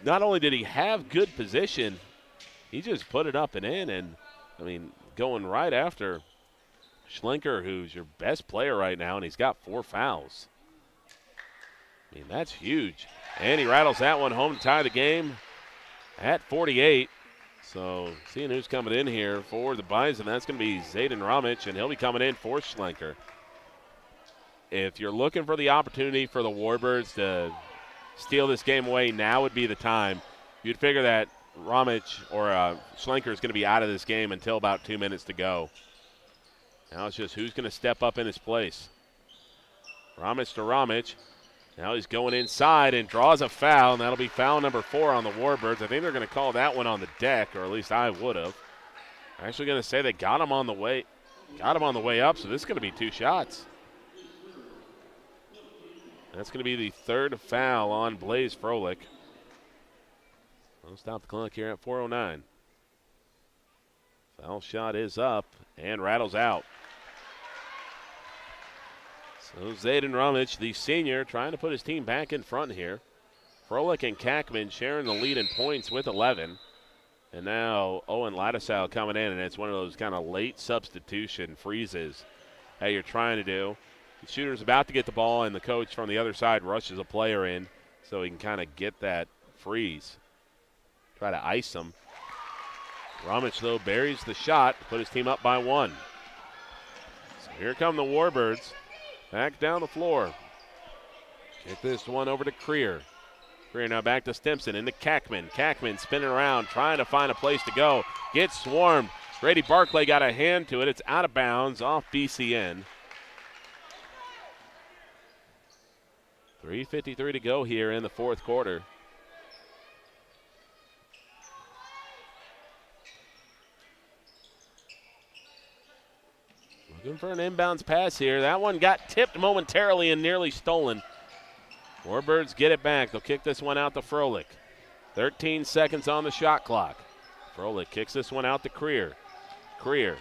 not only did he have good position, he just put it up and in, and, I mean, going right after Schlenker, who's your best player right now, and he's got 4 fouls. I mean, that's huge. And he rattles that one home to tie the game at 48. So seeing who's coming in here for the Bison, that's going to be Zayden Ramich, and he'll be coming in for Schlenker. If you're looking for the opportunity for the Warbirds to steal this game away, now would be the time. You'd figure that Ramich or Schlenker is going to be out of this game until about 2 minutes to go. Now it's just who's going to step up in his place. Ramich to Ramich. Now he's going inside and draws a foul, and that'll be foul number 4 on the Warbirds. I think they're going to call that one on the deck, or at least I would have. I'm actually going to say they got him on the way up, so this is going to be 2 shots. That's going to be the 3rd foul on Blaze Froelich. We'll stop the clock here at 4:09. Foul shot is up and rattles out. So Zayden Ramich, the senior, trying to put his team back in front here. Froelich and Kackman sharing the lead in points with 11. And now Owen Lattisow coming in, and it's one of those kind of late substitution freezes that you're trying to do. The shooter's about to get the ball, and the coach from the other side rushes a player in so he can kind of get that freeze. Try to ice him. Ramich, though, buries the shot, put his team up by 1. So here come the Warbirds. Back down the floor. Get this one over to Creer. Creer now back to Stimson, into Kackman. Kackman spinning around, trying to find a place to go. Gets swarmed. Grady Barclay got a hand to it. It's out of bounds off BCN. 3:53 to go here in the 4th quarter. Looking for an inbounds pass here. That one got tipped momentarily and nearly stolen. Warbirds get it back. They'll kick this one out to Froelich. 13 seconds on the shot clock. Froelich kicks this one out to Creer. Creer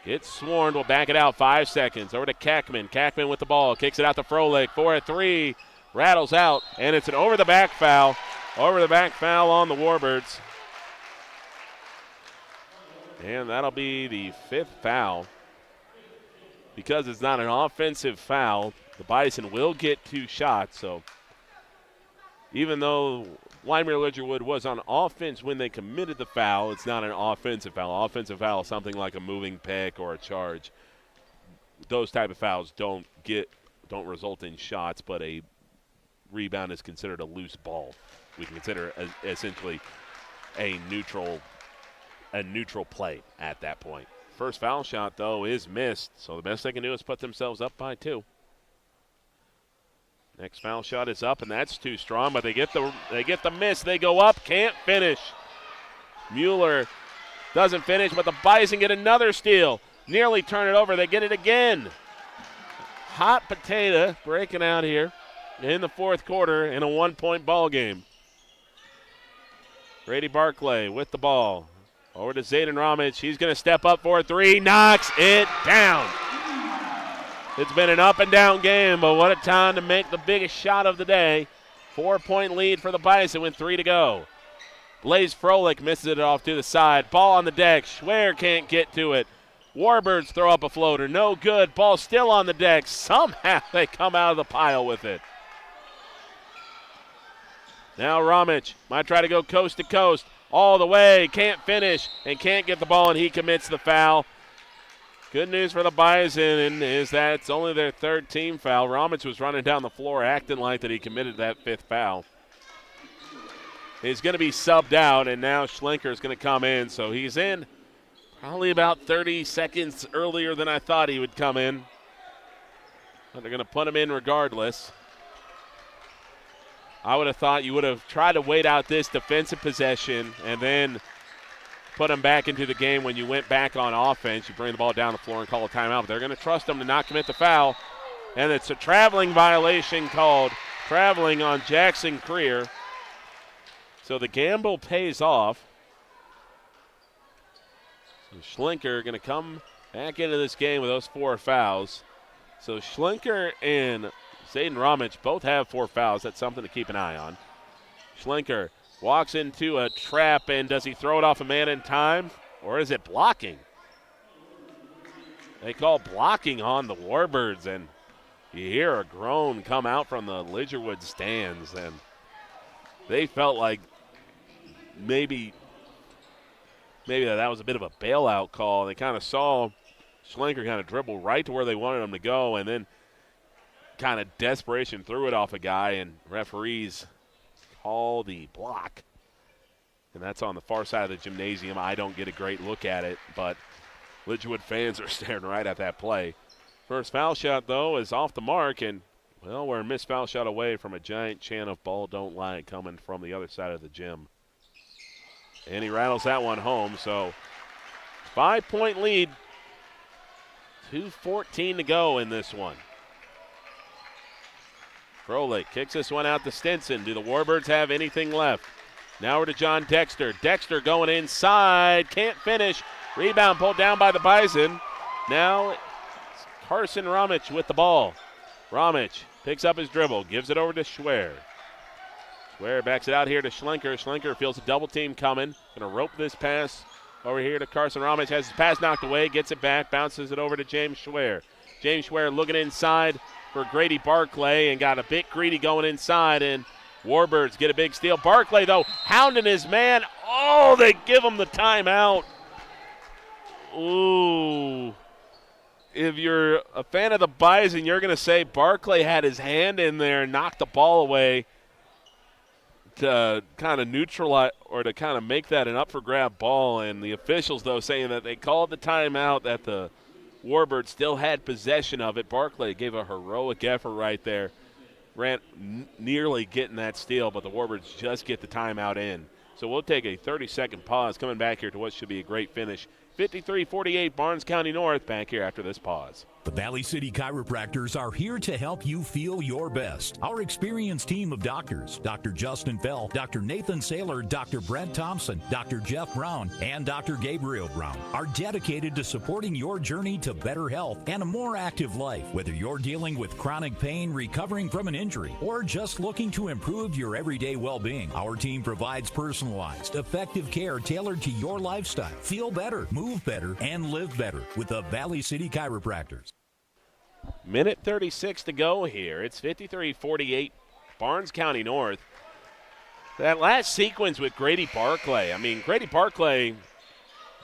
gets swarmed. Will back it out. 5 seconds. Over to Kackman. Kackman with the ball. Kicks it out to Froelich. 4 at 3. Rattles out. And it's an over-the-back foul. Over-the-back foul on the Warbirds. And that'll be the 5th foul. Because it's not an offensive foul, the Bison will get 2 shots. So even though Wyndmere-Lidgerwood was on offense when they committed the foul, it's not an offensive foul. Offensive foul is something like a moving pick or a charge. Those type of fouls don't result in shots, but a rebound is considered a loose ball. We can consider it essentially a neutral play at that point. First foul shot, though, is missed, so the best they can do is put themselves up by 2. Next foul shot is up, and that's too strong, but they get the miss. They go up, can't finish. Mueller Doesn't finish, but the Bison get another steal. Nearly turn it over. They get it again. Hot potato breaking out here in the fourth quarter in a 1-point ball game. Grady Barclay with the ball. Over to Zayden Ramich. He's going to step up for a three. Knocks it down. It's been an up and down game, but what a time to make the biggest shot of the day. 4-point lead for the Bison with 3 to go. Blaze Froelich misses it off to the side. Ball on the deck. Schwer can't get to it. Warbirds throw up a floater. No good. Ball still on the deck. Somehow they come out of the pile with it. Now Ramich might try to go coast to coast. All the way. Can't finish and can't get the ball, and he commits the foul. Good news for the Bison is that it's only their third team foul. Ramich was running down the floor acting like that he committed that fifth foul. He's going to be subbed out, and now Schlenker is going to come in. So he's in probably about 30 seconds earlier than I thought he would come in. But they're going to put him in regardless. I would have thought you would have tried to wait out this defensive possession and then put him back into the game when you went back on offense. You bring the ball down the floor and call a timeout. But they're going to trust him to not commit the foul. And it's a traveling violation called traveling on Jackson Creer. So the gamble pays off. So Schlenker going to come back into this game with those 4 fouls. So Schlenker and Zayden Ramich both have 4 fouls. That's something to keep an eye on. Schlenker walks into a trap, and does he throw it off a man in time, or is it blocking? They call blocking on the Warbirds, and you hear a groan come out from the Lidgerwood stands, and they felt like maybe that was a bit of a bailout call. They kind of saw Schlenker kind of dribble right to where they wanted him to go, and then kind of desperation threw it off a guy, and referees call the block. And that's on the far side of the gymnasium. I don't get a great look at it, but Lidgerwood fans are staring right at that play. First foul shot, though, is off the mark, and, well, we're a missed foul shot away from a giant chant of ball don't lie coming from the other side of the gym. And he rattles that one home, so 5-point lead. 2:14 to go in this one. Froelich kicks this one out to Stinson. Do the Warbirds have anything left? Now we're to John Dexter. Dexter going inside. Can't finish. Rebound pulled down by the Bison. Now it's Carson Ramich with the ball. Ramich picks up his dribble. Gives it over to Schwer. Schwer backs it out here to Schlenker. Schlenker feels a double team coming. Going to rope this pass over here to Carson Ramich. Has his pass knocked away. Gets it back. Bounces it over to James Schwer. James Schwer looking inside for Grady Barclay and got a bit greedy going inside, and Warbirds get a big steal. Barclay, though, hounding his man. Oh, they give him the timeout. Ooh. If you're a fan of the Bison, you're going to say Barclay had his hand in there and knocked the ball away to kind of neutralize or to kind of make that an up-for-grab ball, and the officials, though, saying that they called the timeout, that the Warbirds still had possession of it. Barclay gave a heroic effort right there. Ran nearly getting that steal, but the Warbirds just get the timeout in. So we'll take a 30-second pause, coming back here to what should be a great finish. 53-48 Barnes County North, back here after this pause. The Valley City Chiropractors are here to help you feel your best. Our experienced team of doctors, Dr. Justin Fell, Dr. Nathan Saylor, Dr. Brent Thompson, Dr. Jeff Brown, and Dr. Gabriel Brown, are dedicated to supporting your journey to better health and a more active life. Whether you're dealing with chronic pain, recovering from an injury, or just looking to improve your everyday well-being, our team provides personalized, effective care tailored to your lifestyle. Feel better, move better, and live better with the Valley City Chiropractors. Minute 36 to go here. It's 53-48 Barnes County North. That last sequence with Grady Barclay, I mean, Grady Barclay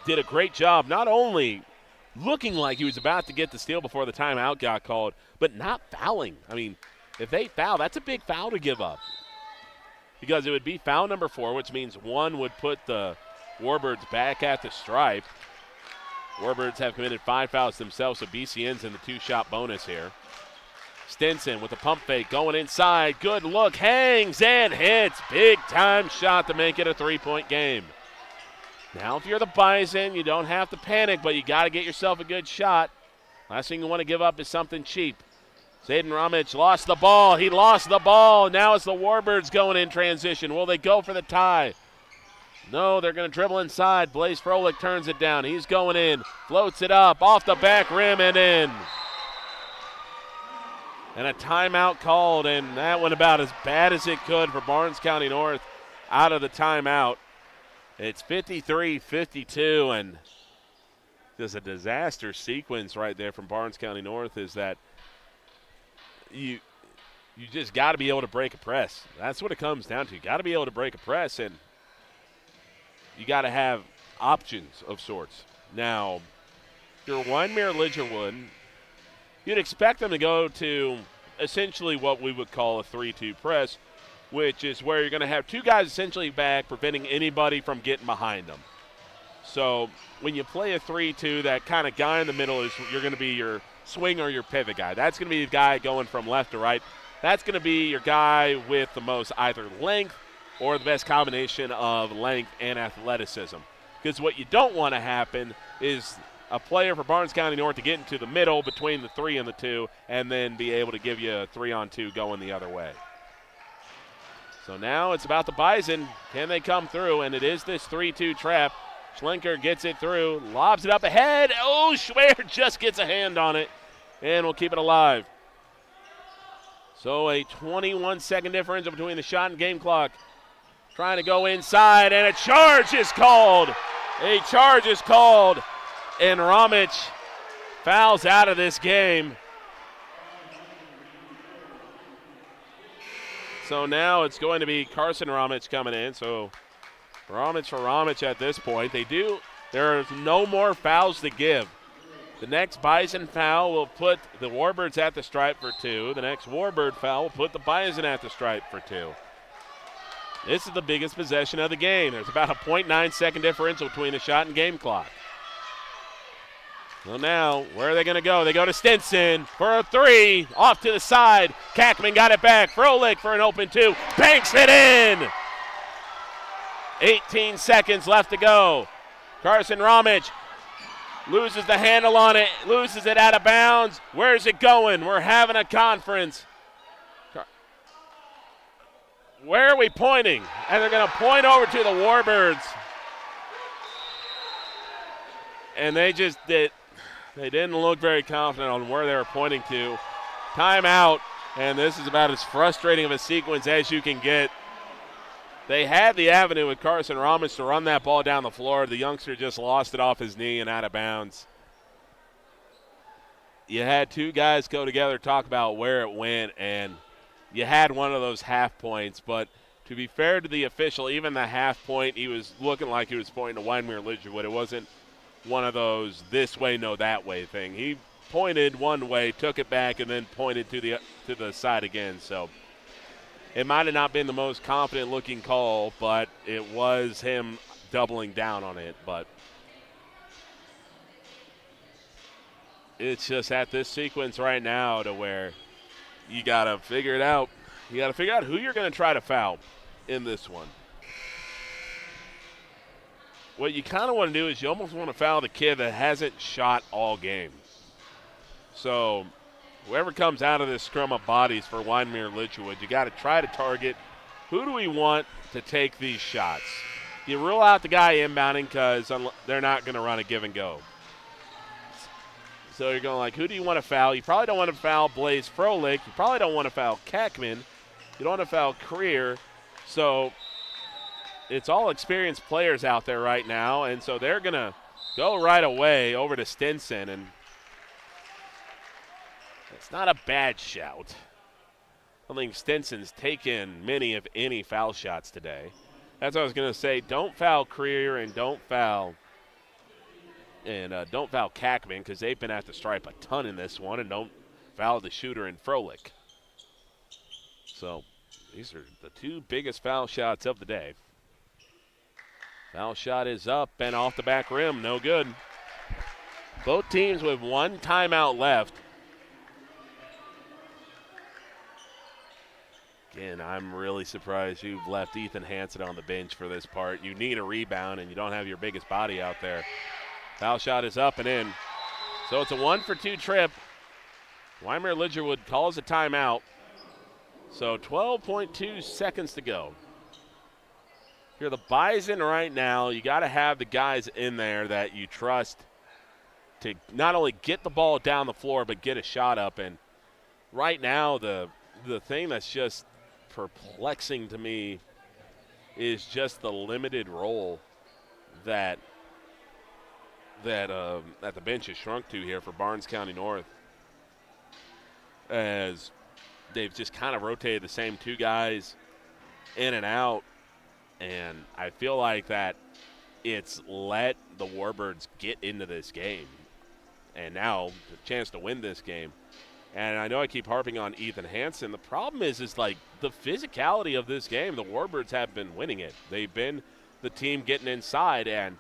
did a great job not only looking like he was about to get the steal before the timeout got called, but not fouling. I mean, if they foul, that's a big foul to give up, because it would be foul number 4, which means one would put the Warbirds back at the stripe. Warbirds have committed 5 fouls themselves, so BCN's in the 2-shot bonus here. Stinson with a pump fake going inside. Good look, hangs and hits. Big time shot to make it a 3-point game. Now, if you're the Bison, you don't have to panic, but you got to get yourself a good shot. Last thing you want to give up is something cheap. Zayden Ramich lost the ball. He lost the ball. Now it's the Warbirds going in transition. Will they go for the tie? No, they're going to dribble inside. Blaze Froelich turns it down. He's going in. Floats it up. Off the back rim and in. And a timeout called, and that went about as bad as it could for Barnes County North out of the timeout. It's 53-52, and there's a disaster sequence right there from Barnes County North is that you just got to be able to break a press. That's what it comes down to. You got to be able to break a press, and you got to have options of sorts. Now, if you're Wyndmere-Lidgerwood, you'd expect them to go to essentially what we would call a 3-2 press, which is where you're going to have two guys essentially back, preventing anybody from getting behind them. So when you play a 3-2, that kind of guy in the middle is you're going to be your swing or your pivot guy. That's going to be the guy going from left to right. That's going to be your guy with the most either length or the best combination of length and athleticism. Because what you don't want to happen is a player for Barnes County North to get into the middle between the 3 and the 2 and then be able to give you a 3-on-2 going the other way. So now it's about the Bison. Can they come through? And it is this 3-2 trap. Schlenker gets it through, lobs it up ahead. Oh, Schwer just gets a hand on it, and we'll keep it alive. So a 21-second differential between the shot and game clock. Trying to go inside, and a charge is called. A charge is called, and Ramich fouls out of this game. So now it's going to be Carson Ramich coming in. So Ramich for Ramich at this point. There's no more fouls to give. The next Bison foul will put the Warbirds at the stripe for 2. The next Warbird foul will put the Bison at the stripe for 2. This is the biggest possession of the game. There's about a 0.9-second differential between the shot and game clock. So now, where are they going to go? They go to Stinson for a 3. Off to the side. Kackman got it back. Froelich for an open 2. Banks it in. 18 seconds left to go. Carson Ramich loses the handle on it. Loses it out of bounds. Where's it going? We're having a conference. Where are we pointing? And they're going to point over to the Warbirds. And they didn't look very confident on where they were pointing to. Timeout, and this is about as frustrating of a sequence as you can get. They had the avenue with Carson Ramich to run that ball down the floor. The youngster just lost it off his knee and out of bounds. You had two guys go together, talk about where it went, and you had one of those half points. But to be fair to the official, even the half point, he was looking like he was pointing to Wyndmere-Lidgerwood. It wasn't one of those this way, no that way thing. He pointed one way, took it back, and then pointed to the side again. So it might have not been the most confident looking call, but it was him doubling down on it. But it's just at this sequence right now to where you got to figure it out. You got to figure out who you're going to try to foul in this one. What you kind of want to do is you almost want to foul the kid that hasn't shot all game. So whoever comes out of this scrum of bodies for Wyndmere-Lidgerwood, you got to try to target who do we want to take these shots. You rule out the guy inbounding because they're not going to run a give and go. So you're going like, who do you want to foul? You probably don't want to foul Blaze Froelich. You probably don't want to foul Kackman. You don't want to foul Creer. So it's all experienced players out there right now, and so they're going to go right away over to Stinson, and it's not a bad shout. I don't think Stinson's taken many, if any, foul shots today. That's what I was going to say. Don't foul Creer and don't foul Kackman because they've been at the stripe a ton in this one, and don't foul the shooter in Froelich. So these are the two biggest foul shots of the day. Foul shot is up and off the back rim. No good. Both teams with one timeout left. Again, I'm really surprised you've left Ethan Hansen on the bench for this part. You need a rebound, and you don't have your biggest body out there. Foul shot is up and in. So it's a 1-for-2 trip. Wyndmere-Lidgerwood calls a timeout. So 12.2 seconds to go. You're the Bison right now. You got to have the guys in there that you trust to not only get the ball down the floor but get a shot up. And right now, the thing that's just perplexing to me is just the limited role that the bench has shrunk to here for Barnes County North, as they've just kind of rotated the same two guys in and out, and I feel like that it's let the Warbirds get into this game, and now the chance to win this game. And I know I keep harping on Ethan Hansen. The problem is like the physicality of this game. The Warbirds have been winning it. They've been the team getting inside, and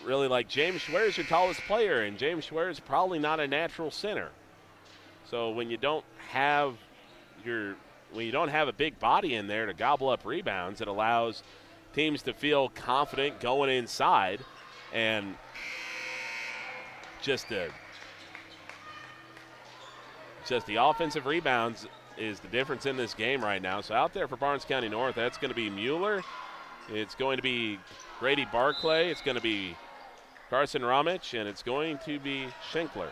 really, like, James Schwer is your tallest player, and James Schwer is probably not a natural center. So when you don't have a big body in there to gobble up rebounds, it allows teams to feel confident going inside, and just the offensive rebounds is the difference in this game right now. So out there for Barnes County North, that's going to be Mueller. It's going to be Grady Barclay. It's going to be Carson Ramich, and it's going to be Schlenker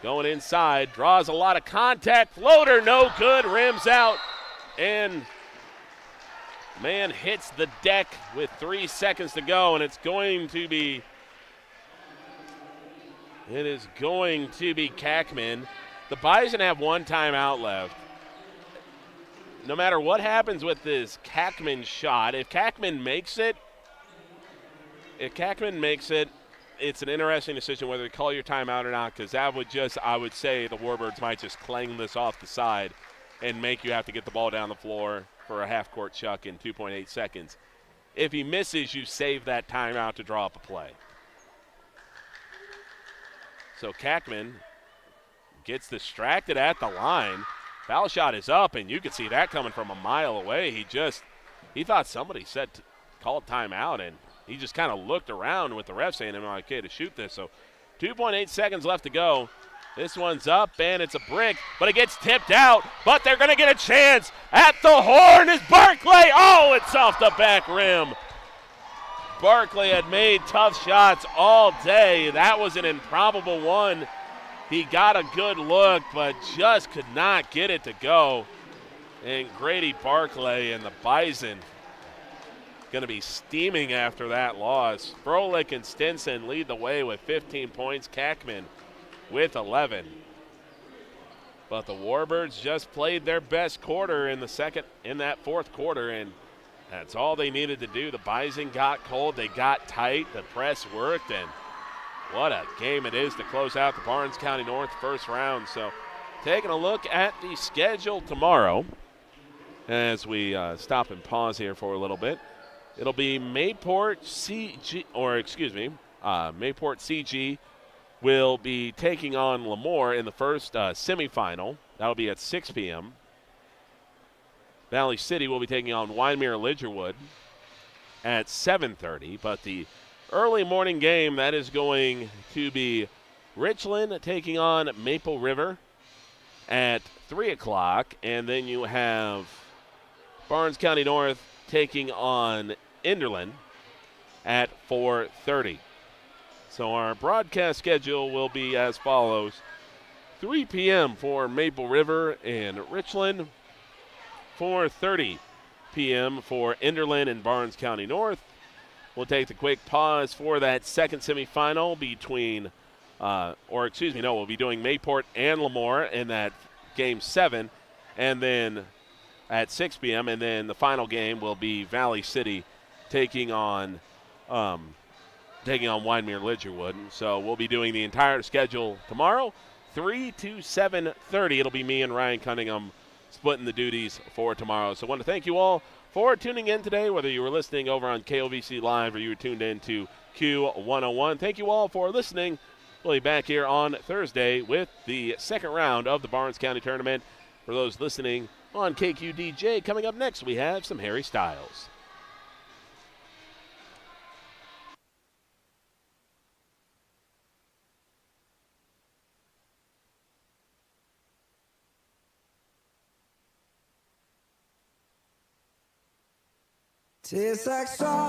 going inside, draws a lot of contact. Floater, no good, rims out, and man hits the deck with 3 seconds to go, and it is going to be Kackman. The Bison have one timeout left. No matter what happens with this Kackman shot, if Kackman makes it, it's an interesting decision whether to call your timeout or not, because that would I would say the Warbirds might just clang this off the side and make you have to get the ball down the floor for a half-court chuck in 2.8 seconds. If he misses, you save that timeout to draw up a play. So Kackman gets distracted at the line. Foul shot is up, and you can see that coming from a mile away. He thought somebody said called timeout, and he just kind of looked around with the ref saying, I'm like, okay, to shoot this. So 2.8 seconds left to go. This one's up, and it's a brick, but it gets tipped out, but they're going to get a chance. At the horn is Barclay. Oh, it's off the back rim. Barclay had made tough shots all day. That was an improbable one. He got a good look, but just could not get it to go. And Grady Barclay and the Bison going to be steaming after that loss. Froelich and Stinson lead the way with 15 points. Kackman with 11. But the Warbirds just played their best quarter in that fourth quarter, and that's all they needed to do. The Bison got cold. They got tight. The press worked, and what a game it is to close out the Barnes County North first round. So taking a look at the schedule tomorrow as we stop and pause here for a little bit. It'll be Mayport CG will be taking on LaMoure in the first semifinal. That'll be at 6 p.m. Valley City will be taking on Wyndmere-Lidgerwood at 7:30. But the early morning game, that is going to be Richland taking on Maple River at 3 o'clock. And then you have Barnes County North taking on Enderlin at 4:30. So our broadcast schedule will be as follows. 3 p.m. for Maple River and Richland. 4:30 p.m. for Enderlin and Barnes County North. We'll take the quick pause for that second semifinal between, we'll be doing Mayport and LaMoure in that game 7, and then at 6 p.m. And then the final game will be Valley City taking on Wyndmere-Lidgerwood. So we'll be doing the entire schedule tomorrow, 3 to 7:30. It'll be me and Ryan Cunningham splitting the duties for tomorrow. So I want to thank you all for tuning in today, whether you were listening over on KOVC Live or you were tuned in to Q101. Thank you all for listening. We'll be back here on Thursday with the second round of the Barnes County Tournament For those listening on KQDJ, coming up next, we have some Harry Styles. Tastes like salt.